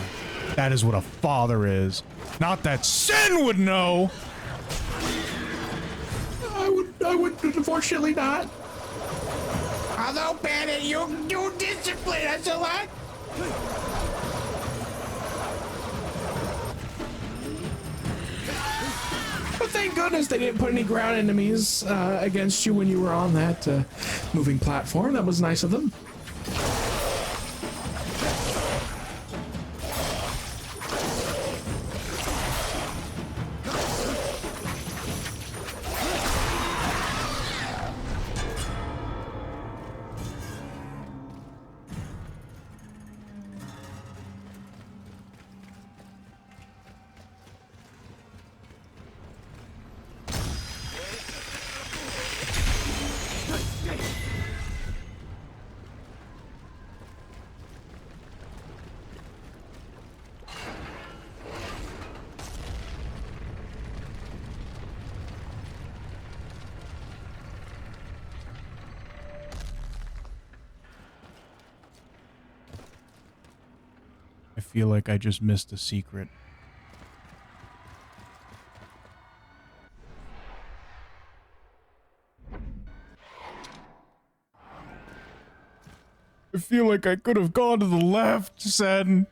That is what a father is. Not that Sin would know. I would unfortunately not. Although, Bandit, you discipline us a lot. But thank goodness they didn't put any ground enemies against you when you were on that moving platform. That was nice of them. feel like I just missed a secret. I feel like I could have gone to the left, Sen.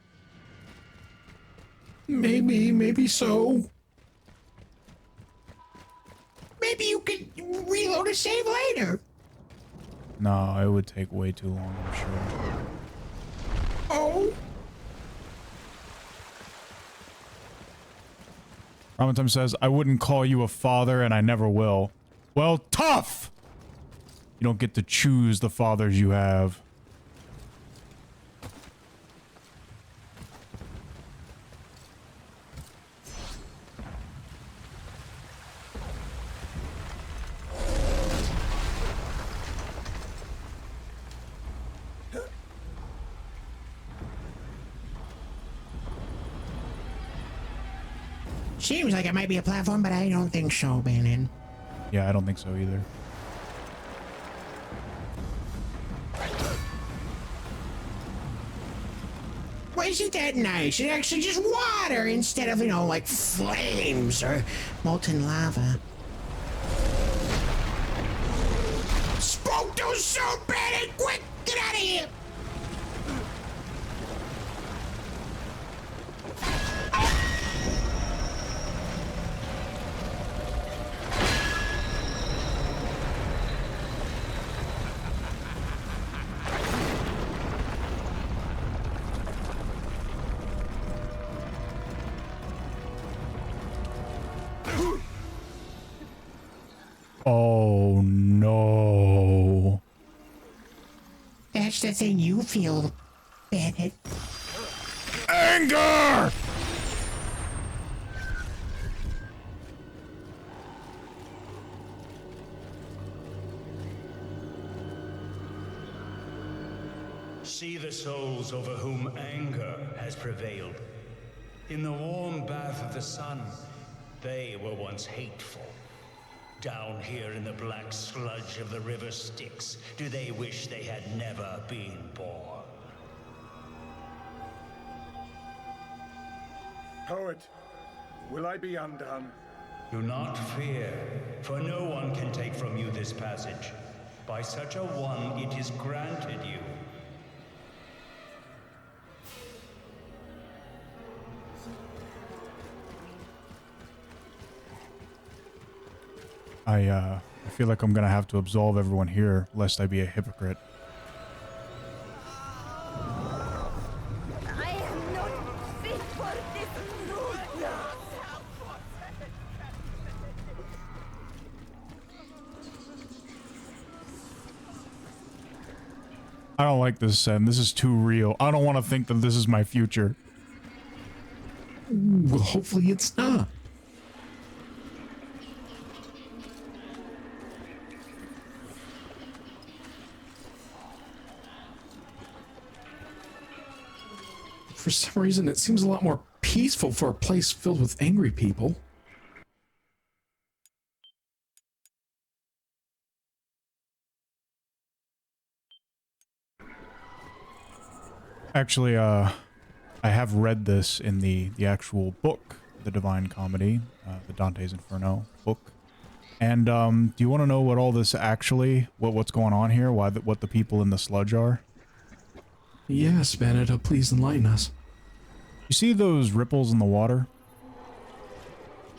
Maybe so. Maybe you could reload a save later. No, it would take way too long, I'm sure. Oh. Ramatum says, I wouldn't call you a father and I never will. Well, tough! You don't get to choose the fathers you have. Seems like it might be a platform, but I don't think so, Bannon. Yeah, I don't think so either. Well, isn't that nice? It's actually just water instead of, like flames or molten lava. Spoke those so bad and quick! Get out of here! Oh no. That's the thing you feel, Bennett. Anger! See the souls over whom anger has prevailed. In the warm bath of the sun, they were once hateful. Down here in the black sludge of the river Styx, do they wish they had never been born? Poet, will I be undone? Do not fear, for no one can take from you this passage. By such a one it is granted you. I feel like I'm gonna have to absolve everyone here, lest I be a hypocrite. I am not fit for this rudeness. I don't like this, Sen. This is too real. I don't want to think that this is my future. Well, hopefully it's not. For some reason, it seems a lot more peaceful for a place filled with angry people. Actually, I have read this in the actual book, The Divine Comedy, the Dante's Inferno book. And do you want to know what all this actually, what's going on here? What the people in the sludge are? Yes, Bennett, please enlighten us. You see those ripples in the water?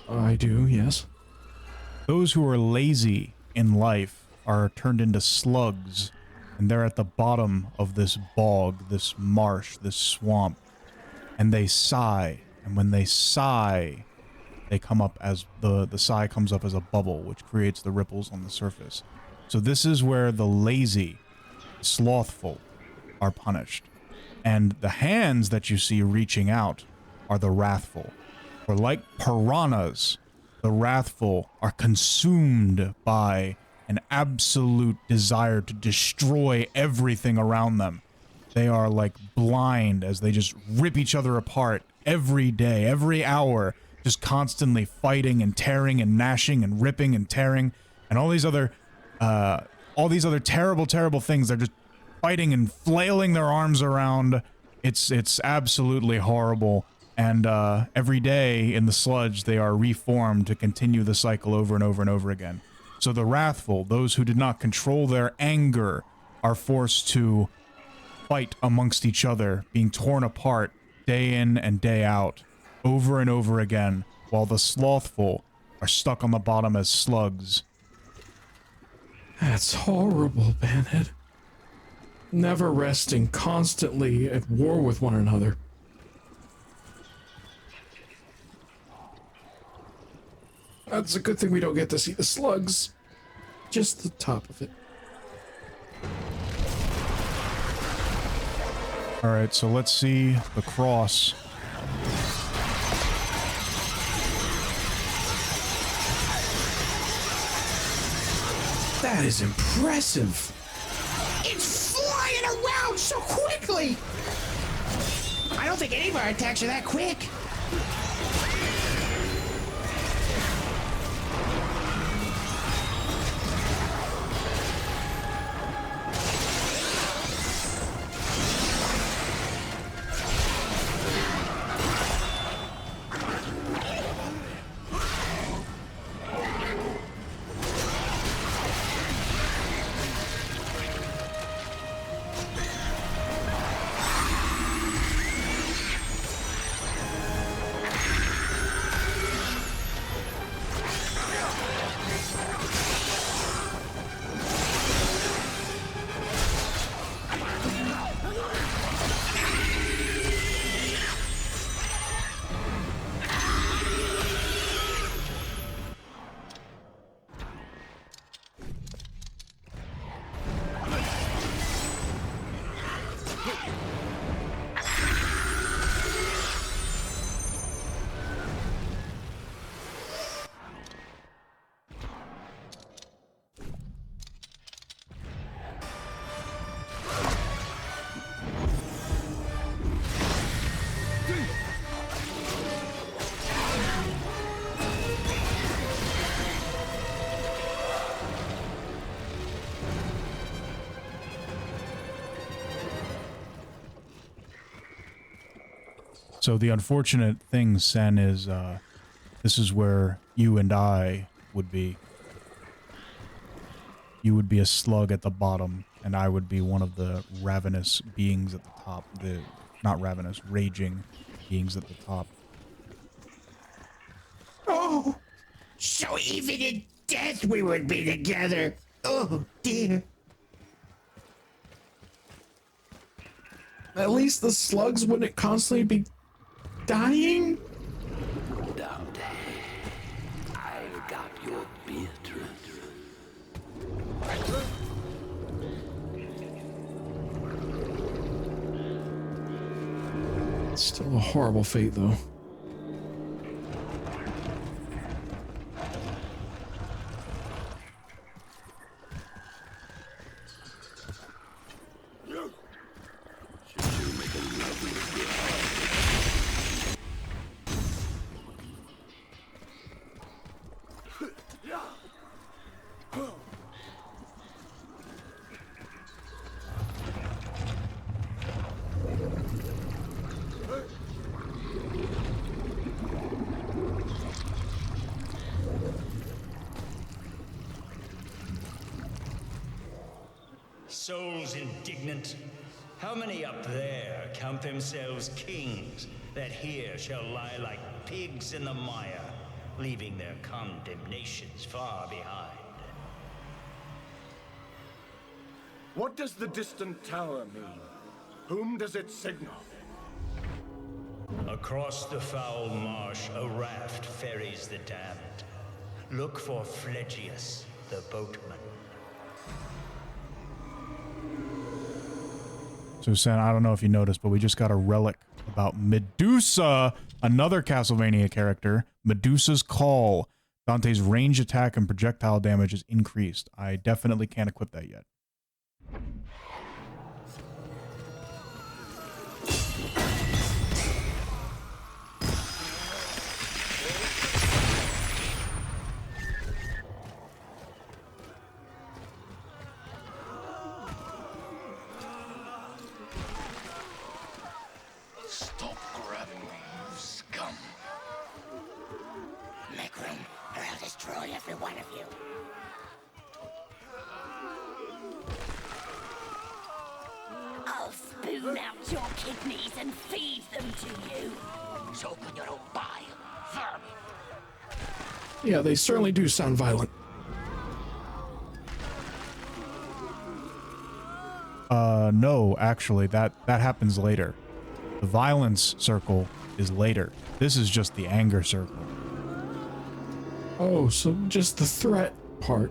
I do, yes. Those who are lazy in life are turned into slugs, and they're at the bottom of this bog, this marsh, this swamp, and they sigh, and when they sigh, they come up as the sigh comes up as a bubble, which creates the ripples on the surface. So this is where the lazy, slothful are punished. And the hands that you see reaching out are the wrathful. For like piranhas, the wrathful are consumed by an absolute desire to destroy everything around them. They are like blind as they just rip each other apart every day, every hour, just constantly fighting and tearing and gnashing and ripping and tearing and all these other terrible, terrible things. They're just fighting and flailing their arms around It's absolutely horrible. And every day in the sludge, they are reformed to continue the cycle over and over and over again. So the wrathful, those who did not control their anger, are forced to fight amongst each other, being torn apart day in and day out, over and over again, while the slothful are stuck on the bottom as slugs. That's horrible, Bandit. Never resting, constantly at war with one another. That's a good thing we don't get to see the slugs. Just the top of it. Alright, so let's see the cross. That is impressive. It's flying around so quickly! I don't think any of our attacks are that quick. So the unfortunate thing, Sen, is this is where you and I would be. You would be a slug at the bottom, and I would be one of the ravenous beings at the top. Not ravenous, raging beings at the top. Oh, so even in death we would be together. Oh, dear. At least the slugs wouldn't constantly be dying? Dante, I got your Beatrice. It's still a horrible fate, though. Souls indignant, how many up there count themselves kings that here shall lie like pigs in the mire, leaving their condemnations far behind? What does the distant tower mean? Whom does it signal? Across the foul marsh, a raft ferries the damned. Look for Phlegius, the boatman. So, Sen, I don't know if you noticed, but we just got a relic about Medusa, another Castlevania character. Medusa's Call. Dante's range attack and projectile damage is increased. I definitely can't equip that yet. prune out your kidneys and feed them to you. Choke on your own bile, vermin. Yeah, they certainly do sound violent. No, actually, that happens later. The violence circle is later. This is just the anger circle. Oh, so just the threat part.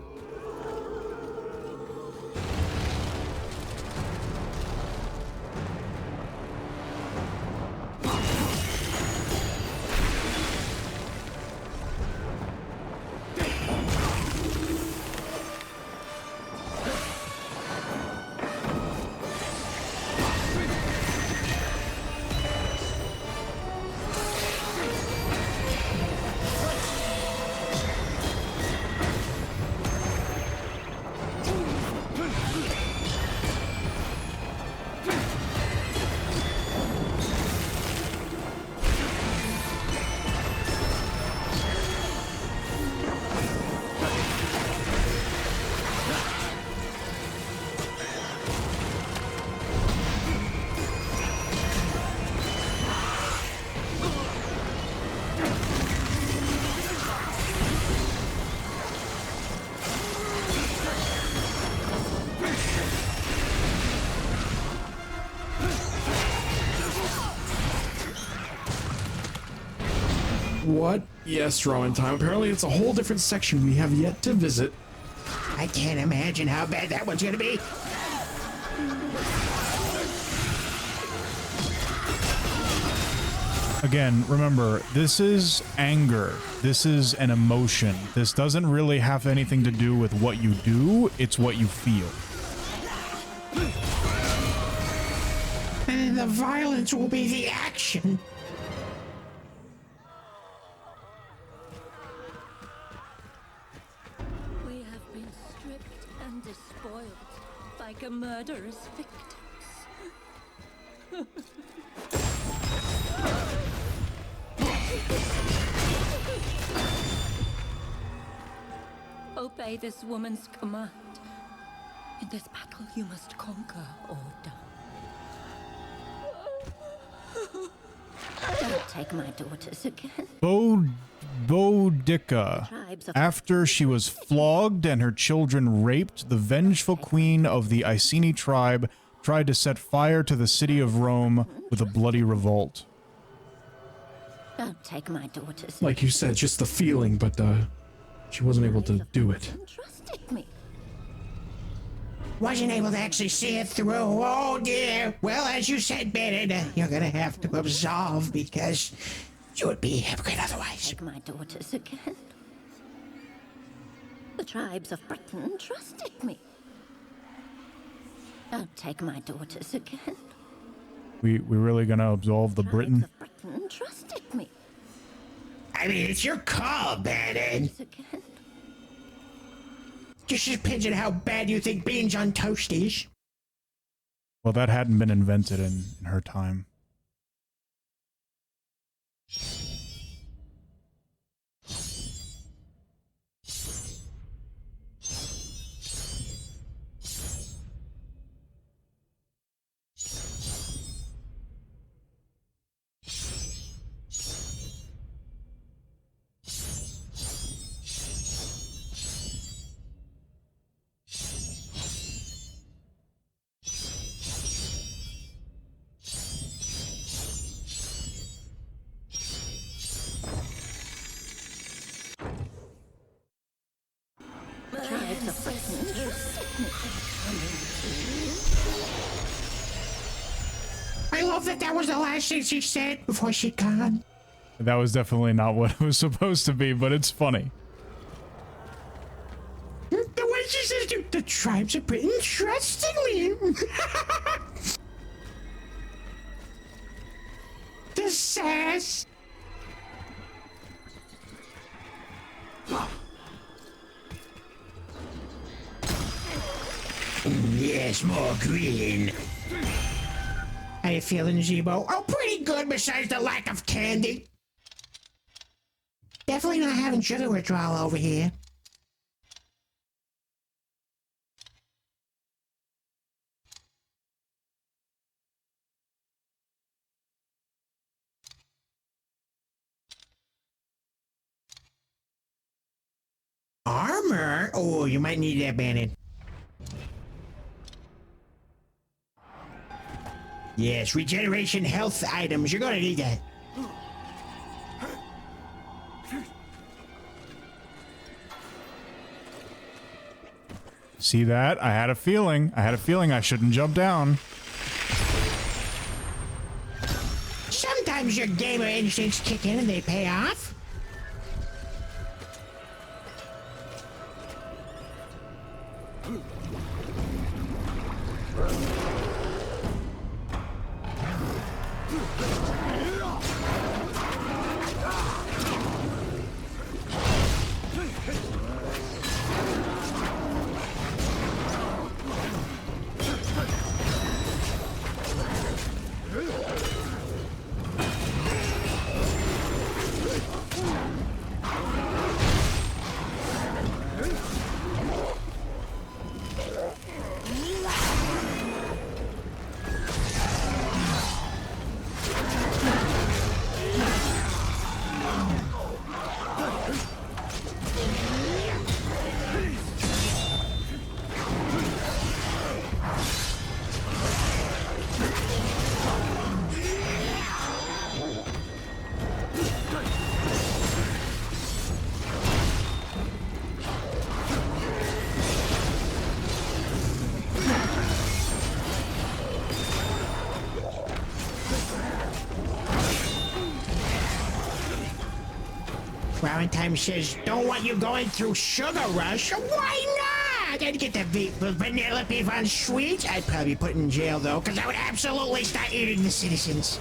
What? Yes, Roman time. Apparently it's a whole different section we have yet to visit. I can't imagine how bad that one's gonna be. Again, remember, this is anger. This is an emotion. This doesn't really have anything to do with what you do, it's what you feel. And the violence will be the action. We have been stripped and despoiled like a murderous victims. Obey this woman's command. In this battle, you must conquer or die. Don't take my daughters again. Boudica. After she was flogged and her children raped, the vengeful queen of the Iceni tribe tried to set fire to the city of Rome with a bloody revolt. Don't take my daughters. Like you said, just the feeling, but she wasn't able to do it. Trusted me. Wasn't able to actually see it through. Oh dear. Well, as you said, Bennett, you're gonna have to absolve because you would be a hypocrite otherwise. Take my daughters again. The tribes of Britain trusted me. Don't take my we again. We really gonna absolve the Briton? Britain trusted me. I mean, it's your call, Bennett. Just depends on how bad you think beans on toast is. Well, that hadn't been invented in her time. I love that was the last thing she said before she gone. That was definitely not what it was supposed to be, but it's funny. The way she says, the tribes of Britain trusted me. The sass. Yes, more green. How you feeling, Zebo? Oh, pretty good besides the lack of candy. Definitely not having sugar withdrawal over here. Armor? Oh, you might need that, Bandit. Yes, regeneration health items. You're gonna need that. See that? I had a feeling. I shouldn't jump down. Sometimes your gamer instincts kick in and they pay off. Valentine says, don't want you going through sugar rush. Why not? I'd get the vanilla beef on sweet. I'd probably be put in jail, though, because I would absolutely start eating the citizens.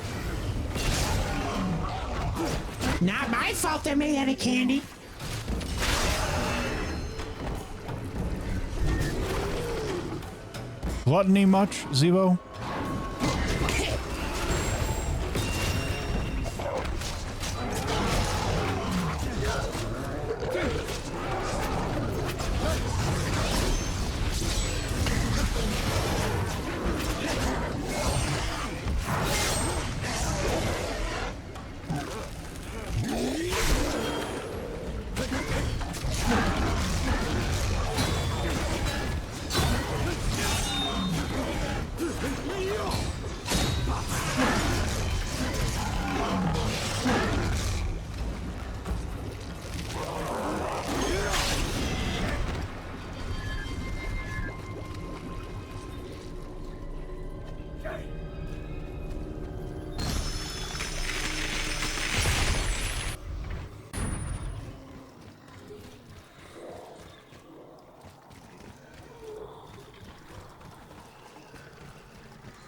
Not my fault they're made out of candy. Gluttony much, Zebo?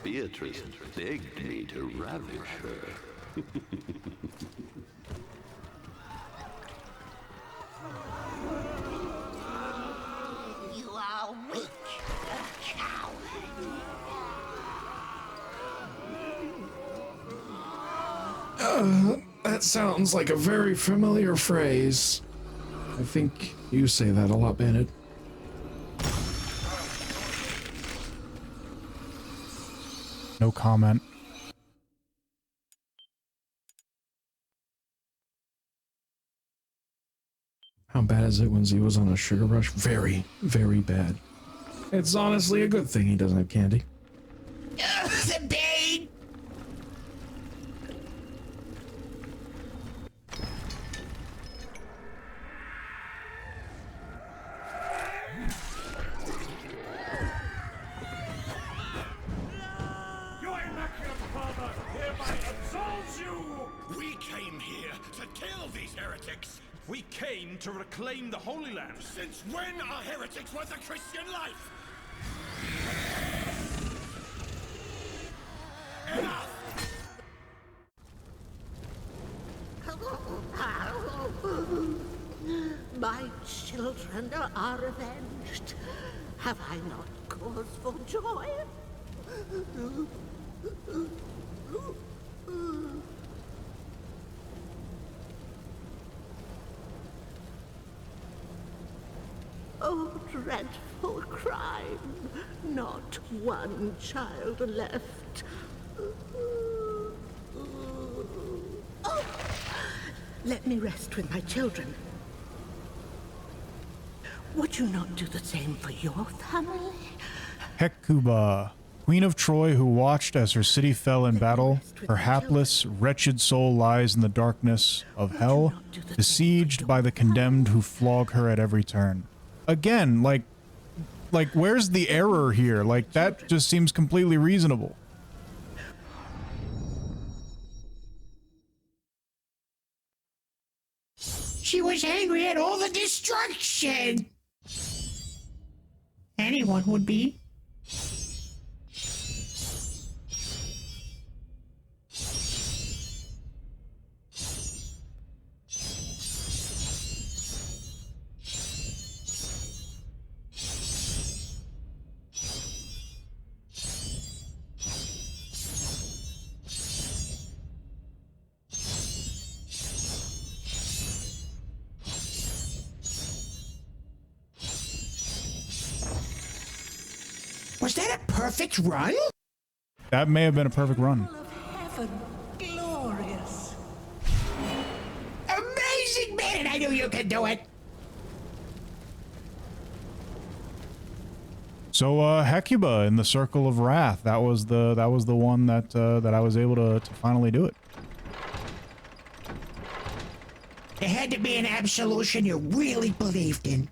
Beatrice begged me to ravish her. You are weak, a coward. That sounds like a very familiar phrase. I think you say that a lot, Bandit. No comment. How bad is it when Z was on a sugar rush? Very, very bad. It's honestly a good thing he doesn't have candy. The bait! Your immaculate father hereby absolves you! We came here to kill these heretics! We came to reclaim the Holy Land. Since when are heretics worth a Christian life? Enough! My children are avenged. Have I not cause for joy? Oh, dreadful crime. Not one child left. Oh, let me rest with my children. Would you not do the same for your family? Hecuba, queen of Troy, who watched as her city fell in battle, her hapless, wretched soul lies in the darkness of hell, besieged by the condemned who flog her at every turn. Again, like, where's the error here? Like, that just seems completely reasonable. She was angry at all the destruction. Anyone would be. Was that a perfect run? That may have been a perfect run. Heaven, glorious. Amazing, man! I knew you could do it. So Hecuba in the Circle of Wrath. That was the one that I was able to finally do it. There had to be an absolution you really believed in.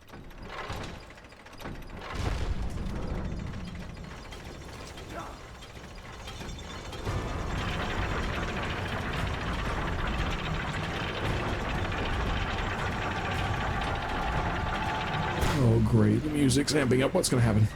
Oh, great. The music's amping up. What's going to happen?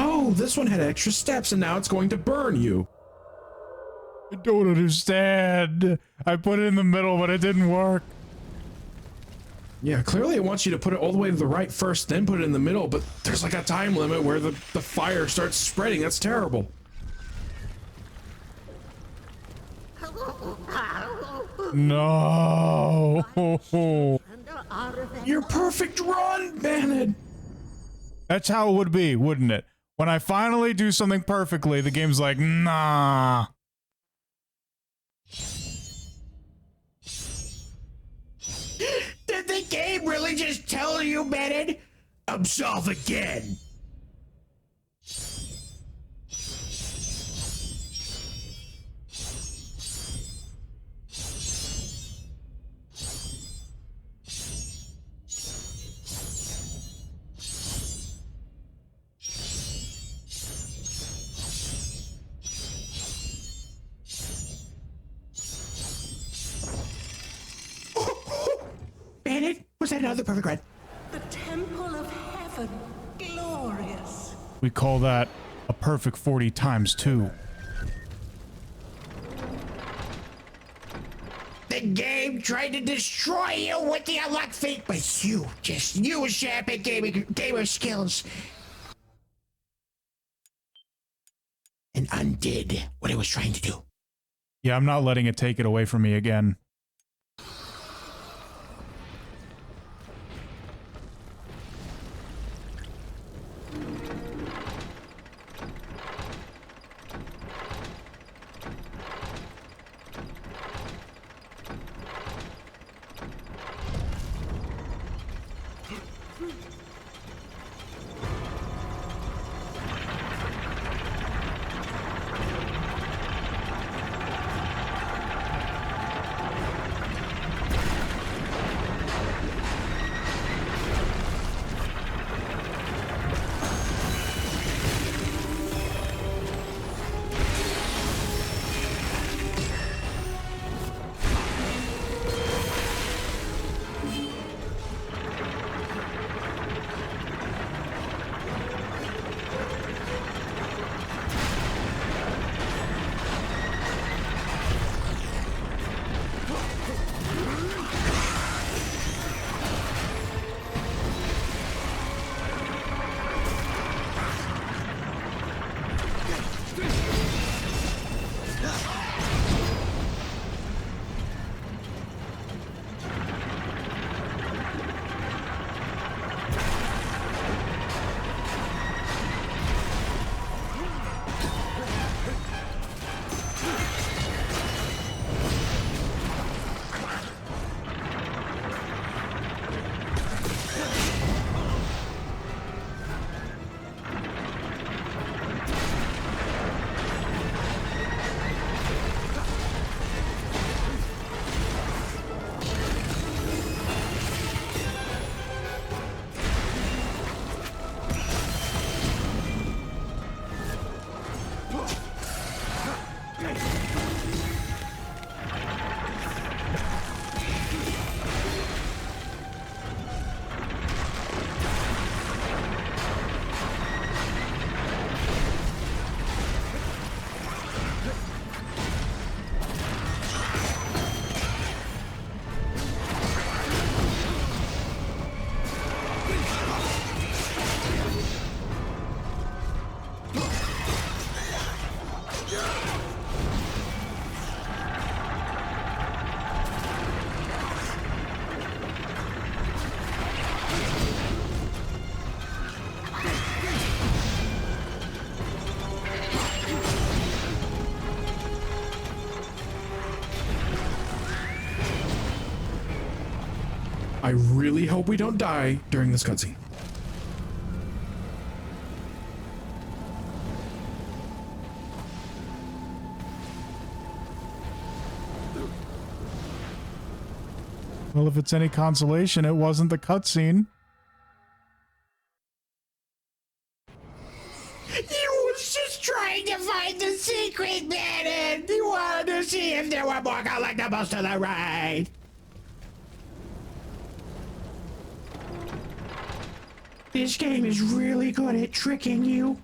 Oh, this one had extra steps and now it's going to burn you. I don't understand. I put it in the middle, but it didn't work. Yeah, clearly it wants you to put it all the way to the right first, then put it in the middle, but there's like a time limit where the fire starts spreading. That's terrible. No. Your perfect run, Bannon. That's how it would be, wouldn't it? When I finally do something perfectly, the game's like, nah. Did the game really just tell you, Bannon? Absolve again. Bannon, was that another perfect run? The temple of heaven, glorious. We call that a perfect 40 times 2. The game tried to destroy you with the unlock feat, but you just used your epic gamer skills and undid what it was trying to do. Yeah, I'm not letting it take it away from me again. I really hope we don't die during this cutscene. Well, if it's any consolation, it wasn't the cutscene. You was just trying to find the secret, man. You wanted to see if there were more collectibles to the right. This game is really good at tricking you.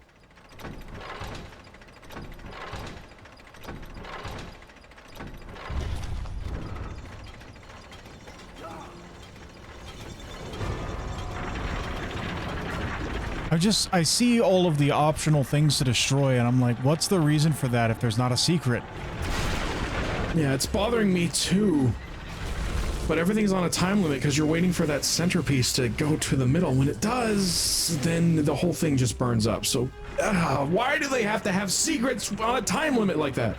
I see all of the optional things to destroy, and I'm like, what's the reason for that if there's not a secret? Yeah, it's bothering me too. But everything's on a time limit because you're waiting for that centerpiece to go to the middle. When it does, then the whole thing just burns up. So, why do they have to have secrets on a time limit like that?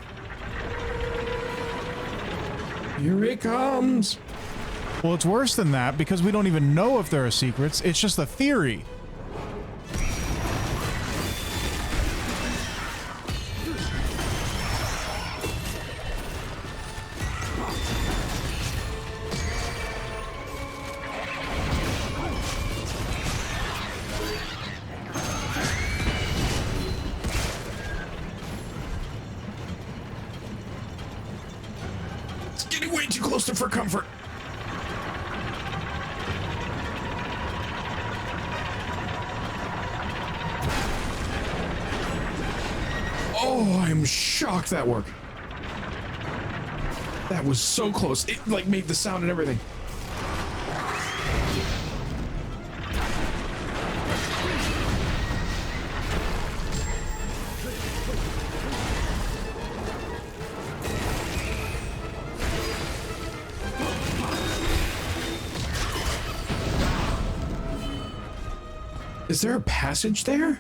Here it comes. Well, it's worse than that because we don't even know if there are secrets. It's just a theory. Way too close to for comfort. Oh, I'm shocked that worked. That was so close. It like made the sound and everything. Is there a passage there?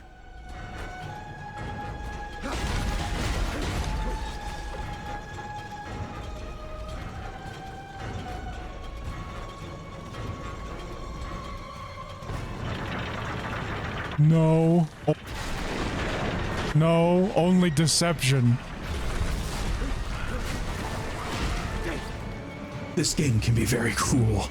No. No, only deception. This game can be very cruel.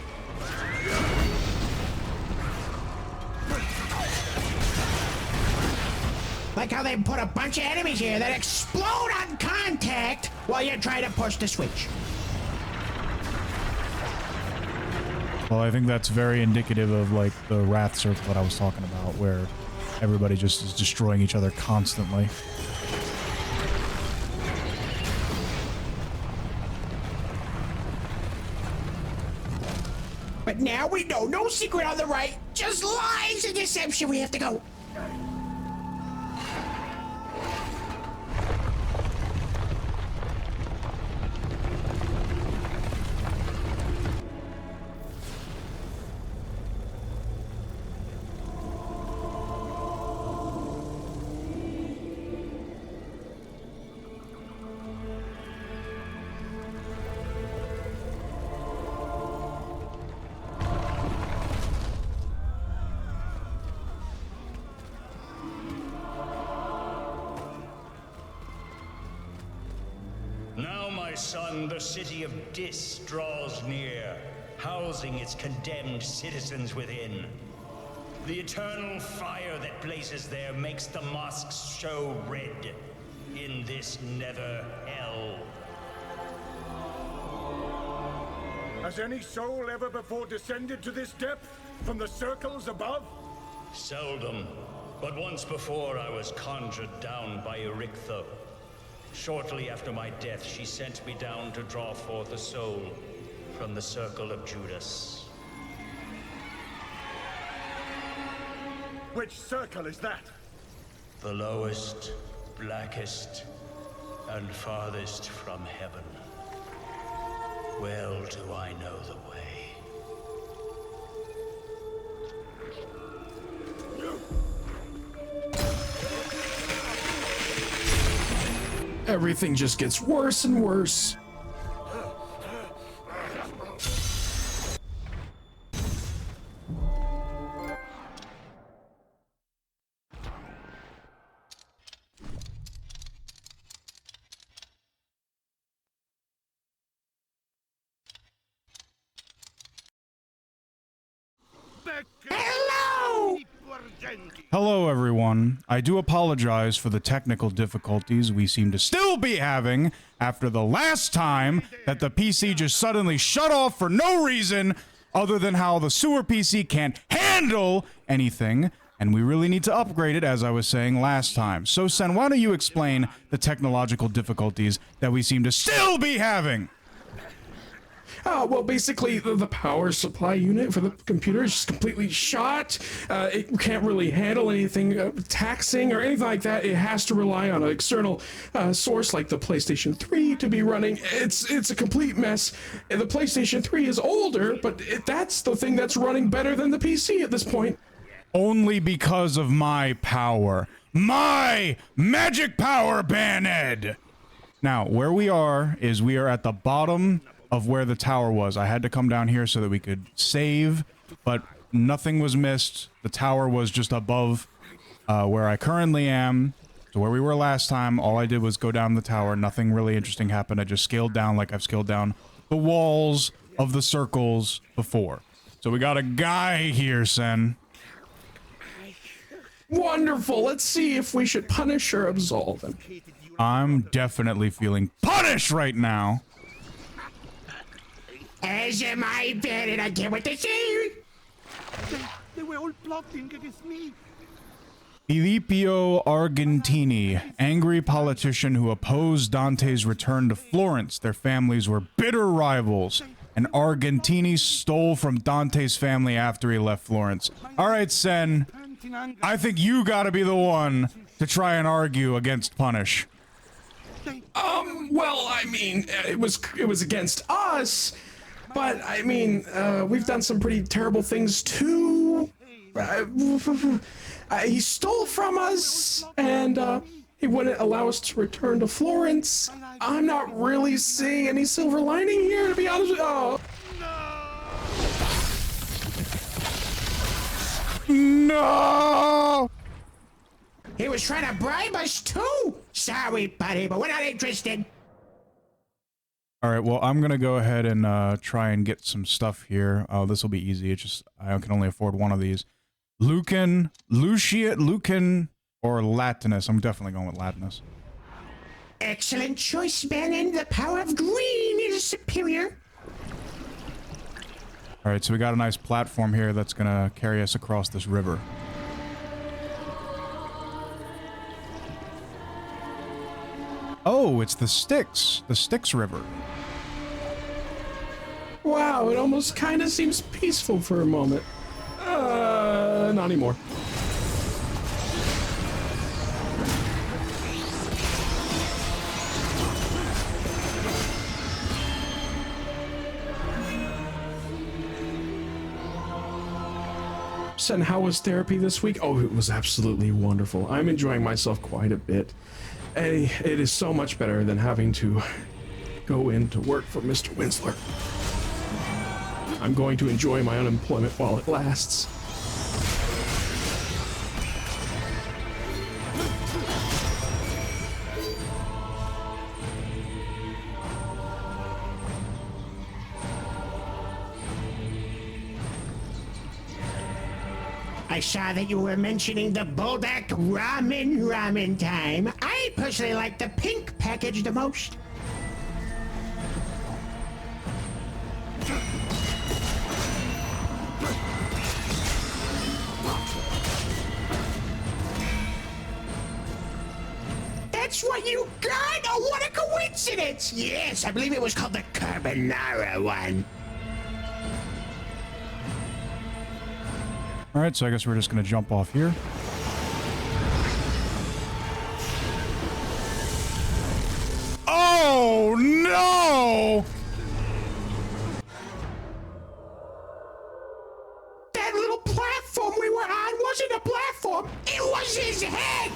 Like how they put a bunch of enemies here that explode on contact while you try to push the switch. Well, I think that's very indicative of, like, the Wrath Circle that I was talking about, where everybody just is destroying each other constantly. But now we know no secret on the right, just lies and deception. We have to go. Now, my son, the city of Dis draws near, housing its condemned citizens within. The eternal fire that blazes there makes the mosques show red in this nether hell. Has any soul ever before descended to this depth from the circles above? Seldom, but once before I was conjured down by Erichtho. Shortly after my death, she sent me down to draw forth a soul from the circle of Judas. Which circle is that? The lowest, blackest, and farthest from heaven. Well do I know the way. Everything just gets worse and worse. Hello! Hello, everyone. I do apologize for the technical difficulties we seem to still be having after the last time that the PC just suddenly shut off for no reason other than how the sewer PC can't handle anything, and we really need to upgrade it, as I was saying last time. So, Sen, why don't you explain the technological difficulties that we seem to still be having? Well, basically, the power supply unit for the computer is just completely shot. It can't really handle anything taxing or anything like that. It has to rely on an external source like the PlayStation 3 to be running. It's a complete mess. The PlayStation 3 is older, but that's the thing that's running better than the PC at this point. Only because of my power. My magic power, Baned! Now, where we are is we are at the bottom of where the tower was. I had to come down here so that we could save, but nothing was missed. The tower was just above where I currently am. So where we were last time, all I did was go down the tower. Nothing really interesting happened. I just scaled down like I've scaled down the walls of the circles before. So we got a guy here, Sen. Wonderful. Let's see if we should punish or absolve him. I'm definitely feeling punished right now. As am I, Baron. I get what they say. They were all plotting against me. Filippo Argentini, angry politician who opposed Dante's return to Florence. Their families were bitter rivals, and Argentini stole from Dante's family after he left Florence. All right, Sen, I think you gotta be the one to try and argue against punish. Well, I mean, it was against us, but I mean, we've done some pretty terrible things too. He stole from us, and he wouldn't allow us to return to Florence. I'm not really seeing any silver lining here, to be honest with you. Oh. No! He was trying to bribe us too. Sorry, buddy, but we're not interested. All right, well, I'm gonna go ahead and try and get some stuff here. Oh, this will be easy. It's just I can only afford one of these. Lucan, or Latinus. I'm definitely going with Latinus. Excellent choice, Bannon. The power of green is superior. All right, so we got a nice platform here that's gonna carry us across this river. Oh, it's the Styx River. Wow, it almost kind of seems peaceful for a moment. Not anymore. And how was therapy this week? Oh, it was absolutely wonderful. I'm enjoying myself quite a bit. And it is so much better than having to go in to work for Mr. Winsler. I'm going to enjoy my unemployment while it lasts. I saw that you were mentioning the Buldak ramen time. I personally like the pink package the most. That's what you got? Oh, what a coincidence! Yes, I believe it was called the carbonara one. All right, so I guess we're just gonna jump off here. Oh no! That little platform we were on wasn't a platform, it was his head!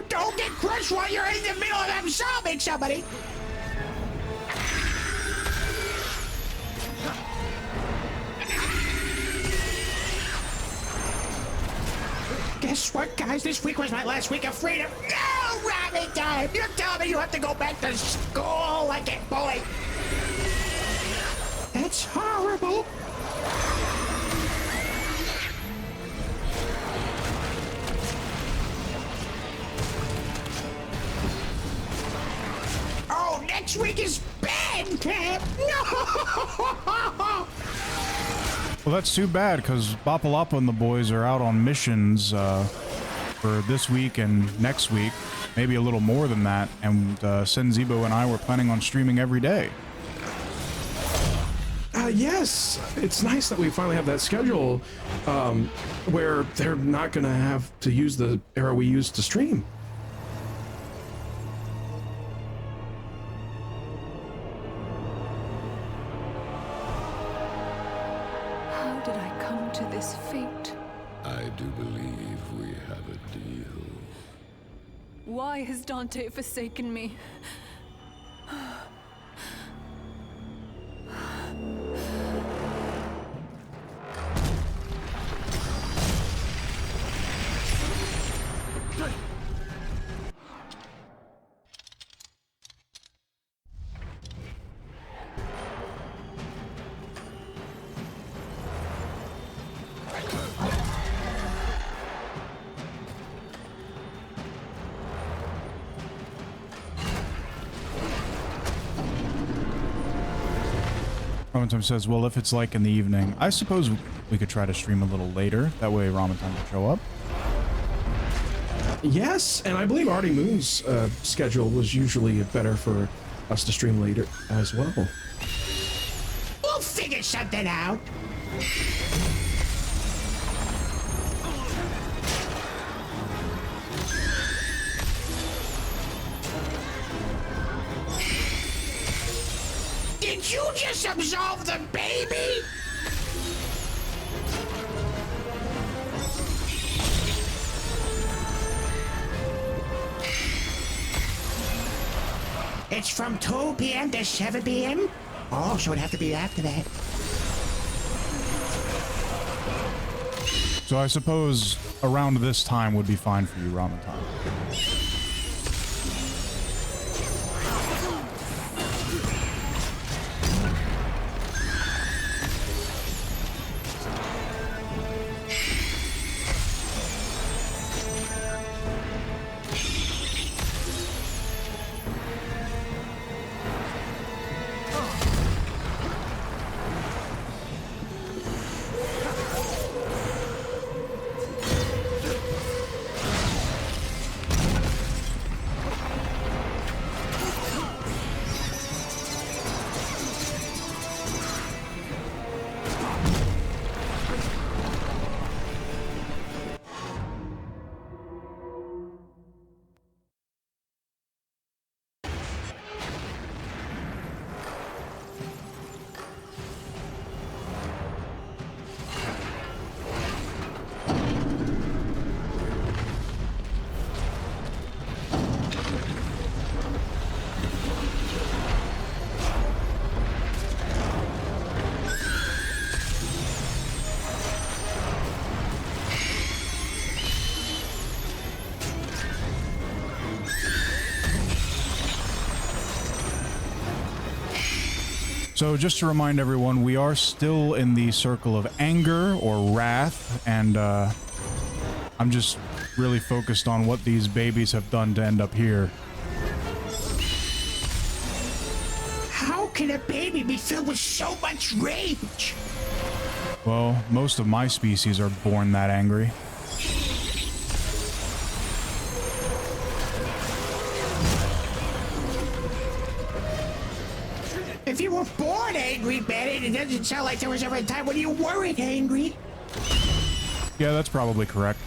Don't get crushed while you're in the middle of absorbing somebody! Guess what, guys? This week was my last week of freedom. No rabbit time! You're telling me you have to go back to school like a bully? That's horrible. Oh, next week is band camp! No! Well, that's too bad, because Bapalapa and the boys are out on missions for this week and next week, maybe a little more than that, and Senzibo and I were planning on streaming every day. Yes, it's nice that we finally have that schedule where they're not going to have to use the era we used to stream. I do believe we have a deal. Why has Dante forsaken me? Ramantam says, well, if it's like in the evening, I suppose we could try to stream a little later. That way Ramantam will show up. Yes, and I believe Artie Moon's schedule was usually better for us to stream later as well. figure something out. Did you just absolve the baby? It's from 2 p.m. to 7 p.m.? Oh, so it'd have to be after that. So I suppose around this time would be fine for you, around the time. So just to remind everyone, we are still in the circle of anger or wrath, and I'm just really focused on what these babies have done to end up here. How can a baby be filled with so much rage? Well, most of my species are born that angry. If you were born angry, Bennett, it doesn't sound like there was ever a time when you weren't angry. Yeah, that's probably correct.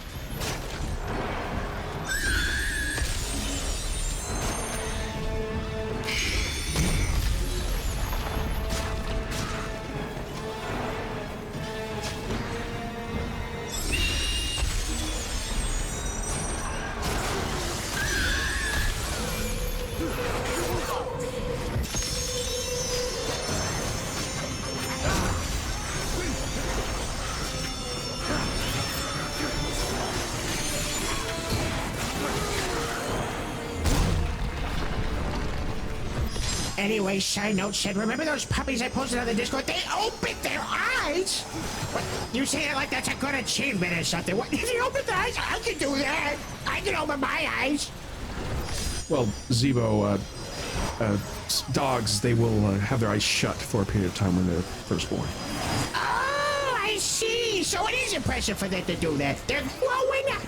Anyway, side note said, remember those puppies I posted on the Discord? They opened their eyes! What? You say it like that's a good achievement or something. What? If you open their eyes, I can do that! I can open my eyes! Well, Zebo, dogs, they will have their eyes shut for a period of time when they're first born. Oh, I see! So it is impressive for them to do that. They're growing up!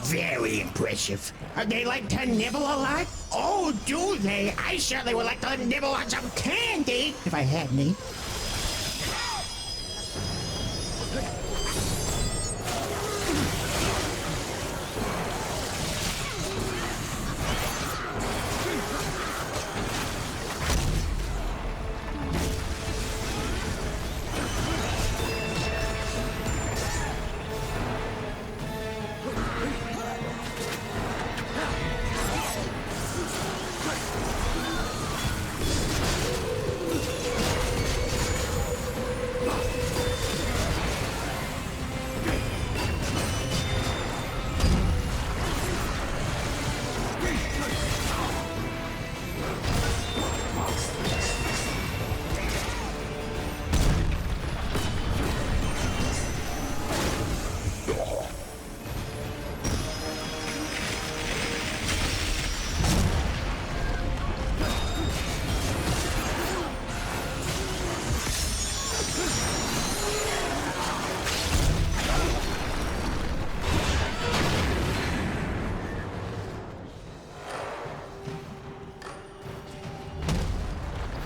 Very impressive. They like to nibble a lot? Oh, do they? I certainly would like to nibble on some candy if I had any.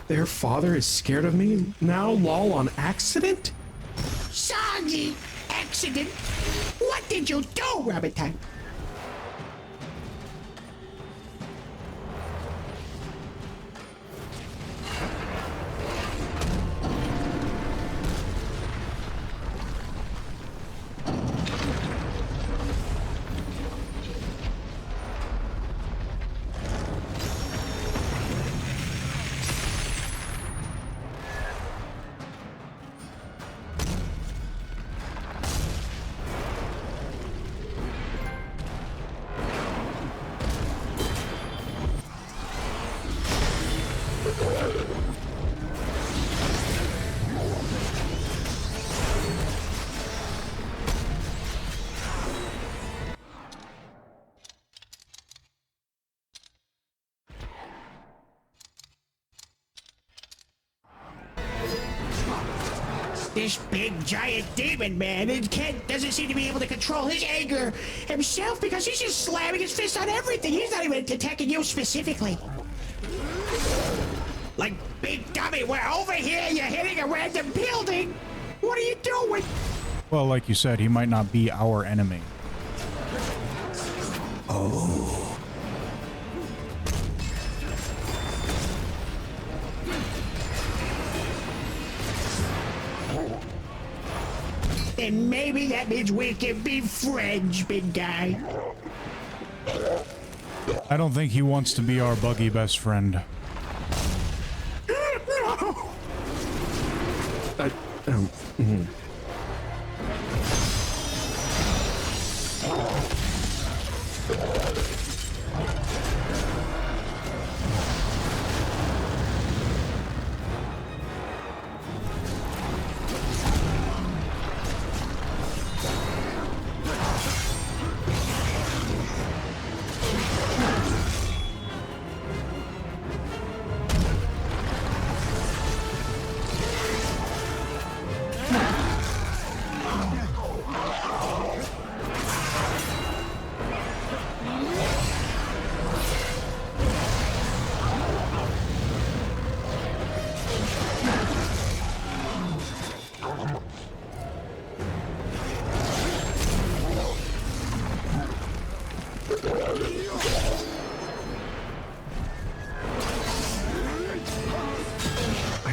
Their father is scared of me now, lol, on accident? Soggy accident? What did you do, Rabbit Time? This big giant demon man, and Kent doesn't seem to be able to control his anger himself because he's just slamming his fist on everything. He's not even attacking you specifically. Like, big dummy, we're over here, you're hitting a random building. What are you doing? Well, like you said, he might not be our enemy. Oh. Then maybe that means we can be friends, big guy. I don't think he wants to be our buggy best friend. No.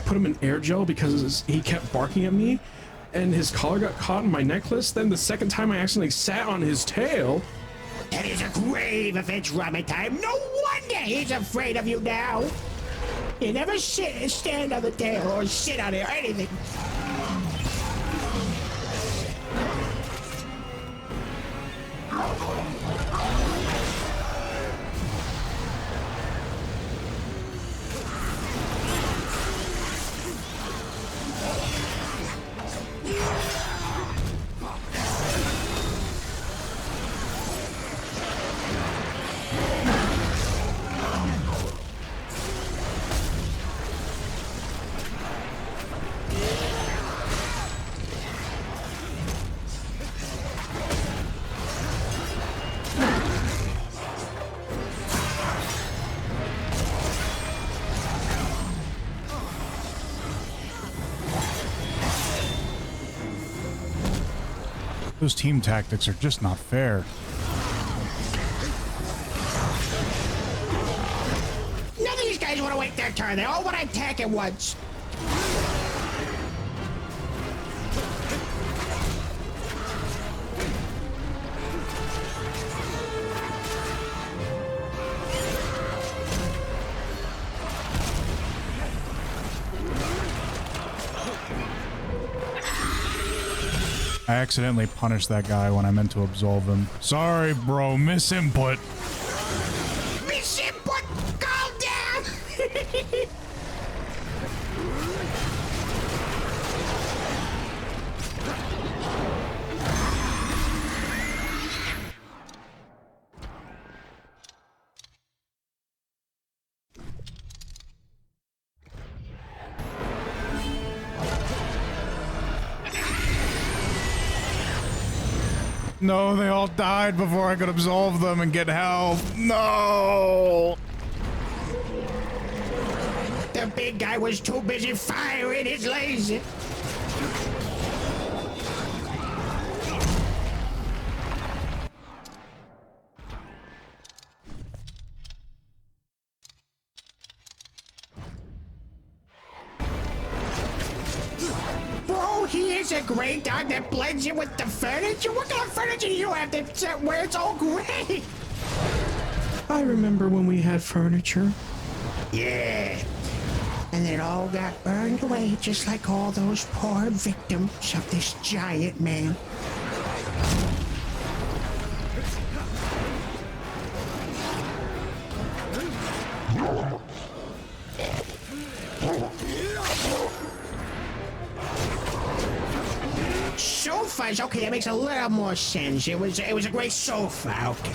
Put him in air gel because he kept barking at me and his collar got caught in my necklace. Then the second time I accidentally sat on his tail. That is a grave offense, Rabbit Time. No wonder he's afraid of you now. You never stand on the tail or sit on it or anything. Those team tactics are just not fair. None of these guys want to wait their turn. They all want to attack at once. I accidentally punished that guy when I meant to absolve him. Sorry, bro. Misinput. Misinput! Calm down! No, they all died before I could absolve them and get help. No! The big guy was too busy firing his laser. Bro, he is a gray dog that blends in with the furniture. What kind of furniture do you have that where it's all gray? I remember when we had furniture. Yeah. And it all got burned away just like all those poor victims of this giant man. Sofas, okay, that makes a little more sense. It was a great sofa, okay.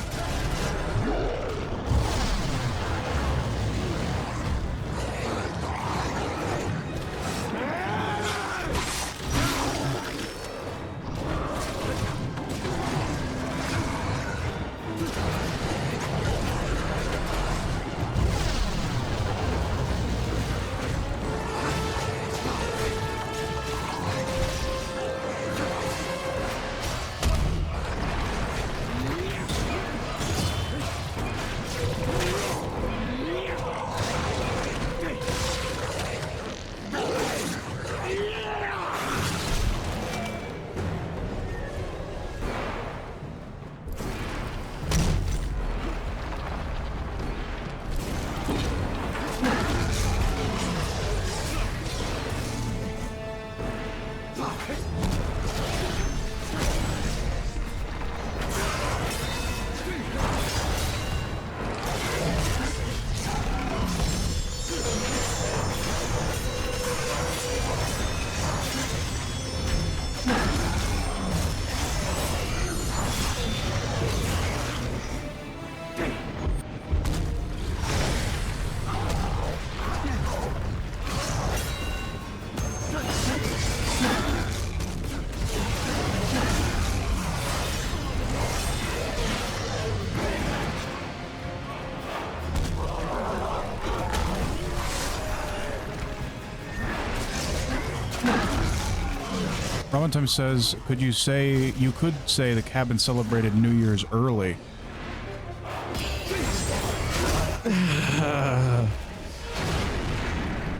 Ramatime says, you could say the cabin celebrated New Year's early.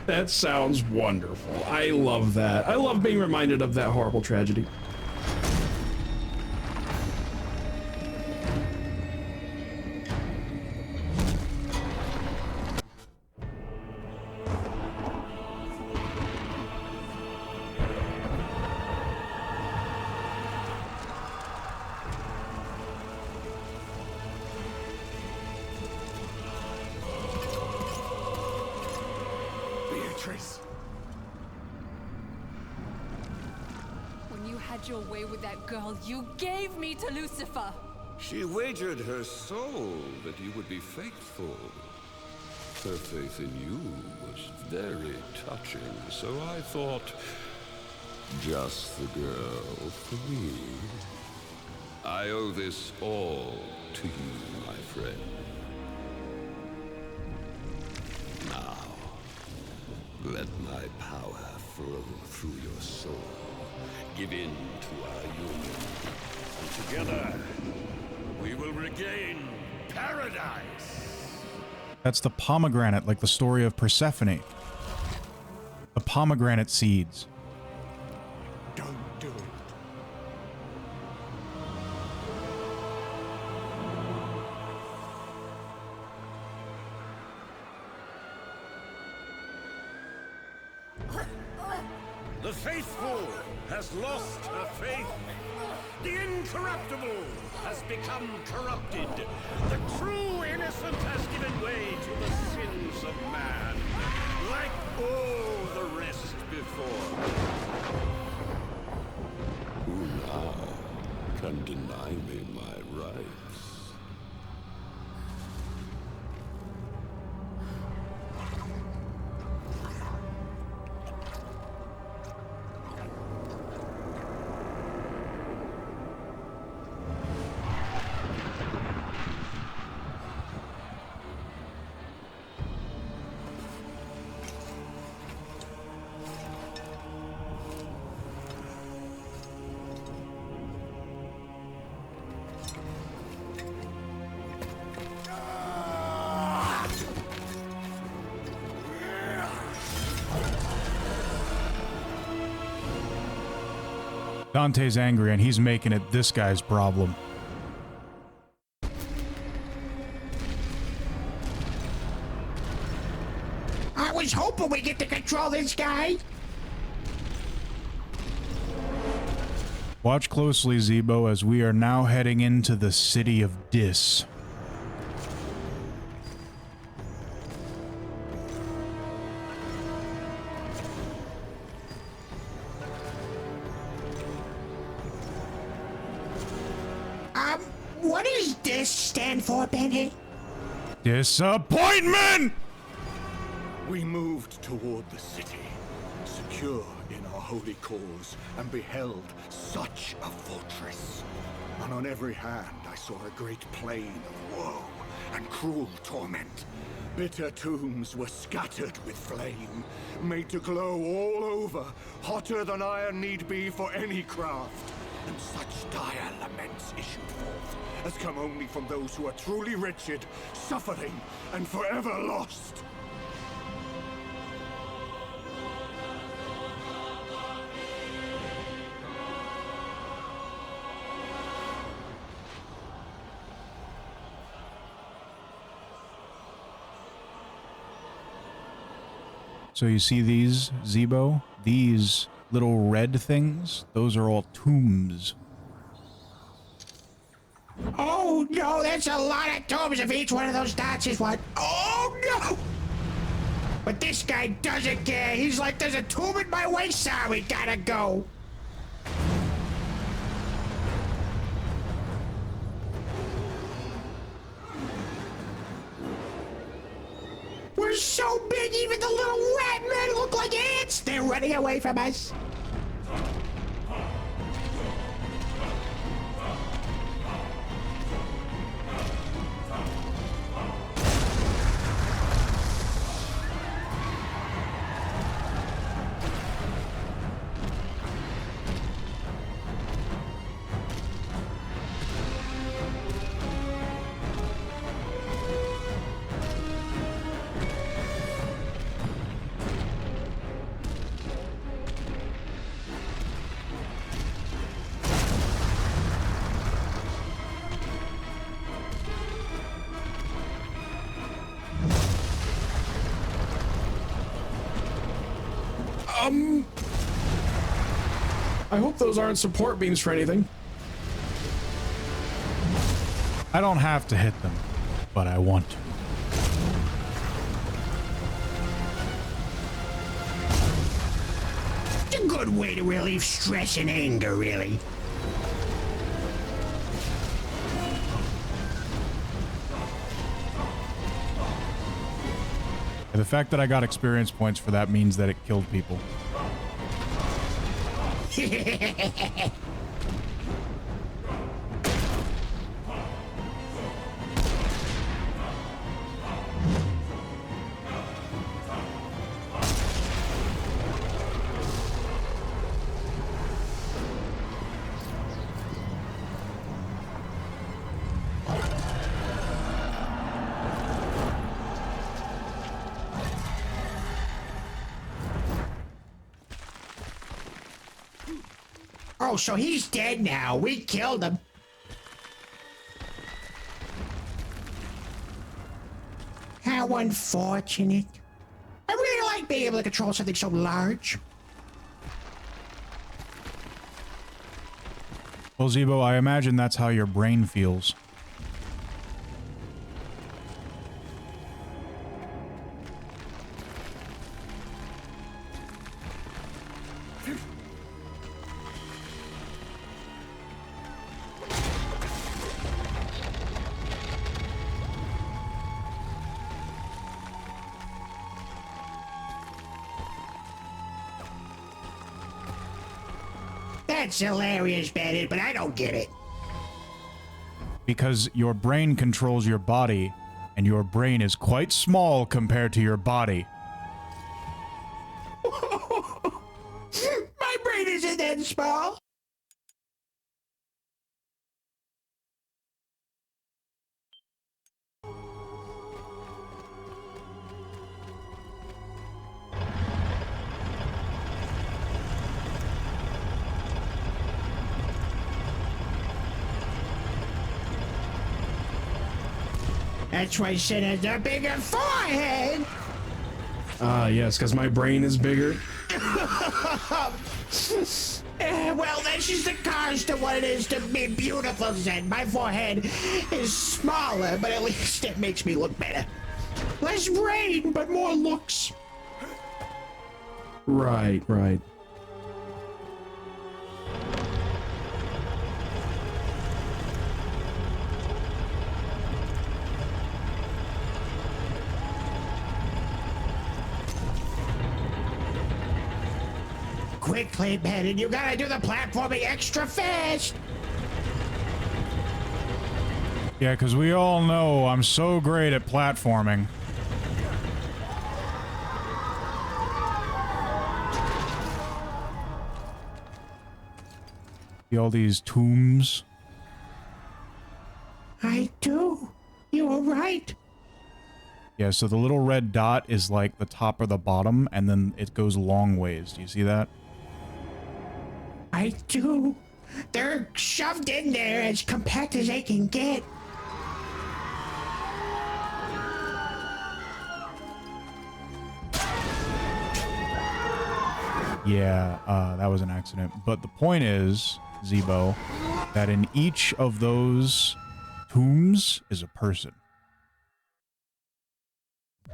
That sounds wonderful. I love that. I love being reminded of that horrible tragedy. When you had your way with that girl, you gave me to Lucifer! She wagered her soul that you would be faithful. Her faith in you was very touching, so I thought, just the girl for me. I owe this all to you, my friend. Now, let my power flow through your soul. Give in to our union. And together, we will regain paradise. That's the pomegranate, like the story of Persephone. The pomegranate seeds. Don't do it. The faithful has lost her faith. The incorruptible has become corrupted. The true innocent has given way to the sins of man, like all the rest before. Who now can deny me my rights? Dante's angry, and he's making it this guy's problem. I was hoping we get to control this guy. Watch closely, Zebo, as we are now heading into the city of Dis. What does DIS stand for, Benny? Disappointment! We moved toward the city, secure in our holy cause, and beheld such a fortress. And on every hand I saw a great plain of woe and cruel torment. Bitter tombs were scattered with flame, made to glow all over, hotter than iron need be for any craft. And such dire laments issued forth, as come only from those who are truly wretched, suffering, and forever lost. So you see these, Zebo? These little red things? Those are all tombs. Oh no, that's a lot of tombs if each one of those dots is one. Oh no! But this guy doesn't care. He's like, there's a tomb in my way, sir. We gotta go. We're so big, even the little rat men look like ants. They're running away from us. I hope those aren't support beams for anything. I don't have to hit them, but I want to. It's a good way to relieve stress and anger, really. The fact that I got experience points for that means that it killed people. Oh, so he's dead now. We killed him. How unfortunate. I really like being able to control something so large. Well, Zebo, I imagine that's how your brain feels. That's hilarious, Bennett, but I don't get it. Because your brain controls your body, and your brain is quite small compared to your body. My brain isn't that small. That's why Sin has a bigger forehead. Ah, yes, because my brain is bigger. Well, that's just the cost of what it is to be beautiful, Zen. My forehead is smaller, but at least it makes me look better. Less brain, but more looks. Right, right. Quickly, Bandit, you gotta do the platforming extra fast. Yeah, because we all know I'm so great at platforming. See all these tombs? I do. You were right. Yeah, so the little red dot is like the top or the bottom, and then it goes long ways. Do you see that? I do. They're shoved in there as compact as they can get. Yeah, that was an accident. But the point is, Zebo, that in each of those tombs is a person.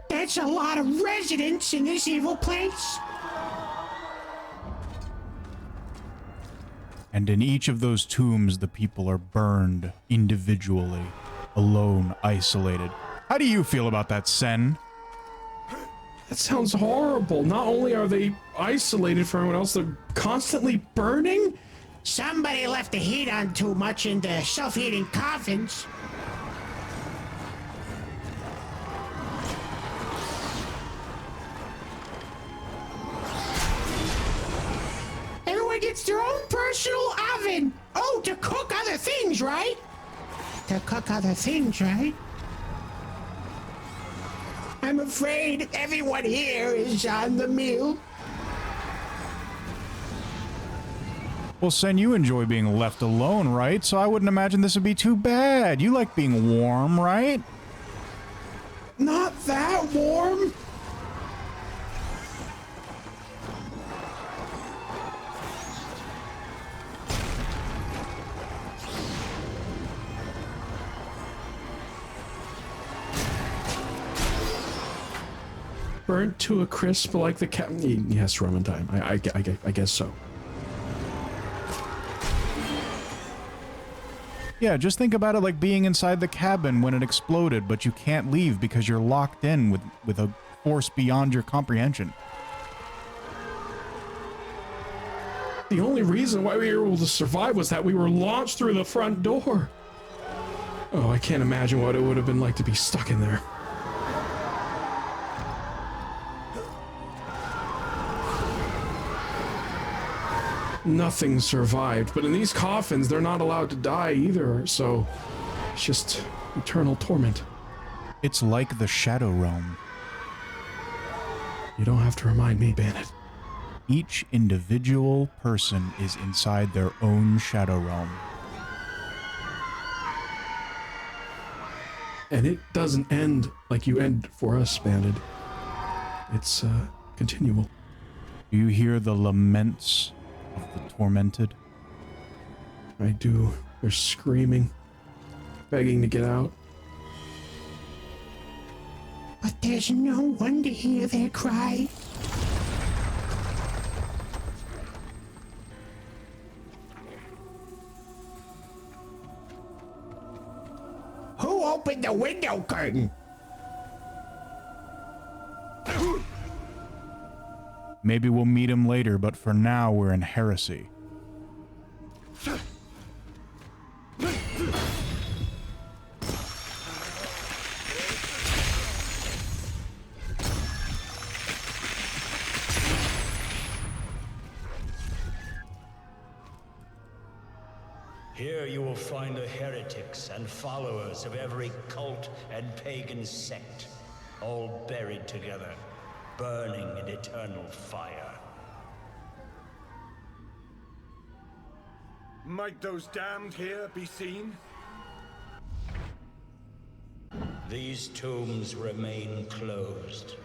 That's a lot of residents in this evil place. And in each of those tombs, the people are burned individually, alone, isolated. How do you feel about that, Sen? That sounds horrible. Not only are they isolated from everyone else, they're constantly burning? Somebody left the heat on too much in the self-heating coffins. Everyone gets their own personal oven. Oh, to cook other things, right? To cook other things, right? I'm afraid everyone here is on the meal. Well, Sen, you enjoy being left alone, right? So I wouldn't imagine this would be too bad. You like being warm, right? Not that warm. Burnt to a crisp like the cat. Yes, Roman time. I guess so. Yeah, just think about it like being inside the cabin when it exploded, but you can't leave because you're locked in with a force beyond your comprehension. The only reason why we were able to survive was that we were launched through the front door. Oh, I can't imagine what it would have been like to be stuck in there. Nothing survived, but in these coffins, they're not allowed to die either, so it's just eternal torment. It's like the Shadow Realm. You don't have to remind me, Bandit. Each individual person is inside their own Shadow Realm. And it doesn't end like you end for us, Bandit. It's, continual. Do you hear the laments of the tormented? I do. They're screaming, begging to get out. But there's no one to hear their cry. Who opened the window curtain? Maybe we'll meet him later, but for now we're in heresy. Here you will find the heretics and followers of every cult and pagan sect, all buried together, burning in eternal fire. Might those damned here be seen? These tombs remain closed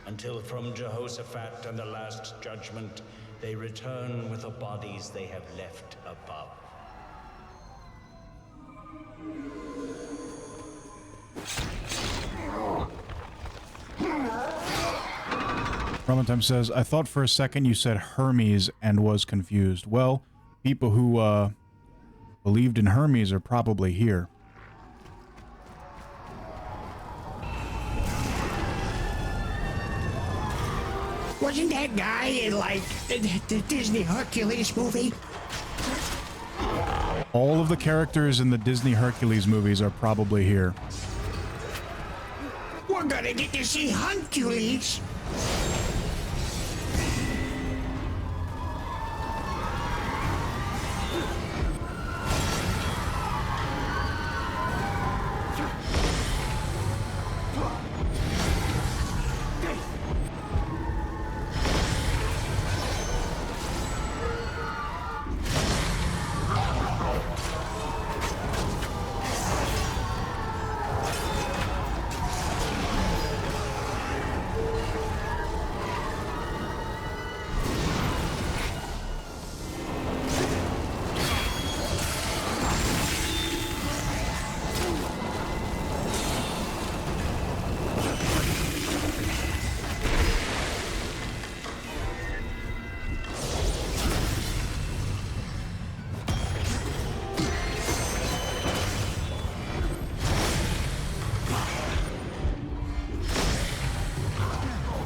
until from Jehoshaphat and the Last Judgment they return with the bodies they have left above. Time says, I thought for a second you said Hermes and was confused. Well, people who believed in Hermes are probably here. Wasn't that guy in, like, the Disney Hercules movie? All of the characters in the Disney Hercules movies are probably here. We're gonna get to see Hercules.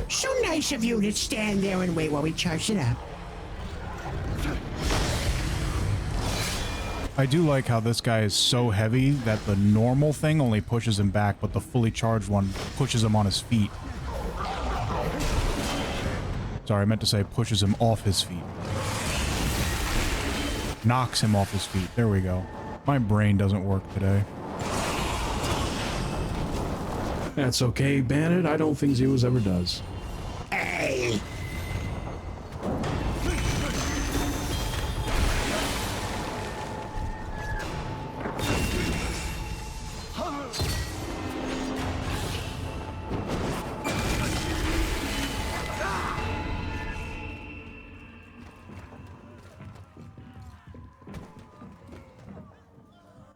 So nice of you to stand there and wait while we charge it up. I do like how this guy is so heavy that the normal thing only pushes him back, but the fully charged one pushes him on his feet. Sorry, I meant to say pushes him off his feet. Knocks him off his feet. There we go. My brain doesn't work today. That's okay, Bandit. I don't think Zeus ever does. Hey!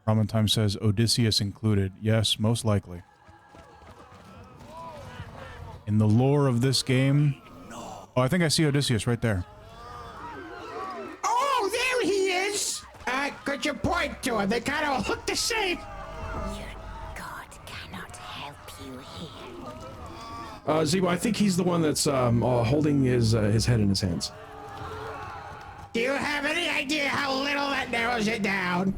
Ramen Time says Odysseus included. Yes, most likely. In the lore of this game... Oh, I think I see Odysseus right there. Oh, there he is! Could you point to him? They kind of look the same. Your god cannot help you here. Zebo, I think he's the one that's holding his head in his hands. Do you have any idea how little that narrows it down?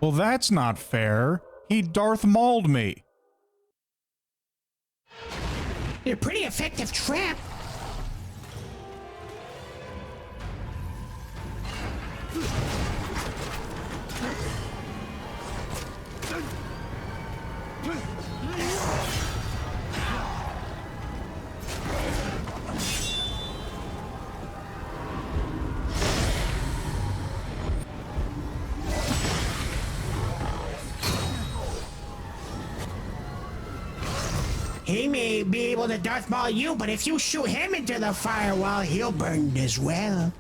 Well, that's not fair. He Darth Mauled me. You're a pretty effective trap. He may be able to Darth Maul you, but if you shoot him into the firewall, he'll burn as well.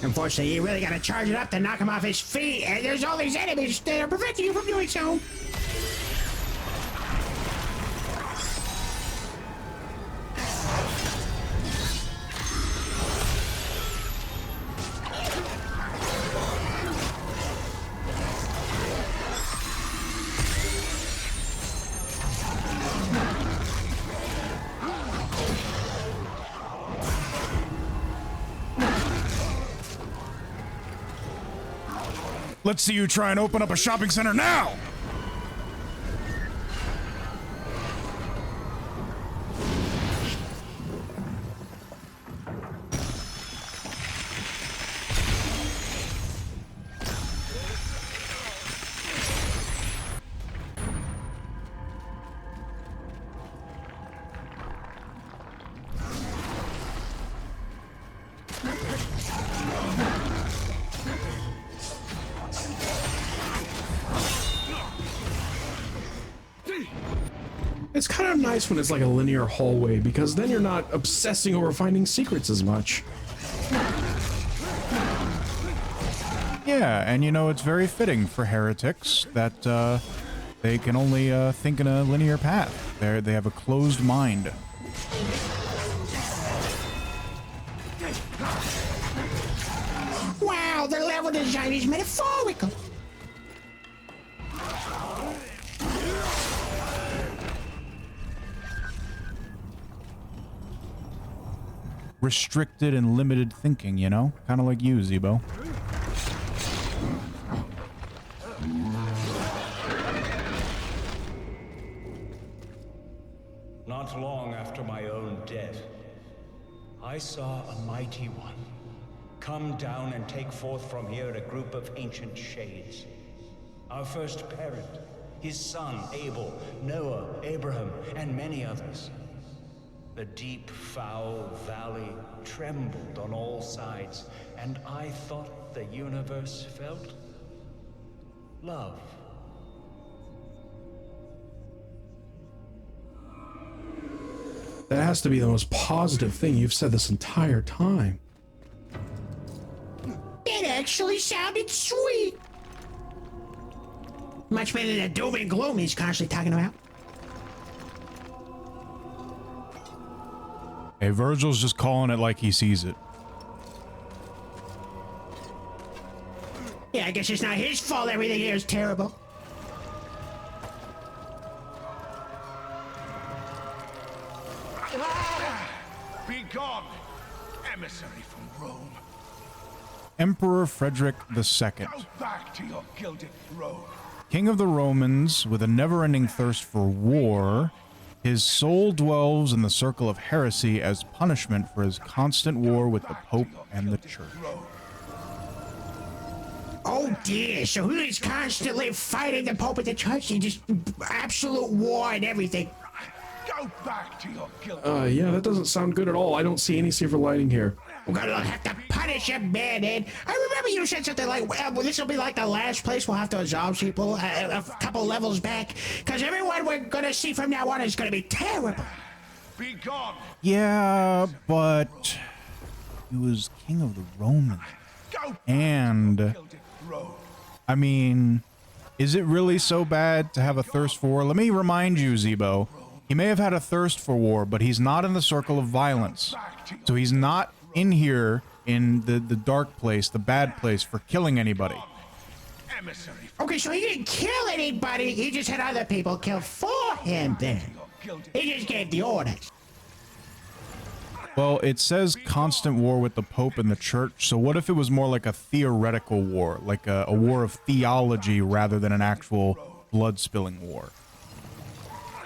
Unfortunately, you really gotta charge it up to knock him off his feet, and there's all these enemies that are preventing you from doing so. Let's see you try and open up a shopping center now! it's kind of nice when it's like a linear hallway, because then you're not obsessing over finding secrets as much. Yeah, and you know, it's very fitting for heretics that they can only think in a linear path. They have a closed mind. Wow, the level design is metaphorical. Restricted and limited thinking, you know? Kind of like you, Zebo. Not long after my own death, I saw a mighty one come down and take forth from here a group of ancient shades. Our first parent, his son Abel, Noah, Abraham, and many others. The deep, foul valley trembled on all sides, and I thought the universe felt love. That has to be the most positive thing you've said this entire time. It actually sounded sweet. Much better than the doom and gloom he's constantly talking about. Hey, Virgil's just calling it like he sees it. Yeah, I guess it's not his fault everything here is terrible. Be gone, emissary from Rome. Emperor Frederick II, Go back to your gilded throne. King of the Romans, with a never-ending thirst for war, his soul dwells in the circle of heresy as punishment for his constant war with the Pope and the Church. Oh dear, so he is constantly fighting the Pope and the Church and just absolute war and everything. Go back to your gilded Yeah, that doesn't sound good at all. I don't see any silver lining here. We're gonna have to punish him, man. I remember you said something like, well, this will be like the last place we'll have to absolve people a couple levels back, because everyone we're gonna see from now on is gonna be terrible. Be gone. Yeah, but he was king of the Romans. And, I mean, is it really so bad to have a thirst for war? Let me remind you, Zebo, he may have had a thirst for war, but he's not in the circle of violence. So he's not in here in the dark place, the bad place, for killing anybody. Okay, so he didn't kill anybody, he just had other people killed for him then. He just gave the orders. Well, it says constant war with the Pope and the Church, so what if it was more like a theoretical war, like a war of theology rather than an actual blood-spilling war?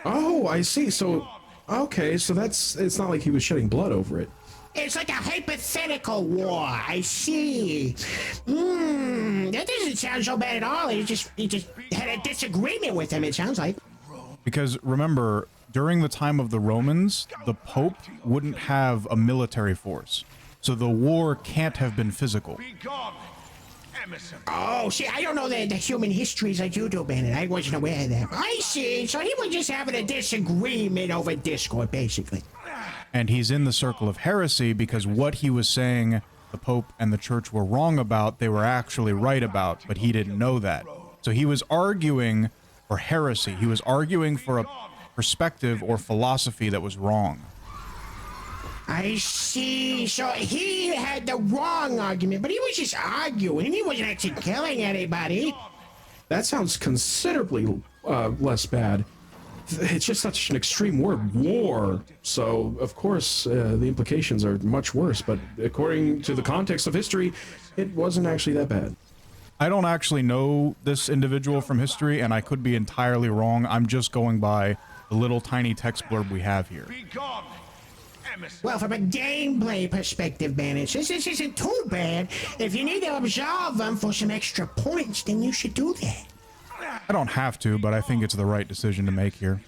Oh, I see. So, okay, so it's not like he was shedding blood over it. It's like a hypothetical war. I see. That doesn't sound so bad at all. You just had a disagreement with him, it sounds like. Because remember, during the time of the Romans, the Pope wouldn't have a military force. So the war can't have been physical. Oh, see, I don't know the human histories like you do, Bennett. I wasn't aware of that. I see. So he was just having a disagreement over Discord, basically. And he's in the circle of heresy because what he was saying the Pope and the Church were wrong about, they were actually right about, but he didn't know that. So he was arguing for heresy. He was arguing for a perspective or philosophy that was wrong. I see. So he had the wrong argument, but he was just arguing. He wasn't actually killing anybody. That sounds considerably less bad. It's just such an extreme word, war. So, of course, the implications are much worse. But according to the context of history, it wasn't actually that bad. I don't actually know this individual from history, and I could be entirely wrong. I'm just going by the little tiny text blurb we have here. Well, from a gameplay perspective, Banish, this isn't too bad. If you need to absolve them for some extra points, then you should do that. I don't have to, but I think it's the right decision to make here.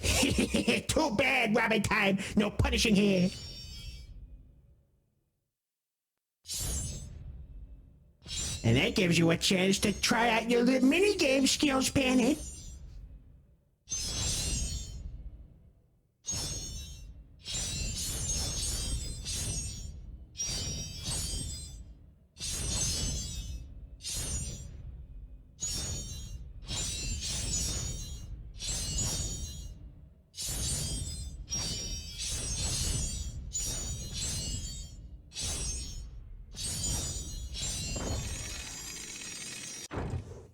Too bad, Robin time. No punishing here. And that gives you a chance to try out your little minigame skills, Bandit.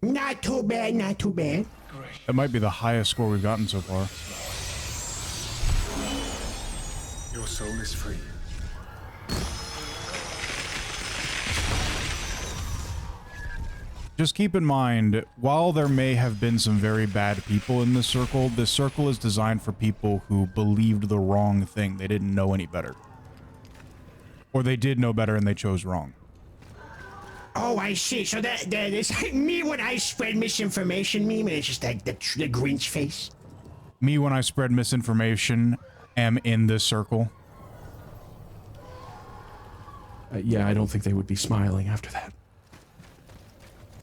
Not too bad, not too bad. That might be the highest score we've gotten so far. Your soul is free. Just keep in mind, while there may have been some very bad people in this circle is designed for people who believed the wrong thing. They didn't know any better. Or they did know better and they chose wrong. Oh, I see. So that is like me when I spread misinformation meme, and it's just like the Grinch face. Me when I spread misinformation am in this circle. Yeah, I don't think they would be smiling after that.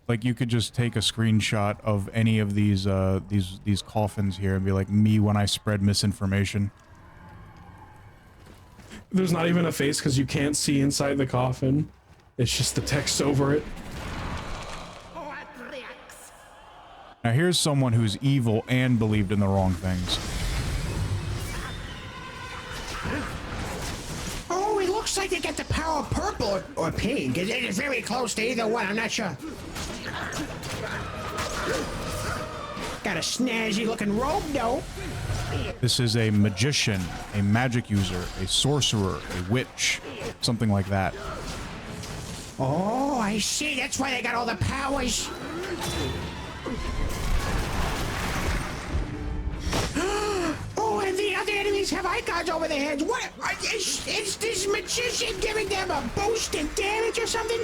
Like, you could just take a screenshot of any of these coffins here and be like, me when I spread misinformation. There's not even a face because you can't see inside the coffin. It's just the text over it. Now here's someone who's evil and believed in the wrong things. Oh, it looks like they got the power of purple or pink. It is very close to either one, I'm not sure. Got a snazzy looking robe though. This is a magician, a magic user, a sorcerer, a witch, something like that. Oh, I see. That's why they got all the powers. Oh, and the other enemies have icons over their heads. What? Is this magician giving them a boost in damage or something?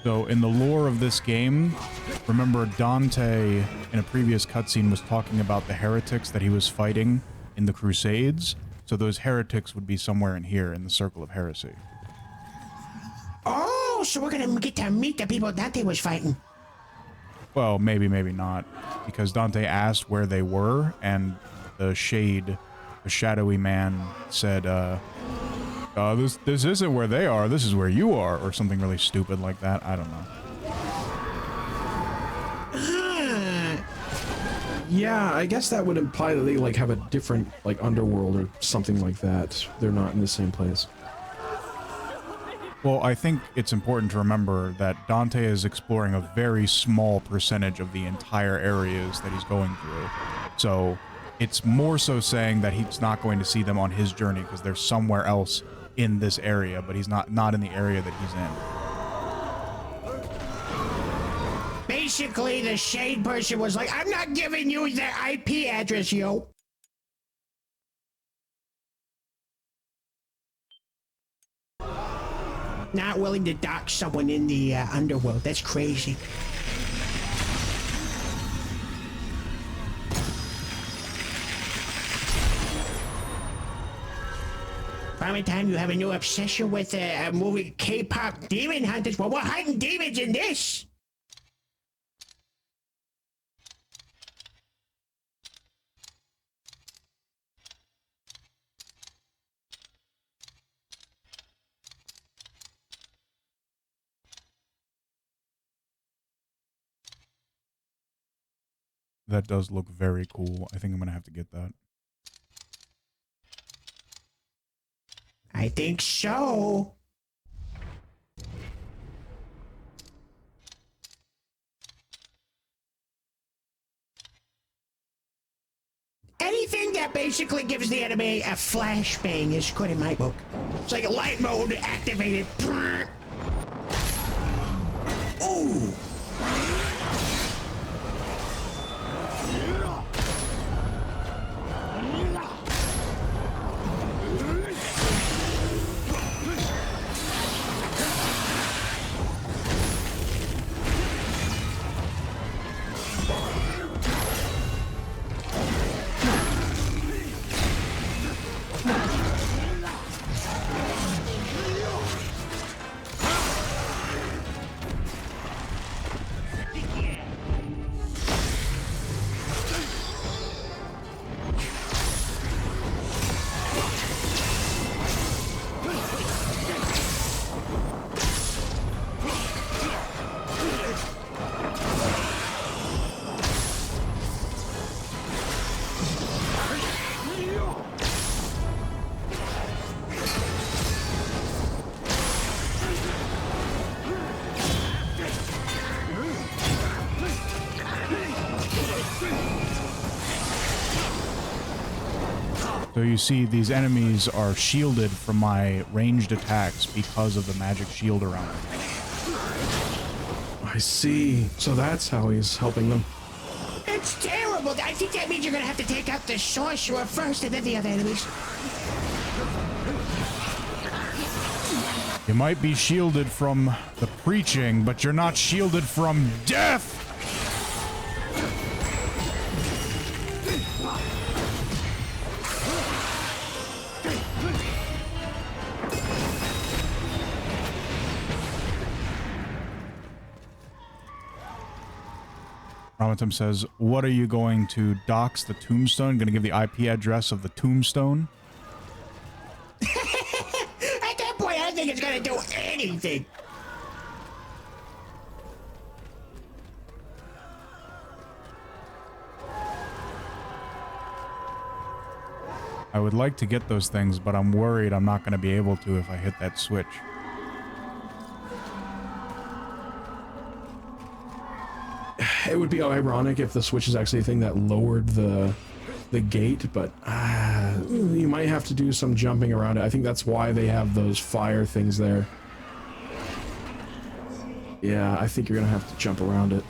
So in the lore of this game, remember Dante in a previous cutscene was talking about the heretics that he was fighting in the Crusades. So those heretics would be somewhere in here in the Circle of Heresy. Oh, so we're gonna get to meet the people Dante was fighting. Well, maybe, maybe not. Because Dante asked where they were, and the shadowy man said, this isn't where they are, this is where you are, or something really stupid like that. I don't know. Yeah, I guess that would imply that they like have a different like underworld or something like that. They're not in the same place. Well, I think it's important to remember that Dante is exploring a very small percentage of the entire areas that he's going through. So it's more so saying that he's not going to see them on his journey because they're somewhere else in this area, but he's not in the area that he's in. Basically, the shade person was like, I'm not giving you their IP address, yo. Not willing to dock someone in the underworld. That's crazy. By the time you have a new obsession with a movie K-pop demon hunters, well, we're hunting demons in this. That does look very cool. I think I'm gonna have to get that. I think so. Anything that basically gives the enemy a flashbang is good in my book. It's like a light mode activated. Ooh! So you see, these enemies are shielded from my ranged attacks because of the magic shield around them. I see. So that's how he's helping them. It's terrible. I think that means you're gonna have to take out the sorcerer first and then the other enemies. You might be shielded from the preaching, but you're not shielded from death! Ramatum says, what are you going to dox the tombstone? Gonna give the IP address of the tombstone? At that point, I don't think it's gonna do anything. I would like to get those things, but I'm worried I'm not gonna be able to if I hit that switch. It would be ironic if the switch is actually a thing that lowered the gate, but you might have to do some jumping around it. I think that's why they have those fire things there. Yeah, I think you're gonna have to jump around it.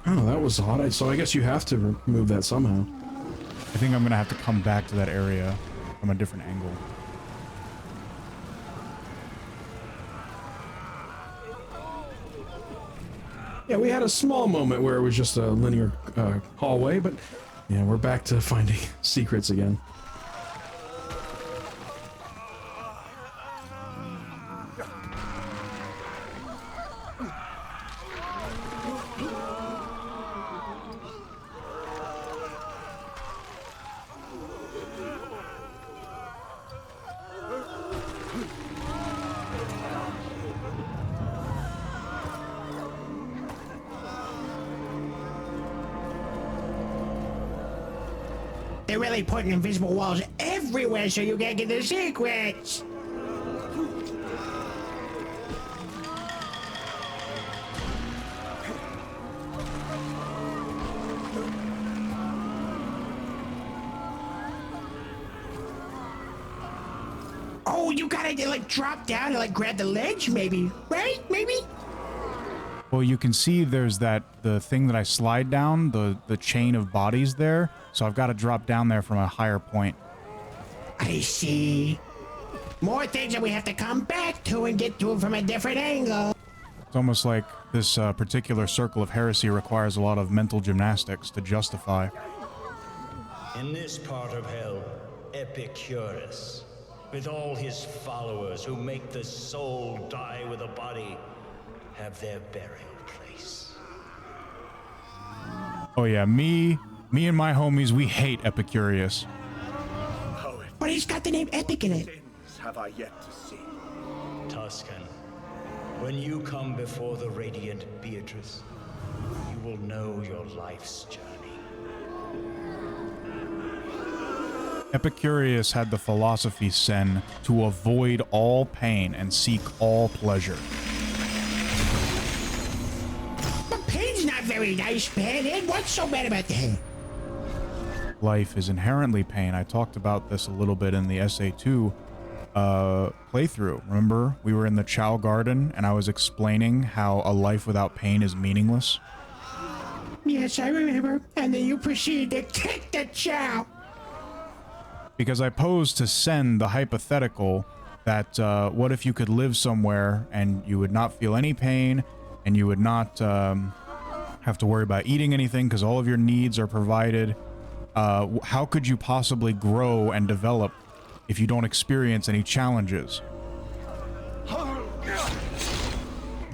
Oh, that was odd. So I guess you have to remove that somehow. I think I'm gonna have to come back to that area from a different angle. Yeah, we had a small moment where it was just a linear hallway, but yeah, we're back to finding secrets again. They're really putting invisible walls everywhere so you can't get the secrets. Oh, you gotta like drop down and like grab the ledge, maybe, right? Maybe. Well, you can see there's the thing that I slide down, the chain of bodies there. So I've got to drop down there from a higher point. I see. More things that we have to come back to and get to from a different angle. It's almost like this particular circle of heresy requires a lot of mental gymnastics to justify. In this part of hell, Epicurus, with all his followers who make the soul die with the body, have their burial place. Oh yeah, me and my homies, we hate Epicurus. But he's got the name Epic in it. Have I yet to see? Tuscan, when you come before the radiant Beatrice, you will know your life's journey. Epicurus had the philosophy, Sen, to avoid all pain and seek all pleasure. But pain's not very nice, Bandit. What's so bad about that? Life is inherently pain. I talked about this a little bit in the SA2 playthrough. Remember, we were in the Chow Garden and I was explaining how a life without pain is meaningless? Yes, I remember. And then you proceeded to kick the Chow. Because I posed to Sen the hypothetical that what if you could live somewhere and you would not feel any pain and you would not have to worry about eating anything because all of your needs are provided. How could you possibly grow and develop if you don't experience any challenges? Yeah,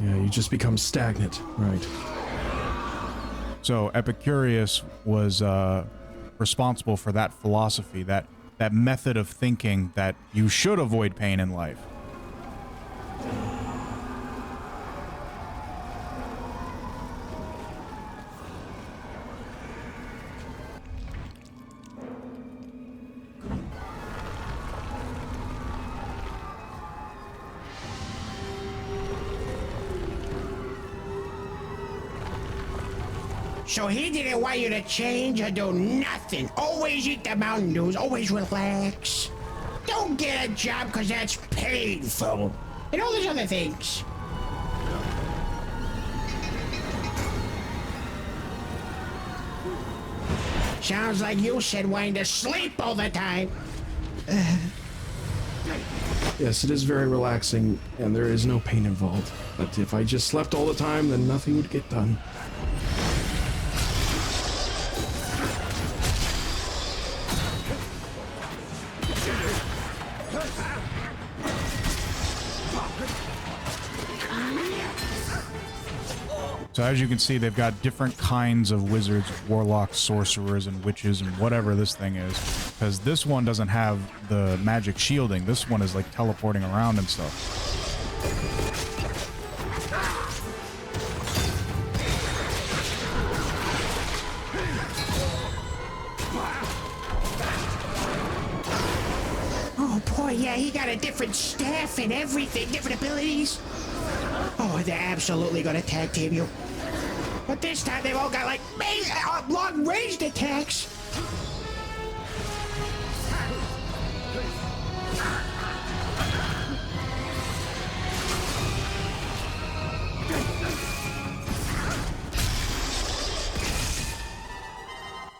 you just become stagnant, right? So Epicurus was responsible for that philosophy, that method of thinking that you should avoid pain in life. So he didn't want you to change or do nothing. Always eat the Mountain Dews. Always relax. Don't get a job because that's painful. And all these other things. Sounds like you said wanting to sleep all the time. Yes, it is very relaxing, and there is no pain involved. But if I just slept all the time, then nothing would get done. So as you can see, they've got different kinds of wizards, warlocks, sorcerers, and witches, and whatever this thing is. Because this one doesn't have the magic shielding. This one is like teleporting around and stuff. Oh boy, yeah, he got a different staff and everything, different abilities. Oh, they're absolutely gonna tag team you. But this time they've all got like long-ranged attacks.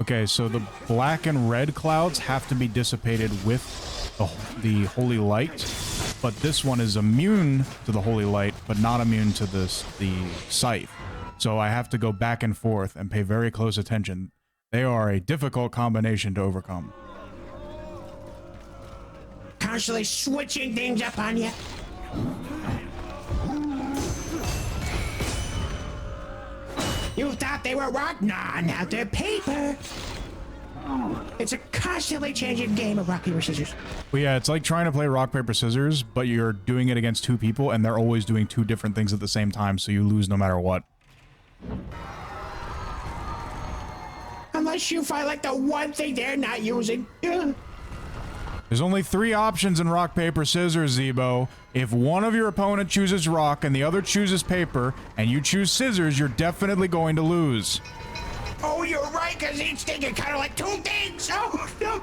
Okay, so the black and red clouds have to be dissipated with the holy light, but this one is immune to the holy light, but not immune to the scythe. So I have to go back and forth and pay very close attention. They are a difficult combination to overcome. Constantly switching things up on you. You thought they were rock? Nah, now they're paper. It's a constantly changing game of rock, paper, scissors. Well, yeah, it's like trying to play rock, paper, scissors, but you're doing it against two people, and they're always doing two different things at the same time, so you lose no matter what. Unless you find like the one thing they're not using. There's only 3 options in rock, paper, scissors, Zebo. If one of your opponent chooses rock and the other chooses paper, and you choose scissors, you're definitely going to lose. Oh, you're right, because each thing is kind of like 2 things. Oh, no.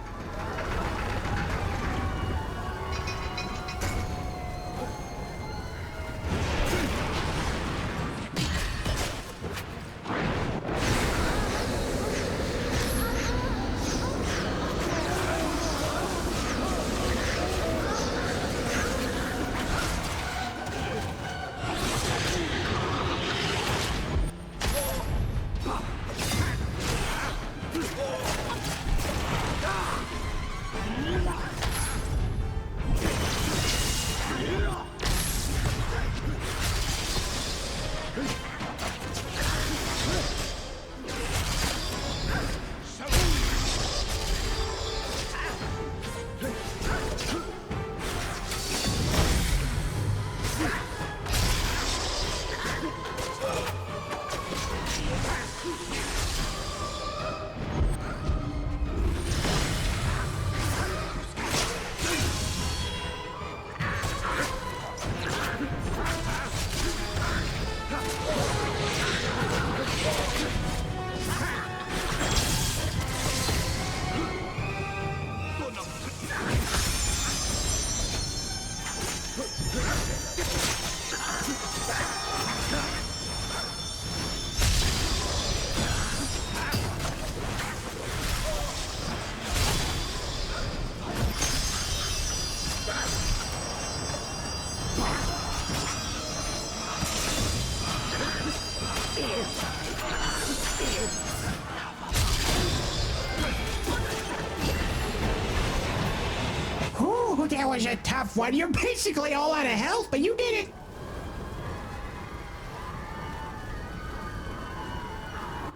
was a tough one. You're basically all out of health, but you did it.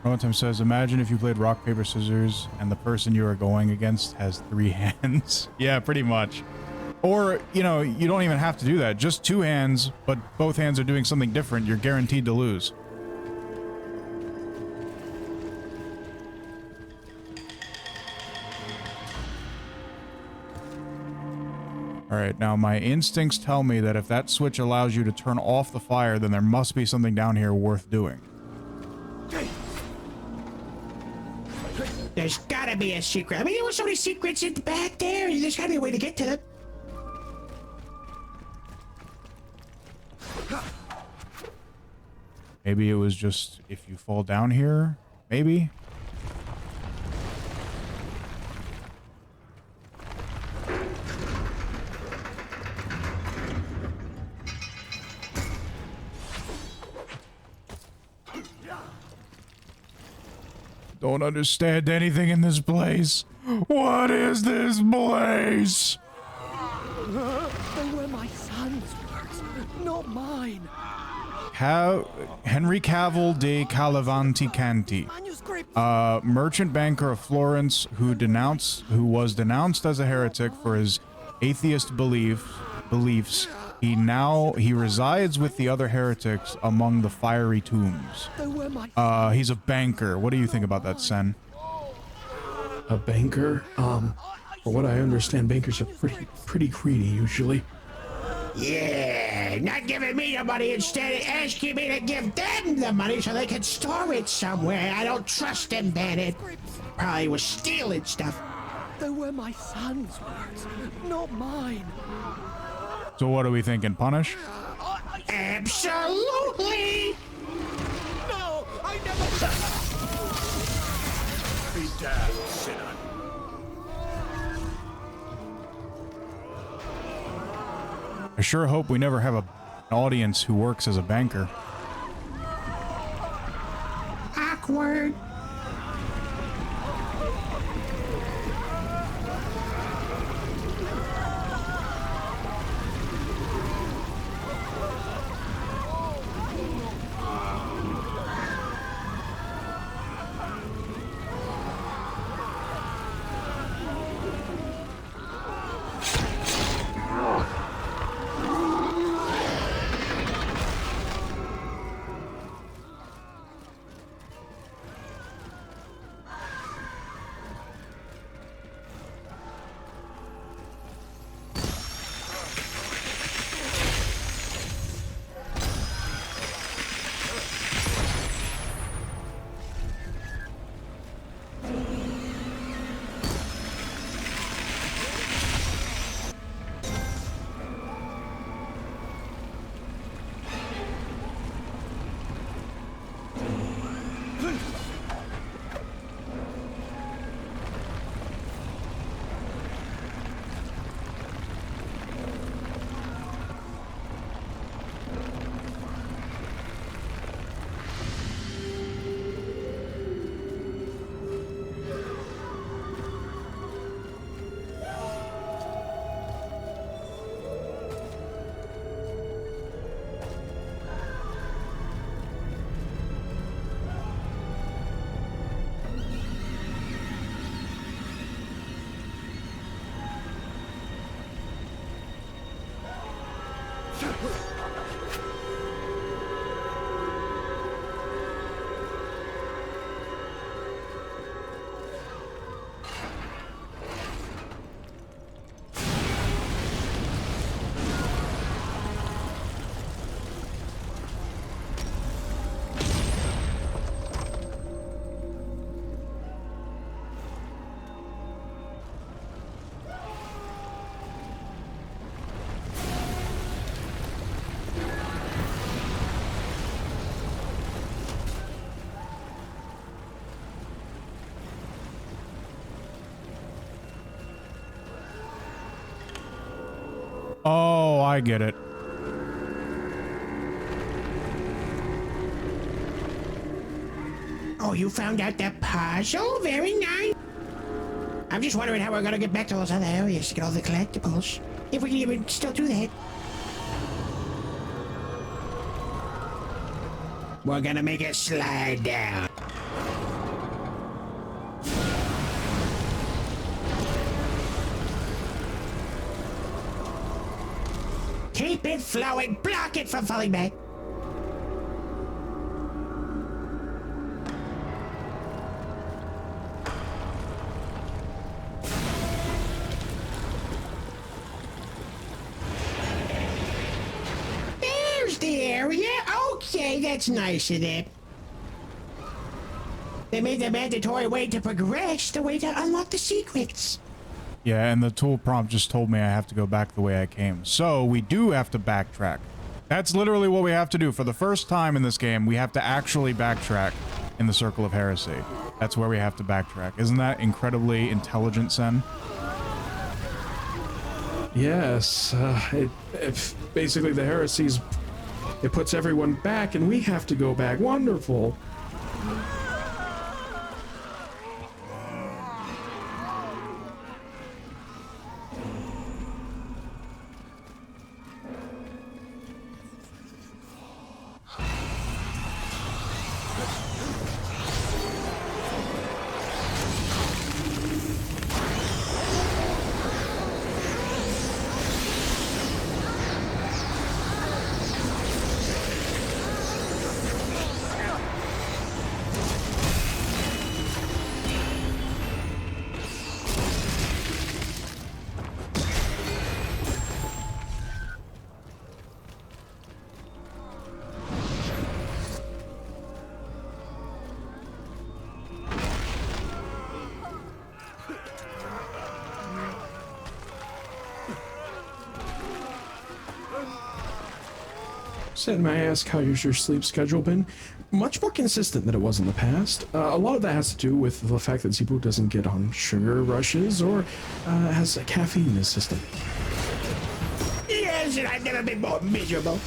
Rotem says, imagine if you played rock, paper, scissors, and the person you are going against has 3 hands. Yeah, pretty much. Or, you know, you don't even have to do that. Just 2 hands, but both hands are doing something different. You're guaranteed to lose. Alright, now my instincts tell me that if that switch allows you to turn off the fire, then there must be something down here worth doing. There's gotta be a secret. I mean, there were so many secrets in the back there. There's gotta be a way to get to them. Maybe it was just if you fall down here, maybe? Don't understand anything in this place. What is this place? They were my son's words, not mine. Henry Cavill de Calavanti Canti, merchant banker of Florence who was denounced as a heretic for his atheist beliefs. He resides with the other heretics among the fiery tombs. He's a banker. What do you think about that, Sen? A banker? From what I understand, bankers are pretty greedy usually. Yeah, not giving me the money, instead asking me to give them the money so they can store it somewhere. I don't trust them, Bennett. Probably was stealing stuff. They were my son's words, not mine. So what are we thinking? Punish? Absolutely! No, I never... Be damned, sinner. I sure hope we never have an audience who works as a banker. Awkward. Oh, I get it. Oh, you found out that puzzle? Very nice. I'm just wondering how we're gonna get back to those other areas to get all the collectibles. If we can even still do that. We're gonna make it slide down. Keep it flowing. Block it from falling back. There's the area. Okay, that's nice of them. They made the mandatory way to progress the way to unlock the secrets. Yeah, and the tool prompt just told me I have to go back the way I came. So we do have to backtrack. That's literally what we have to do. For the first time in this game, we have to actually backtrack in the Circle of Heresy. That's where we have to backtrack. Isn't that incredibly intelligent, Sen? Yes, basically the heresies, it puts everyone back and we have to go back. Wonderful. Sen, may I ask how has your sleep schedule been? Much more consistent than it was in the past. A lot of that has to do with the fact that Zebu doesn't get on sugar rushes or has a caffeine in his system. Yes, and I've never been more miserable.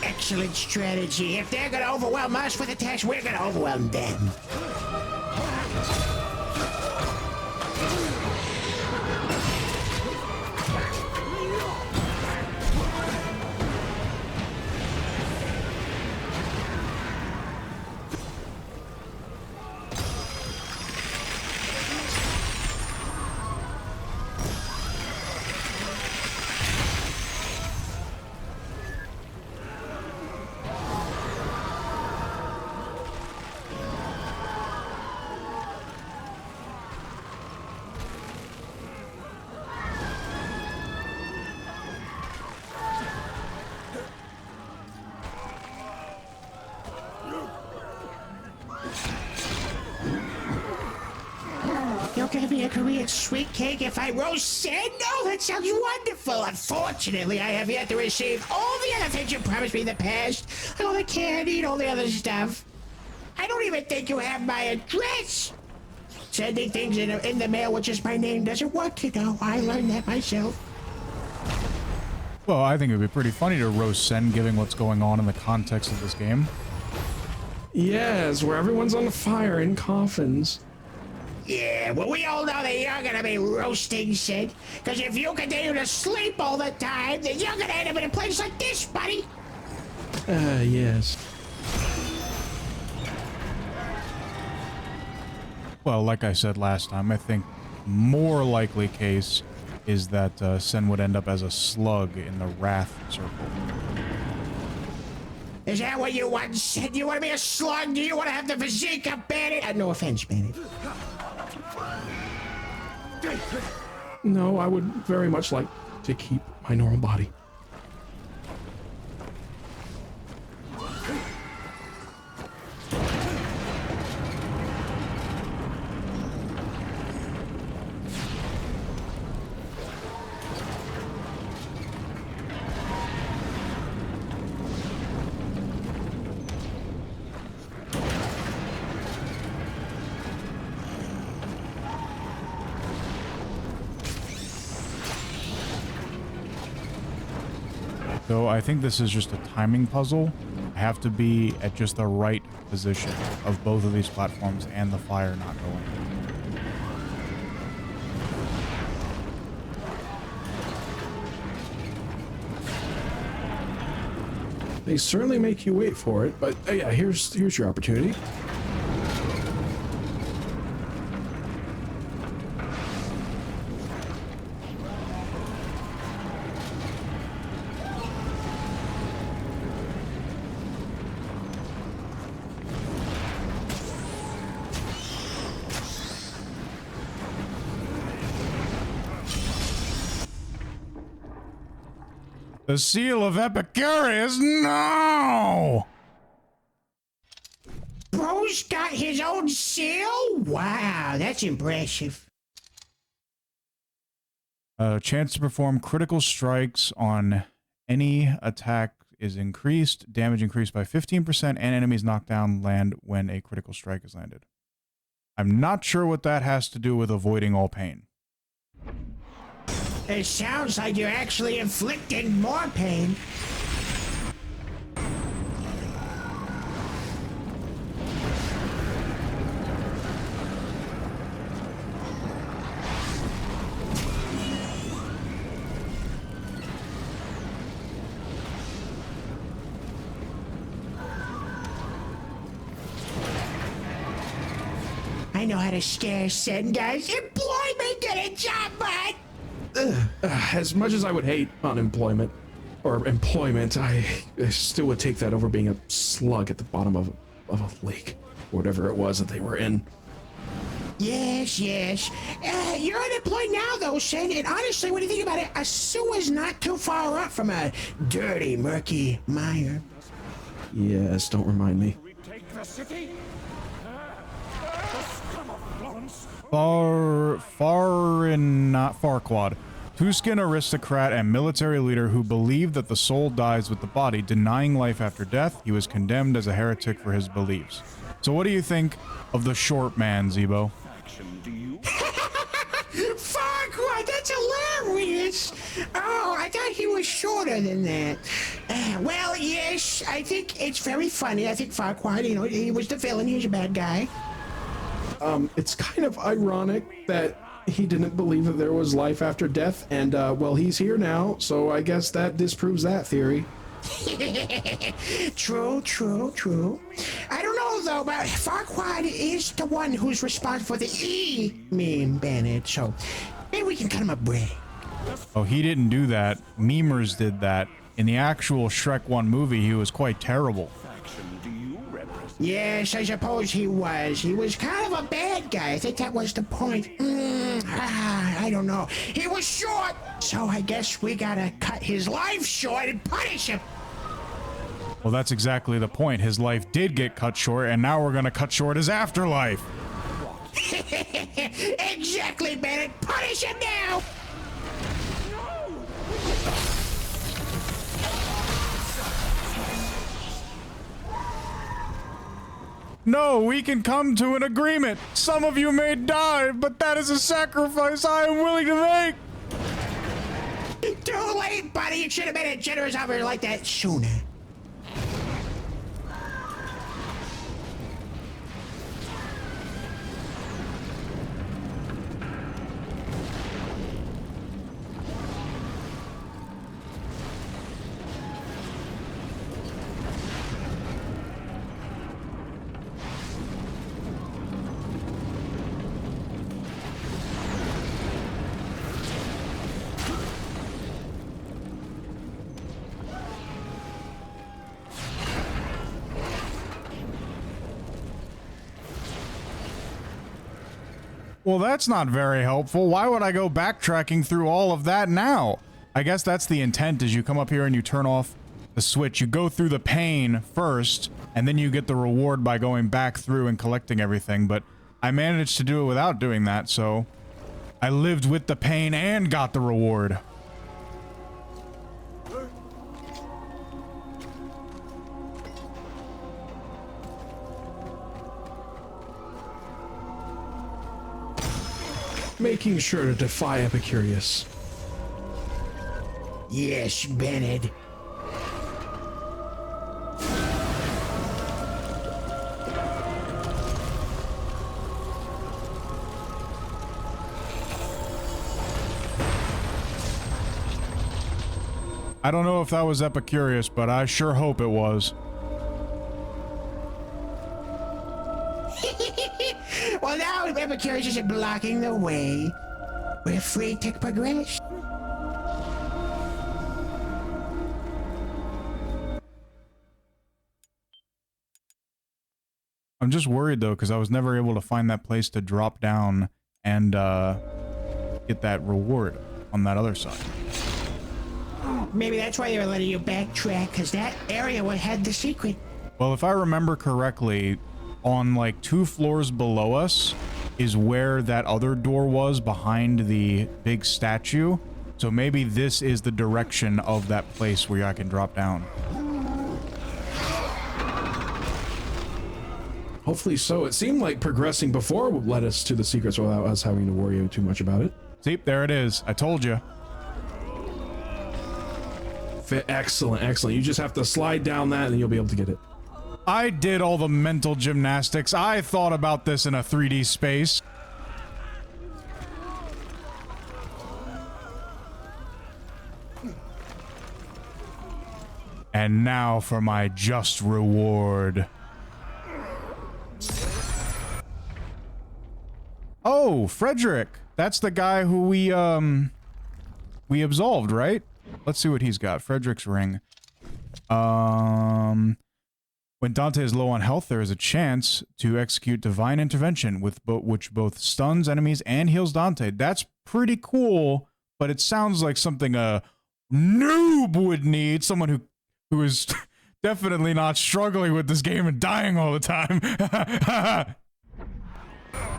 Excellent strategy. If they're gonna overwhelm us with attacks, we're gonna overwhelm them. You're gonna be a Korean sweet cake if I roast sand? No, that sounds wonderful. Unfortunately, I have yet to receive all the other things you promised me in the past. All the candy and all the other stuff. I don't even think you have my address. Sending things in the mail with just my name doesn't work, you know. I learned that myself. Well, I think it would be pretty funny to roast Sen given what's going on in the context of this game. Yes, where everyone's on fire in coffins. Yeah, well, we all know that you're gonna be roasting, Sid. Because if you continue to sleep all the time, then you're gonna end up in a place like this, buddy. Yes. Well, like I said last time, I think more likely case is that Sen would end up as a slug in the Wrath Circle. Is that what you want, Sid? You want to be a slug? Do you want to have the physique of Bandit? No offense, Bandit. No, I would very much like to keep my normal body. So I think this is just a timing puzzle. I have to be at just the right position of both of these platforms and the fire not going. They certainly make you wait for it, but yeah, here's your opportunity. The seal of Epicurus? No! Bro's got his own seal? Wow, that's impressive. Chance to perform critical strikes on any attack is increased. Damage increased by 15%, and enemies knocked down land when a critical strike is landed. I'm not sure what that has to do with avoiding all pain. It sounds like you're actually inflicting more pain. I know how to scare Sen guys. Employment, get a job, bud! As much as I would hate unemployment, or employment, I still would take that over being a slug at the bottom of a lake, whatever it was that they were in. Yes, yes. You're unemployed now, though, Sen, and honestly, when you think about it, a sewer's not too far up from a dirty, murky mire. Yes, don't remind me. Take the city? Farquad, two-skin aristocrat and military leader who believed that the soul dies with the body, denying life after death. He was condemned as a heretic for his beliefs. So what do you think of the short man, Zebo? Farquad, that's hilarious! Oh, I thought he was shorter than that. Well, yes, I think it's very funny. I think Farquad, you know, he was the villain, he was a bad guy. It's kind of ironic that he didn't believe that there was life after death, and, well, he's here now, so I guess that disproves that theory. True, true, true. I don't know, though, but Farquad is the one who's responsible for the E-meme banned, so maybe we can cut him a break. Oh, he didn't do that. Memers did that. In the actual Shrek 1 movie, he was quite terrible. Yes, I suppose he was. He was kind of a bad guy. I think that was the point. I don't know. He was short, so I guess we gotta cut his life short and punish him. Well, that's exactly the point. His life did get cut short, and now we're gonna cut short his afterlife. Exactly, Bennett. Punish him now! No, we can come to an agreement. Some of you may die, but that is a sacrifice I am willing to make. Too late, buddy. You should have made a generous offer like that sooner. Well, that's not very helpful. Why would I go backtracking through all of that now? I guess that's the intent, is you come up here and you turn off the switch. You go through the pain first, and then you get the reward by going back through and collecting everything, but I managed to do it without doing that, so I lived with the pain and got the reward. Making sure to defy Epicurus. Yes, Bennett. I don't know if that was Epicurious, but I sure hope it was. Well, now Epicurious isn't blocking the way. We're free to progress. I'm just worried though, because I was never able to find that place to drop down and get that reward on that other side. Maybe that's why they were letting you backtrack, because that area had the secret. Well, if I remember correctly, on like 2 floors below us is where that other door was behind the big statue. So maybe this is the direction of that place where I can drop down. Hopefully so. It seemed like progressing before led us to the secrets without us having to worry too much about it. See, there it is. I told you. Excellent, excellent. You just have to slide down that and you'll be able to get it. I did all the mental gymnastics. I thought about this in a 3D space. And now for my just reward. Oh, Frederick. That's the guy who we absolved, right? Let's see what he's got. Frederick's ring. When Dante is low on health, there is a chance to execute divine intervention with which both stuns enemies and heals Dante. That's pretty cool, but it sounds like something a noob would need. Someone who is definitely not struggling with this game and dying all the time.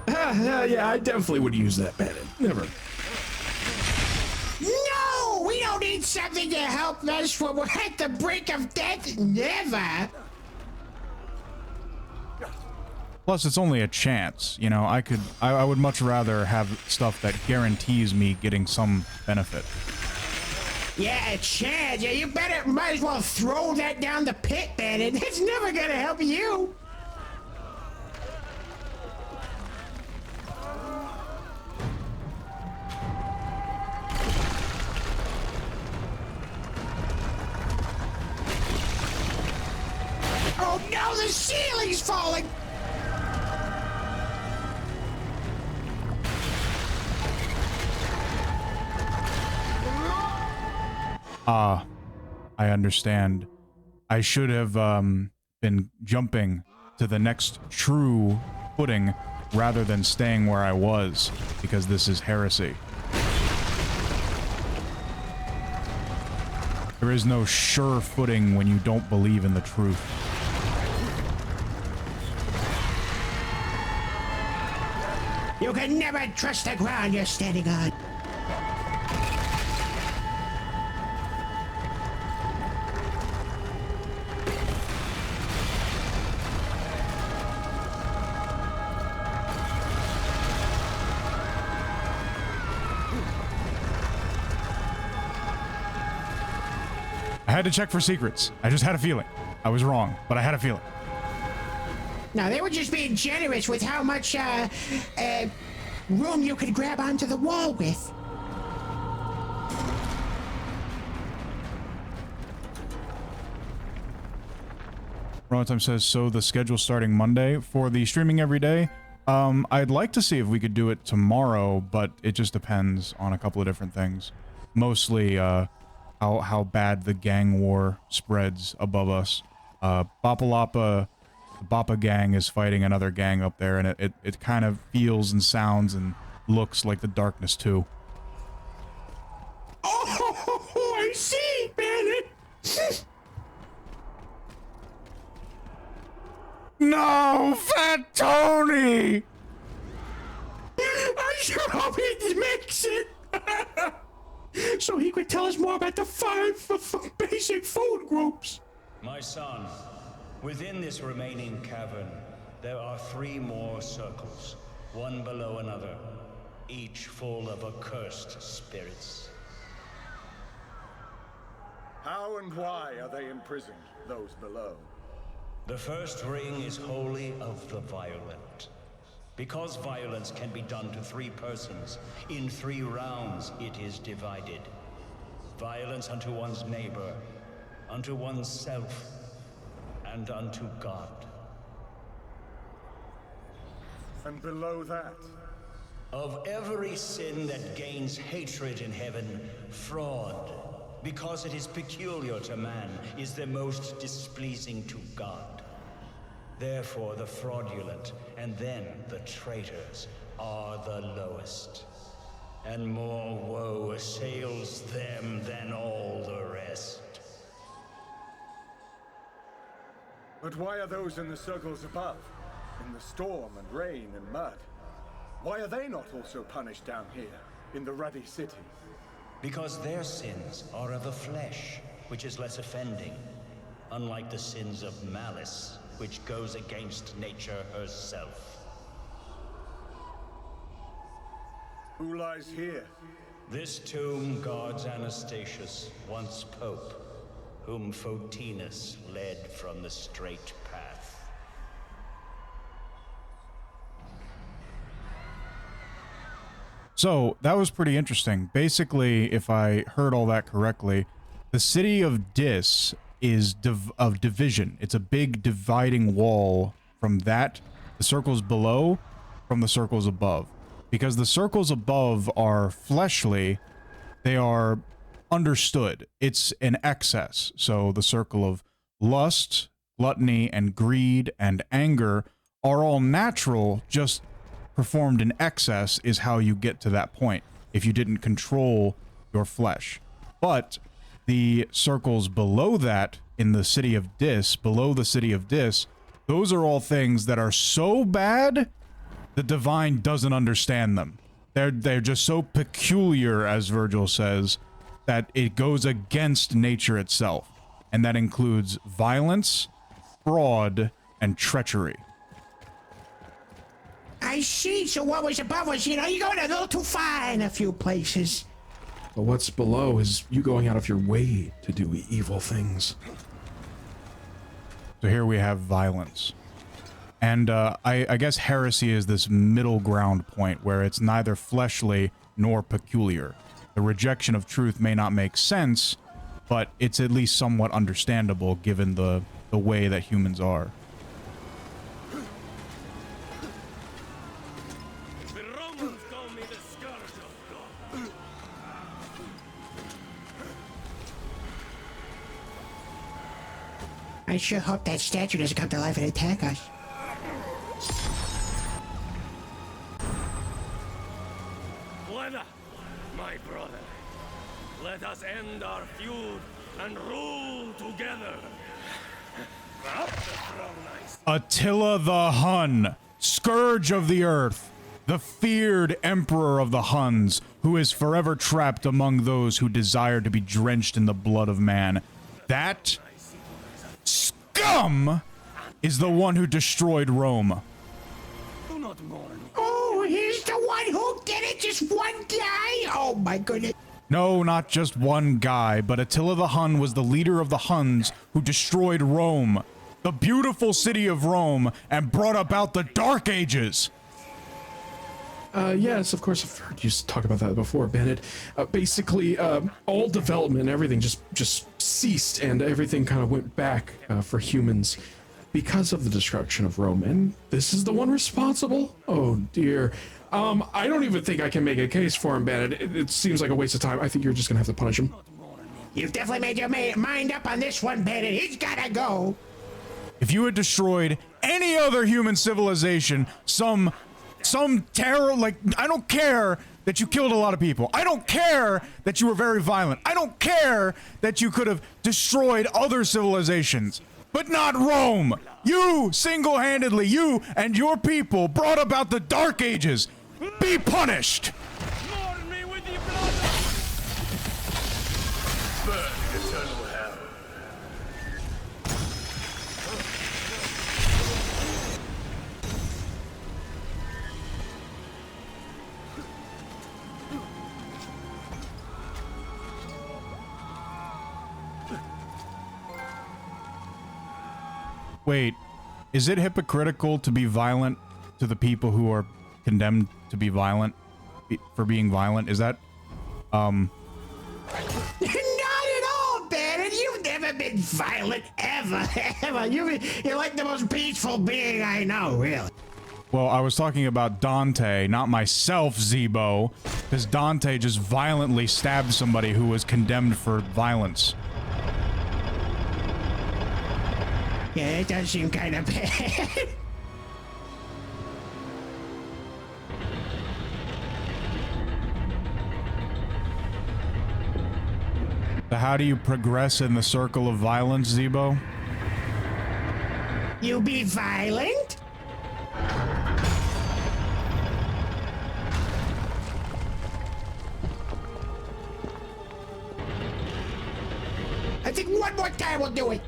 Yeah, I definitely would use that, man. Never. No! We don't need something to help us when we're at the brink of death. Never! Plus, it's only a chance. You know, I would much rather have stuff that guarantees me getting some benefit. Yeah, a chance. Yeah, you might as well throw that down the pit, man. It's never gonna help you. Oh no, the ceiling's falling! I understand. I should have been jumping to the next true footing rather than staying where I was, because this is heresy. There is no sure footing when you don't believe in the truth. You can never trust the ground you're standing on. I had to check for secrets. I just had a feeling. I was wrong, but I had a feeling. No, they were just being generous with how much room you could grab onto the wall with. Time says, so the schedule starting Monday for the streaming every day. I'd like to see if we could do it tomorrow, but it just depends on a couple of different things. Mostly, how bad the gang war spreads above us. Bapalapa, the Bapa gang is fighting another gang up there, and it kind of feels and sounds and looks like the Darkness 2. Oh, I see, Bandit! No, Fat Tony! I sure hope he makes it! So he could tell us more about the 5 basic food groups. My son, within this remaining cavern, there are 3 more circles, one below another, each full of accursed spirits. How and why are they imprisoned, those below? The first ring is wholly of the violent. Because violence can be done to 3 persons, in 3 rounds it is divided. violence unto one's neighbor, unto oneself, and unto God. And below that? Of every sin that gains hatred in heaven, fraud, because it is peculiar to man, is the most displeasing to God. Therefore the fraudulent, and then the traitors, are the lowest. And more woe assails them than all the rest. But why are those in the circles above, in the storm and rain and mud? Why are they not also punished down here, in the ruddy city? Because their sins are of the flesh, which is less offending, unlike the sins of malice, which goes against nature herself. Who lies here? This tomb guards Anastasius, once Pope, whom Photinus led from the straight path. So that was pretty interesting. Basically, if I heard all that correctly, the city of Dis is of division. It's a big dividing wall from that, the circles below, from the circles above. Because the circles above are fleshly, they are understood. It's an excess. So the circle of lust, gluttony, and greed, and anger are all natural, just performed in excess is how you get to that point, if you didn't control your flesh. But the circles below that, in the city of Dis, below the city of Dis, those are all things that are so bad, the divine doesn't understand them. They're just so peculiar, as Virgil says, that it goes against nature itself. And that includes violence, fraud, and treachery. I see. So what was above was, you're going a little too far in a few places. But what's below is you going out of your way to do evil things. So here we have violence. And I guess heresy is this middle ground point where it's neither fleshly nor peculiar. The rejection of truth may not make sense, but it's at least somewhat understandable given the way that humans are. The Romans call me the Scourge of God. I sure hope that statue doesn't come to life and attack us. Leda, my brother, let us end our feud and rule together. Up the throne, Attila the Hun, scourge of the earth, the feared emperor of the Huns, who is forever trapped among those who desire to be drenched in the blood of man. That scum is the one who destroyed Rome. Do not mourn. Oh, he's the one who did it, just one guy? Oh my goodness. No, not just one guy, but Attila the Hun was the leader of the Huns who destroyed Rome, the beautiful city of Rome, and brought about the Dark Ages. Yes, of course, I've heard you talk about that before, Bennett. Basically, all development, everything just ceased, and everything kind of went back for humans because of the destruction of Rome, and this is the one responsible? Oh, dear. I don't even think I can make a case for him, Bennett. It seems like a waste of time. I think you're just gonna have to punish him. You've definitely made your mind up on this one, Bennett. He's gotta go. If you had destroyed any other human civilization, some terror, like, I don't care that you killed a lot of people. I don't care that you were very violent. I don't care that you could have destroyed other civilizations. But not Rome! You, single-handedly, you and your people brought about the Dark Ages! Be punished! Mourn me with your blood! Burn in eternal hell. Wait, is it hypocritical to be violent to the people who are condemned to be violent for being violent? Is that, No! never been violent, ever, ever. You're like the most peaceful being I know, really. Well, I was talking about Dante, not myself, Zebo, because Dante just violently stabbed somebody who was condemned for violence. Yeah, it does seem kind of bad. So how do you progress in the circle of violence, Zebo? You be violent? I think one more time will do it.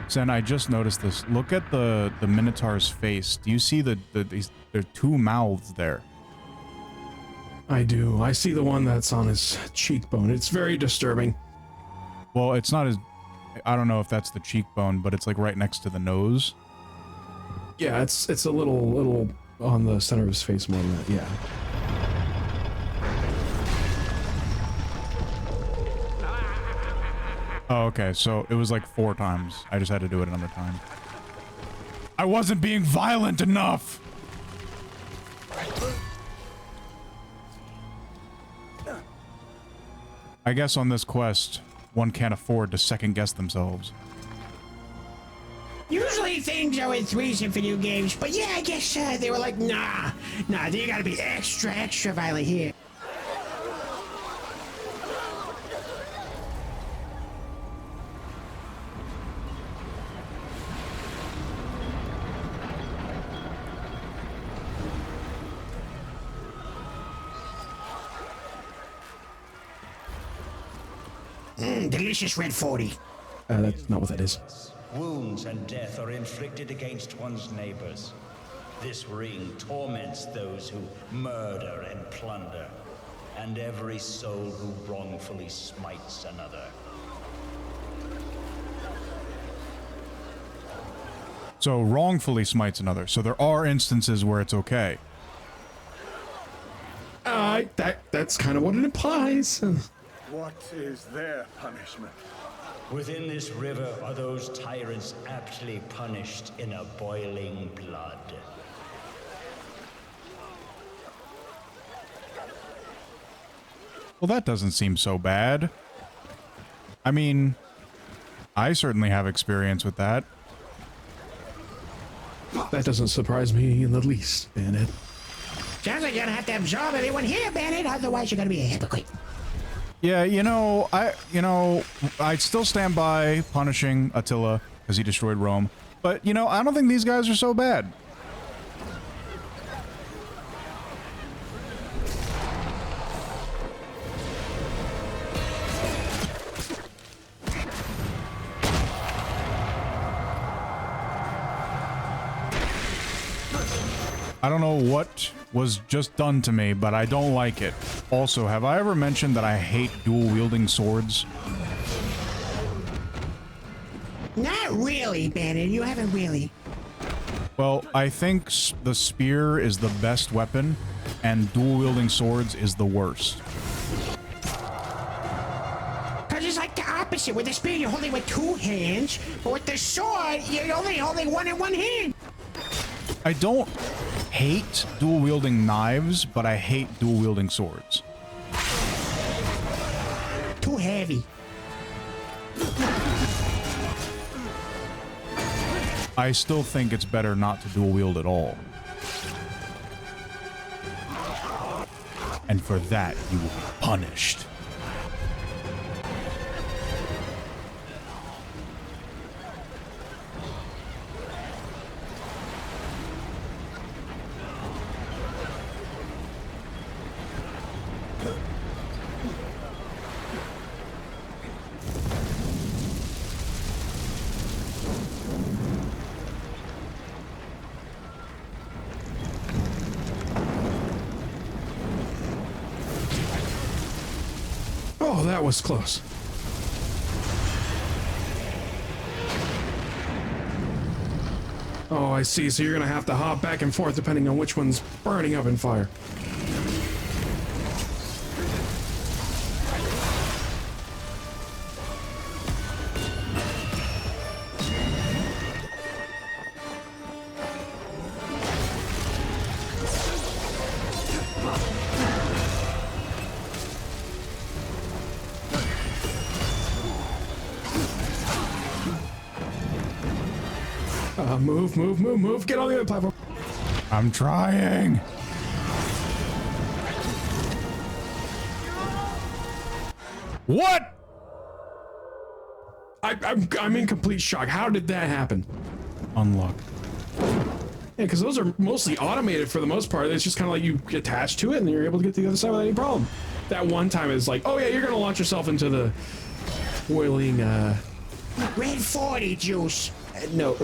Sen, I just noticed this. Look at the Minotaur's face. Do you see there are two mouths there? I do. I see the one that's on his cheekbone. It's very disturbing. Well, it's not as... I don't know if that's the cheekbone, but it's like right next to the nose. Yeah, it's a little on the center of his face more than that, yeah. Oh, okay, so it was like 4 times. I just had to do it another time. I wasn't being violent enough! I guess on this quest, one can't afford to second-guess themselves. Usually things are in threes in video games, but yeah, I guess they were like, nah, you gotta be extra violent here. Delicious red 40. That's not what that is. Wounds and death are inflicted against one's neighbors. This ring torments those who murder and plunder, and every soul who wrongfully smites another. So wrongfully smites another. So there are instances where it's okay. That's kind of what it implies. What is their punishment? Within this river are those tyrants aptly punished in a boiling blood. Well, that doesn't seem so bad. I mean, I certainly have experience with that. That doesn't surprise me in the least, Bandit. Sounds like you're gonna have to absorb everyone here, Bandit, otherwise you're gonna be a hypocrite. Yeah, I'd still stand by punishing Attila because he destroyed Rome. But, I don't think these guys are so bad. I don't know what was just done to me, but I don't like it. Also, have I ever mentioned that I hate dual-wielding swords? Not really, Bandit. You haven't really. Well, I think the spear is the best weapon, and dual-wielding swords is the worst. Because it's like the opposite. With the spear, you're holding with 2 hands, but with the sword, you're only holding one in one hand. I don't hate dual-wielding knives, but I hate dual-wielding swords. Too heavy. I still think it's better not to dual-wield at all. And for that, you will be punished. that was close. Oh, I see. So you're gonna have to hop back and forth depending on which one's burning up in fire. Move. Get on the other platform. I'm trying. What? I'm in complete shock. How did that happen? Unlock. Yeah, because those are mostly automated for the most part. It's just kind of like you attach to it and then you're able to get to the other side without any problem. That one time is like, oh yeah, you're gonna launch yourself into the boiling Red 40 juice. No.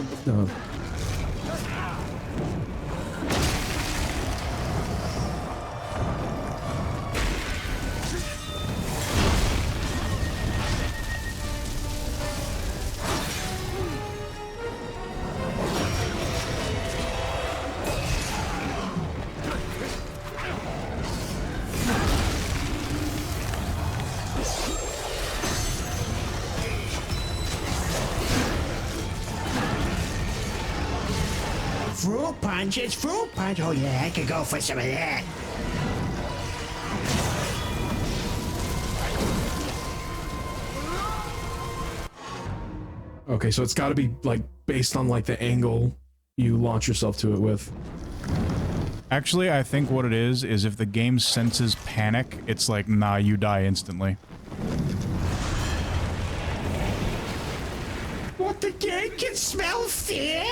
Fruit punch, it's fruit punch. Oh yeah, I could go for some of that. Okay, so it's got to be like based on like the angle you launch yourself to it with. Actually, I think what it is if the game senses panic, it's like, nah, you die instantly. What, the game can smell fear?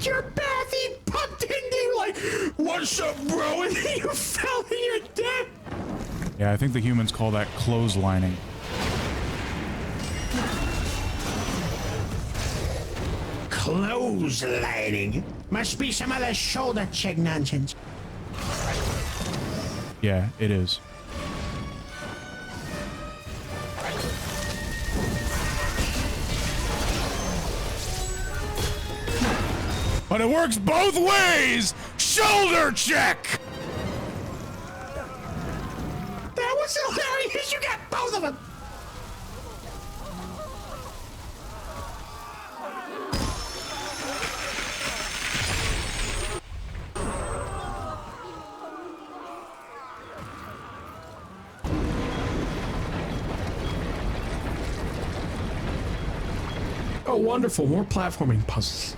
Your path, he pumped into you like, what's up, bro? And then you fell and you're dead. Yeah, I think the humans call that clotheslining. Clotheslining? Must be some other shoulder check nonsense. Yeah, it is. But it works both ways! Shoulder check! That was hilarious! You got both of them! Oh, wonderful. More platforming puzzles.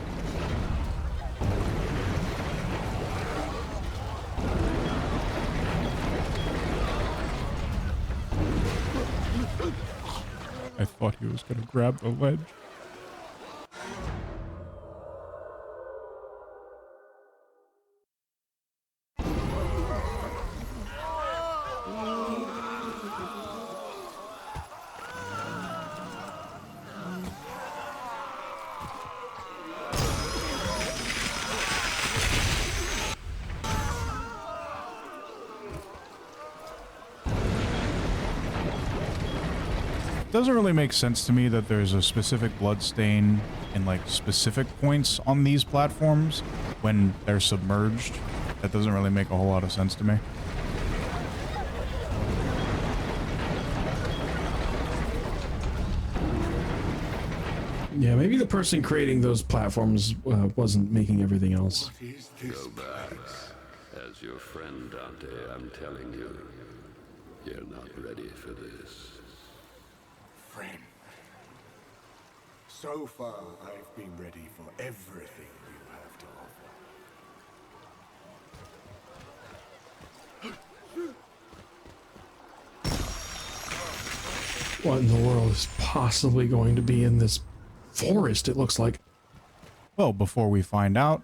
I thought he was gonna grab the ledge. Doesn't really make sense to me that there's a specific blood stain in like specific points on these platforms when they're submerged. That doesn't really make a whole lot of sense to me. Yeah, maybe the person creating those platforms wasn't making everything else. Go back. As your friend Dante, I'm telling you, you're not ready for this. Friend. So far, I've been ready for everything you have to offer. What in the world is possibly going to be in this forest, it looks like? Well, before we find out...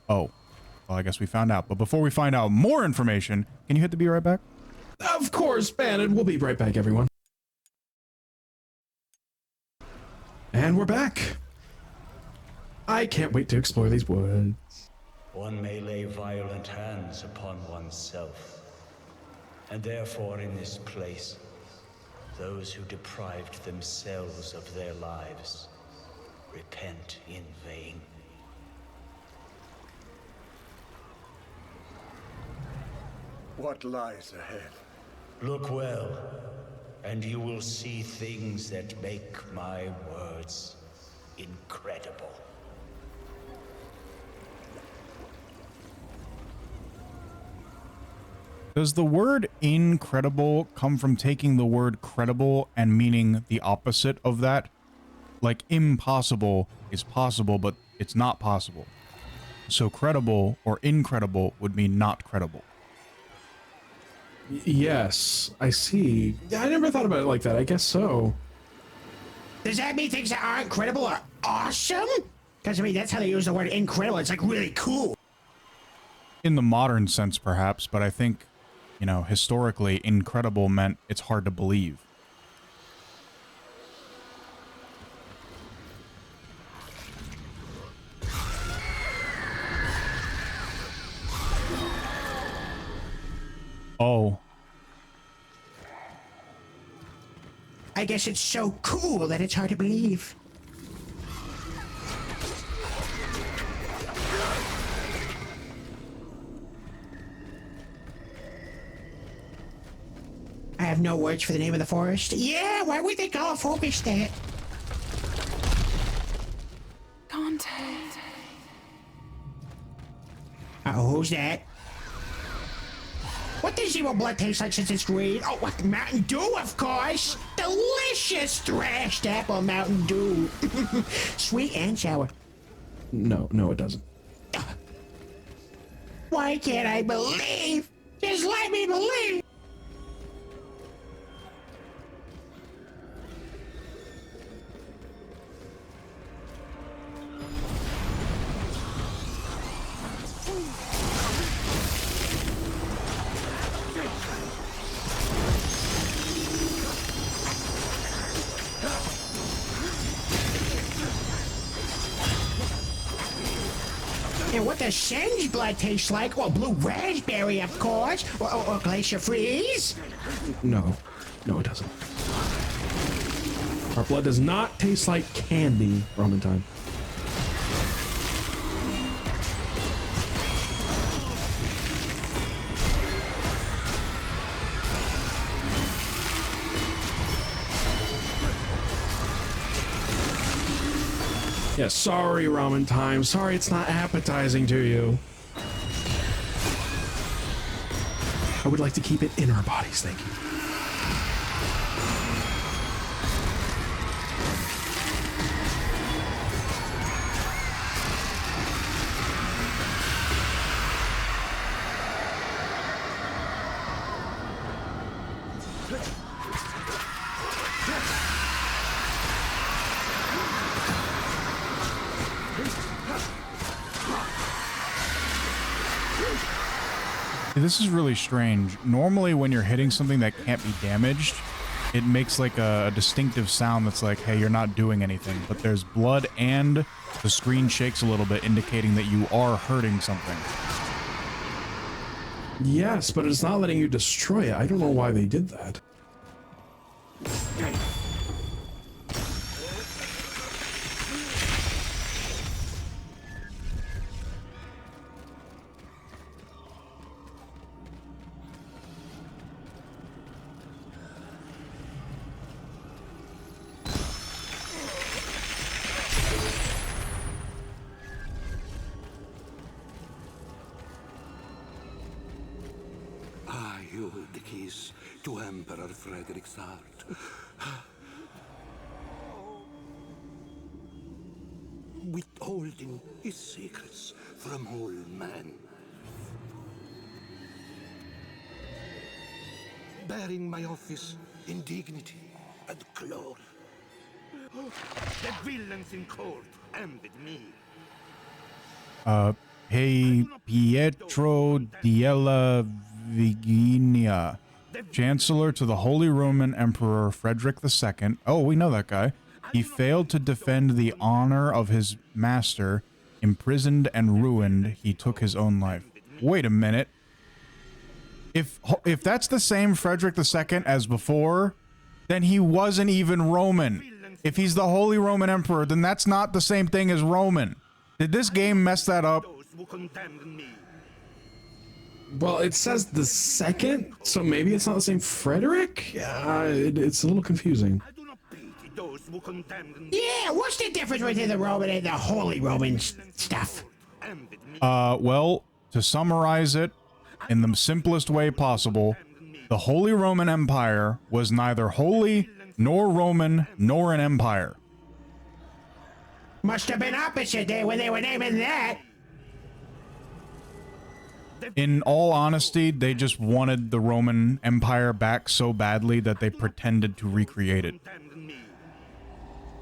Oh. Well, I guess we found out. But before we find out more information, can you hit the be right back? Of course, Bandit. We'll be right back, everyone. And we're back. I can't wait to explore these woods. One may lay violent hands upon oneself. And therefore in this place, those who deprived themselves of their lives repent in vain. What lies ahead? Look well, and you will see things that make my words incredible. Does the word incredible come from taking the word credible and meaning the opposite of that? Like impossible is possible, but it's not possible. So credible or incredible would mean not credible. Yes, I see. I never thought about it like that. I guess so. Does that mean things that aren't credible are awesome? Because, I mean, that's how they use the word incredible. It's like really cool. In the modern sense, perhaps, but I think, you know, historically, incredible meant it's hard to believe. Oh. I guess it's so cool that it's hard to believe. I have no words for the name of the forest. Yeah, why would they call a forest that? Dante. Who's that? What does evil blood taste like since it's green? Oh, what, Mountain Dew, of course! Delicious thrashed apple Mountain Dew. Sweet and sour. No, it doesn't. Why can't I believe? Just let me believe! And what does Sen's blood taste like? Well, blue raspberry, of course. Or glacier freeze. No, it doesn't. Our blood does not taste like candy, Roman time. Yeah, sorry, ramen time. Sorry it's not appetizing to you. I would like to keep it in our bodies, thank you. This is really strange. Normally when you're hitting something that can't be damaged, it makes like a distinctive sound that's like, hey, you're not doing anything. But there's blood and the screen shakes a little bit, indicating that you are hurting something. Yes, but it's not letting you destroy it. I don't know why they did that. I hold the keys to Emperor Frederick's heart. Withholding his secrets from all men. Bearing my office in dignity and glory. The villains in court envied me. Hey Pietro della Viginia, Chancellor to the Holy Roman Emperor Frederick II. Oh, we know that guy. He failed to defend the honor of his master. Imprisoned and ruined, he took his own life. Wait a minute. If that's the same Frederick II as before, then he wasn't even Roman. If he's the Holy Roman Emperor, then that's not the same thing as Roman. Did this game mess that up? Well, it says the second, so maybe it's not the same Frederick? It's a little confusing. Yeah, what's the difference between the Roman and the Holy Roman stuff? Well, to summarize it in the simplest way possible, the Holy Roman Empire was neither holy, nor Roman, nor an empire. Must have been opposite there when they were naming that. In all honesty, they just wanted the Roman Empire back so badly that they pretended to recreate it.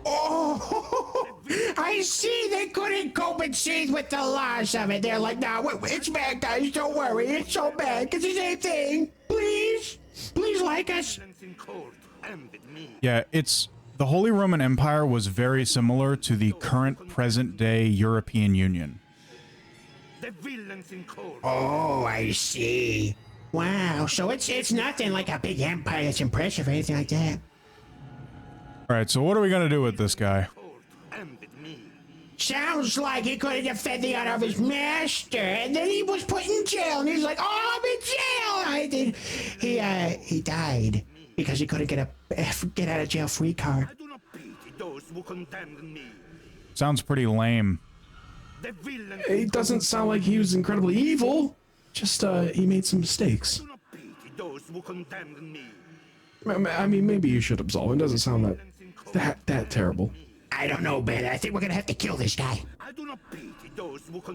Oh, I see. They couldn't cope and see with the loss of it. They're like, no, it's bad, guys. Don't worry. It's so bad. It's the same thing. Please. Please like us. Yeah, the Holy Roman Empire was very similar to the current present-day European Union. Oh, I see. Wow, so it's nothing like a big empire that's impressive or anything like that. Alright, so what are we gonna do with this guy? Sounds like he couldn't defend the honor of his master, and then he was put in jail, and he's like, oh, I'm in jail! He died because he couldn't get out of jail free card. Sounds pretty lame. It doesn't sound like he was incredibly evil. Just, he made some mistakes. I mean, maybe you should absolve him. It doesn't sound that terrible. I don't know, Ben. I think we're gonna have to kill this guy.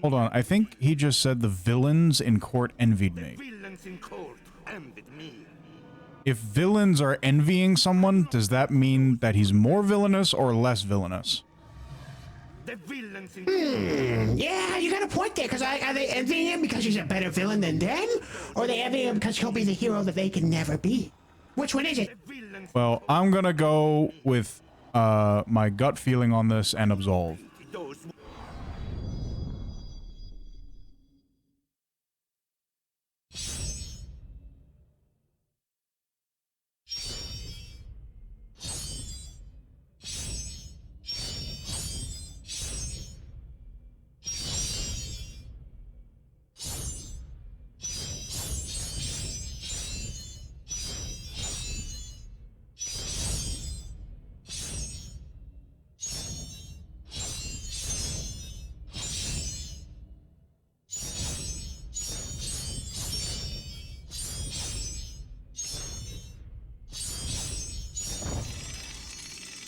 Hold on, I think he just said the villains in court envied me. If villains are envying someone, does that mean that he's more villainous or less villainous? Yeah, you got a point there, because are they envying him because he's a better villain than them? Or are they envying him because he'll be the hero that they can never be? Which one is it? Well, I'm gonna go with my gut feeling on this and absolve.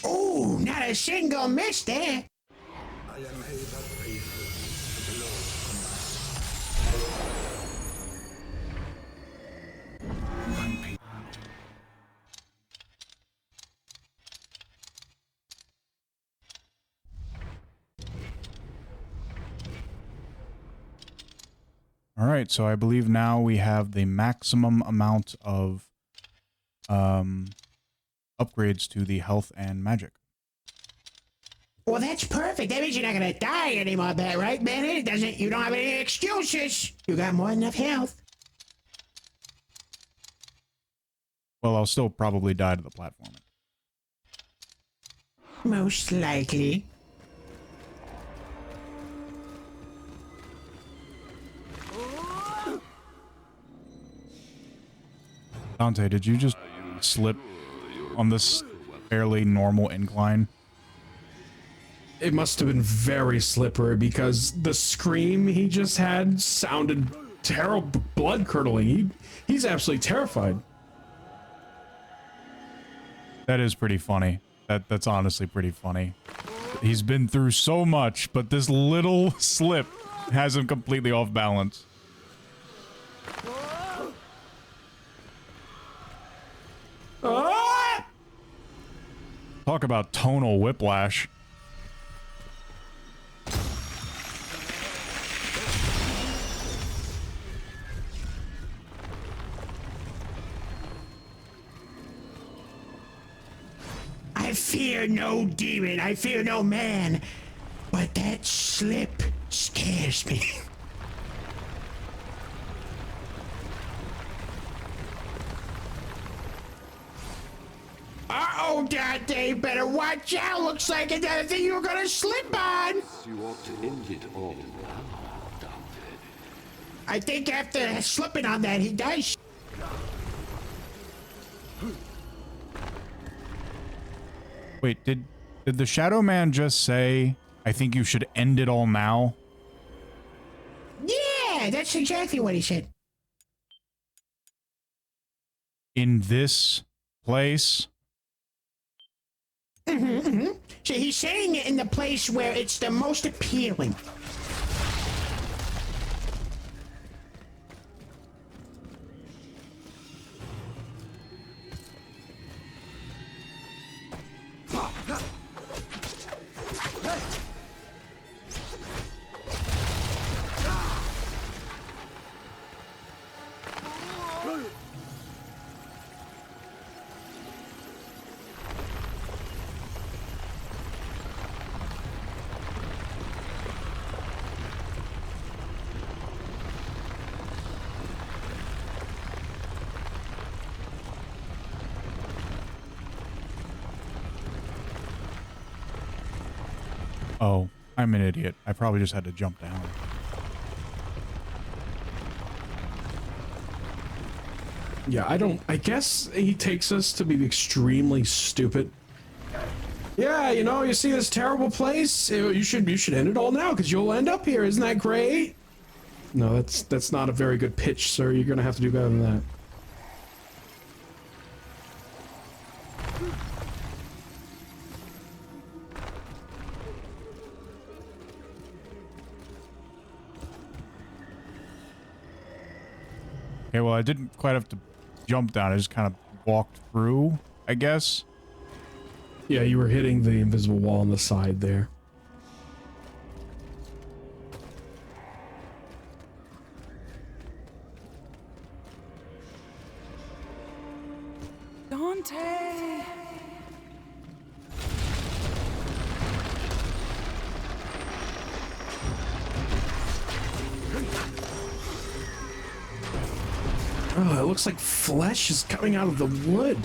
Oh, not a single miss there. All right, so I believe now we have the maximum amount of upgrades to the health and magic. Well, that's perfect. That means you're not gonna die anymore, right, man? It doesn't. You don't have any excuses. You got more than enough health. Well, I'll still probably die to the platforming. Most likely. Dante, did you just slip on this fairly normal incline? It must have been very slippery because the scream he just had sounded terrible, blood-curdling. He's absolutely terrified. That is pretty funny. That's honestly pretty funny. He's been through so much, but this little slip has him completely off balance. Talk about tonal whiplash. fear no demon, I fear no man, but that slip scares me. Uh-oh, Dante, better watch out. Looks like another thing you're gonna slip on. You ought to end it all now, Dante. I think after slipping on that, he does. Wait, did the Shadow Man just say, I think you should end it all now? Yeah, that's exactly what he said. In this place? So he's saying it in the place where it's the most appealing. Oh, I'm an idiot. I probably just had to jump down. Yeah, I guess he takes us to be extremely stupid. Yeah, you know, you see this terrible place? You should end it all now, because you'll end up here. Isn't that great? No, that's not a very good pitch, sir. You're gonna have to do better than that. Okay, well, I didn't quite have to jump down. I just kind of walked through, I guess. Yeah, you were hitting the invisible wall on the side there. Dante! Oh, it looks like flesh is coming out of the wood.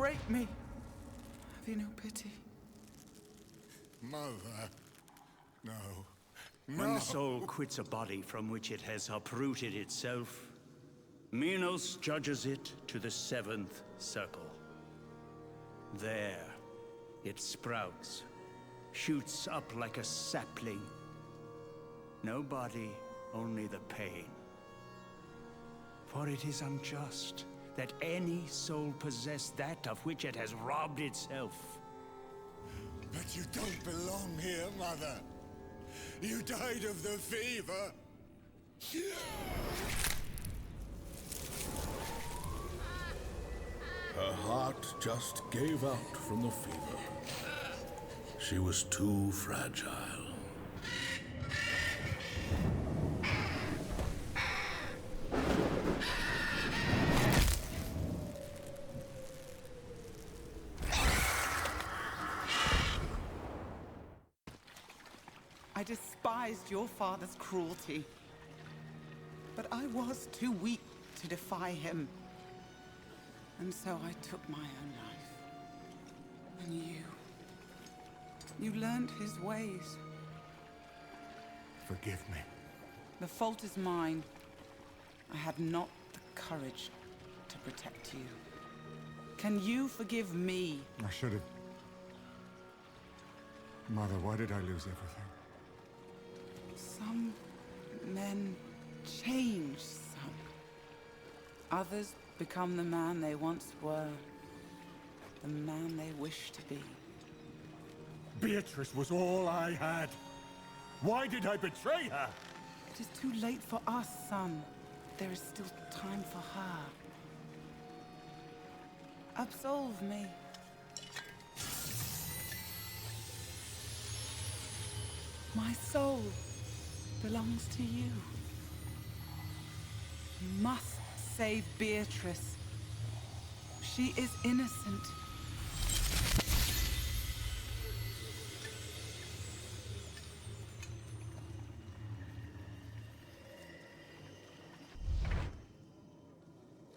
break me. Have you no pity? Mother. No. When the soul quits a body from which it has uprooted itself, Minos judges it to the 7th circle. There, it sprouts, shoots up like a sapling. No body, only the pain. For it is unjust that any soul possess that of which it has robbed itself. But you don't belong here, Mother. You died of the fever. Her heart just gave out from the fever. She was too fragile. I despised your father's cruelty. But I was too weak to defy him. And so I took my own life. And you learned his ways. Forgive me. The fault is mine. I had not the courage to protect you. Can you forgive me? I should have. Mother, why did I lose everything? Some men change, son. Others become the man they once were. The man they wish to be. Beatrice was all I had. Why did I betray her? It is too late for us, son. There is still time for her. Absolve me. My soul belongs to you. You must save Beatrice. She is innocent.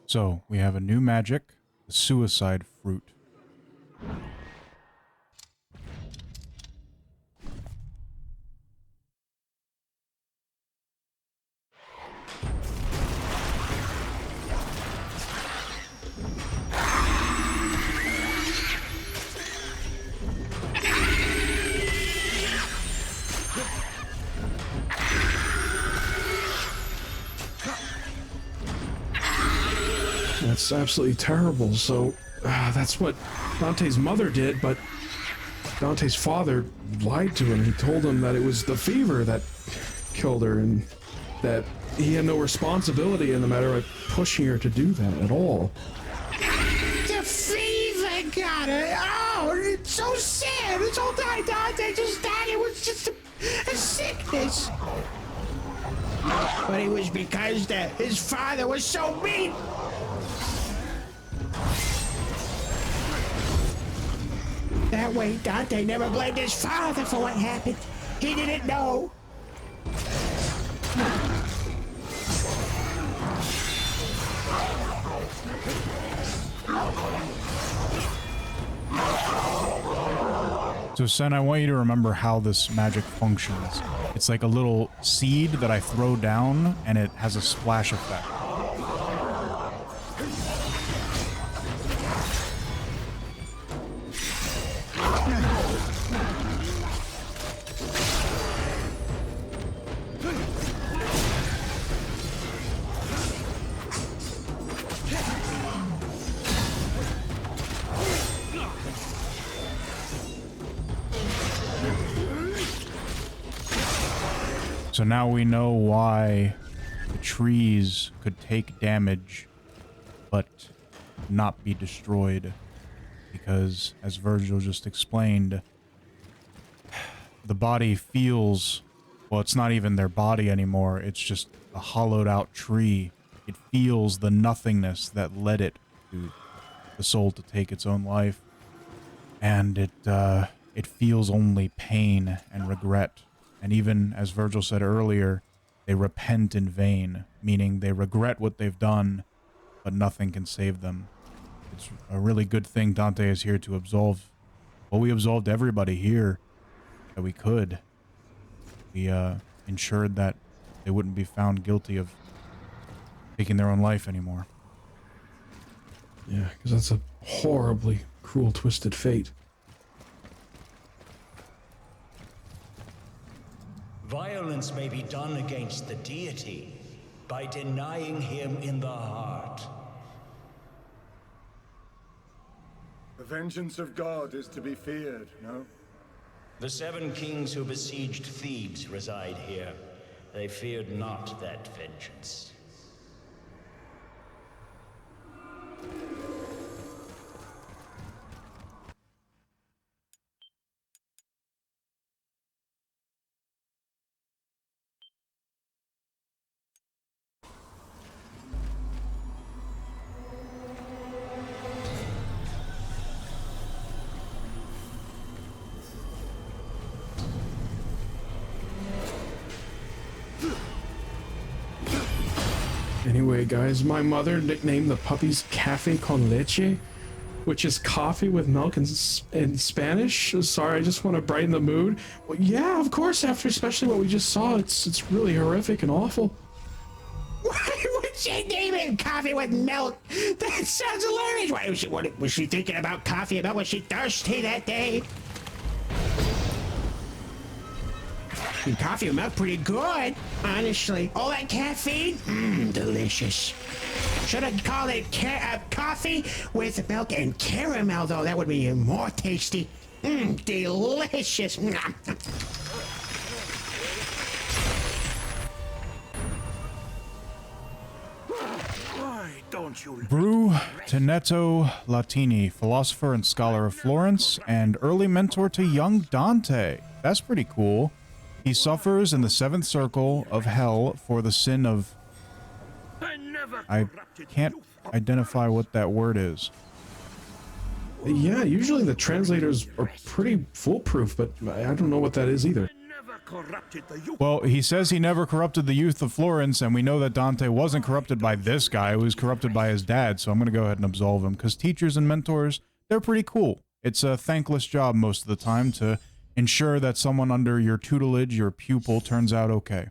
So, we have a new magic, the suicide fruit. That's absolutely terrible. So, that's what Dante's mother did, but Dante's father lied to him. He told him that it was the fever that killed her and that he had no responsibility in the matter of pushing her to do that at all. The fever got her. Oh, it's so sad. This whole time Dante just died. It was just a sickness. But it was because his father was so mean. That way, Dante never blamed his father for what happened. He didn't know. So, Sen, I want you to remember how this magic functions. It's like a little seed that I throw down, and it has a splash effect. So now we know why the trees could take damage, but not be destroyed. Because, as Virgil just explained, the body feels... Well, it's not even their body anymore. It's just a hollowed out tree. It feels the nothingness that led it to the soul to take its own life. And it feels only pain and regret. And even, as Virgil said earlier, they repent in vain, meaning they regret what they've done, but nothing can save them. it's a really good thing Dante is here to absolve. Well, we absolved everybody here that we could. We ensured that they wouldn't be found guilty of taking their own life anymore. Yeah, because that's a horribly cruel, twisted fate. Violence may be done against the deity by denying him in the heart. The vengeance of God is to be feared, no? The 7 kings who besieged Thebes reside here. They feared not that vengeance. Anyway, guys, my mother nicknamed the puppies Café con Leche, which is coffee with milk in Spanish. Sorry, I just want to brighten the mood. Well, yeah, of course, after especially what we just saw, it's really horrific and awful. Why would she name it coffee with milk? That sounds hilarious. Why was she thinking about coffee? Was she thirsty that day? And coffee with milk pretty good, honestly. All that caffeine, delicious. Should have called it coffee with milk and caramel, though. That would be more tasty. Delicious. Why don't you... Bru Teneto Latini, philosopher and scholar of Florence, and early mentor to young Dante. That's pretty cool. He suffers in the 7th circle of hell for the sin of... I can't identify what that word is. Yeah, usually the translators are pretty foolproof, but I don't know what that is either. Well, he says he never corrupted the youth of Florence, and we know that Dante wasn't corrupted by this guy. He was corrupted by his dad, so I'm going to go ahead and absolve him, because teachers and mentors, they're pretty cool. It's a thankless job most of the time to ensure that someone under your tutelage, your pupil, turns out okay.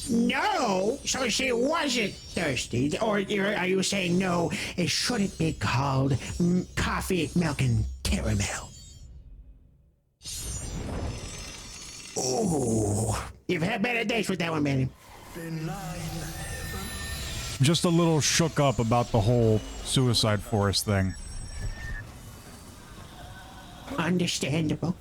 No, so she wasn't thirsty. Or are you saying no, it shouldn't be called coffee, milk, and caramel? Ooh, you've had better days with that one, Manny. I'm just a little shook up about the whole suicide forest thing. Understandable.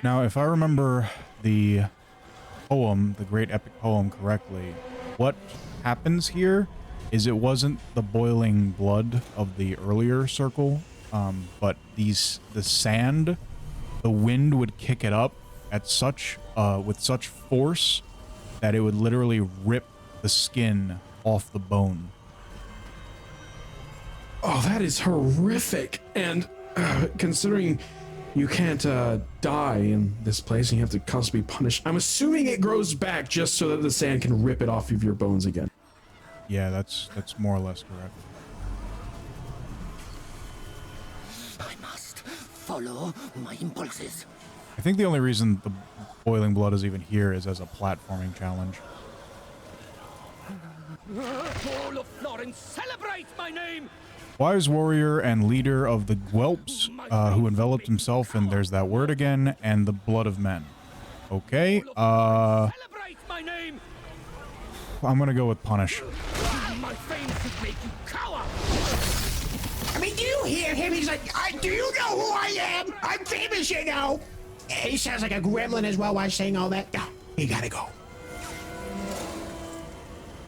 Now, if I remember the poem, the great epic poem correctly, what happens here is it wasn't the boiling blood of the earlier circle, but the sand, the wind would kick it up at such with such force that it would literally rip the skin off the bone. Oh, that is horrific. And considering you can't die in this place and you have to constantly be punished, I'm assuming it grows back just so that the sand can rip it off of your bones again. Yeah, that's more or less correct. I must follow my impulses. I think the only reason the boiling blood is even here is as a platforming challenge. All of Florence celebrate my name! Wise warrior and leader of the Gwelps, who enveloped himself in, there's that word again, and the blood of men. Okay, Celebrate my name! I'm gonna go with punish. My fame should make you cower! I mean, do you hear him? He's like, do you know who I am? I'm famous, you know. He sounds like a gremlin as well while saying all that. You gotta go.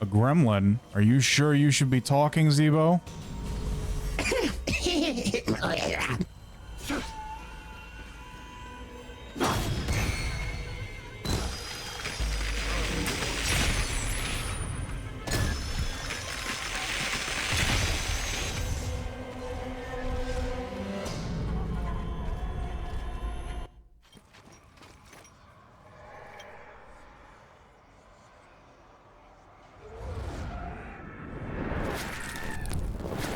A gremlin? Are you sure you should be talking, Zebo?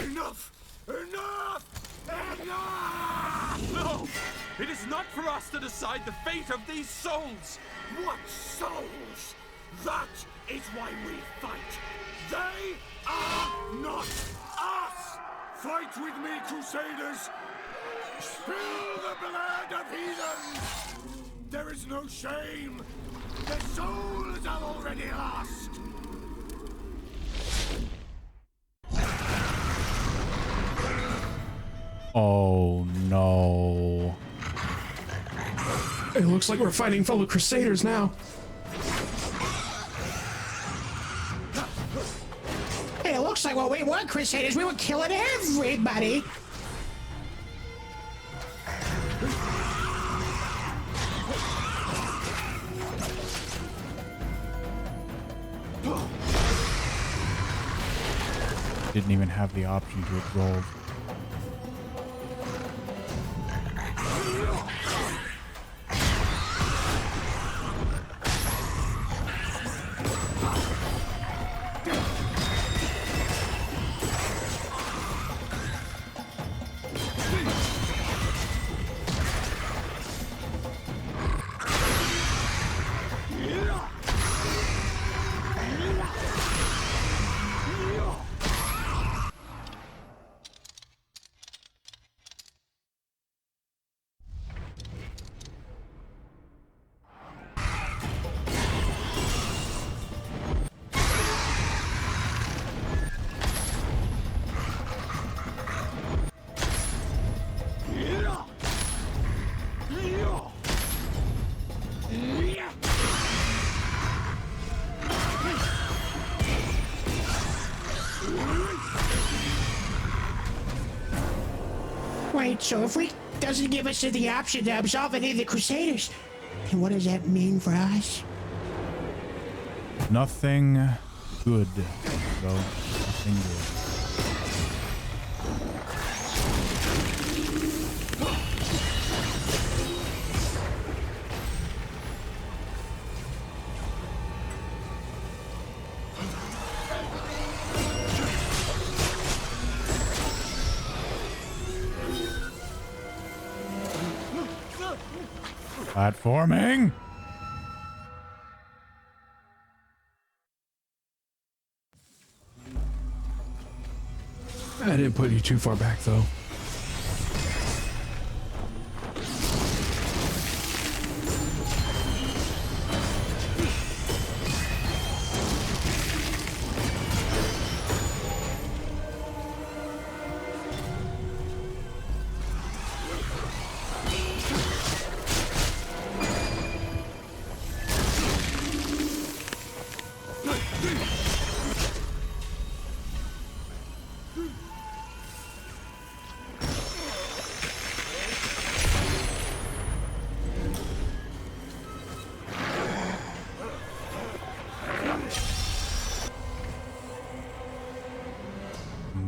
Enough! Enough! Enough! No! It is not for us to decide the fate of these souls! What souls? That is why we fight! They are not us! Fight with me, Crusaders! Spill the blood of heathens! There is no shame! Their souls are already lost! Oh no. It looks like we're fighting fellow Crusaders now. Hey, it looks like when we were Crusaders, we were killing everybody. Didn't even have the option to absolve. Wait, so if we doesn't give us the option to absolve any of the Crusaders, then what does that mean for us? Nothing good, though. Nothing good. Platforming! I didn't put you too far back, though.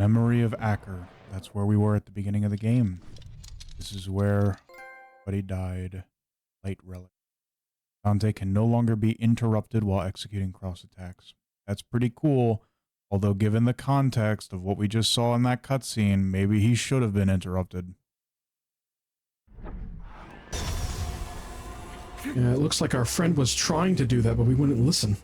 Memory of Acker. That's where we were at the beginning of the game. This is where Buddy died. Light relic. Dante can no longer be interrupted while executing cross attacks. That's pretty cool, although given the context of what we just saw in that cutscene, maybe he should have been interrupted. Yeah, it looks like our friend was trying to do that, but we wouldn't listen.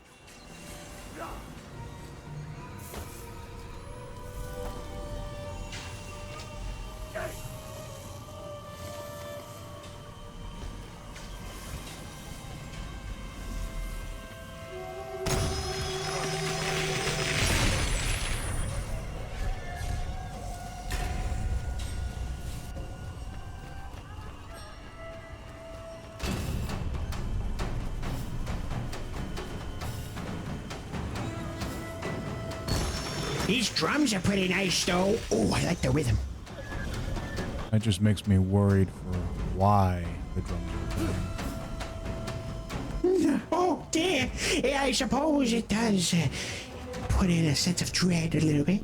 These drums are pretty nice, though. Oh, I like the rhythm. That just makes me worried for why the drums are playing. Oh, dear. Yeah, I suppose it does put in a sense of dread a little bit.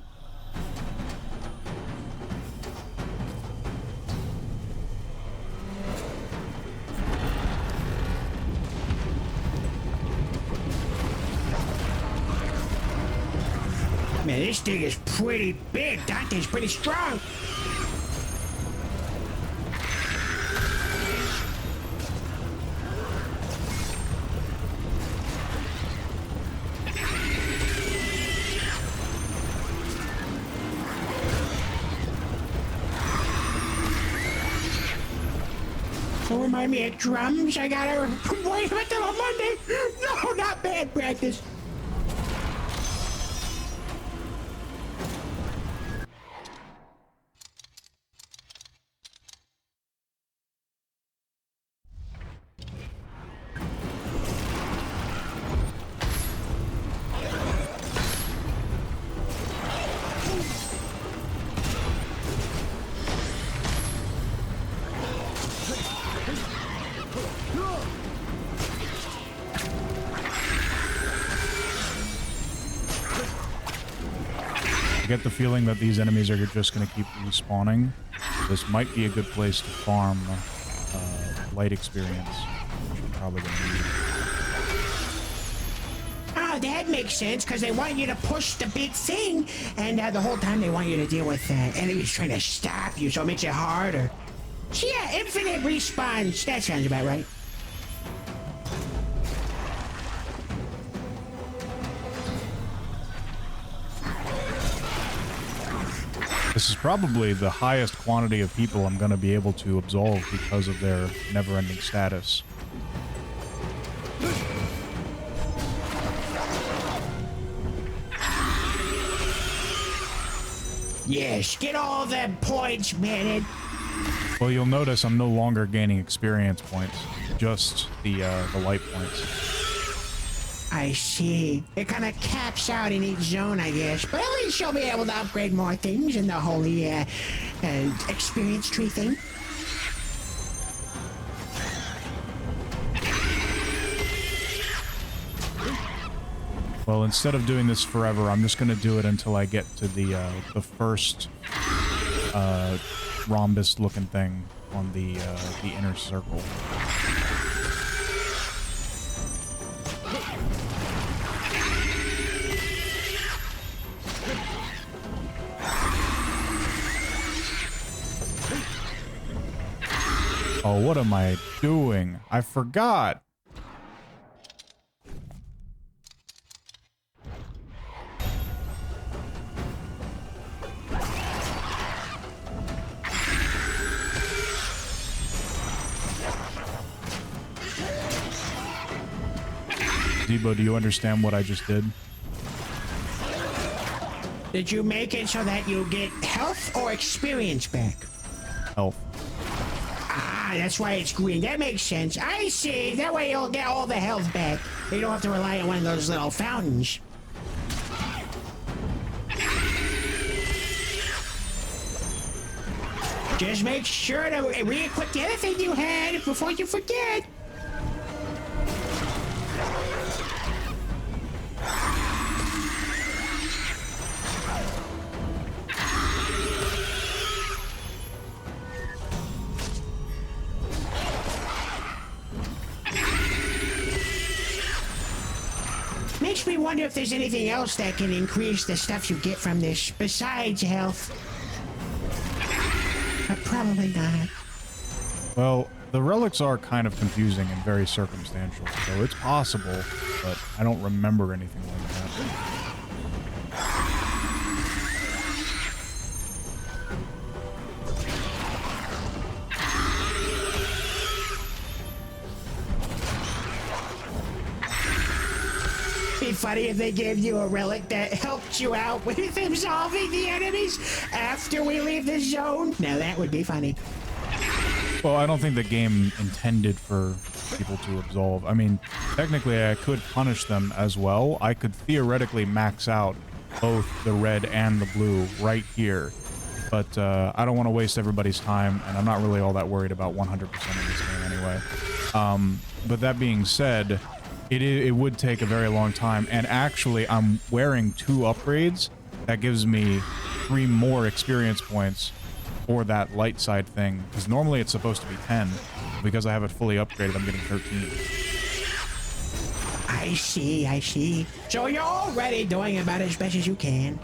Man, this thing is pretty big. Dante's pretty strong. Don't remind me of drums. I gotta wait until on Monday. No, not bad practice. I get the feeling that these enemies are just going to keep respawning. This might be a good place to farm light experience, which we're probably going to need. Oh, that makes sense, because they want you to push the big thing, and the whole time they want you to deal with enemies trying to stop you, so it makes it harder. So yeah, infinite respawns. That sounds about right. This is probably the highest quantity of people I'm going to be able to absolve because of their never-ending status. Yes, get all them points, man. Well, you'll notice I'm no longer gaining experience points, just the light points. I see. It kind of caps out in each zone, I guess. But at least you'll be able to upgrade more things in the holy experience tree thing. Well, instead of doing this forever, I'm just going to do it until I get to the first rhombus-looking thing on the inner circle. Oh, what am I doing? I forgot. Debo, do you understand what I just did? Did you make it so that you get health or experience back? Health. Ah, that's why it's green. That makes sense. I see. That way you'll get all the health back. You don't have to rely on one of those little fountains. Just make sure to re-equip the other thing you had before you forget. wonder if there's anything else that can increase the stuff you get from this besides health. Probably not. Well, the relics are kind of confusing and very circumstantial, so it's possible, but I don't remember anything like that. Be funny if they gave you a relic that helped you out with absolving the enemies after we leave the zone. Now that would be funny. Well, I don't think the game intended for people to absolve. I mean, technically I could punish them as well. I could theoretically max out both the red and the blue right here. But I don't want to waste everybody's time, and I'm not really all that worried about 100% of this game anyway. But that being said, it would take a very long time, and actually I'm wearing 2 upgrades. That gives me 3 more experience points for that light side thing, because normally it's supposed to be 10. Because I have it fully upgraded, I'm getting 13. I see. So you're already doing about as best as you can.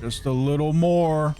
Just a little more.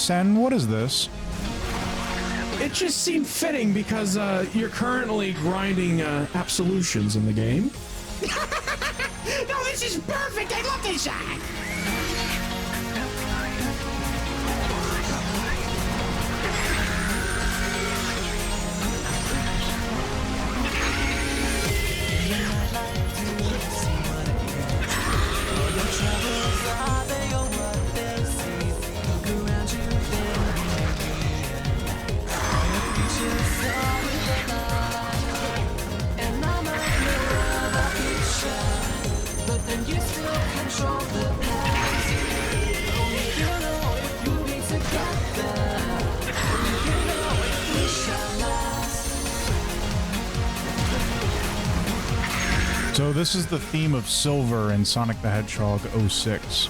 Sen, what is this? It just seemed fitting because you're currently grinding absolutions in the game. No, this is perfect. I love this side. So this is the theme of Silver in Sonic the Hedgehog 06.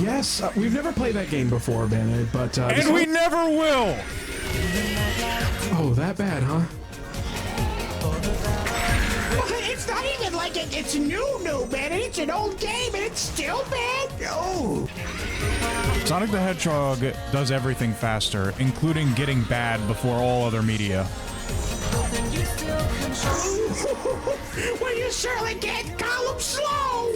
Yes, we've never played that game before, Bennett, but... and we never will! Oh, that bad, huh? It's not even like it's new, man. It's an old game and it's still bad. Oh. Sonic the Hedgehog does everything faster, including getting bad before all other media. Well, you surely can't call them slow.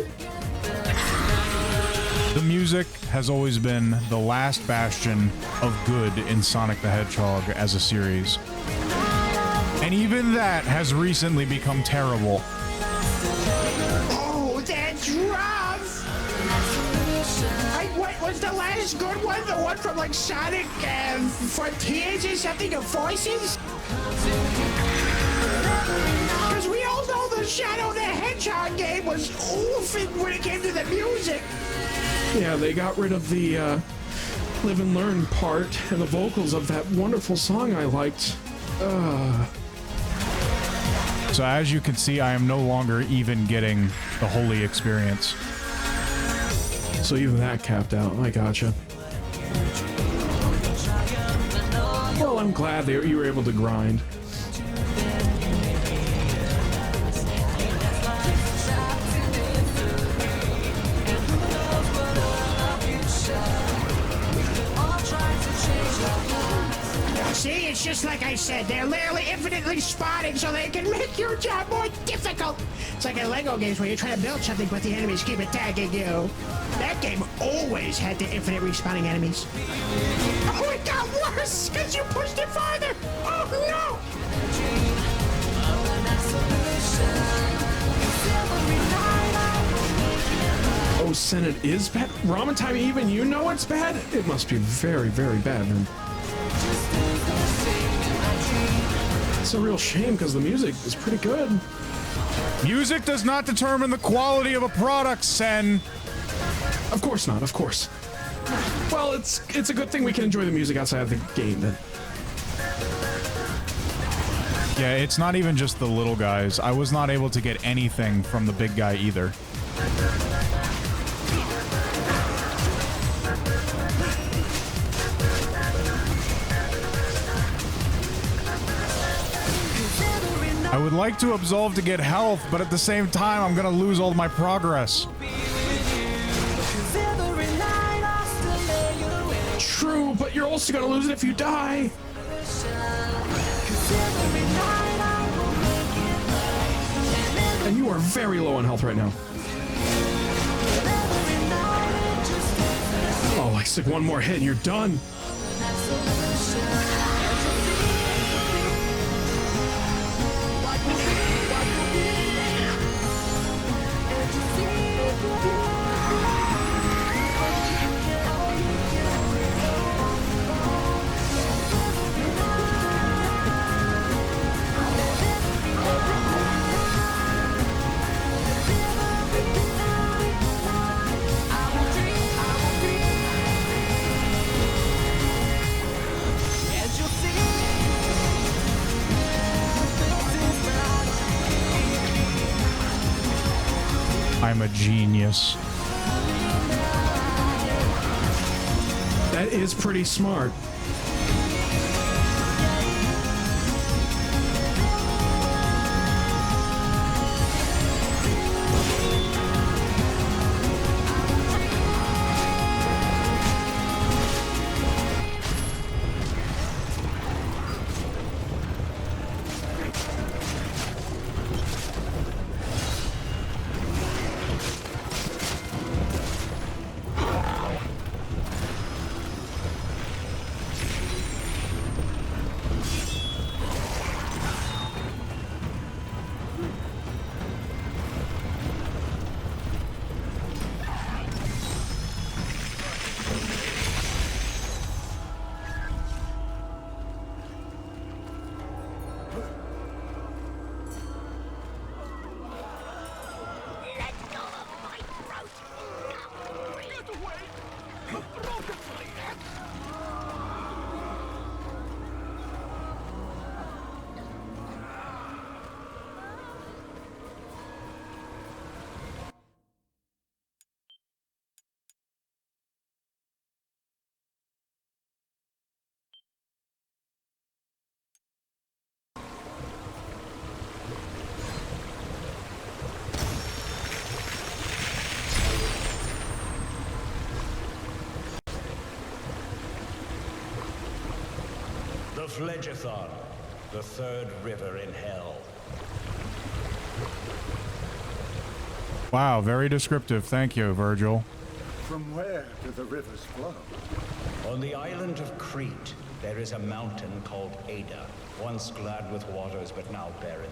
The music has always been the last bastion of good in Sonic the Hedgehog as a series. And even that has recently become terrible. Oh, that's rough. What was the last good one? The one from like Sonic Frontiers or something of Voices? Because we all know the Shadow the Hedgehog game was oofing when it came to the music. Yeah, they got rid of the live and learn part and the vocals of that wonderful song I liked. So as you can see, I am no longer even getting the holy experience. So even that capped out. I gotcha. Well, I'm glad you were able to grind. See, it's just like I said. They're literally infinitely spawning so they can make your job more difficult. It's like in Lego games where you're trying to build something but the enemies keep attacking you. That game always had the infinite respawning enemies. Oh, it got worse because you pushed it farther. Oh, no. Oh, Senate is bad? Ramen time, even you know it's bad? It must be very, very bad, then. It's a real shame because the music is pretty good. Music does not determine the quality of a product, Sen. Of course not, of course. Well, it's a good thing we can enjoy the music outside of the game, then. Yeah, it's not even just the little guys. I was not able to get anything from the big guy either. I would like to absolve to get health, but at the same time, I'm gonna lose all my progress. True, but you're also gonna lose it if you die. And you are very low on health right now. Oh, like one more hit and you're done. I'm a genius. That is pretty smart. The Phlegathon, the third river in hell. Wow, very descriptive. Thank you, Virgil. From where do the rivers flow? On the island of Crete, there is a mountain called Ada, once glad with waters but now barren.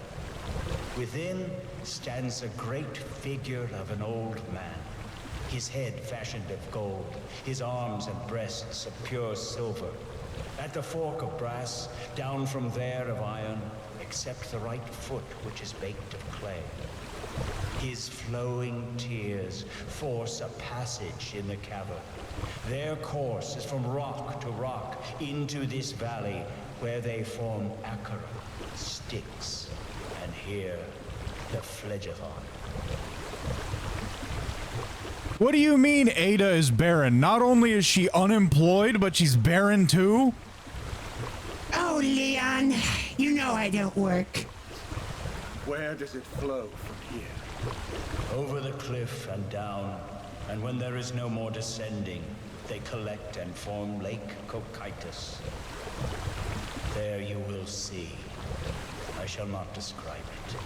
Within stands a great figure of an old man, his head fashioned of gold, his arms and breasts of pure silver. At the fork of brass, down from there of iron, except the right foot which is baked of clay. His flowing tears force a passage in the cavern. Their course is from rock to rock into this valley, where they form Acheron, Styx, and here the Phlegathon. What do you mean Ada is barren? Not only is she unemployed, but she's barren too? Oh, Leon, you know I don't work. Where does it flow from here? Over the cliff and down, and when there is no more descending, they collect and form Lake Cocytus. will see. I shall not describe it.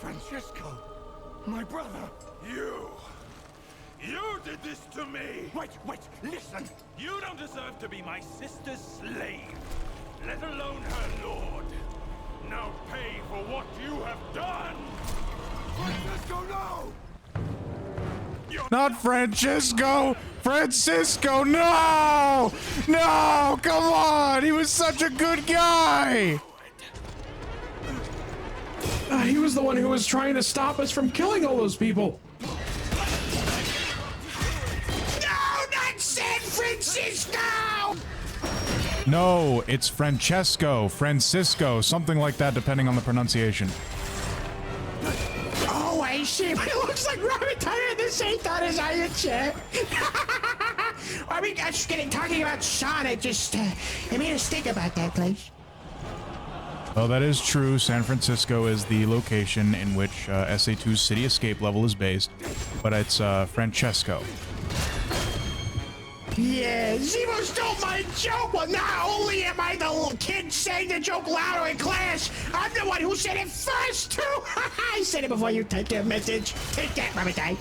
Francesco, my brother. You did this to me! Wait, listen! You don't deserve to be my sister's slave, let alone her lord. Now pay for what you have done! Francesco, no! Not Francisco! Francisco, no! No! Come on! He was such a good guy! He was the one who was trying to stop us from killing all those people. San Francisco! No, it's Francesco, Francisco, something like that, depending on the pronunciation. Oh, I see. It looks like Robert Tyler this ain't done his iron chair. I mean, I'm just kidding. Talking about Sean, it made us think about that place. Oh, that is true. San Francisco is the location in which SA2's City Escape level is based, but it's Francesco. Yeah, Zemo stole my joke. Well, not only am I the little kid saying the joke louder in class, I'm the one who said it first, too. I said it before you take your message. Take that, Robert Day.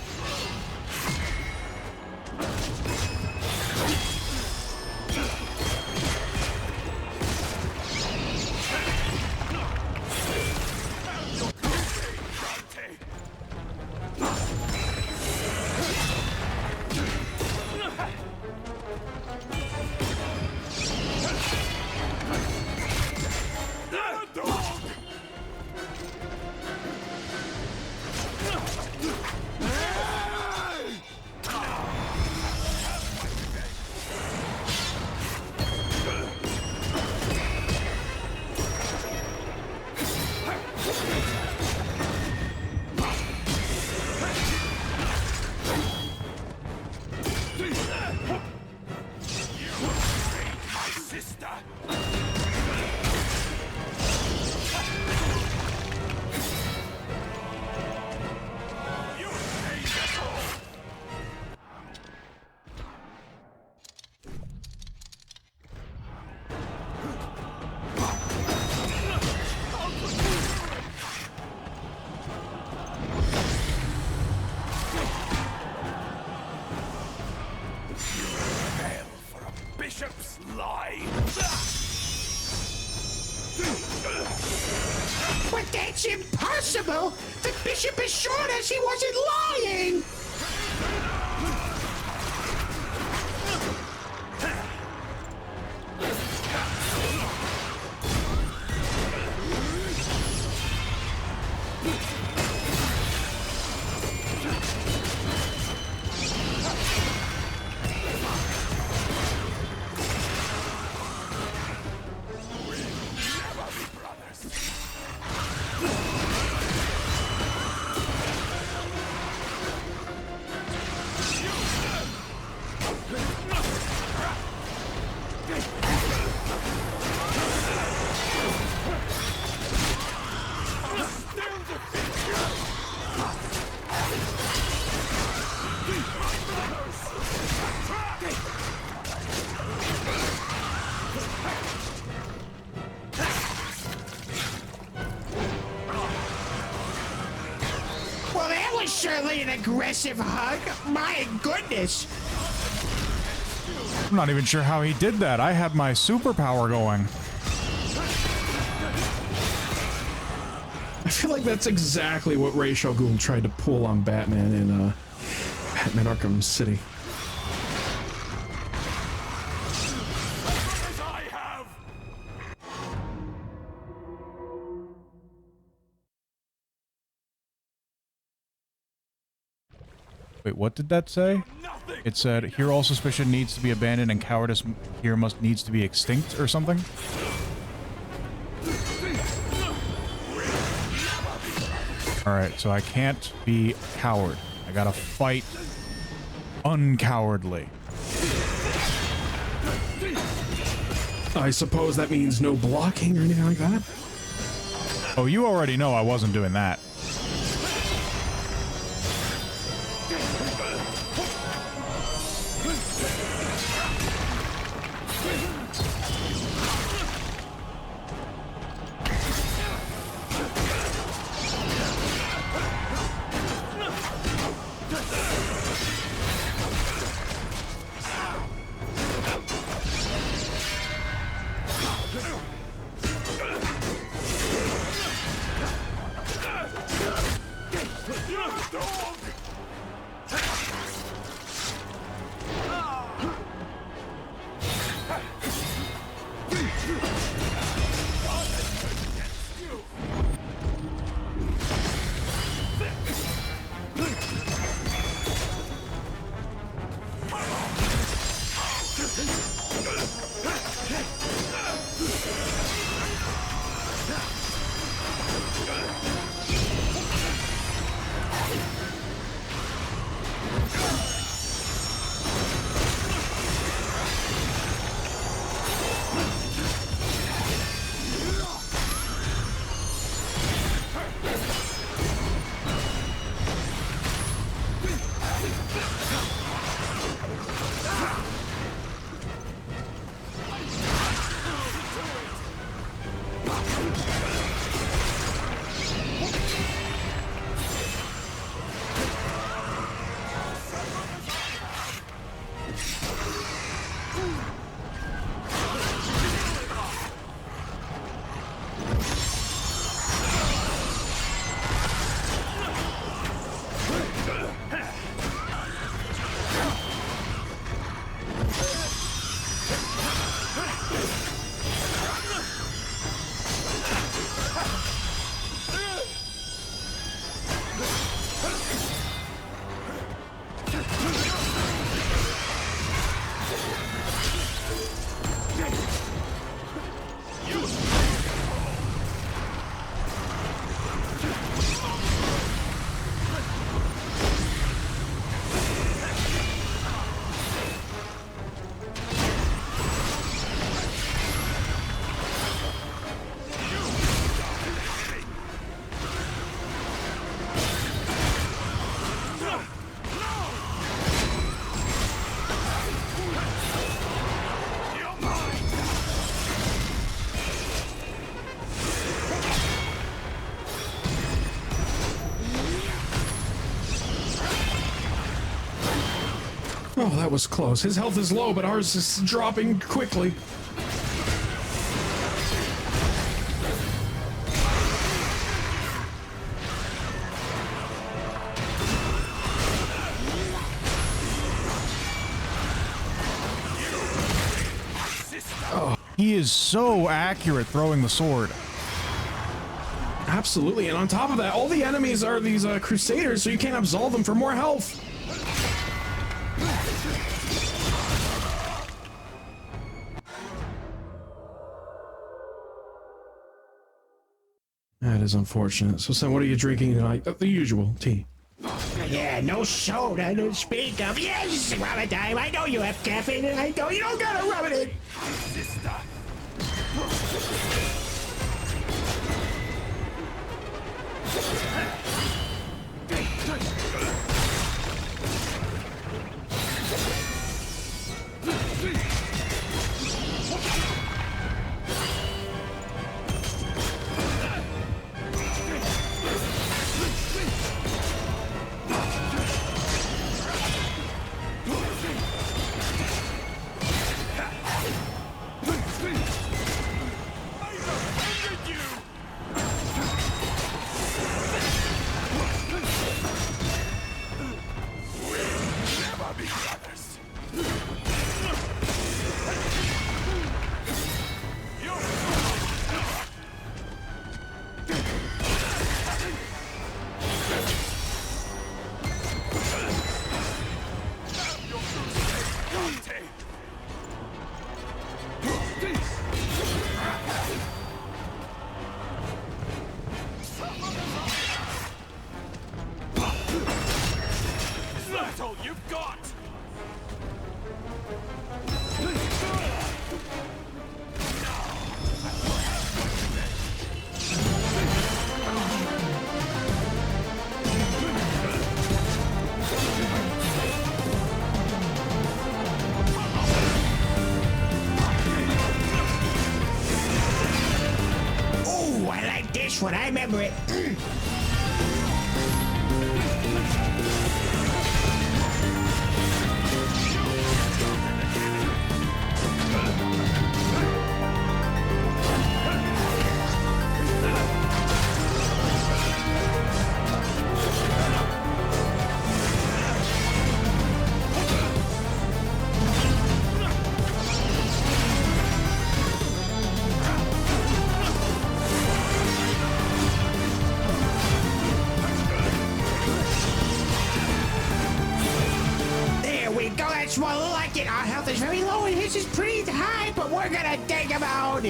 But that's impossible! The bishop assured us he wasn't lying! Well, that was surely an aggressive hug. My goodness. I'm not even sure how he did that. I had my superpower going. I feel like that's exactly what Ra's al Ghul tried to pull on Batman in Batman Arkham City. Wait, what did that say? It said, here all suspicion needs to be abandoned and cowardice here needs to be extinct or something? Alright, so I can't be coward. I gotta fight uncowardly. I suppose that means no blocking or anything like that? Oh, you already know I wasn't doing that. Oh, that was close. His health is low, but ours is dropping quickly. Oh, he is so accurate throwing the sword. Absolutely, and on top of that, all the enemies are these crusaders, so you can't absolve them for more health. That is unfortunate. So, Sam, what are you drinking tonight? The usual tea. Yeah, no soda to speak of. Yes, rub time. I know you have caffeine, and I know you don't gotta rub it in. Sister. remember it. That's more like it. Our health is very low and his is pretty high, but we're gonna take him out.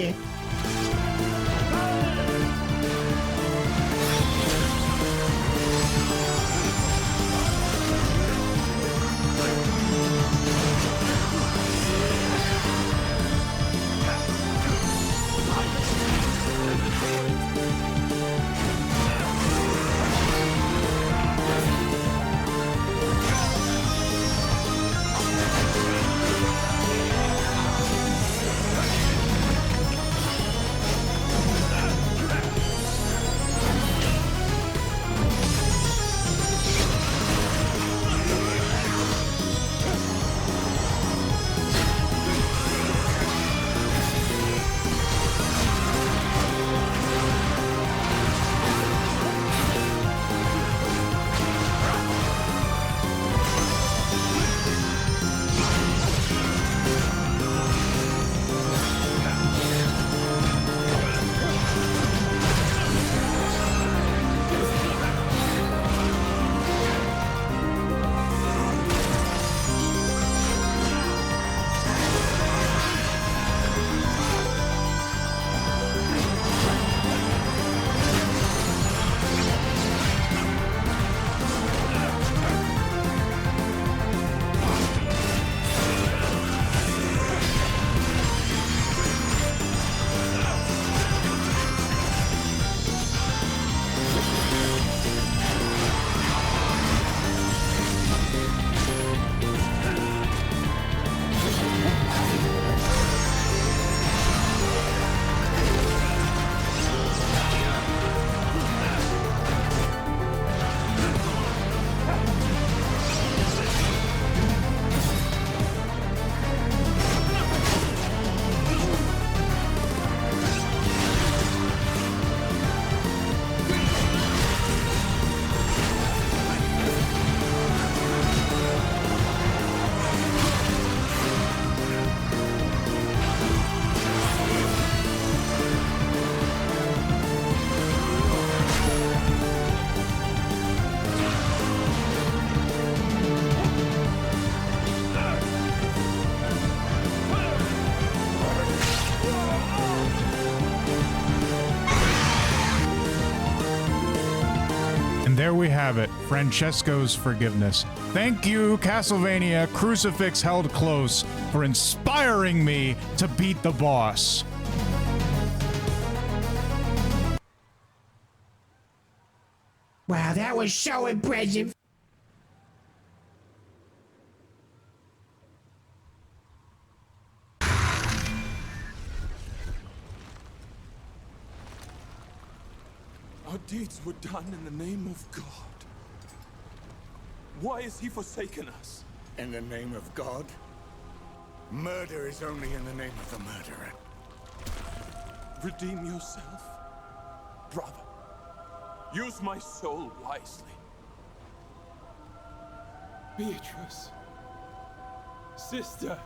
There we have it, Francesco's forgiveness. Thank you, Castlevania Crucifix Held Close, for inspiring me to beat the boss. Wow, that was so impressive. Our deeds were done in the name of God. Why has he forsaken us? In the name of God? Murder is only in the name of the murderer. Redeem yourself, brother. Use my soul wisely. Beatrice. Sister.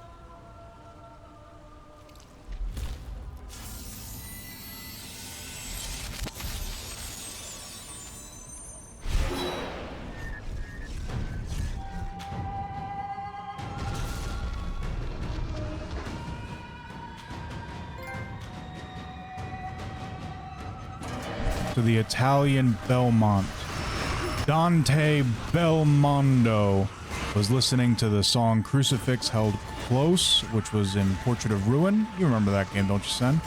To the Italian Belmont. Dante Belmondo was listening to the song Crucifix Held Close, which was in Portrait of Ruin. You remember that game, don't you, Sen?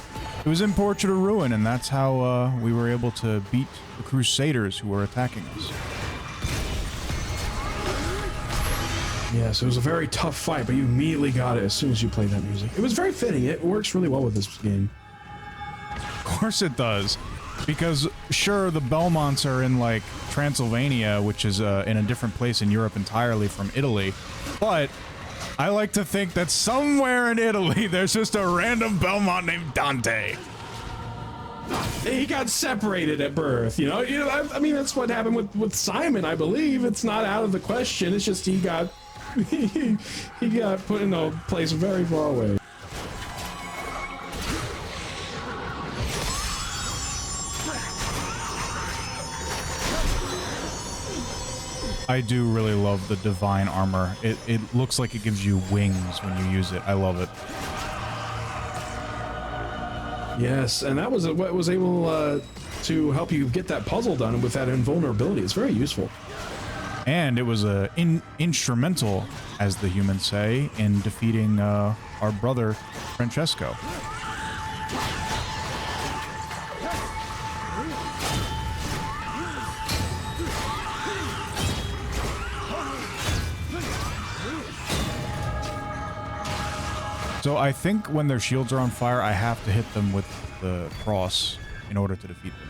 It was in Portrait of Ruin, and that's how we were able to beat the Crusaders who were attacking us. Yes, it was a very tough fight, but you immediately got it as soon as you played that music. It was very fitting. It works really well with this game. Of course it does. Because, sure, the Belmonts are in, like, Transylvania, which is in a different place in Europe entirely from Italy, but I like to think that somewhere in Italy there's just a random Belmont named Dante. He got separated at birth, you know. I mean, that's what happened with Simon, I believe. It's not out of the question. It's just he got he got put in a place very far away. I do really love the divine armor. It looks like it gives you wings when you use it. I love it. Yes, and that was what was able to help you get that puzzle done with that invulnerability. It's very useful. And it was instrumental, as the humans say, in defeating our brother Francesco. So I think when their shields are on fire, I have to hit them with the cross in order to defeat them.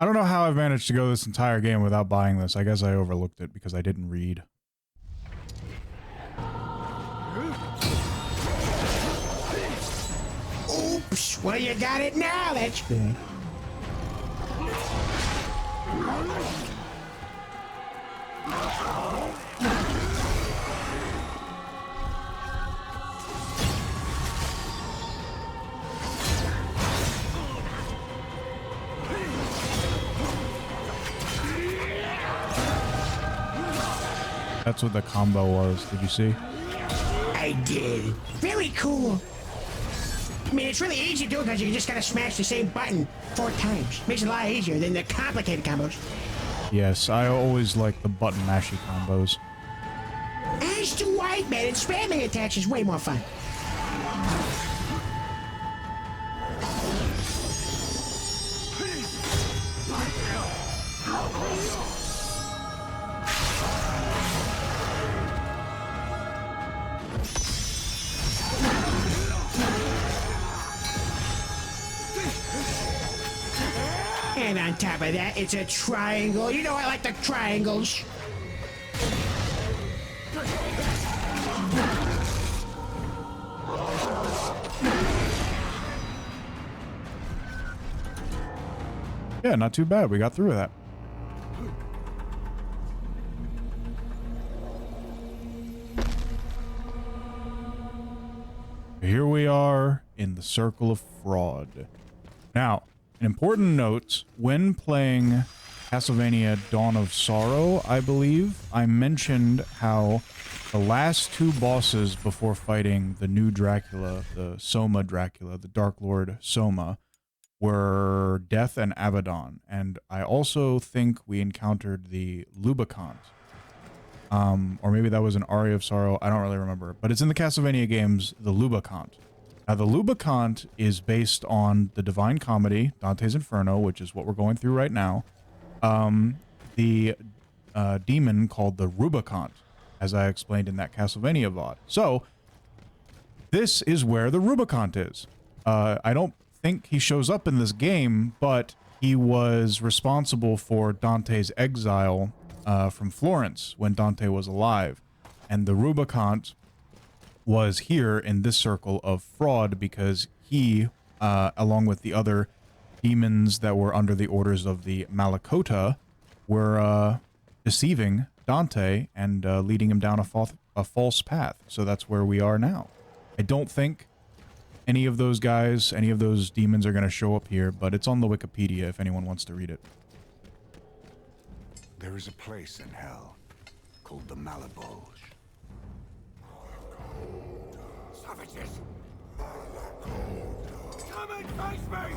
I don't know how I've managed to go this entire game without buying this. I guess I overlooked it because I didn't read. Oops, well, you got it now, that's good. That's what the combo was. Did you see? I did. Very cool. I mean, it's really easy to do because you just gotta smash the same button 4 times. Makes it a lot easier than the complicated combos. Yes, I always like the button mashy combos. As to white man, and spamming attacks is way more fun. And on top of that, it's a triangle. You know I like the triangles. Yeah, not too bad. We got through with that. Here we are in the Circle of Fraud. Now, an important note, when playing Castlevania Dawn of Sorrow, I believe, I mentioned how the last 2 bosses before fighting the new Dracula, the Soma Dracula, the Dark Lord Soma, were Death and Abaddon. And I also think we encountered the Lubicant. Or maybe that was an Aria of Sorrow. I don't really remember. But it's in the Castlevania games, the Lubicant. Now, the Lubicant is based on the Divine Comedy, Dante's Inferno, which is what we're going through right now. The demon called the Rubicant, as I explained in that Castlevania VOD. So, this is where the Rubicant is. I don't think he shows up in this game, but he was responsible for Dante's exile from Florence when Dante was alive. And the Rubicant was here in this circle of fraud because he, along with the other demons that were under the orders of the Malakota, were deceiving Dante and leading him down a false path. So that's where we are now. I don't think any of those guys, any of those demons are going to show up here, but it's on the Wikipedia if anyone wants to read it. There is a place in hell called the Malabulge. Savages! Come and face me!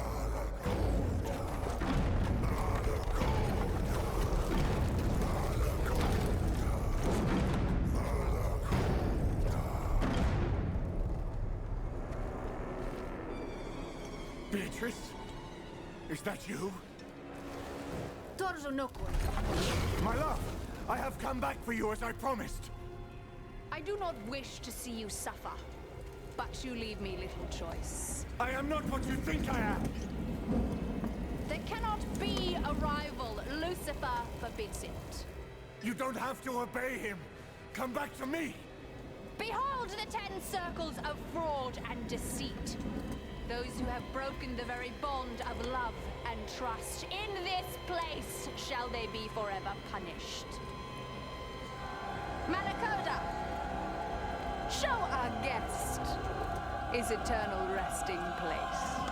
Beatrice? Is that you? My love, I have come back for you as I promised. I do not wish to see you suffer, but you leave me little choice. I am not what you think I am. There cannot be a rival. Lucifer forbids it. You don't have to obey him. Come back to me. Behold the 10 circles of fraud and deceit. Those who have broken the very bond of love and trust. In this place shall they be forever punished. Malakoda, show our guest his eternal resting place.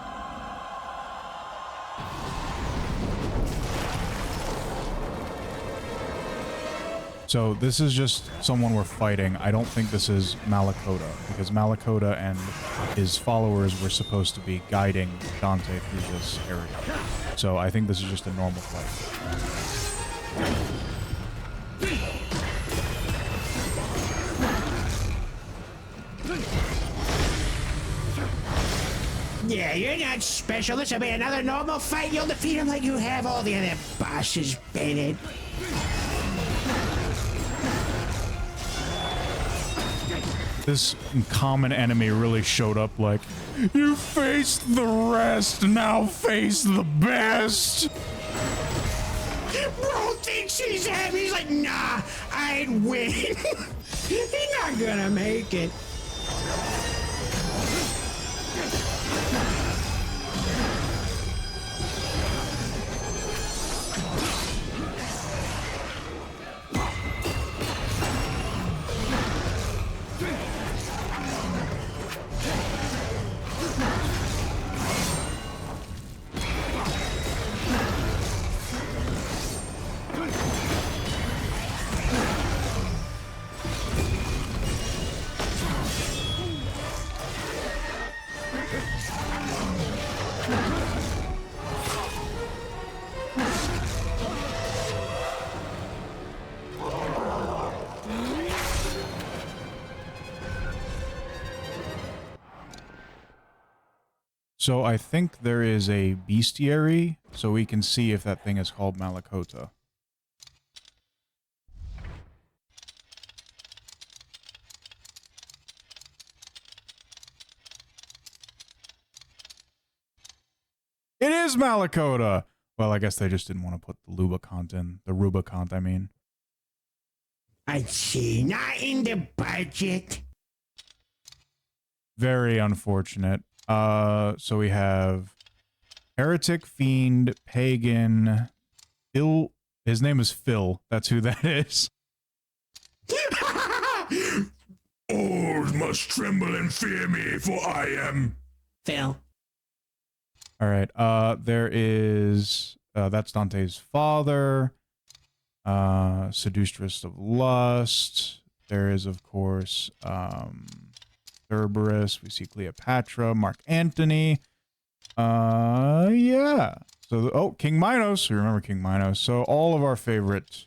So this is just someone we're fighting. I don't think this is Malakota, because Malakota and his followers were supposed to be guiding Dante through this area. So I think this is just a normal fight. Yeah, you're not special. This will be another normal fight. You'll defeat him like you have all the other bosses, Bennett. This common enemy really showed up like, you faced the rest, now face the best. Bro thinks he's happy. He's like, nah, I'd win. He's not gonna make it. So I think there is a bestiary, so we can see if that thing is called Malakota. It is Malakota! Well, I guess they just didn't want to put the Lubicant in. The Rubicant, I mean. I see. Not in the budget. Very unfortunate. So we have Heretic, Fiend, Pagan, Phil. His name is Phil. That's who that is. All must tremble and fear me, for I am Phil. All right. There is that's Dante's father. Seductress of Lust. There is, of course, Cerberus. We see Cleopatra, Mark Antony. Yeah. So, King Minos. We remember King Minos. So all of our favorite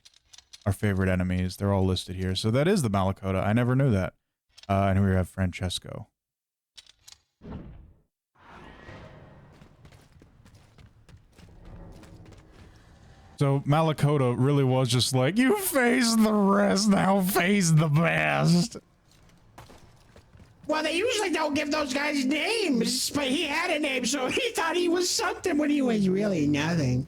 our favorite enemies. They're all listed here. So that is the Malakota. I never knew that. And here we have Francesco. So Malakota really was just like, you face the rest, now face the best. Well, they usually don't give those guys names, but he had a name, so he thought he was something when he was really nothing.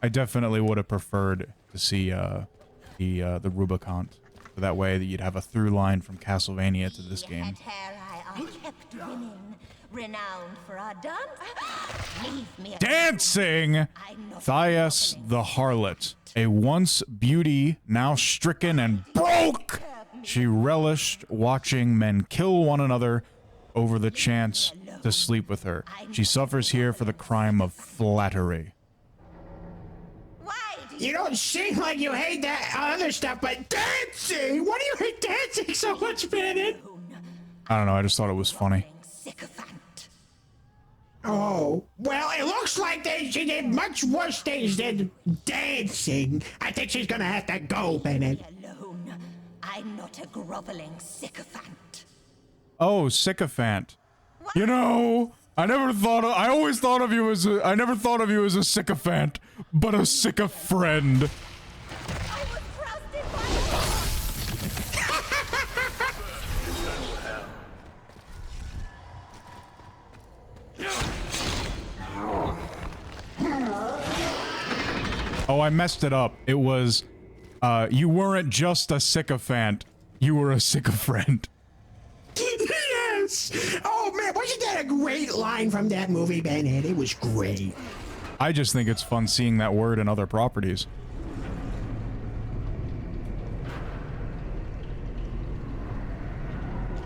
I definitely would have preferred to see the Rubicon. So that way that you'd have a through line from Castlevania to this game. I kept winning, renowned for our dance. Leave me Dancing! Thias the Harlot. A once beauty, now stricken and broke! She relished watching men kill one another over the chance to sleep with her. She suffers here for the crime of flattery. You don't sing like you hate that other stuff, but dancing! Why do you hate dancing so much, Bennett? I don't know, I just thought it was funny. Oh, well, it looks like she did much worse things than dancing. I think she's gonna have to go, Bennett. Alone. I'm not a groveling sycophant. Oh, sycophant. You know, I never thought of you as a sycophant, but a sycophant friend. Oh, I messed it up. It was, you weren't just a sycophant, you were a sycophant. Yes! Oh, man, wasn't that a great line from that movie, Bennett? It was great. I just think it's fun seeing that word in other properties.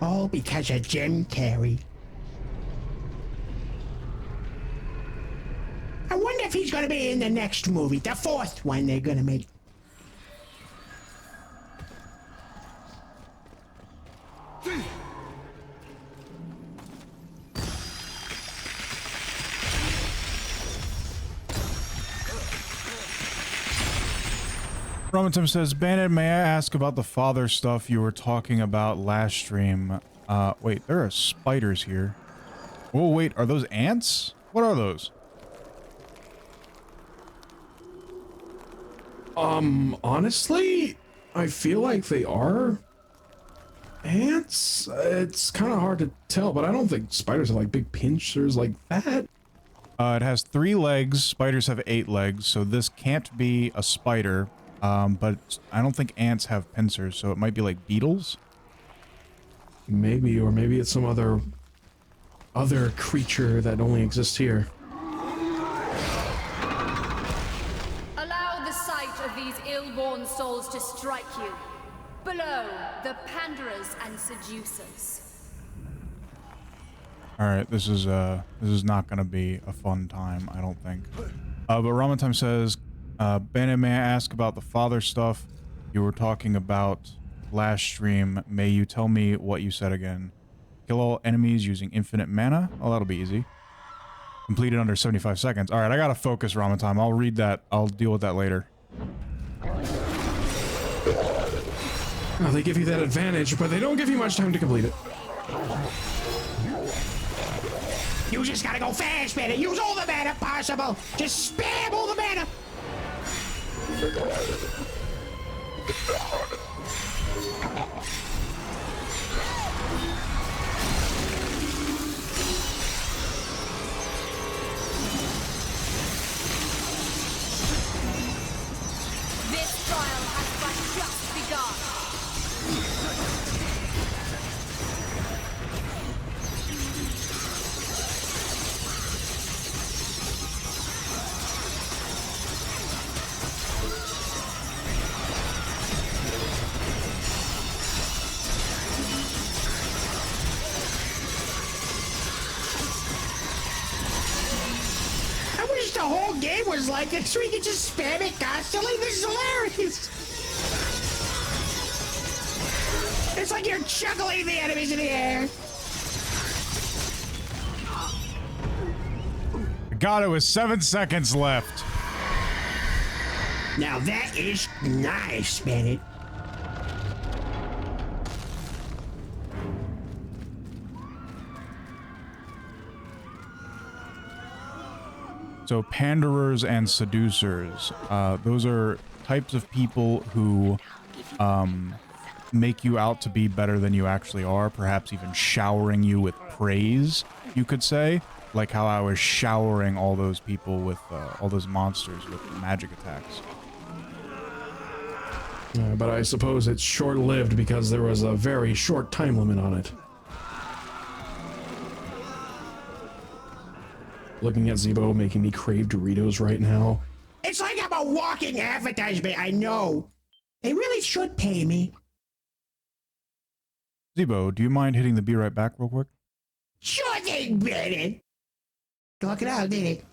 All because of Jim Carrey. I wonder if he's gonna be in the next movie, the fourth one they're gonna make. Romatum says, Bandit, may I ask about the father stuff you were talking about last stream? Wait, there are spiders here. Oh, wait, are those ants? What are those? Honestly, I feel like they are ants. It's kind of hard to tell, but I don't think spiders are like big pinchers like that. It has 3 legs. Spiders have 8 legs, so this can't be a spider. But I don't think ants have pincers, so it might be like beetles. Maybe, or maybe it's some other creature that only exists here. Allow the sight of these ill-born souls to strike you. Below, the panderers and seducers. Alright, this is not gonna be a fun time, I don't think. But Ramatime says, Bandit, may I ask about the father stuff you were talking about last stream? May you tell me what you said again? Kill all enemies using infinite mana? Oh, that'll be easy. Completed under 75 seconds. Alright, I gotta focus, Ramatime. I'll read that. I'll deal with that later. Oh, they give you that advantage, but they don't give you much time to complete it. You just gotta go fast, Bennett. Use all the mana possible. Just spam all the mana. This trial has but just begun. The whole game was like this, so we could just spam it constantly. This is hilarious. It's like you're juggling the enemies in the air. God, it was 7 seconds left. Now that is nice, Bennett. So panderers and seducers, those are types of people who make you out to be better than you actually are, perhaps even showering you with praise, you could say. Like how I was showering all those people with, all those monsters with magic attacks. But I suppose it's short-lived because there was a very short time limit on it. Looking at Zebo making me crave Doritos right now. It's like I'm a walking advertisement, I know. They really should pay me. Zebo, do you mind hitting the be right back real quick? Sure thing, Bennett. Talk it out, did it?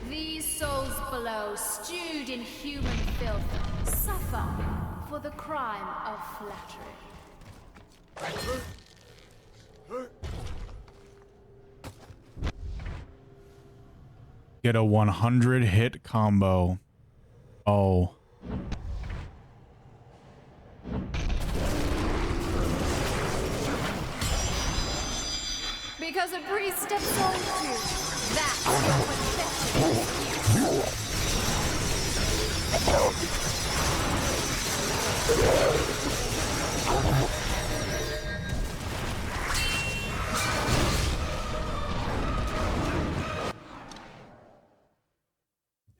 These souls below, stewed in human filth, suffer for the crime of flattery. Get a 100-hit combo. Oh. Because a priest steps on you, that's your pathetic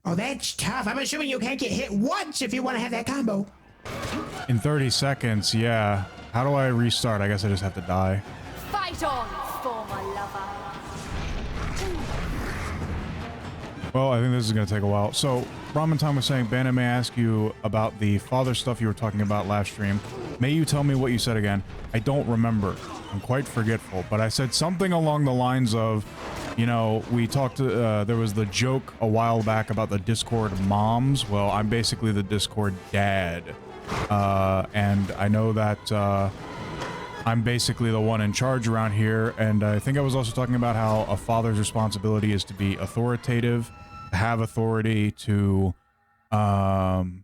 Oh, that's tough. I'm assuming you can't get hit once if you want to have that combo. In 30 seconds, yeah. How do I restart? I guess I just have to die. Fight on, former lover. Well, I think this is going to take a while. So, Ramen Time was saying, Bandit, may I ask you about the father stuff you were talking about last stream? May you tell me what you said again? I don't remember. I'm quite forgetful, but I said something along the lines of, you know, we talked to, there was the joke a while back about the Discord moms. Well, I'm basically the Discord dad. And I know that, I'm basically the one in charge around here, and I think I was also talking about how a father's responsibility is to be authoritative, to have authority, to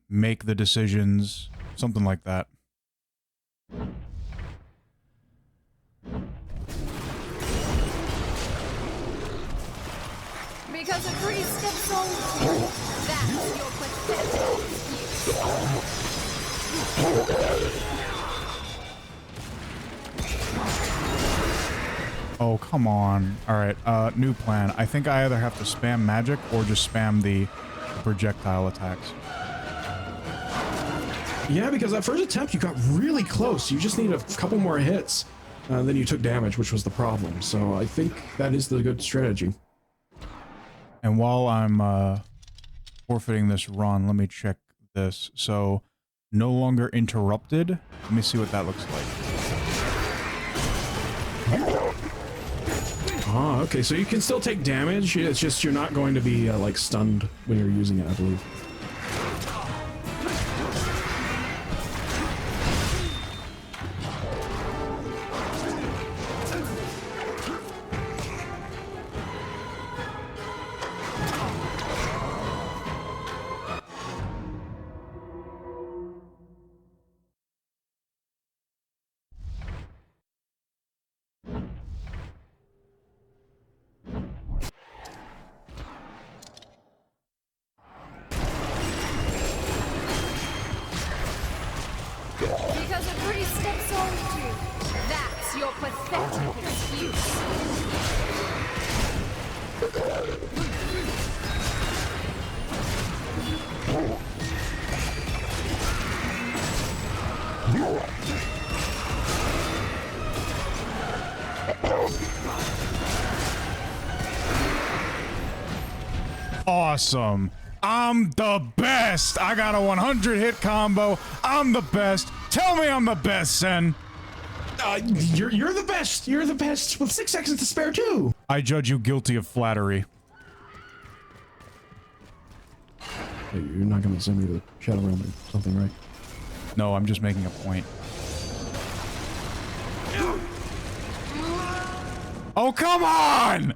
make the decisions, something like that. Because a priest steps on you, that's your pathetic excuse. Oh, come on. Alright, new plan. I think I either have to spam magic or just spam the projectile attacks. Yeah, because that first attempt you got really close. You just need a couple more hits. Then you took damage, which was the problem. So I think that is the good strategy. And while I'm forfeiting this run, let me check this. So, no longer interrupted. Let me see what that looks like. Ah, okay, so you can still take damage. It's just you're not going to be like stunned when you're using it, I believe. Because a priest steps on you, that's your pathetic excuse. Awesome. I'm the best. I got a 100-hit combo. I'm the best. Tell me I'm the best, Sen. You're the best. You're the best with 6 seconds to spare too. I judge you guilty of flattery. Hey, you're not going to send me the Shadow Realm or something, right? No, I'm just making a point. Oh, come on!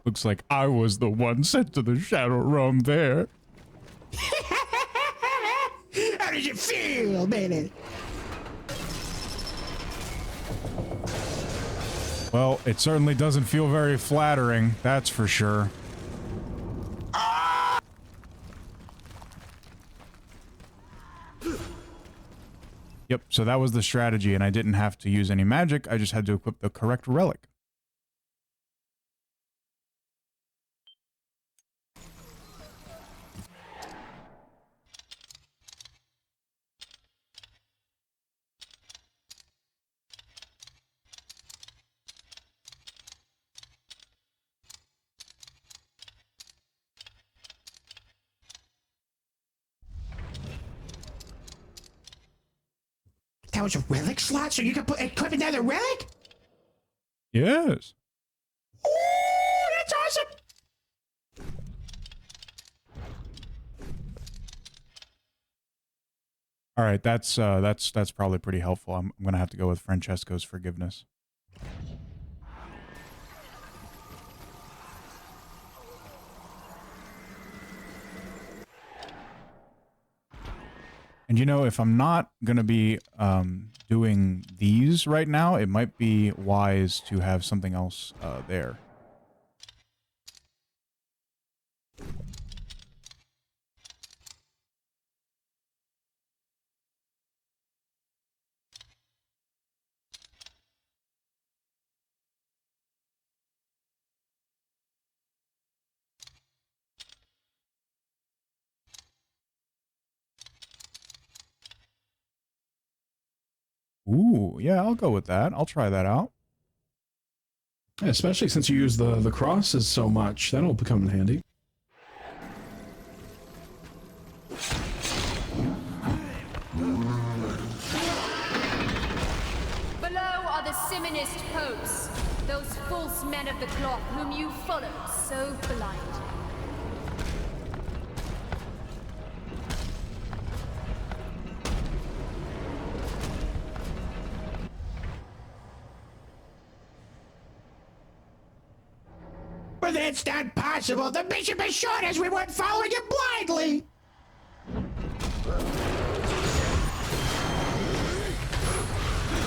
Looks like I was the one sent to the Shadow Realm there. How did you feel, baby? Well, it certainly doesn't feel very flattering, that's for sure. Yep, so that was the strategy, and I didn't have to use any magic, I just had to equip the correct relic. That was a relic slot, so you can equip another relic? Yes. Oh, that's awesome! All right, that's probably pretty helpful. I'm gonna have to go with Francesco's forgiveness. And you know, if I'm not gonna be doing these right now, it might be wise to have something else there. Ooh, yeah, I'll go with that. I'll try that out. Especially since you use the crosses so much, that'll become handy. Below are the Simonist popes, those false men of the cloth whom you followed so blindly. But that's not possible. The bishop assured us we weren't following him blindly.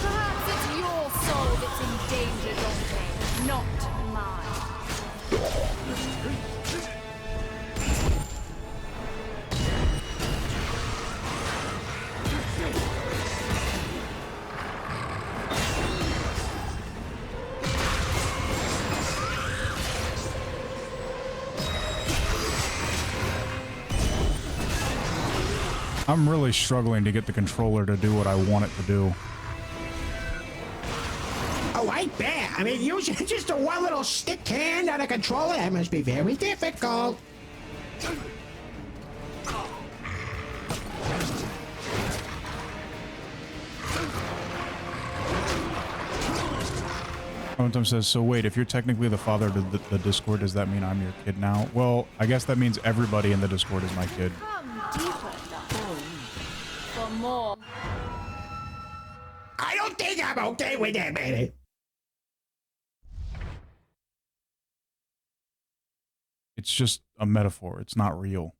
Perhaps it's your soul that's in danger, Dante, not mine. I'm really struggling to get the controller to do what I want it to do. Oh, I bet. I mean, using just a one little stick hand on a controller, that must be very difficult. Momentum says, so wait, if you're technically the father of the Discord, does that mean I'm your kid now? Well, I guess that means everybody in the Discord is my kid. Come deeper, Dante. For more. I don't think I'm okay with that, man. It's just a metaphor. It's not real.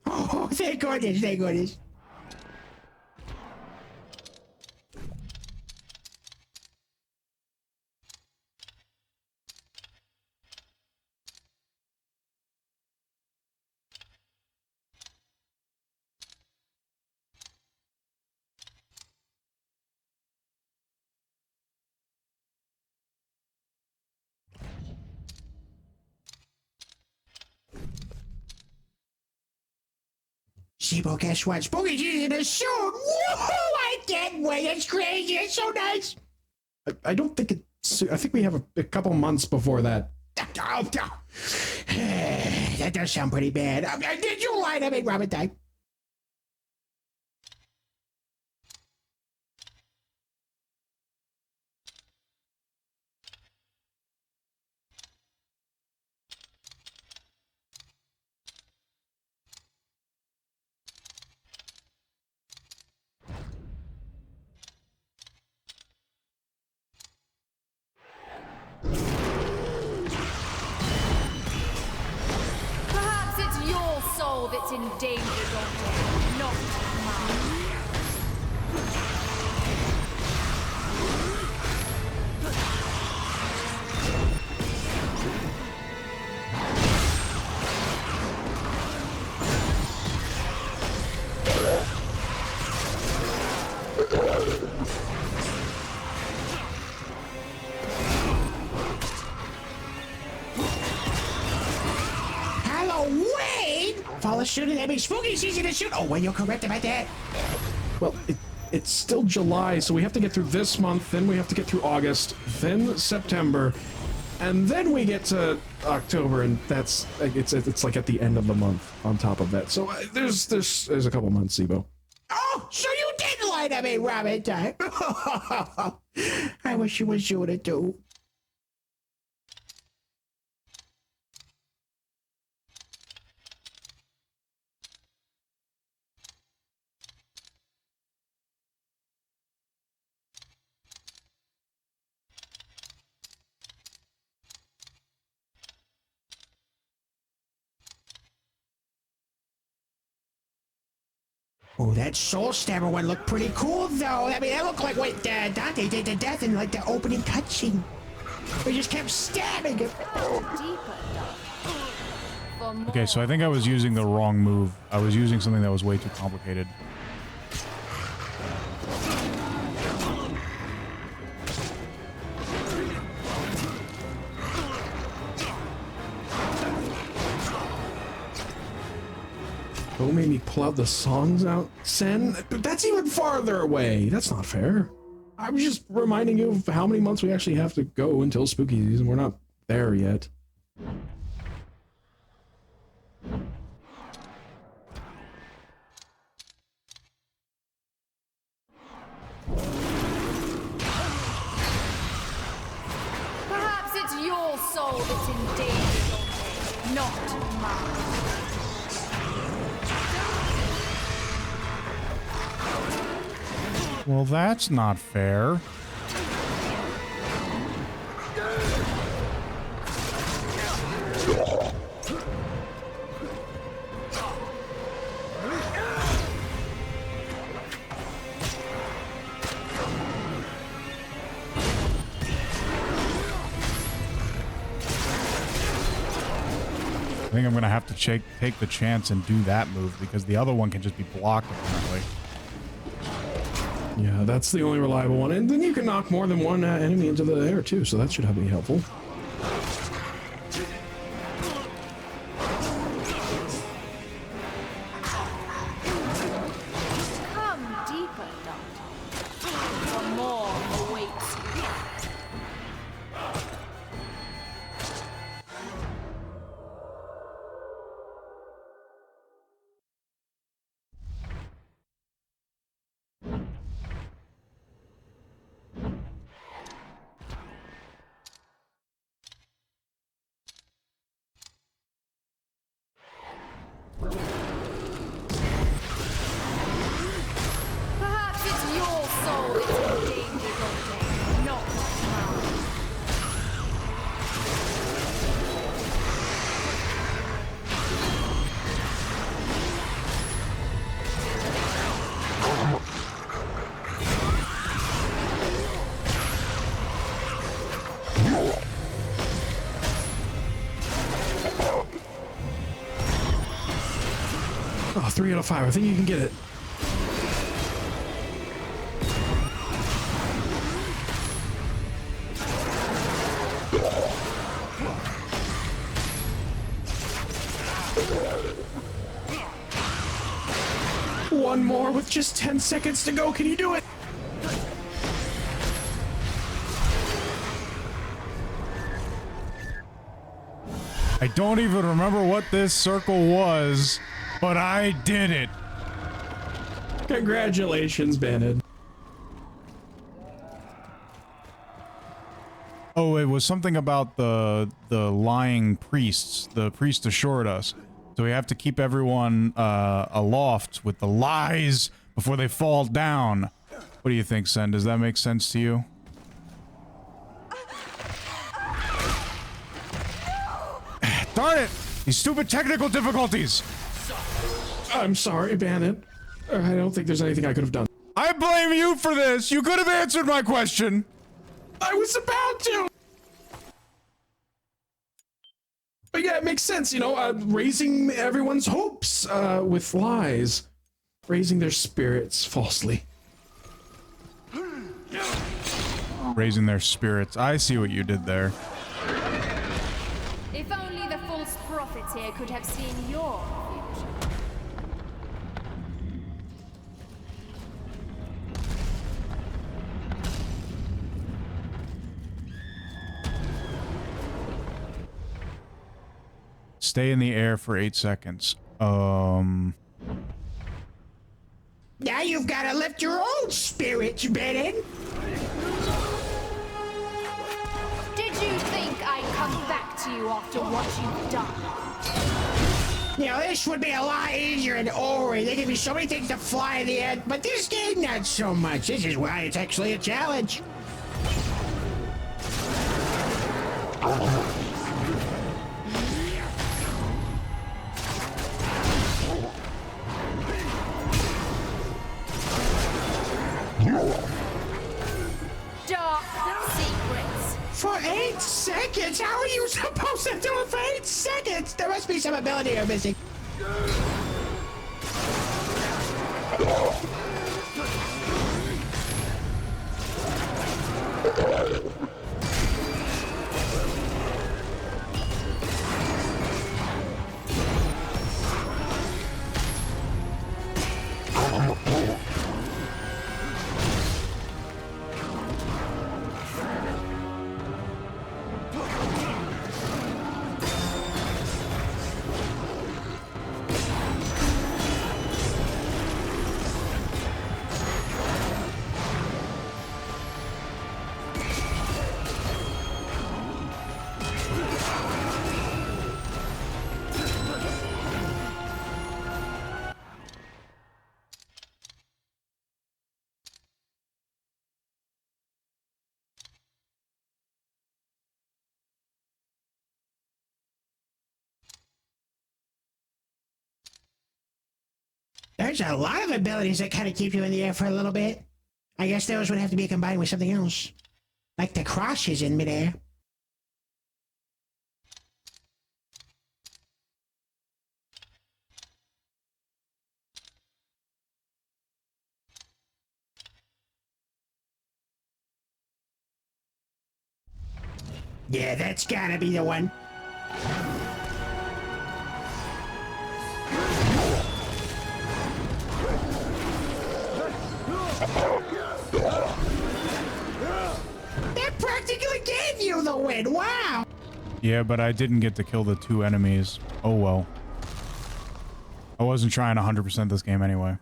Oh, thank goodness, thank goodness. Sibo, guess what? Spooky's using a suit. Woohoo! I can't wait. It's crazy. It's so nice. I don't think it's... I think we have a couple months before that. Oh, no. That does sound pretty bad. Did you lie to me, Robert Dyke? soul that's in danger, Dante, not mine. Halloween? Fall of shooting, that means spooky season to shoot. Oh, well, you're correct about that. Well, it's still July, so we have to get through this month, then we have to get through August, then September, and then we get to October, and that's it's like at the end of the month on top of that. So there's a couple months, Sibo. Oh, so you did lie to me, Robin. I wish you was you to do. Oh, that soul stabber one looked pretty cool, though. I mean, that looked like what Dante did to death in like the opening cutscene. We just kept stabbing him. Okay, so I think I was using the wrong move. I was using something that was way too complicated. Who made me pull out the songs out? Sen? That's even farther away. That's not fair. I was just reminding you of how many months we actually have to go until spooky season. We're not there yet. Perhaps it's your soul that's in danger, Dante, not mine. Well, that's not fair. I think I'm gonna have to take the chance and do that move because the other one can just be blocked apparently. Yeah, that's the only reliable one. And then you can knock more than one enemy into the air, too, so that should be helpful. Come deeper, Dante. For more awaits you. Perhaps it's your soul that's in danger, Dante, not mine. Oh, 3 out of 5. I think you can get it. One more with just 10 seconds to go. Can you do it? I don't even remember what this circle was, but I did it. Congratulations, Bandit. Oh, it was something about the lying priests. The priest assured us. So we have to keep everyone aloft with the lies before they fall down. What do you think, Sen? Does that make sense to you? Darn it! These stupid technical difficulties! I'm sorry, Bandit. I don't think there's anything I could have done. I blame you for this. You could have answered my question. I was about to. But yeah, it makes sense, you know, raising everyone's hopes with lies. Raising their spirits falsely. Raising their spirits. I see what you did there. If only the false prophets here could have seen your future. Stay in the air for 8 seconds. Now you've got to lift your own spirits, Bennett. Did you think I'd come back to you after what you've done? You know, this would be a lot easier in Ori. There could be so many things to fly in the air, but this game, not so much. This is why it's actually a challenge. Dark secrets. For 8 seconds? How are you supposed to do it for 8 seconds? There must be some ability you're missing. There's a lot of abilities that kind of keep you in the air for a little bit. I guess those would have to be combined with something else. Like the crosses in midair. Yeah, that's gotta be the one. That practically gave you the win, wow! Yeah, but I didn't get to kill the 2 enemies. Oh well. I wasn't trying 100% this game anyway.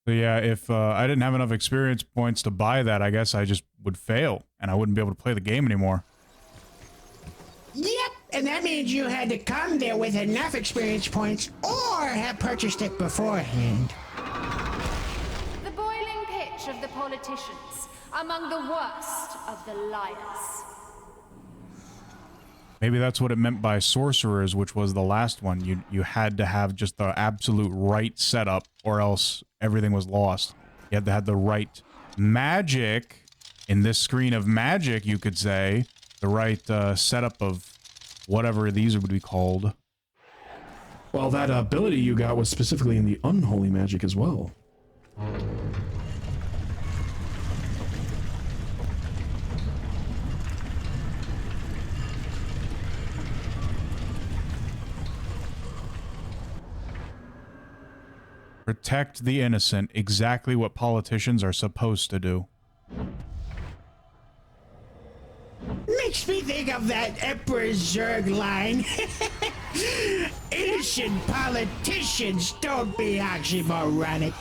So yeah, if I didn't have enough experience points to buy that, I guess I just would fail, and I wouldn't be able to play the game anymore. Yep, and that means you had to come there with enough experience points or have purchased it beforehand. The boiling pitch of the politicians, among the worst of the liars. Maybe that's what it meant by sorcerers, which was the last one. You had to have just the absolute right setup, or else everything was lost. You had to have the right magic, in this screen of magic, you could say, the right setup of whatever these would be called. Well, that ability you got was specifically in the unholy magic as well. Protect the innocent, exactly what politicians are supposed to do. Makes me think of that Emperor Zurg line. Innocent politicians, don't be oxymoronic.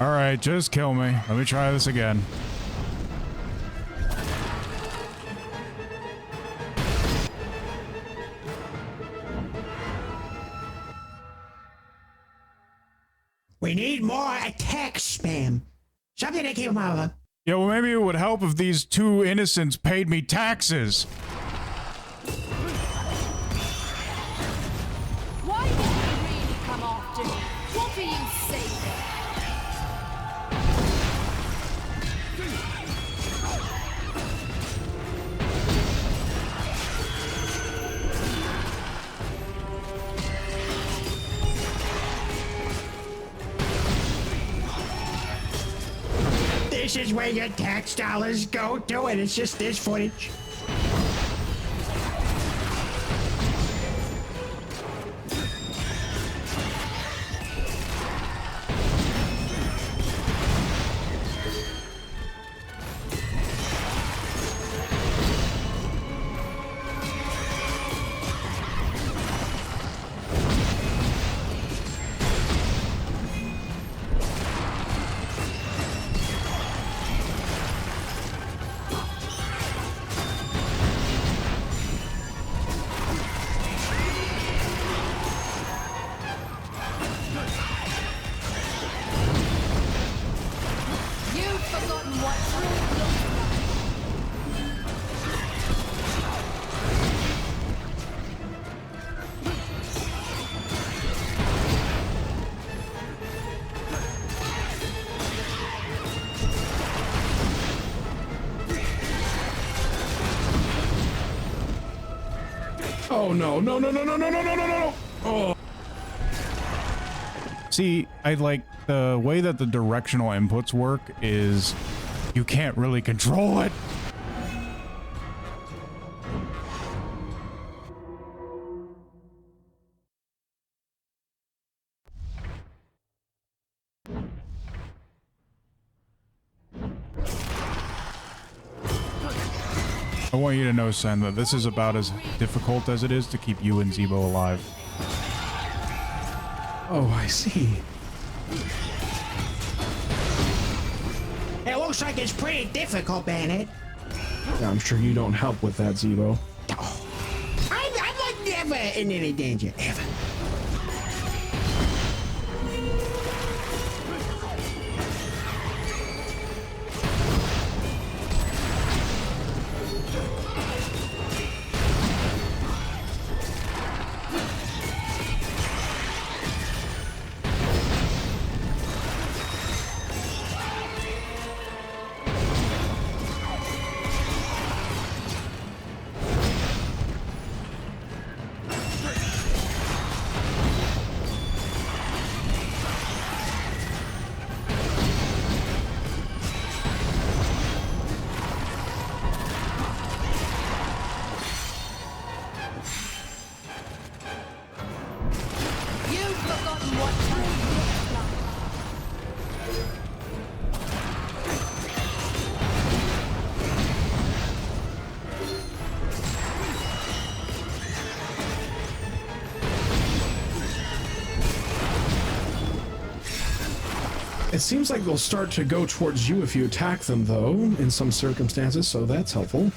All right, just kill me. Let me try this again. We need more attack spam. Something to keep them out. Yeah, well, maybe it would help if these two innocents paid me taxes. Why did you really come after me? What are you saying? This is where your tax dollars go to, and it's just this footage. You've forgotten what truth looks like. Oh no, no, no, no, no, no, no, no, no, no! Oh. See, I like the way that the directional inputs work is you can't really control it. I want you to know, Sen, that this is about as difficult as it is to keep you and Zebo alive. Oh, I see. It looks like it's pretty difficult, Bennett. Yeah, I'm sure you don't help with that, Zebo. I'm like never in any danger, ever. You've forgotten what truth looks like. It seems like they'll start to go towards you if you attack them, though, in some circumstances, so that's helpful.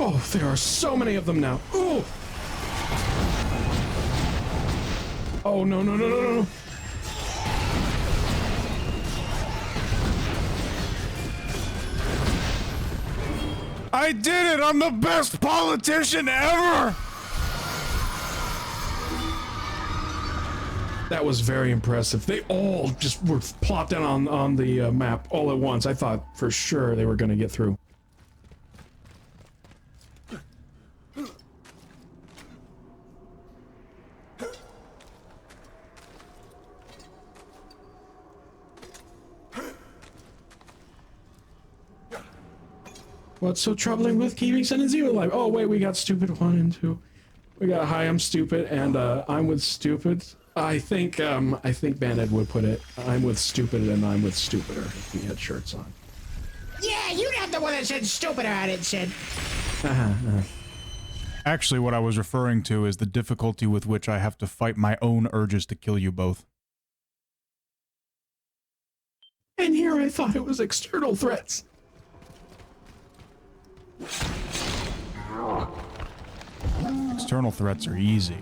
Oh, there are so many of them now. Ooh! Oh, no, no, no, no, no, no. I did it! I'm the best politician ever! That was very impressive. They all just were plopped down on the map all at once. I thought for sure they were going to get through. What's so troubling with keeping Sen and Zero alive? Oh wait, we got stupid 1 and 2. We got hi, I'm stupid, and I'm with stupid. I think Bandit would put it. I'm with stupid and I'm with stupider if we had shirts on. Yeah, you're not the one that said stupider on it, Sid. Actually, what I was referring to is the difficulty with which I have to fight my own urges to kill you both. And here I thought it was external threats. External threats are easy.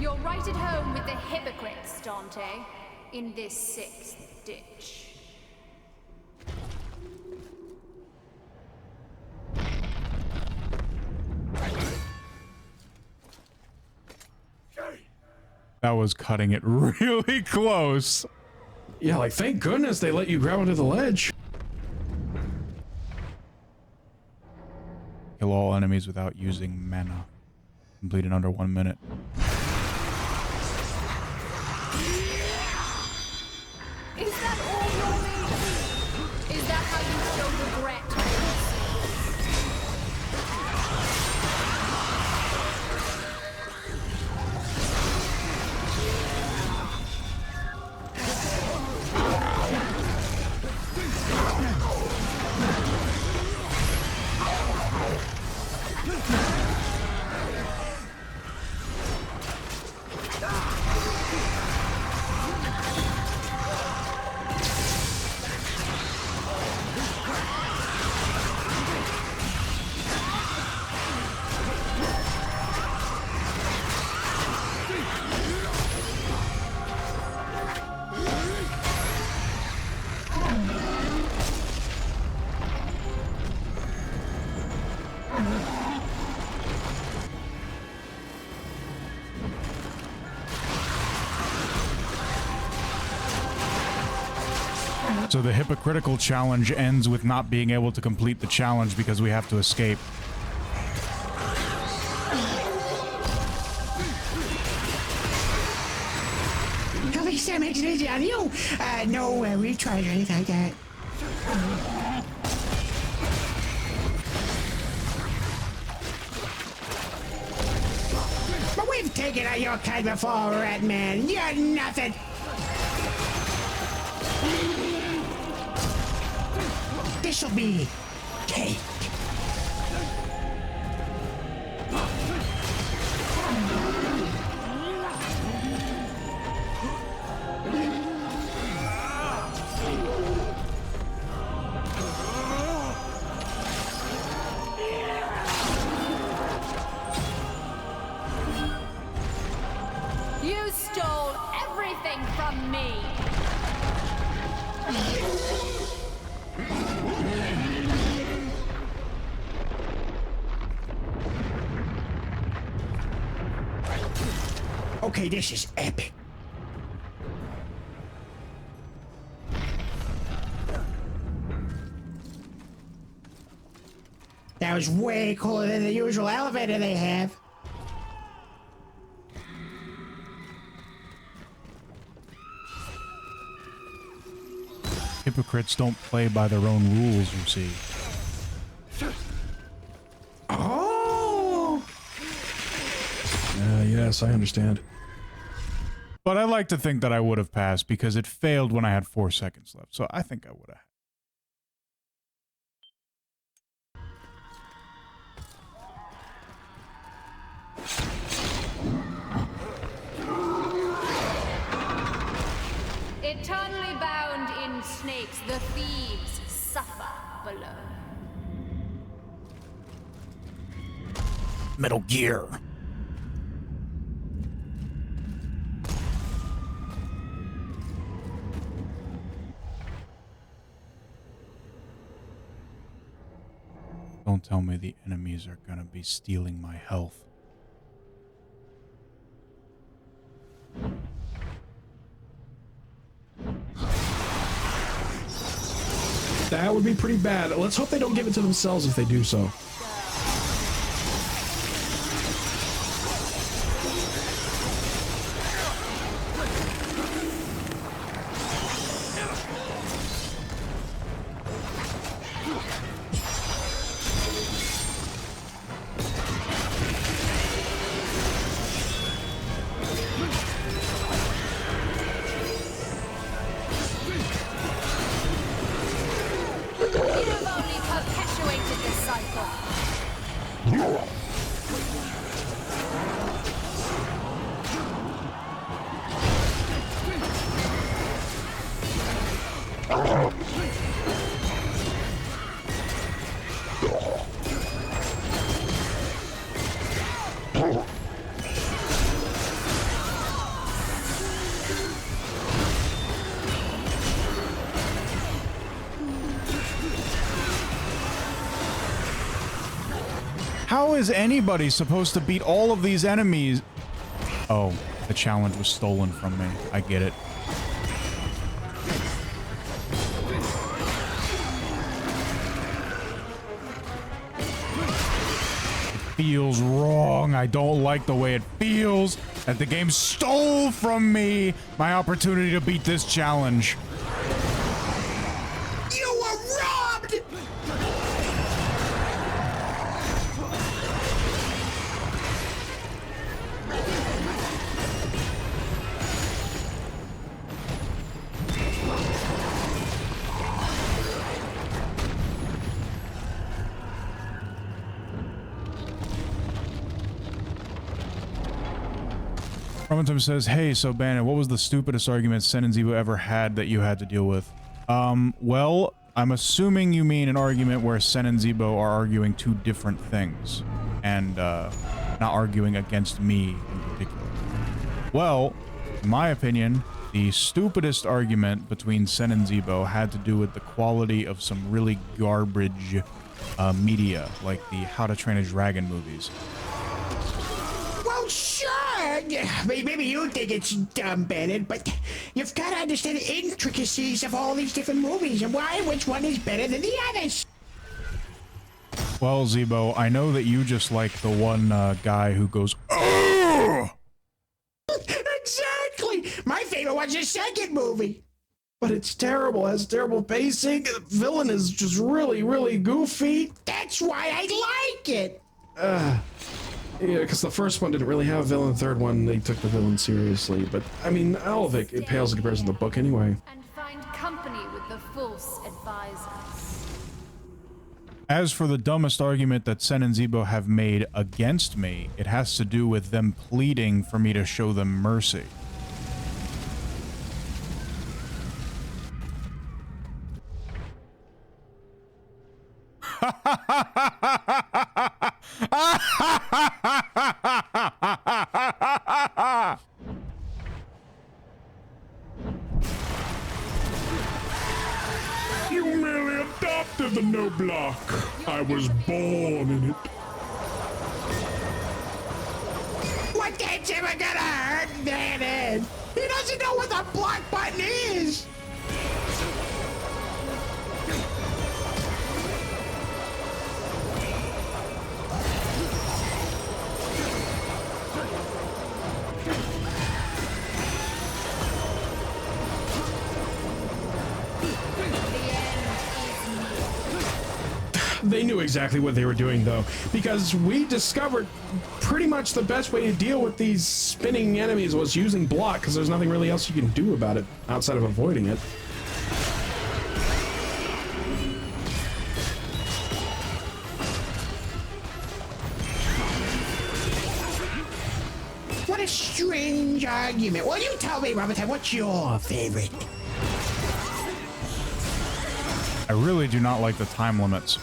You're right at home with the hypocrites, Dante, in this 6th ditch. That was cutting it really close. Yeah, like thank goodness they let you grab onto the ledge. Kill all enemies without using mana. Complete in under 1 minute. Is that all you're made of? Is that how you show regret? So the hypocritical challenge ends with not being able to complete the challenge because we have to escape. At least that makes it easy on you. No retries or anything like that. But we've taken out your kind before, Red Man. You're nothing. This'll be cake. You stole everything from me! Okay, this is epic. That was way cooler than the usual elevator they have. Hypocrites don't play by their own rules, you see. Oh! Yes, I understand. But I like to think that I would have passed because it failed when I had 4 seconds left. So I think I would have. Eternally bound in snakes, the thieves suffer below. Metal Gear. Don't tell me the enemies are gonna be stealing my health. That would be pretty bad. Let's hope they don't give it to themselves if they do so. How is anybody supposed to beat all of these enemies? Oh, the challenge was stolen from me. I get it. It feels wrong. I don't like the way it feels that the game stole from me my opportunity to beat this challenge. You were robbed! Romantum says, hey, so Bannon, what was the stupidest argument Sen and Zebo ever had that you had to deal with? Well, I'm assuming you mean an argument where Sen and Zebo are arguing two different things, and, not arguing against me in particular. Well, in my opinion, the stupidest argument between Sen and Zebo had to do with the quality of some really garbage, media, like the How to Train a Dragon movies. Well, sure. Maybe you think it's dumb, Bennett, but you've got to understand the intricacies of all these different movies and why which one is better than the others. Well, Zebo, I know that you just like the one guy who goes, "Ugh!" Exactly. My favorite one's the second movie. But it's terrible. It has terrible pacing. The villain is just really, really goofy. That's why I like it. Yeah, because the first one didn't really have a villain. The third one, they took the villain seriously. But, I mean, all of it pales in comparison to the book anyway. And find company with the false advisors. As for the dumbest argument that Sen and Zebo have made against me, it has to do with them pleading for me to show them mercy. You merely adopted the no block. I was born in it. What game's ever gonna hurt Bennett? He doesn't know what the block button is. They knew exactly what they were doing, though, because we discovered pretty much the best way to deal with these spinning enemies was using block, because there's nothing really else you can do about it outside of avoiding it. What a strange argument. Well, you tell me, Robert, what's your favorite? I really do not like the time limits.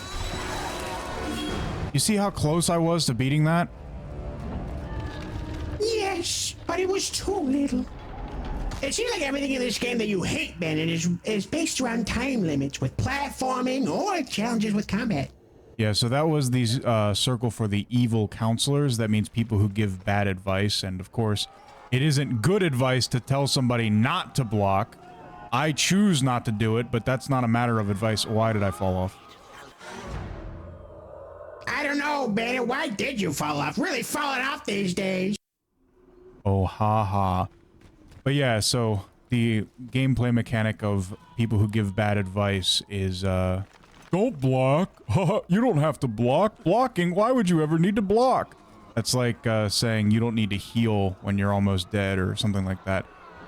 You see how close I was to beating that? Yes, but it was too little. It seems like everything in this game that you hate, Bennett, is based around time limits with platforming or challenges with combat. Yeah, so that was the circle for the evil counselors. That means people who give bad advice, and of course, it isn't good advice to tell somebody not to block. I choose not to do it, but that's not a matter of advice. Why did I fall off? I don't know, Bennett. Why did you fall off? Really falling off these days. Oh, ha. But yeah, so the gameplay mechanic of people who give bad advice is, don't block. You don't have to block. Blocking, why would you ever need to block? That's like, saying you don't need to heal when you're almost dead or something like that.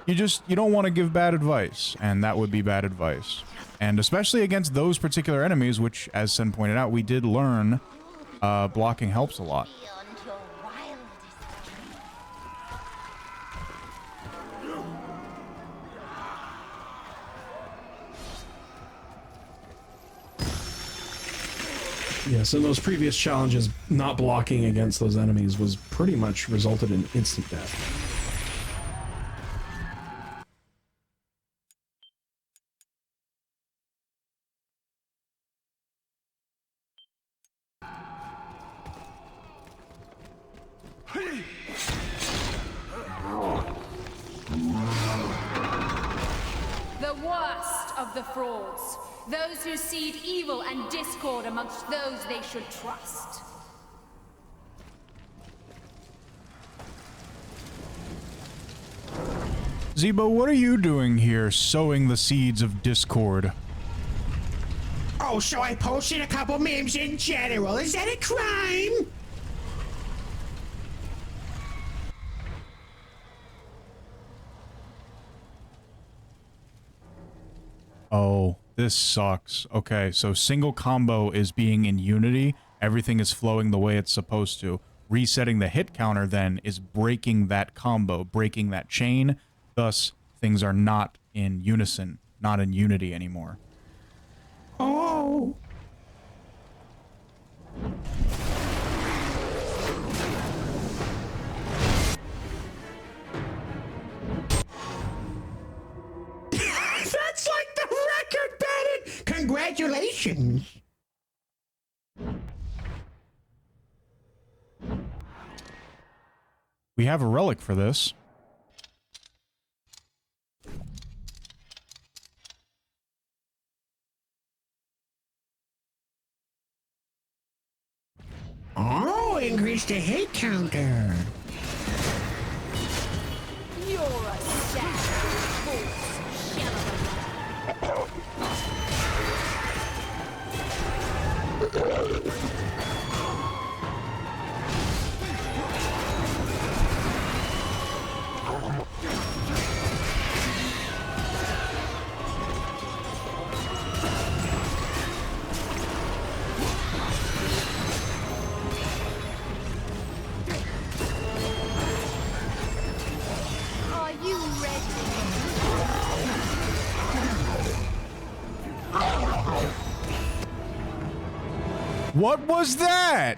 You don't want to give bad advice, and that would be bad advice. And especially against those particular enemies, which, as Sen pointed out, we did learn, blocking helps a lot. Yes, in those previous challenges, not blocking against those enemies was pretty much resulted in instant death. The worst of the frauds. Those who seed evil and discord amongst those they should trust. Zebo, what are you doing here, sowing the seeds of discord? Oh, so I posted a couple memes in general. Is that a crime? Oh, this sucks. Okay, so single combo is being in unity. Everything is flowing the way it's supposed to. Resetting the hit counter then is breaking that combo, breaking that chain. Thus, things are not in unison, not in unity anymore. Oh. That's like the record, Bennett! Congratulations! We have a relic for this. Oh, increase the hit counter. You're a sad false Are you ready? What was that?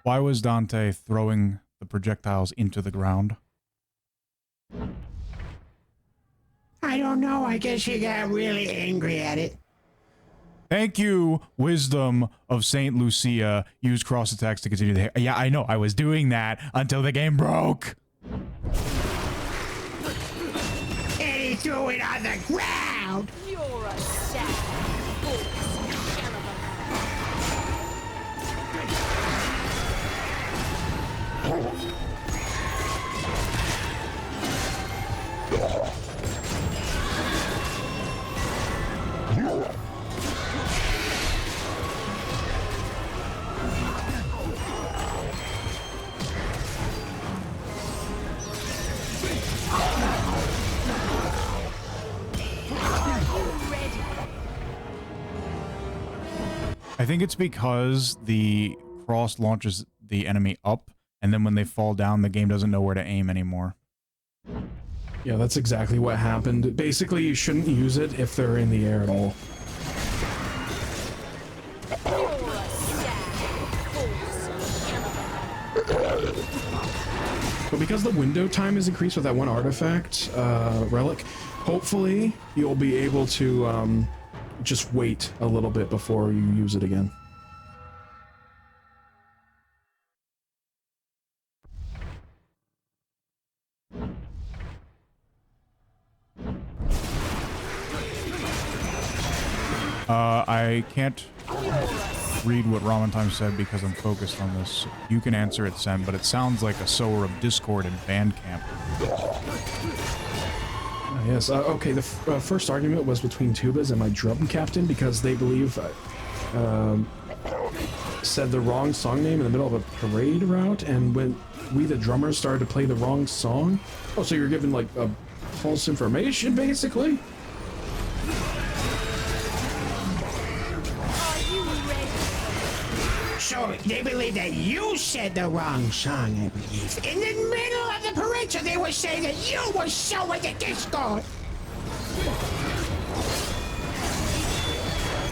Why was Dante throwing the projectiles into the ground? I don't know. I guess he got really angry at it. Thank you, Wisdom of Saint Lucia. Use cross attacks to continue the... Yeah, I know. I was doing that until the game broke. And he threw it on the ground. You're a sad false I think it's because the cross launches the enemy up, and then when they fall down, the game doesn't know where to aim anymore. Yeah, that's exactly what happened. Basically, you shouldn't use it if they're in the air at all. But because the window time is increased with that one artifact, relic, hopefully you'll be able to just wait a little bit before you use it again. I can't read what Ramentime said because I'm focused on this. You can answer it, Sen, but it sounds like a sower of discord in Bandcamp. Yes, okay, the first argument was between Tubas and my drum captain because they believe said the wrong song name in the middle of a parade route, and when we, the drummers, started to play the wrong song. Oh, so you're giving, like, false information, basically? So they believe that you said the wrong song, I believe. In the middle of the parade, so they were saying that you were sowing the discord.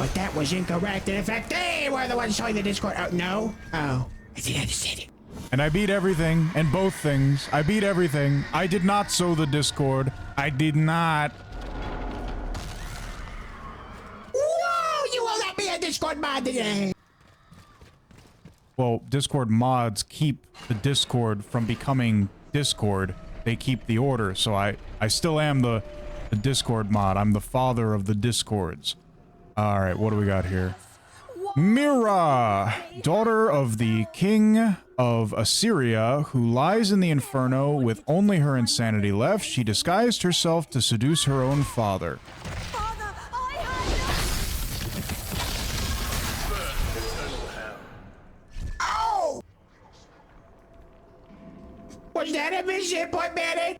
But that was incorrect, and in fact, they were the ones showing the Discord. Oh, no? Oh. I think I understand it. And I beat everything, and both things. I beat everything. I did not sow the Discord. I did not. Whoa! You will not be a Discord mod today! Well, Discord mods keep the Discord from becoming Discord. They keep the order, so I still am the Discord mod. I'm the father of the Discords. Alright, what do we got here? Mira, daughter of the king of Assyria, who lies in the Inferno with only her insanity left, she disguised herself to seduce her own father. Oh! Was that a mission point, Manny?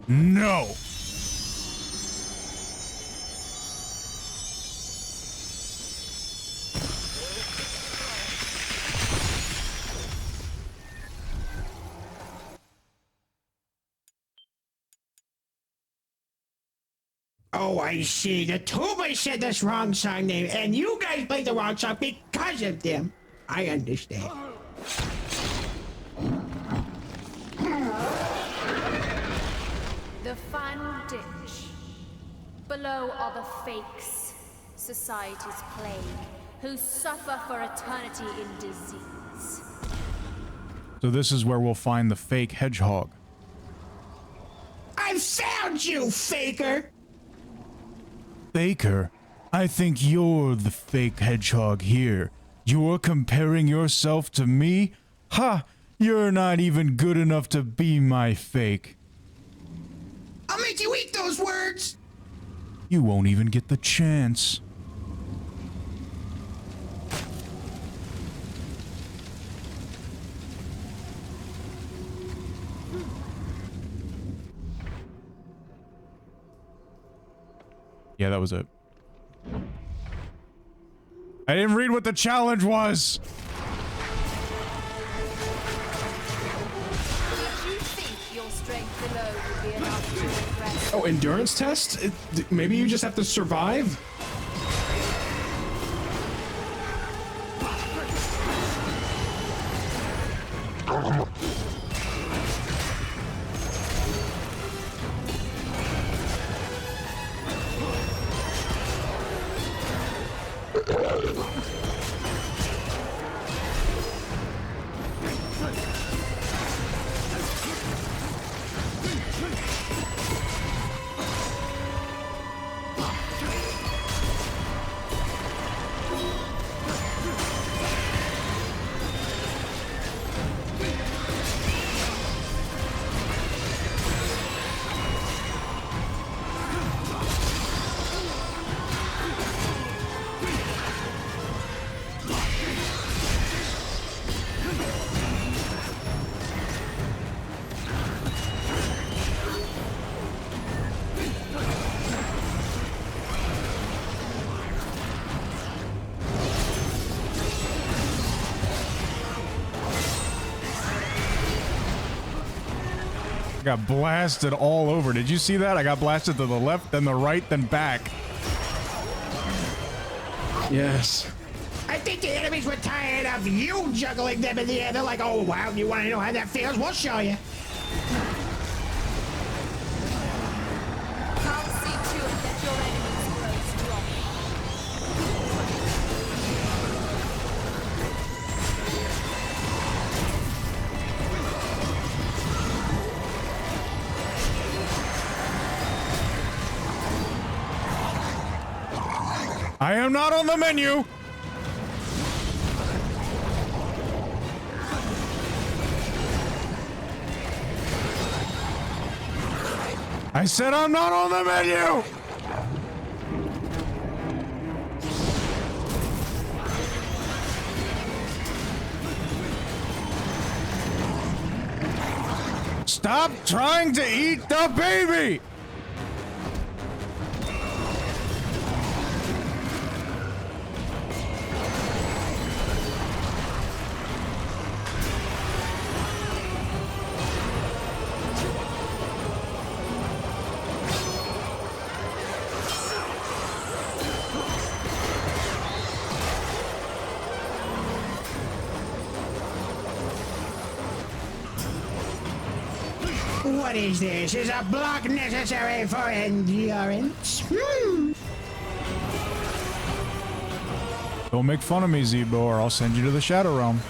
No! Oh, I see. The tuber said this wrong song name, and you guys played the wrong song because of them. I understand. The final ditch. Below are the fakes, society's plague, who suffer for eternity in disease. So this is where we'll find the fake hedgehog. I found you, faker! Faker, I think you're the fake hedgehog here. You're comparing yourself to me? Ha! You're not even good enough to be my fake. I'll make you eat those words! You won't even get the chance. Yeah, that was it. I didn't read what the challenge was! Did you think your strength alone would be enough to impress? Oh, endurance test? Maybe you just have to survive? Got blasted all over. Did you see that? I got blasted to the left, then the right, then back. Yes. I think the enemies were tired of you juggling them in the air. They're like, oh, wow, you want to know how that feels? We'll show you. I'll see to it that your enemies grow strong. I am not on the menu! I said I'm not on the menu! Stop trying to eat the baby! What is this? Is a block necessary for endurance? Don't make fun of me, Zebo, or I'll send you to the Shadow Realm.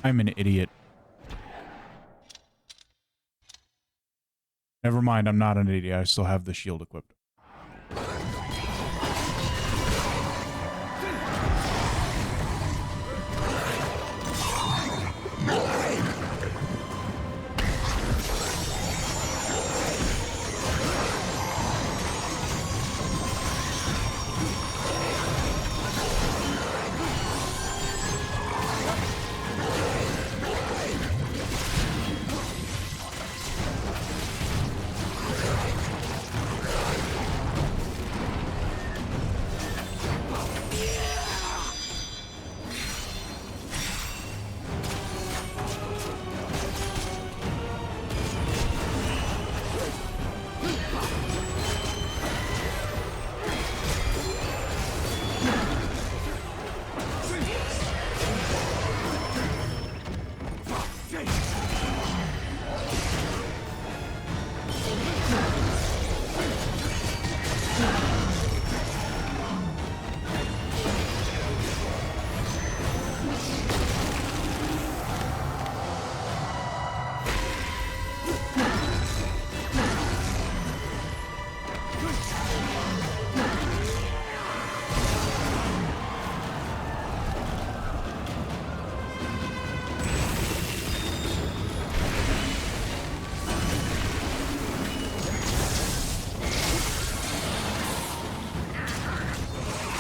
I'm an idiot. Never mind, I'm not an idiot. I still have the shield equipped.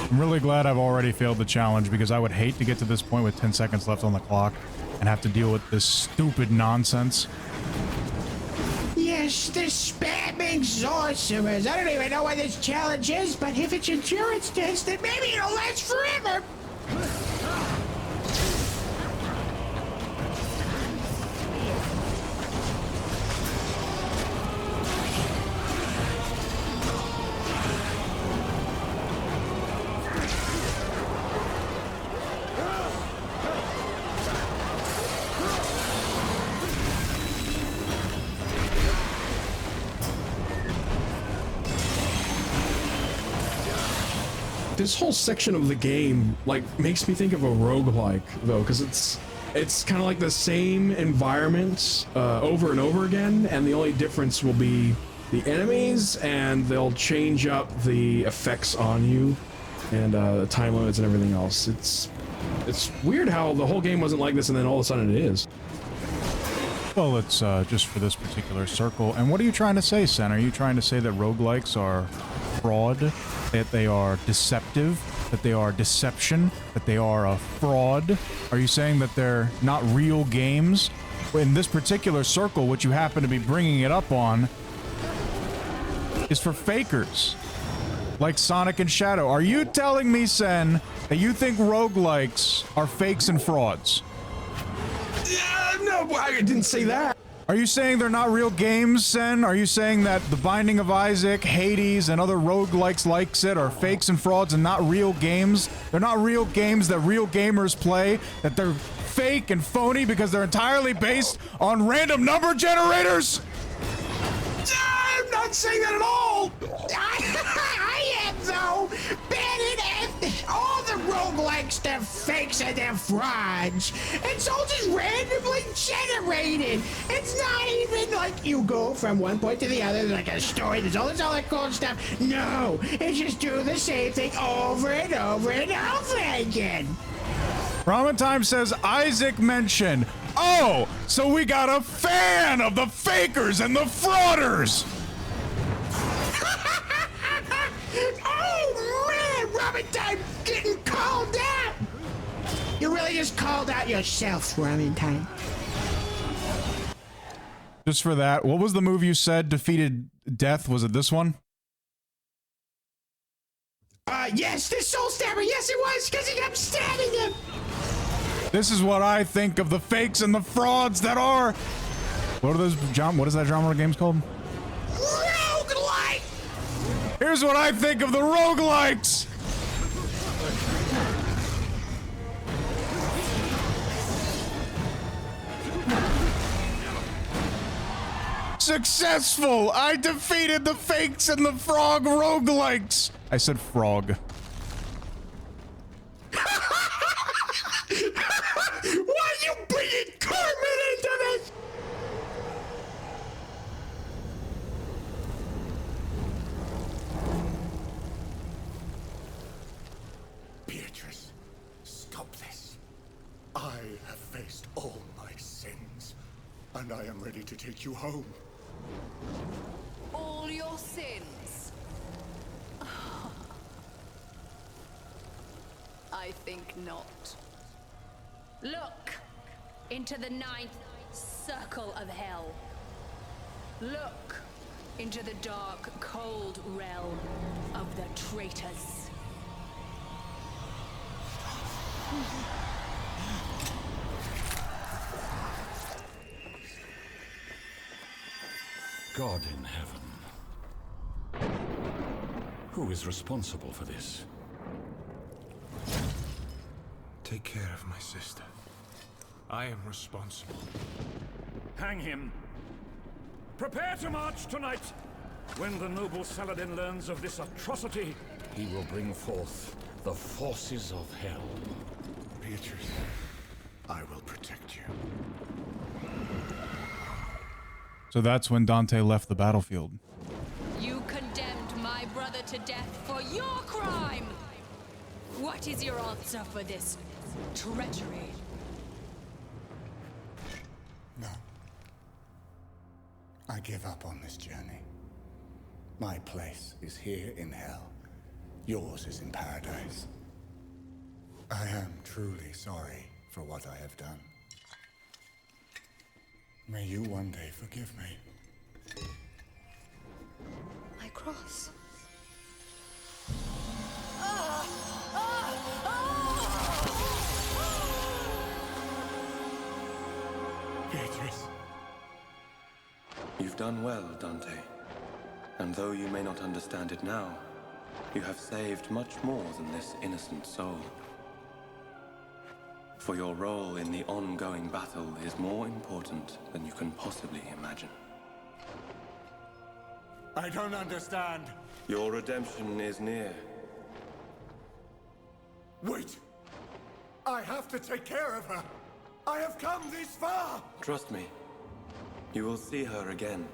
I'm really glad I've already failed the challenge because I would hate to get to this point with 10 seconds left on the clock and have to deal with this stupid nonsense. Yes, the spamming sorcerers. I don't even know what this challenge is, but if it's endurance test, then maybe it'll last forever. This whole section of the game, like, makes me think of a roguelike, though, because it's kind of like the same environment over and over again, and the only difference will be the enemies, and they'll change up the effects on you, and the time limits and everything else. It's weird how the whole game wasn't like this, and then all of a sudden it is. Well, it's just for this particular circle. And what are you trying to say, Sen? Are you trying to say that roguelikes are fraud? That they are deceptive? That they are deception? That they are a fraud? Are you saying that they're not real games? In this particular circle, what you happen to be bringing it up on is for fakers. Like Sonic and Shadow. Are you telling me, Sen, that you think roguelikes are fakes and frauds? No, I didn't say that. Are you saying they're not real games, Sen? Are you saying that The Binding of Isaac, Hades, and other roguelikes like it are fakes and frauds and not real games? They're not real games that real gamers play, that they're fake and phony because they're entirely based on random number generators? I'm not saying that at all. I am, though. Bennett and... fakes and they're frauds. It's all just randomly generated. It's not even like you go from one point to the other, like a story, there's all this other cool stuff. No, it's just do the same thing over and over and over again. Ramen Time says Isaac mentioned. Oh, so we got a fan of the fakers and the frauders. Oh man, Ramen Time getting called out. You really just called out yourself, Ramen Time. Just for that, what was the move you said defeated death? Was it this one? Yes, this Soul Stabber, yes it was, because he kept stabbing him. This is what I think of the fakes and the frauds that are. What are those? What is that genre of games called? Roguelike. Here's what I think of the roguelikes. Successful! I defeated the fakes and the frog roguelikes. I said frog. Why are you bringing Carmen into this? Beatrice, stop this. I have faced all my sins, and I am ready to take you home. All your sins? I think not. Look into the ninth circle of hell. Look into the dark, cold realm of the traitors. God in heaven. Who is responsible for this? Take care of my sister. I am responsible. Hang him. Prepare to march tonight. When the noble Saladin learns of this atrocity, He will bring forth the forces of hell. Beatrice, I will protect you. So that's when Dante left the battlefield. You condemned my brother to death for your crime! What is your answer for this treachery? No. I give up on this journey. My place is here in hell. Yours is in paradise. I am truly sorry for what I have done. May you one day forgive me. My cross. Beatrice. You've done well, Dante. And though you may not understand it now, you have saved much more than this innocent soul. For your role in the ongoing battle is more important than you can possibly imagine. I don't understand. Your redemption is near. Wait! I have to take care of her! I have come this far! Trust me, you will see her again.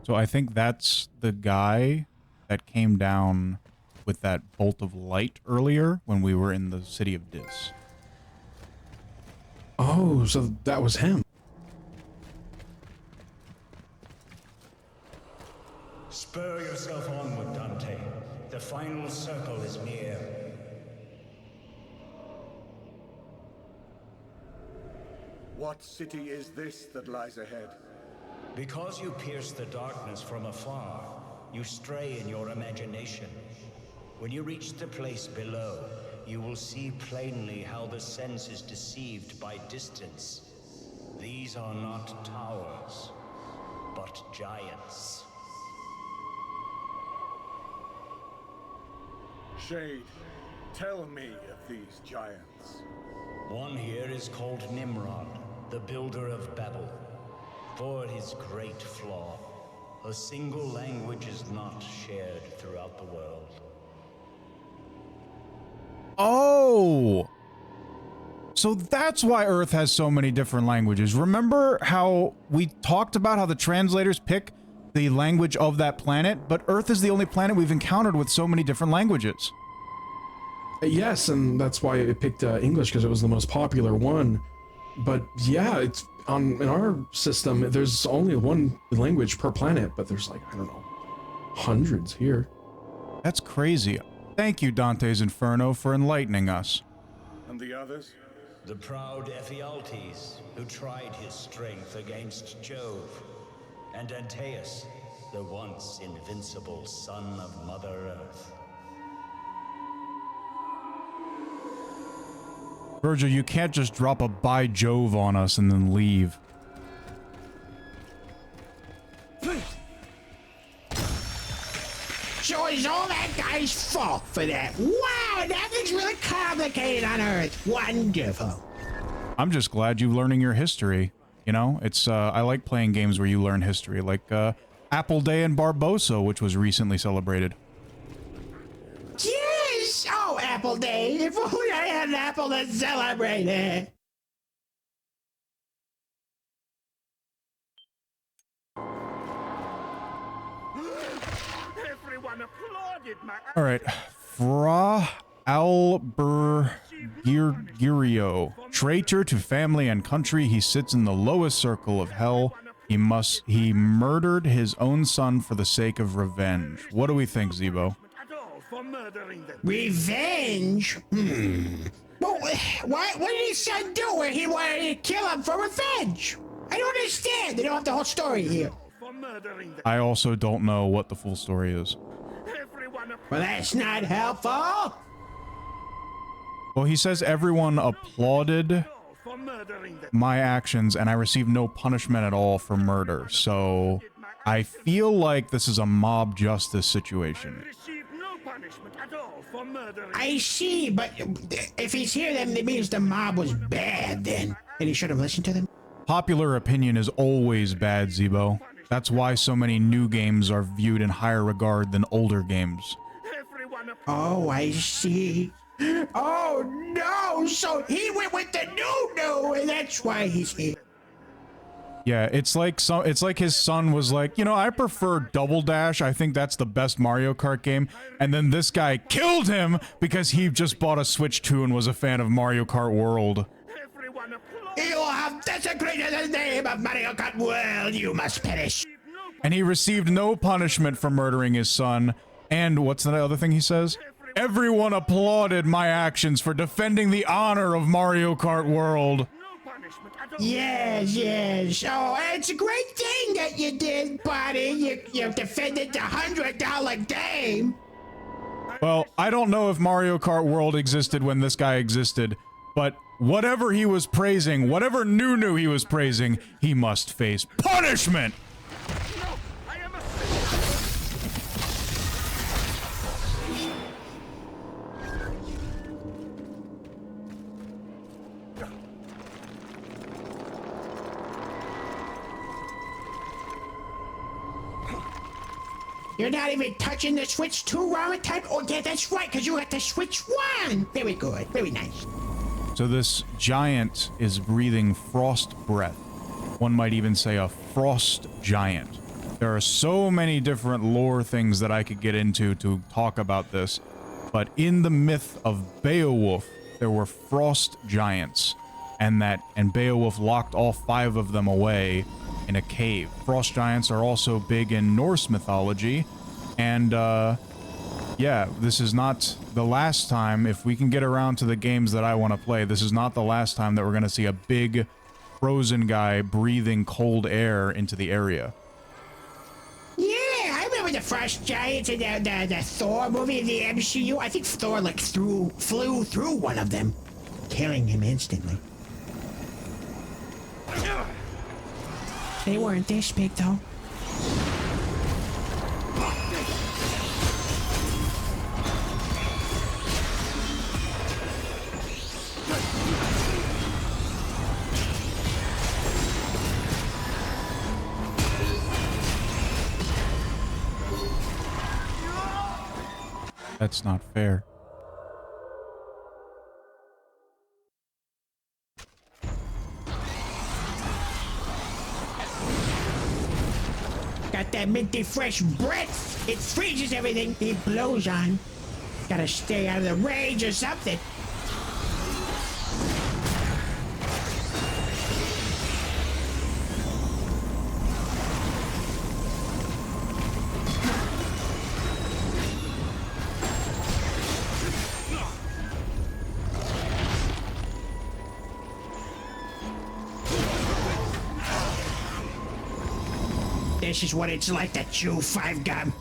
So I think that's the guy that came down with that bolt of light earlier when we were in the city of Dis. Oh, so that was him. Spur yourself onward, Dante. The final circle is near. What city is this that lies ahead? Because you pierce the darkness from afar, you stray in your imagination. When you reach the place below, you will see plainly how the sense is deceived by distance. These are not towers, but giants. Shade, tell me of these giants. One here is called Nimrod, the builder of Babel. For his great flaw, a single language is not shared throughout the world. Oh! So that's why Earth has so many different languages. Remember how we talked about how the translators pick the language of that planet? But Earth is the only planet we've encountered with so many different languages. Yes, and that's why it picked English, because it was the most popular one. But yeah, it's in our system, there's only one language per planet, but there's like, I don't know, hundreds here. That's crazy. Thank you, Dante's Inferno, for enlightening us. And the others? The proud Ephialtes, who tried his strength against Jove, and Antaeus, the once invincible son of Mother Earth. Virgil, you can't just drop a by Jove on us and then leave. So is all that guy's fault for that? Wow, nothing's really complicated on Earth. Wonderful. I'm just glad you're learning your history. You know, it's, I like playing games where you learn history, like, Apple Day in Barbosa, which was recently celebrated. Yes! Oh, Apple Day. If only I had an apple to celebrate it. Everyone applauded my... All right, Fra Albergirio, traitor to family and country, he sits in the lowest circle of hell. He murdered his own son for the sake of revenge. What do we think, Zebo? Revenge? Well, what did his son do where he wanted to kill him for revenge? I don't understand. They don't have the whole story here. I also don't know what the full story is. Well, that's not helpful. Well, he says everyone applauded my actions and I received no punishment at all for murder. So I feel like this is a mob justice situation. I see, but if he's here, then it means the mob was bad then, and he should have listened to them. Popular opinion is always bad, Zebo. That's why so many new games are viewed in higher regard than older games. Oh, I see. Oh no! So he went with the new, and that's why he's here. Yeah, it's like his son was like, you know, I prefer Double Dash. I think that's the best Mario Kart game. And then this guy killed him because he just bought a Switch 2 and was a fan of Mario Kart World. You have desecrated the name of Mario Kart World. You must perish. And he received no punishment for murdering his son. And what's the other thing he says? Everyone applauded my actions for defending the honor of Mario Kart World. Yes. Oh, it's a great thing that you did, buddy. You defended the $100 game. Well, I don't know if Mario Kart World existed when this guy existed, but whatever he was praising, whatever new he was praising, he must face punishment! You're not even touching the Switch 2 wrong time? Oh, yeah, that's right, because you got the Switch 1. Very good. Very nice. So this giant is breathing frost breath. One might even say a frost giant. There are so many different lore things that I could get into to talk about this, but in the myth of Beowulf, there were frost giants, and Beowulf locked all 5 of them away in a cave. Frost giants are also big in Norse mythology, and yeah, this is not the last time. If we can get around to the games that I want to play, this is not the last time that we're going to see a big frozen guy breathing cold air into the area. Yeah, I remember the Frost Giants in the Thor movie in the MCU. I think Thor flew through one of them, killing him instantly. They weren't this big, though. That's not fair. got that minty fresh breath. It freezes everything he blows on. Gotta stay out of the range or something. This is what it's like to chew 5 gum.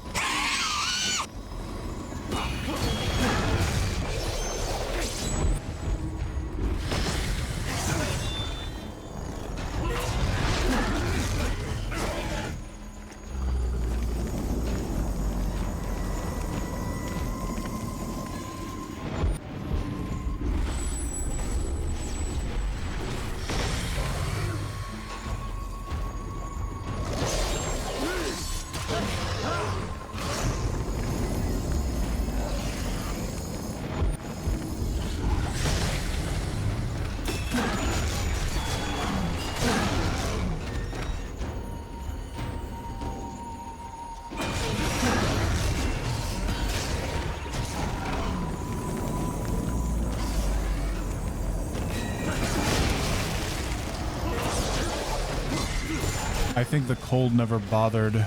I think the cold never bothered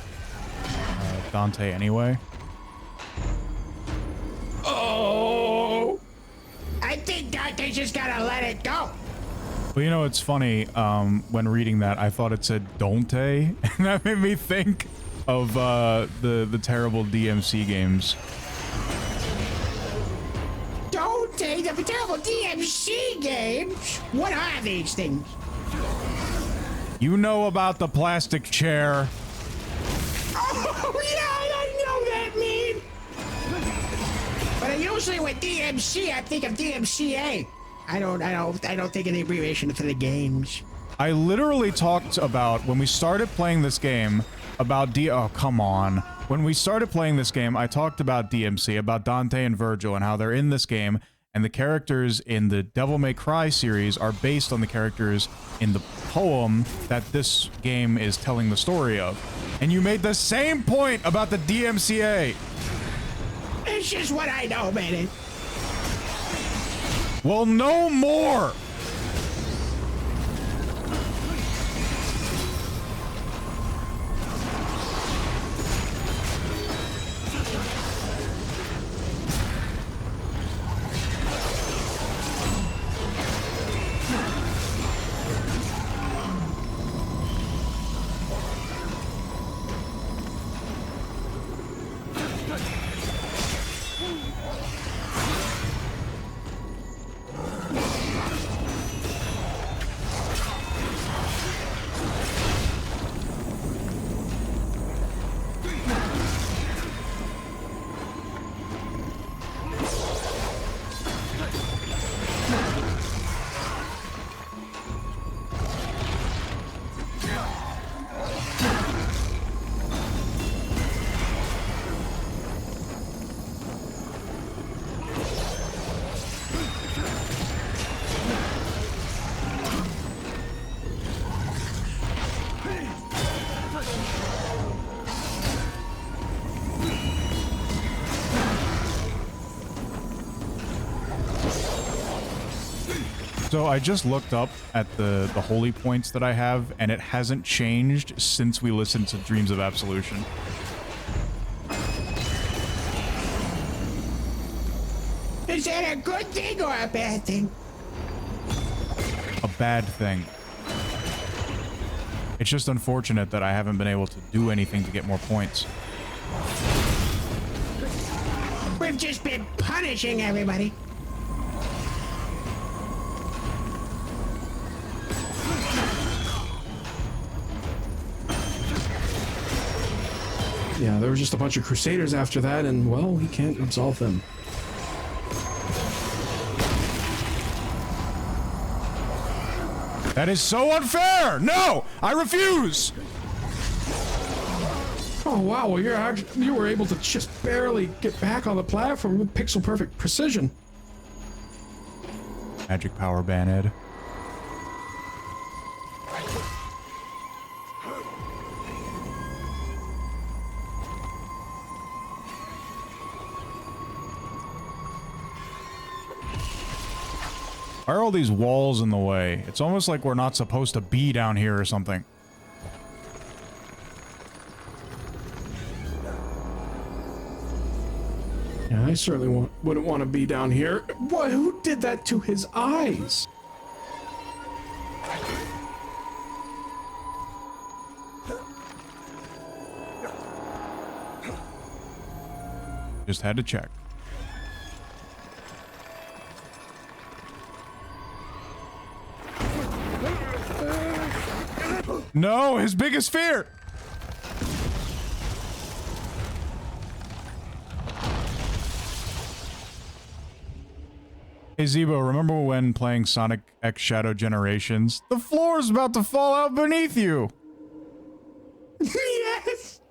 Dante anyway. Oh! I think Dante just gotta let it go. Well, you know, it's funny, when reading that, I thought it said Dante, and that made me think of the terrible DMC games. Dante, the terrible DMC games? What are these things? You know about the plastic chair. Oh, yeah, I know that meme. But usually with DMC, I think of DMCA. I don't think of the abbreviation for the games. I literally talked about, when we started playing this game, about oh, come on. When we started playing this game, I talked about DMC, about Dante and Virgil, and how they're in this game, and the characters in the Devil May Cry series are based on the characters in the poem that this game is telling the story of. And you made the same point about the DMCA. It's just what I know, man. Well, no more! So I just looked up at the holy points that I have, and it hasn't changed since we listened to Dreams of Absolution. Is that a good thing or a bad thing? A bad thing. It's just unfortunate that I haven't been able to do anything to get more points. We've just been punishing everybody. Yeah, there were just a bunch of Crusaders after that, and, well, he can't absolve them. That is so unfair! No! I refuse! Oh, wow, well, you were able to just barely get back on the platform with pixel-perfect precision. Magic power ban, Ed. Why are all these walls in the way? It's almost like we're not supposed to be down here or something. Yeah, I certainly wouldn't want to be down here. What? Who did that to his eyes? Just had to check. No, his biggest fear! Hey Zebo, remember when playing Sonic X Shadow Generations? The floor's about to fall out beneath you! Yes!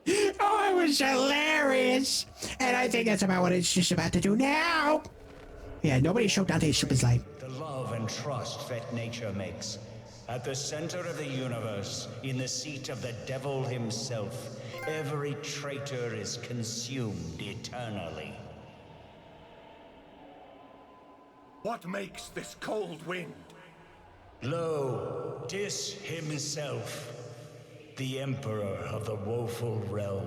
Oh, it was hilarious! And I think that's about what it's just about to do now! Yeah, nobody showed Dante Super's light. The love and trust that nature makes. At the center of the universe, in the seat of the devil himself, every traitor is consumed eternally. What makes this cold wind? Lo, Dis himself, the emperor of the woeful realm.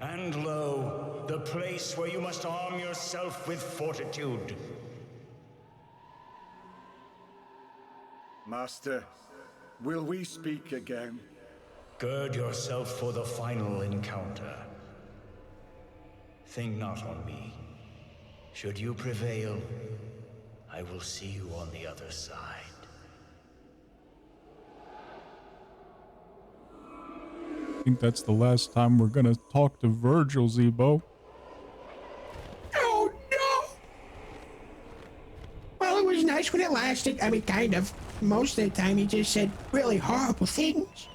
And lo, the place where you must arm yourself with fortitude. Master, will we speak again? Gird yourself for the final encounter. Think not on me. Should you prevail, I will see you on the other side. I think that's the last time we're gonna talk to Virgil, Zebo. Oh no! Well, it was nice when it lasted. I mean, kind of. Most of the time, he just said really horrible things.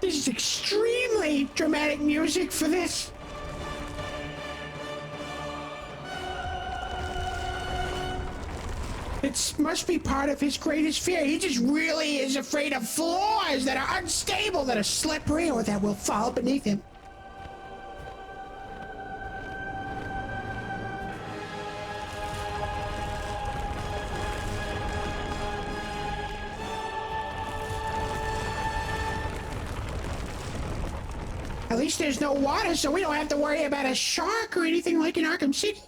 This is extremely dramatic music for this. It must be part of his greatest fear. He just really is afraid of floors that are unstable, that are slippery, or that will fall beneath him. At least there's no water, so we don't have to worry about a shark or anything like in Arkham City.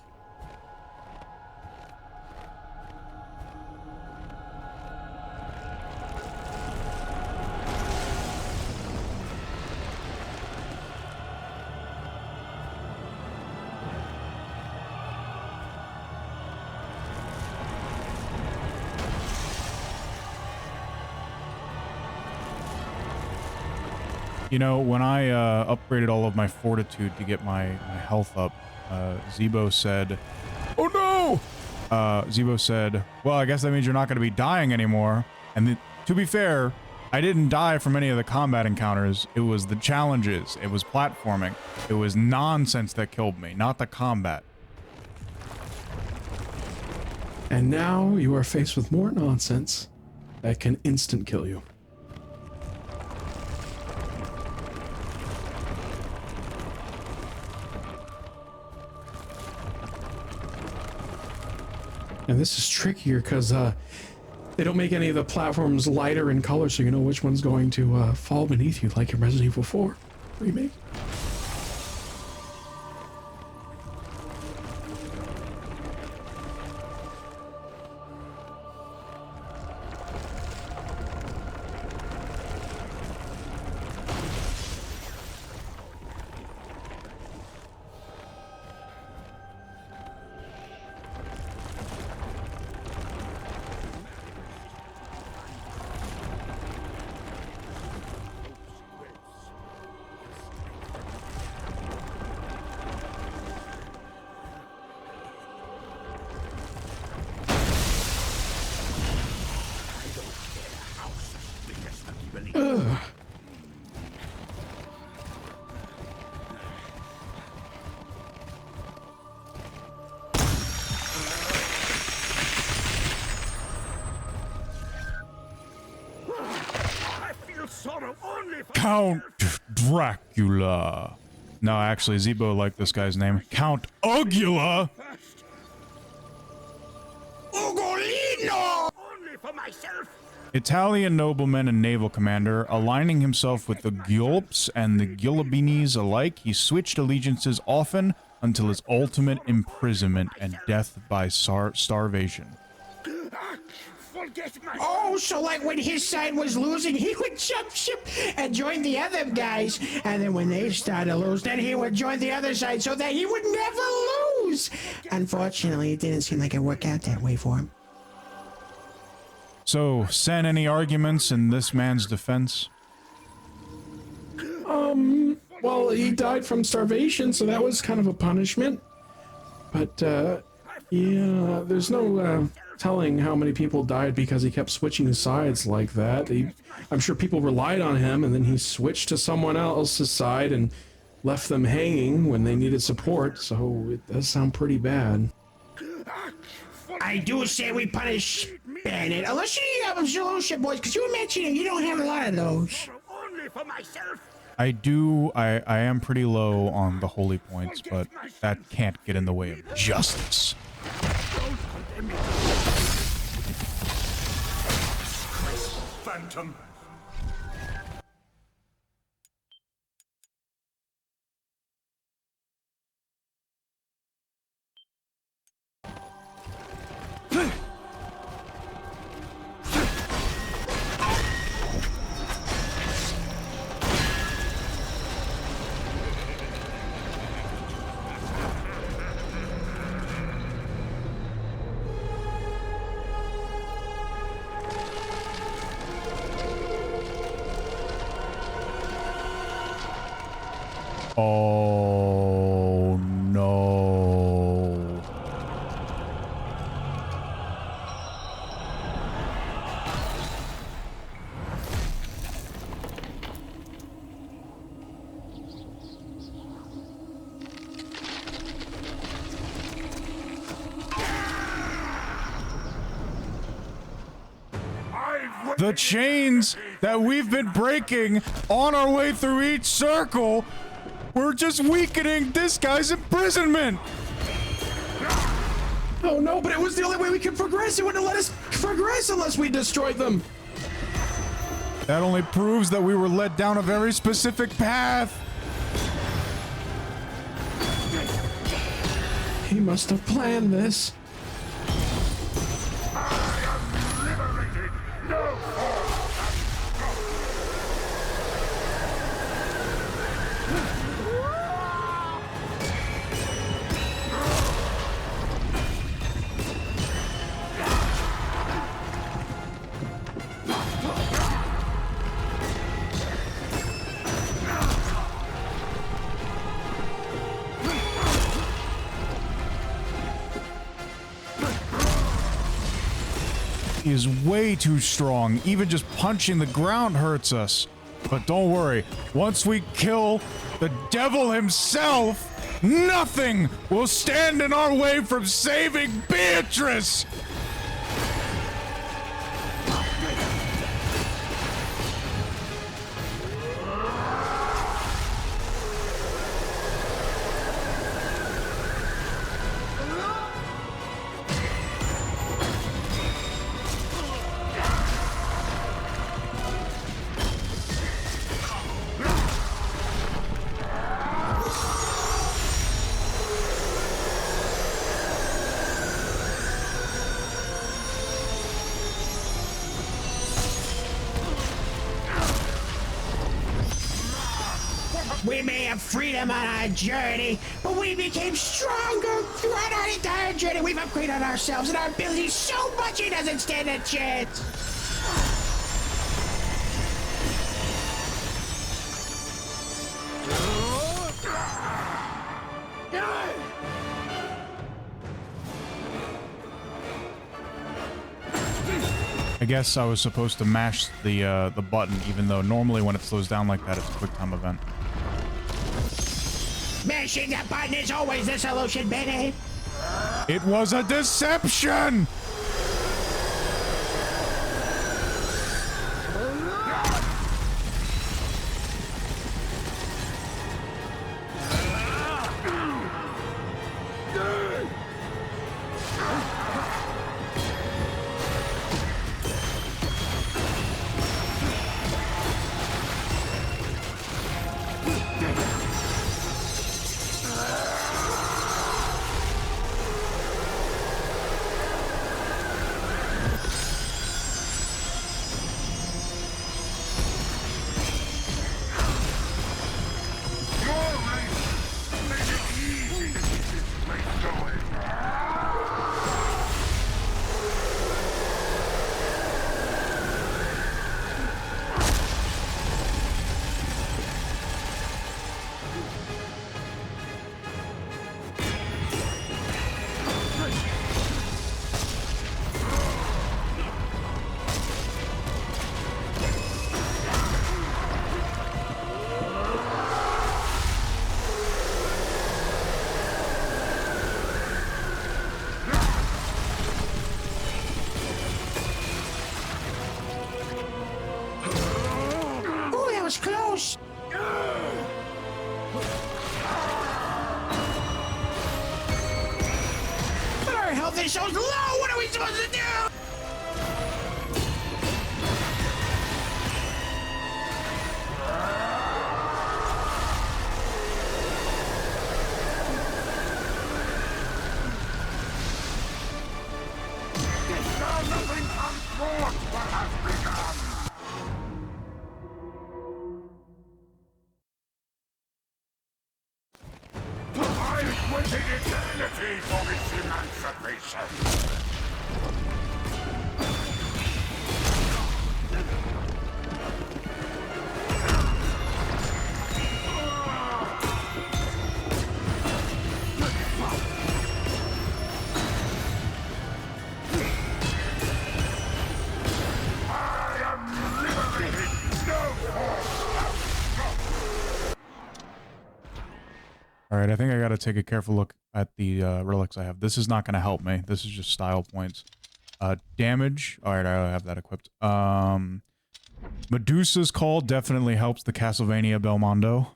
You know, when I upgraded all of my fortitude to get my health up, Zebo said, "Oh no!" Zebo said, "Well, I guess that means you're not going to be dying anymore." And to be fair, I didn't die from any of the combat encounters. It was the challenges. It was platforming. It was nonsense that killed me, not the combat. And now you are faced with more nonsense that can instant kill you. And this is trickier because they don't make any of the platforms lighter in color, so you know which one's going to fall beneath you, like in Resident Evil 4 remake. Count Dracula. No, actually, Zebo liked this guy's name. Count Ugula. Ugolino! Only for myself! Italian nobleman and naval commander, aligning himself with the Gyulps and the Gyulabinis alike, he switched allegiances often until his ultimate imprisonment and death by starvation. Oh, so like when his side was losing, he would jump ship and join the other guys. And then when they started to lose, then he would join the other side so that he would never lose. Unfortunately, it didn't seem like it worked out that way for him. So, Sen, any arguments in this man's defense? Well, he died from starvation, so that was kind of a punishment. But, yeah, there's no, telling how many people died because he kept switching sides like that. I'm sure people relied on him, and then he switched to someone else's side and left them hanging when they needed support, so it does sound pretty bad. I do say we punish Bandit, unless you have a solution, boys, because you were mentioning you don't have a lot of those. Only for myself! I am pretty low on the holy points, but that can't get in the way of justice. Phantom. Oh no. The chains that we've been breaking on our way through each circle, we're just weakening this guy's imprisonment. Oh no, but it was the only way we could progress. It wouldn't let us progress unless we destroyed them. That only proves that we were led down a very specific path. He must have planned this. He is way too strong. Even just punching the ground hurts us. But don't worry, once we kill the devil himself, nothing will stand in our way from saving Beatrice! We may have freedom on our journey, but we became stronger throughout our entire journey. We've upgraded ourselves and our abilities so much it doesn't stand a chance. I guess I was supposed to mash the button, even though normally when it slows down like that, it's a quick time event. Mashing the button is always the solution, Benny. It was a deception! is so low. What are we supposed to do? Nothing comes forth what has begun. I've waited eternity for this emancipation. All right, I think I got to take a careful look at the relics I have. This is not going to help me. This is just style points. Damage. All right, I have that equipped. Medusa's Call definitely helps the Castlevania Belmondo.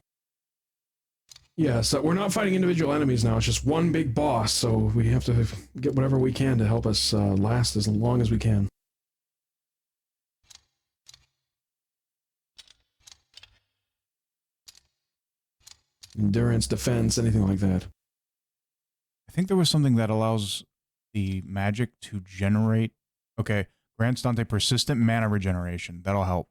Yeah, so we're not fighting individual enemies now. It's just one big boss, so we have to get whatever we can to help us last as long as we can. Endurance, defense, anything like that. I think there was something that allows the magic to generate... Okay, grants Dante persistent mana regeneration. That'll help.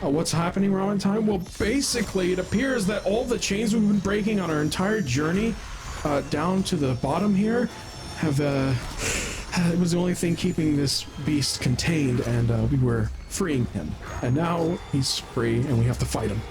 What's happening around in time? Well, basically, it appears that all the chains we've been breaking on our entire journey down to the bottom here have, it was the only thing keeping this beast contained, and we were freeing him. And now he's free, and we have to fight him.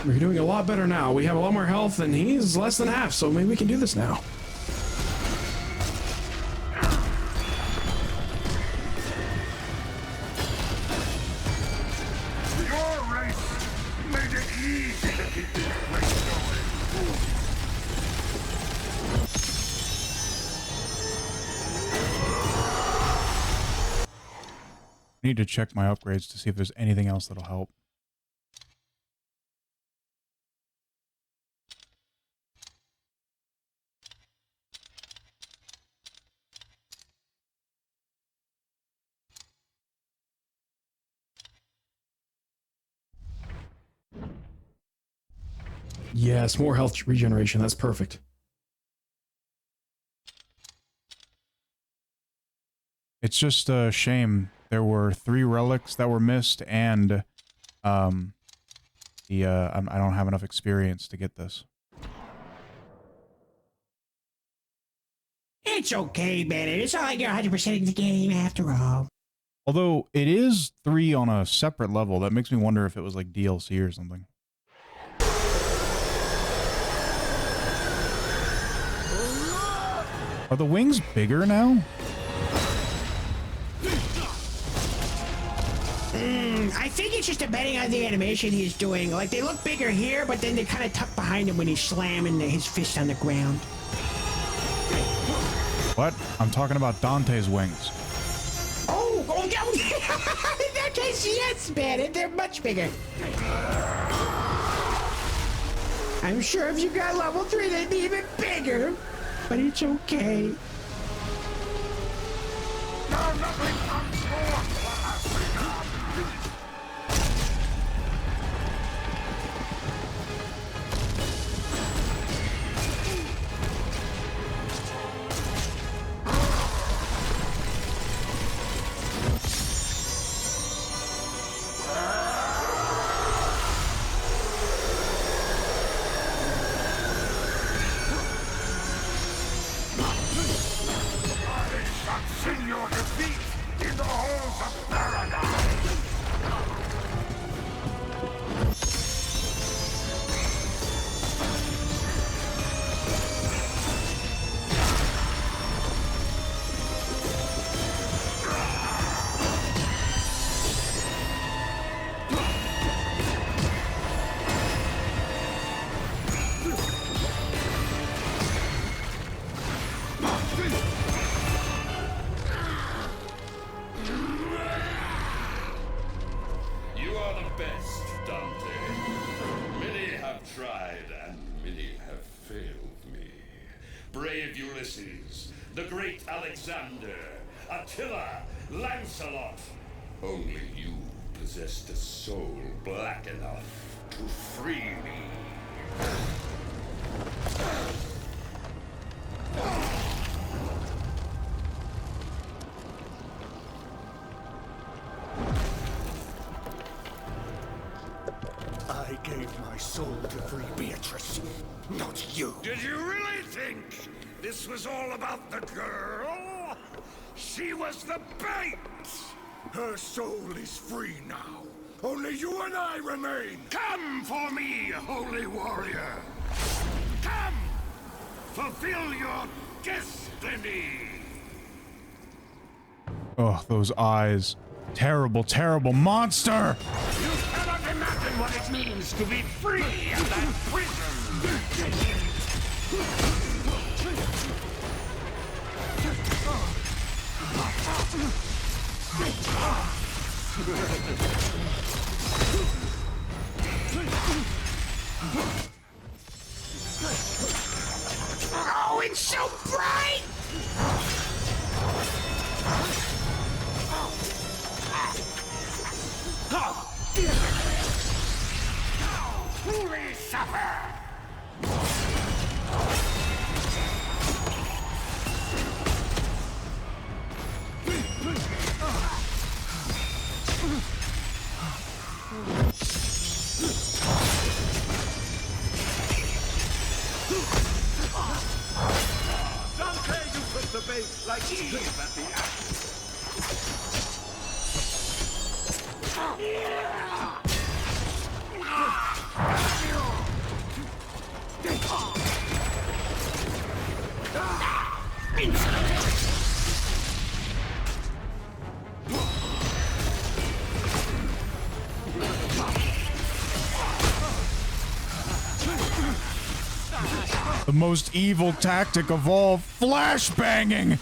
We're doing a lot better now. We have a lot more health, and he's less than half, so maybe we can do this now. Your race made it easy to keep this place going. I need to check my upgrades to see if there's anything else that'll help. Yes, more health regeneration. That's perfect. It's just a shame there were 3 relics that were missed, and I don't have enough experience to get this. It's okay, man. It's not like you're 100%ing the game after all. Although it is 3 on a separate level, that makes me wonder if it was like DLC or something. Are the wings bigger now? I think it's just depending on the animation he's doing. Like, they look bigger here, but then they kind of tuck behind him when he's slamming his fist on the ground. What? I'm talking about Dante's wings. Oh, oh no! In that case, yes, man, they're much bigger. I'm sure if you got level 3, they'd be even bigger. But it's okay. Now nothing comes forth what has begun. Sing your defeat in the halls of paradise! You are the best, Dante. Many have tried, and many have failed me. Brave Ulysses, the great Alexander, Attila, Lancelot. Only you possessed a soul black enough to free me. I gave my soul to free Beatrice, not you. Did you really think this was all about the girl? She was the bait! Her soul is free now. Only you and I remain. Come for me, holy warrior! Come! Fulfill your destiny! Oh, those eyes. Terrible, terrible monster! You cannot imagine what it means to be free of that prison! Oh, it's so bright! Truly suffer! Dante, you took the bait like Eve at the apple. The most evil tactic of all, flashbanging!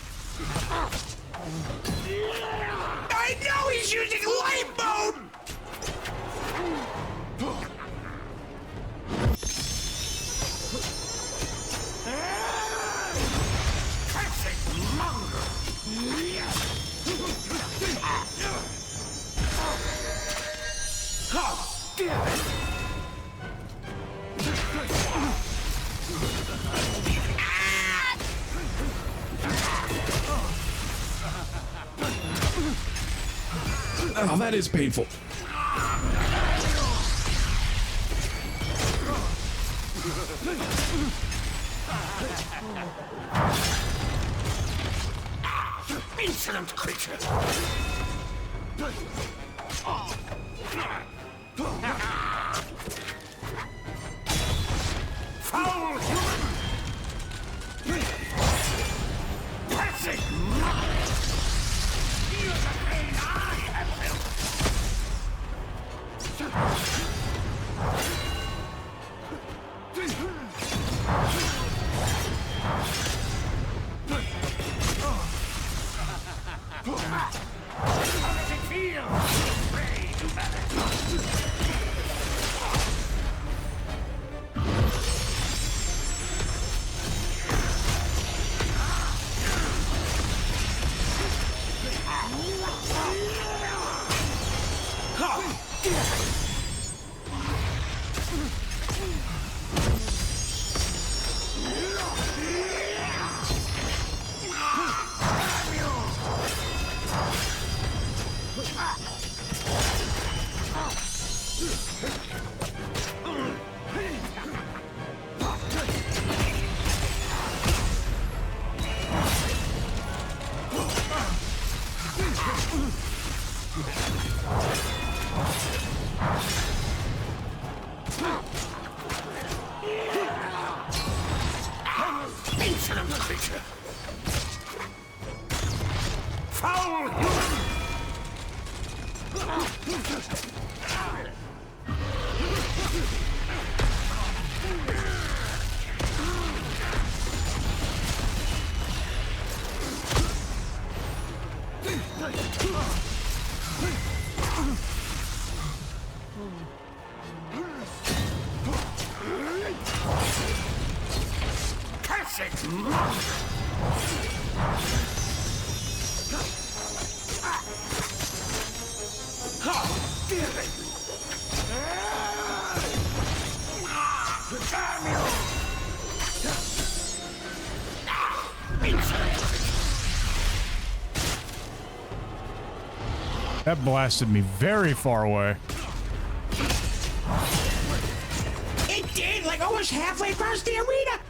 I know he's using light mode! Oh, that is painful. Insolent creature! Foul human! Pathetic monk! Feel the pain I have felt! Insolent creature! Foul human! Cursed monk! How dare you! Damn you! That blasted me very far away. It did, like almost halfway across the arena.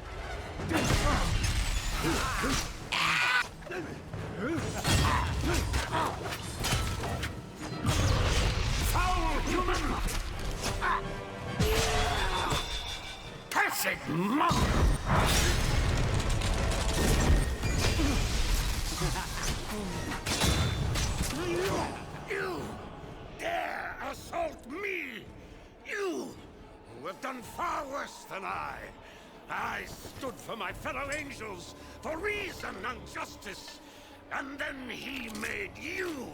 Foul human! Cursed monk! You dare assault me! You who have done far worse than I! I stood for my fellow angels, for reason and justice, and then he made you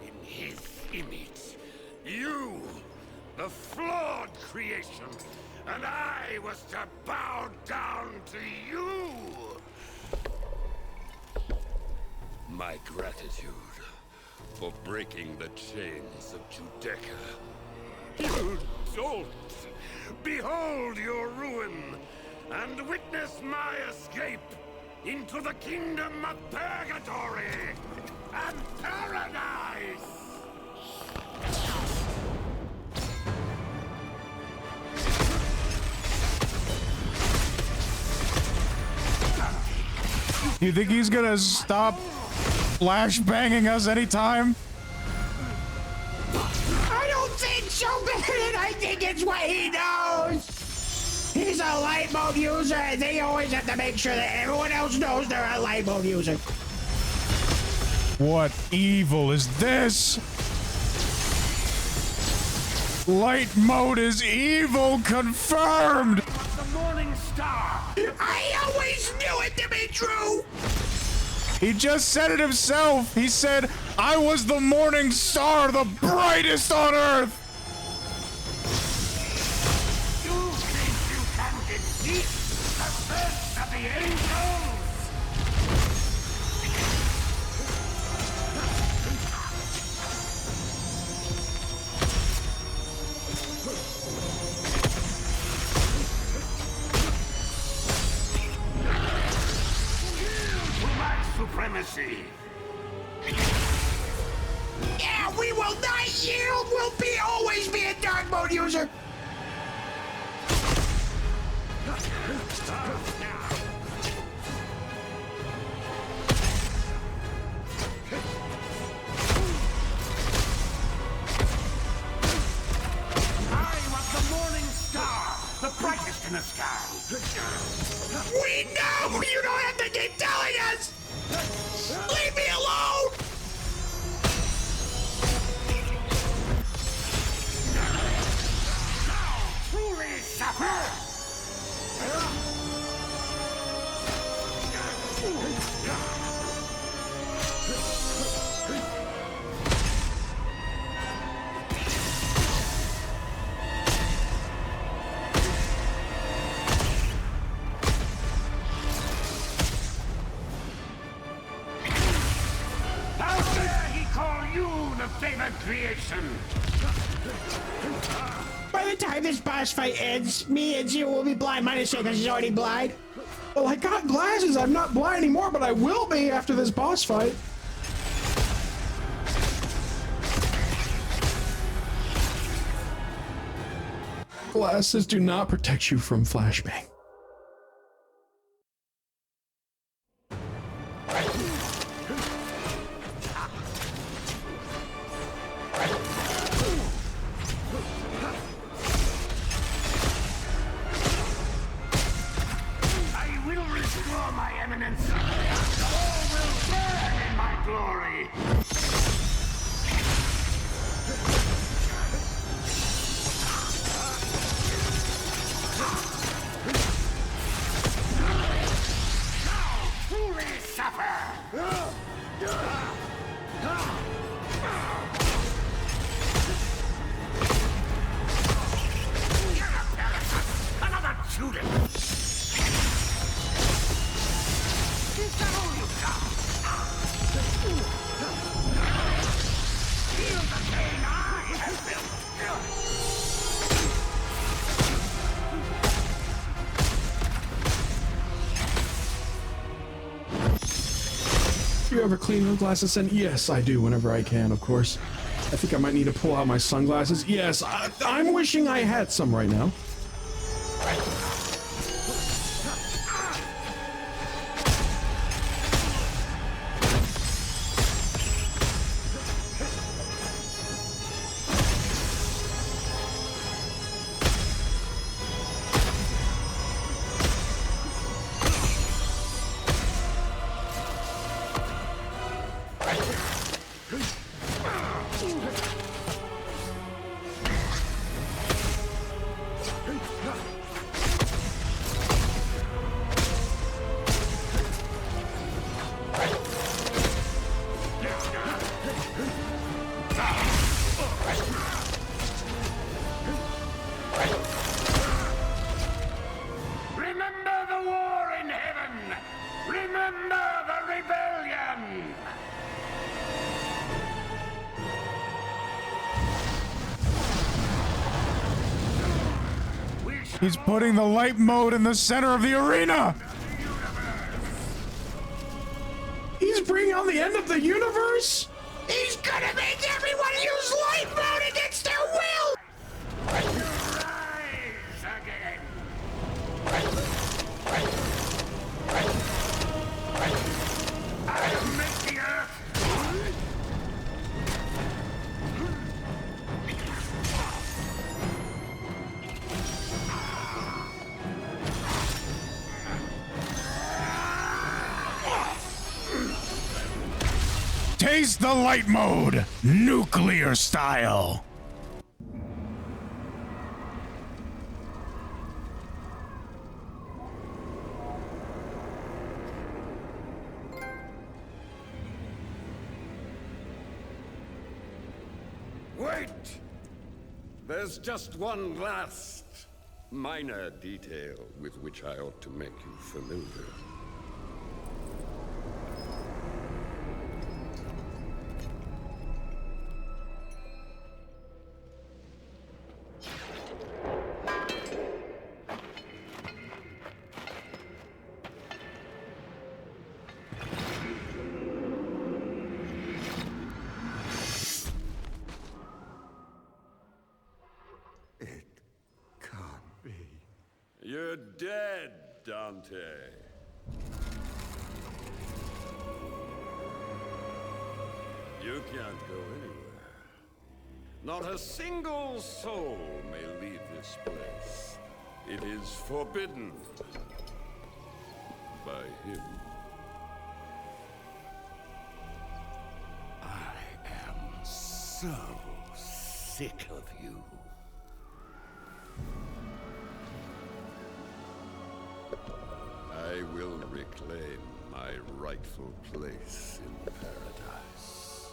in his image. You, the flawed creation, and I was to bow down to you! My gratitude for breaking the chains of Judeca. You don't! Behold your ruin, and witness my escape into the kingdom of purgatory and paradise! You think he's gonna stop flash-banging us anytime? I don't think so, Bennett. I think it's what he knows. He's a light mode user, and they always have to make sure that everyone else knows they're a light mode user. What evil is this? Light mode is evil confirmed! The Morning Star! I always knew it to be true! He just said it himself! He said, I was the morning star, the brightest on Earth! You think you can defeat the first of the angels? Supremacy. Yeah, we will not yield. We'll always be a dark mode user. I was the morning star, the brightest in the sky. We know you don't have to keep telling us. Leave me alone! Now truly suffer! Favored creation. By the time this boss fight ends, me and Zero will be blind, minus because he's already blind. Well, I got glasses. I'm not blind anymore, but I will be after this boss fight. Glasses do not protect you from flashbang. Eminence! All will burn in my glory! Now truly suffer! Another Judas! Is that all you've got? Feel the pain I have felt! Do you ever clean your glasses? And yes, I do whenever I can, of course. I think I might need to pull out my sunglasses. Yes, I'm wishing I had some right now. Remember the war in heaven! Remember the rebellion! He's putting the light mode in the center of the arena! He's bringing on the end of the universe? He's gonna make everyone use light mode against their will! Rise again! I have met the earth! Taste the light mode, nuclear style. Wait! There's just one last minor detail with which I ought to make you familiar. You're dead, Dante. You can't go anywhere. Not a single soul may leave this place. It is forbidden by him. I am so sick of you. I will reclaim my rightful place in paradise.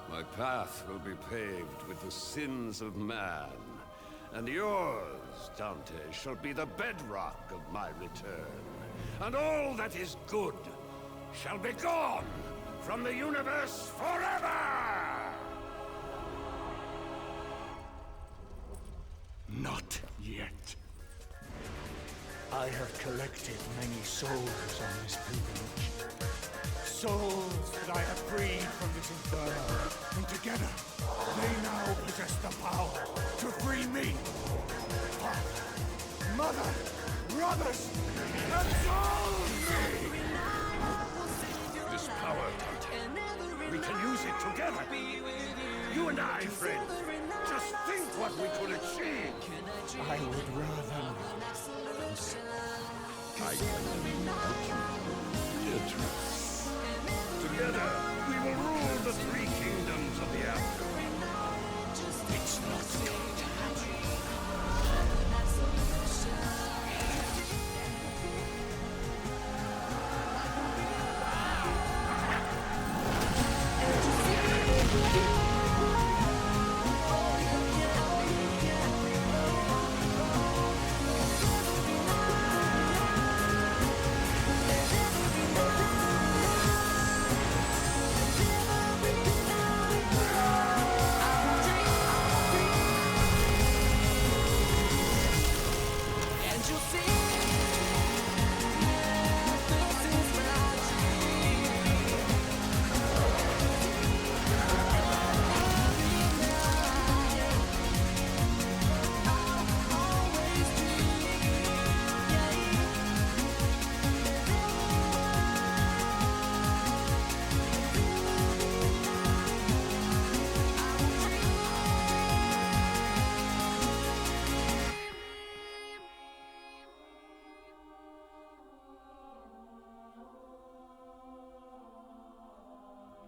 My path will be paved with the sins of man, and yours, Dante, shall be the bedrock of my return. And all that is good shall be gone from the universe forever! Not yet. I have collected many souls on this pilgrimage. Souls that I have freed from this inferno. And together, they now possess the power to free me. Father, mother, brothers, absolve me! This power, Dante. We can use it together. You and I, friend. Just think what we could achieve. I would rather not. I can help you.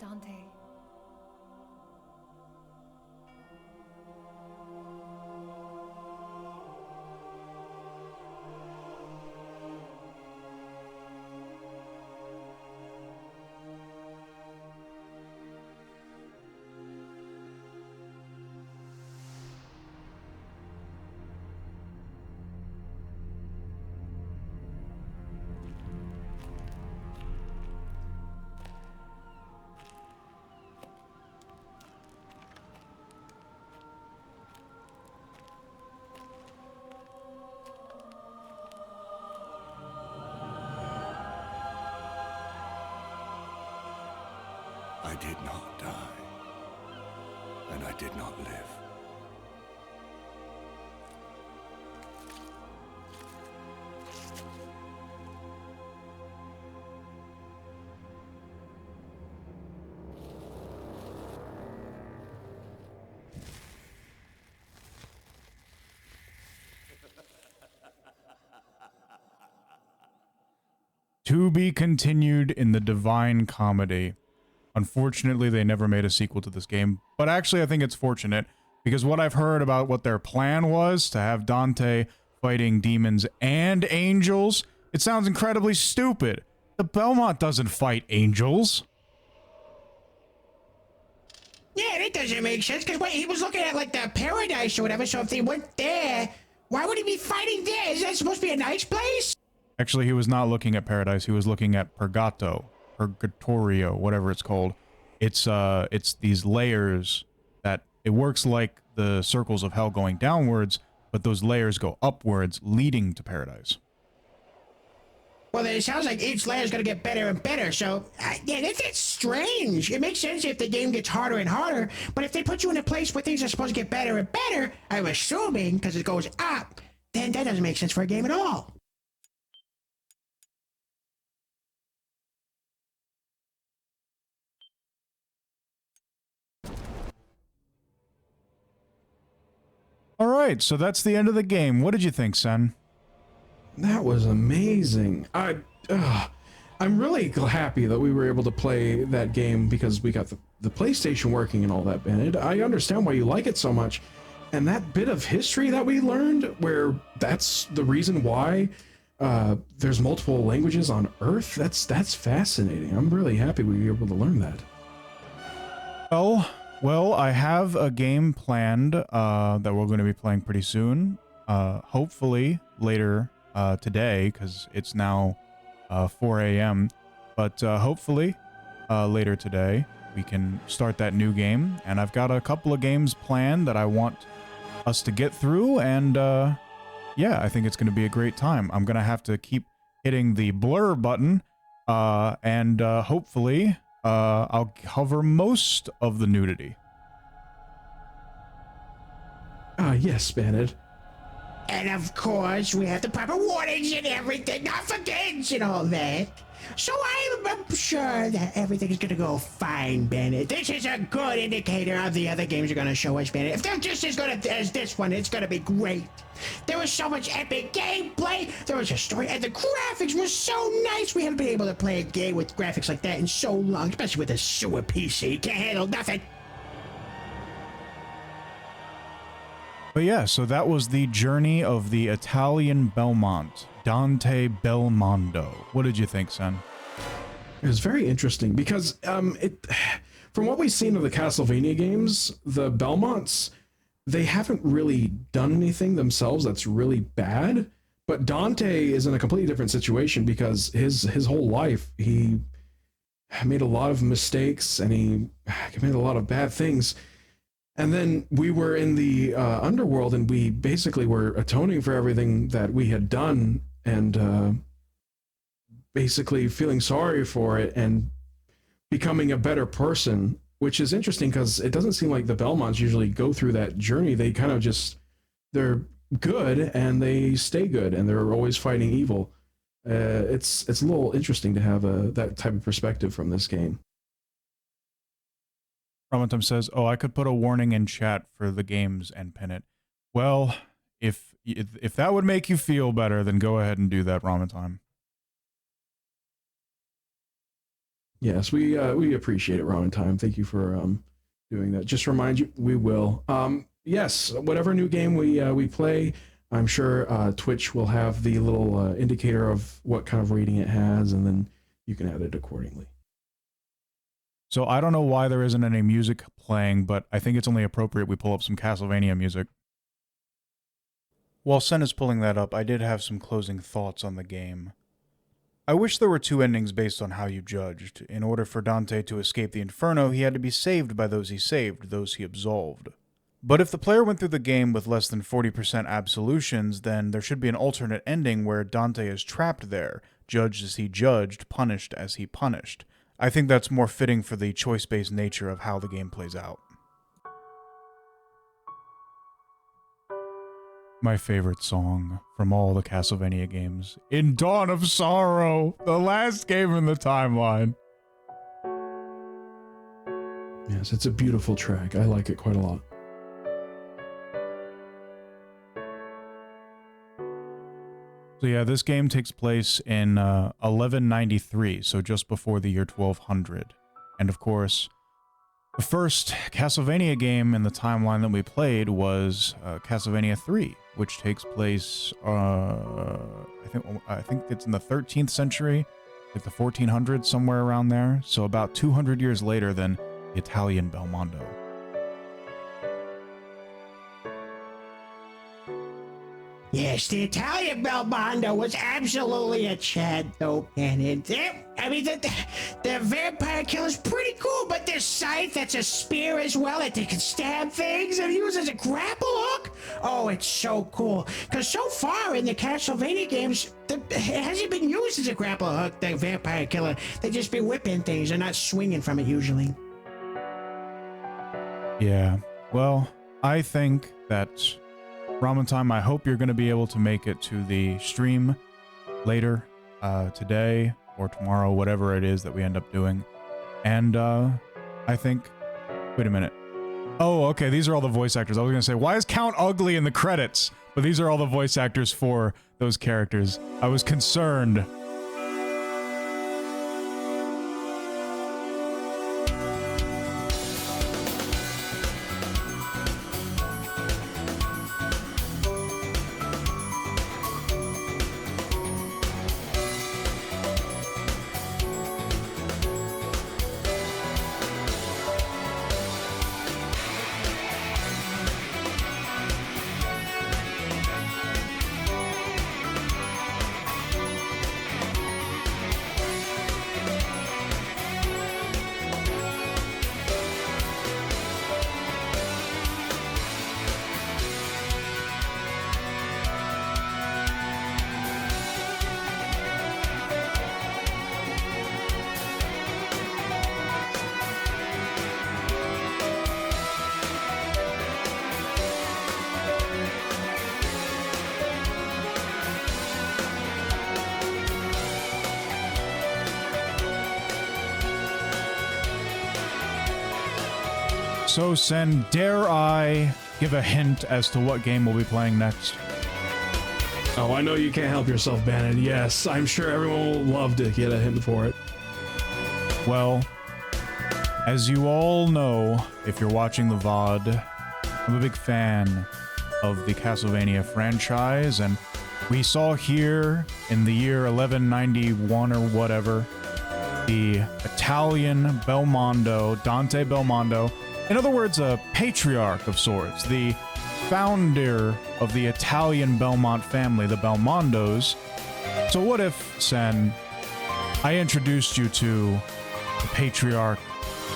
Dante. I did not die, and I did not live. To be continued in the Divine Comedy. Unfortunately, they never made a sequel to this game, but actually I think it's fortunate, because what I've heard about what their plan was to have Dante fighting demons and angels, it sounds incredibly stupid. The Belmont doesn't fight angels. Yeah, that doesn't make sense, because he was looking at, like, the paradise or whatever, so if they went there, why would he be fighting there? Is that supposed to be a nice place? Actually, he was not looking at paradise, he was looking at Purgatorio, whatever it's called. It's these layers that it works like the circles of hell going downwards, but those layers go upwards, leading to paradise. Well, then it sounds like each layer is going to get better and better, so, yeah, that's strange. It makes sense if the game gets harder and harder, but if they put you in a place where things are supposed to get better and better, I'm assuming, because it goes up, then that doesn't make sense for a game at all. Alright, so that's the end of the game. What did you think, Sen? That was amazing. I'm really happy that we were able to play that game because we got the PlayStation working and all that, Bennett. I understand why you like it so much. And that bit of history that we learned, where that's the reason why there's multiple languages on Earth, that's fascinating. I'm really happy we were able to learn that. Well, I have a game planned that we're going to be playing pretty soon. Hopefully later today, because it's now 4 a.m. But hopefully later today we can start that new game. And I've got a couple of games planned that I want us to get through. And yeah, I think it's going to be a great time. I'm going to have to keep hitting the blur button and hopefully I'll cover most of the nudity. Yes, Bennett. And of course, we have the proper warnings and everything, not for kids and all that. So I'm sure that everything is gonna go fine, Bennett. This is a good indicator of the other games you're gonna show us, Bennett. If they're just as good as this one, it's gonna be great. There was so much epic gameplay, there was a story, and the graphics were so nice. We haven't been able to play a game with graphics like that in so long, especially with a sewer PC. Can't handle nothing. But yeah, so that was the journey of the Italian Belmont, Dante Belmondo. What did you think, Sen? It was very interesting because from what we've seen of the Castlevania games, the Belmonts, they haven't really done anything themselves that's really bad. But Dante is in a completely different situation because his whole life he made a lot of mistakes and he made a lot of bad things. And then we were in the underworld, and we basically were atoning for everything that we had done, and basically feeling sorry for it and becoming a better person, which is interesting because it doesn't seem like the Belmonts usually go through that journey. They kind of just, they're good and they stay good, and they're always fighting evil. It's a little interesting to have that type of perspective from this game. Ramatum says, "Oh, I could put a warning in chat for the games and pin it." Well, if that would make you feel better, then go ahead and do that, Ramatum. Yes, we appreciate it, Ramen Time. Thank you for doing that. Just to remind you, we will. Yes, whatever new game we play, I'm sure Twitch will have the little indicator of what kind of rating it has, and then you can add it accordingly. So I don't know why there isn't any music playing, but I think it's only appropriate we pull up some Castlevania music. While Sen is pulling that up, I did have some closing thoughts on the game. I wish there were two endings based on how you judged. In order for Dante to escape the Inferno, he had to be saved by those he saved, those he absolved. But if the player went through the game with less than 40% absolutions, then there should be an alternate ending where Dante is trapped there, judged as he judged, punished as he punished. I think that's more fitting for the choice-based nature of how the game plays out. My favorite song from all the Castlevania games. In Dawn of Sorrow, the last game in the timeline. Yes, it's a beautiful track. I like it quite a lot. So yeah, this game takes place in 1193, so just before the year 1200. And of course, the first Castlevania game in the timeline that we played was Castlevania 3, which takes place, I think it's in the 13th century, like the 1400s, somewhere around there. So about 200 years later than Italian Belmondo. Yes, the Italian Belmondo was absolutely a Chad, though, and the vampire killer's pretty cool, but this scythe that's a spear as well, that they can stab things and use as a grapple hook. Oh, it's so cool. Because so far in the Castlevania games, it hasn't been used as a grapple hook, the vampire killer. They just be whipping things, they're not swinging from it usually. Yeah, well, I think that Ramen Time, I hope you're going to be able to make it to the stream later today or tomorrow, whatever it is that we end up doing. And I think... Wait a minute. Oh, okay, these are all the voice actors. I was going to say, why is Count Ugly in the credits? But these are all the voice actors for those characters. I was concerned. So, Sen, dare I give a hint as to what game we'll be playing next? Oh, I know you can't help yourself, Bannon. Yes, I'm sure everyone will love to get a hint for it. Well, as you all know, if you're watching the VOD, I'm a big fan of the Castlevania franchise, and we saw here in the year 1191 or whatever, the Italian Belmondo, Dante Belmondo, in other words, a patriarch of sorts, the founder of the Italian Belmont family, the Belmondos. So what if, Sen, I introduced you to the patriarch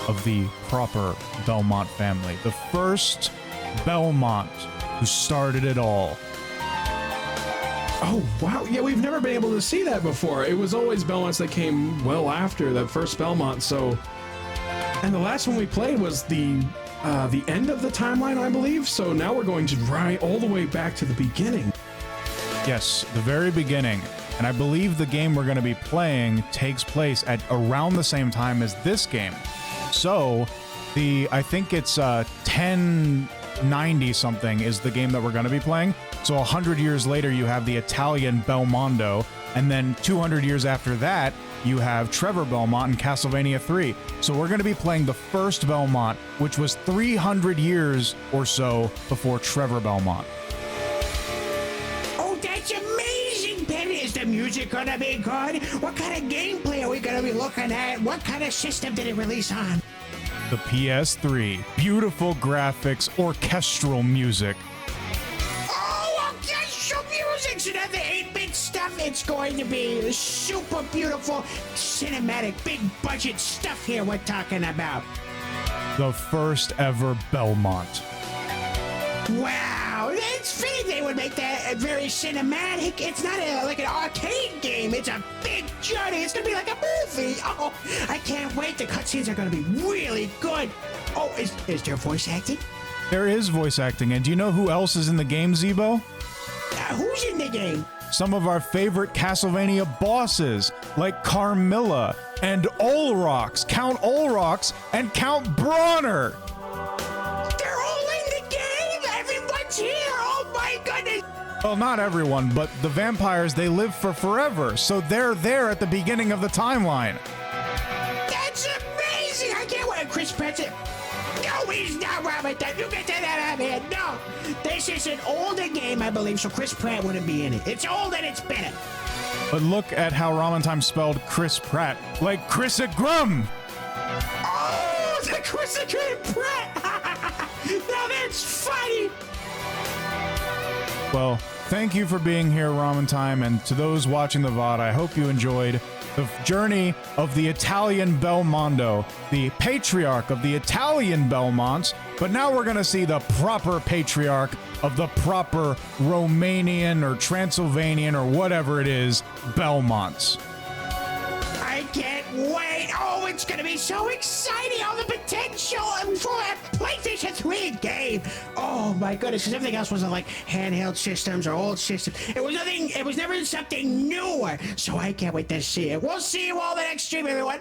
of the proper Belmont family, the first Belmont who started it all? Oh, wow. Yeah, we've never been able to see that before. It was always Belmonts that came well after that first Belmont, so... And the last one we played was the end of the timeline, I believe, so now we're going to ride all the way back to the beginning. Yes, the very beginning. And I believe the game we're going to be playing takes place at around the same time as this game. So, I think it's 1090 something is the game that we're going to be playing. So 100 years later, you have the Italian Belmondo, and then 200 years after that, you have Trevor Belmont in Castlevania 3. So we're going to be playing the first Belmont, which was 300 years or so before Trevor Belmont. Oh, that's amazing, Ben. Is the music gonna be good? What kind of gameplay are we gonna be looking at? What kind of system did it release on? The PS3. Beautiful graphics, orchestral music. Oh, orchestral music! So now the 8-bit stuff, it's going to be super beautiful, cinematic, big budget stuff here we're talking about. The first ever Belmont. Wow, that's fitting. They would make that very cinematic. It's not like an arcade game. It's a big journey. It's gonna be like a movie. Oh, I can't wait. The cutscenes are gonna be really good. Oh, is there voice acting? There is voice acting, and do you know who else is in the game, Zebo? Who's in the game? Some of our favorite Castlevania bosses, like Carmilla and Olrox, Count Olrox and Count Bronner. They're all in the game. Everyone's here. Oh my goodness. Well, not everyone, but the vampires, they live for forever, so they're there at the beginning of the timeline. That's amazing. I can't wait. Chris Pratt's it. No, he's not Robert. You get that out of here. No. This is an older game, I believe, so Chris Pratt wouldn't be in it. It's old and it's better. But look at how Ramentime spelled Chris Pratt, like Chris at Grum. Oh, the Chris Pratt. Now that's funny. Well, thank you for being here, Ramentime, and to those watching the VOD, I hope you enjoyed the journey of the Italian Belmondo, the patriarch of the Italian Belmonts, but now we're going to see the proper patriarch of the proper Romanian or Transylvanian or whatever it is, Belmonts. I can't wait. Oh, it's going to be so exciting. All the potential for a PlayStation 3 game. Oh my goodness, because everything else wasn't like handheld systems or old systems. It was never something newer. So I can't wait to see it. We'll see you all the next stream, everyone.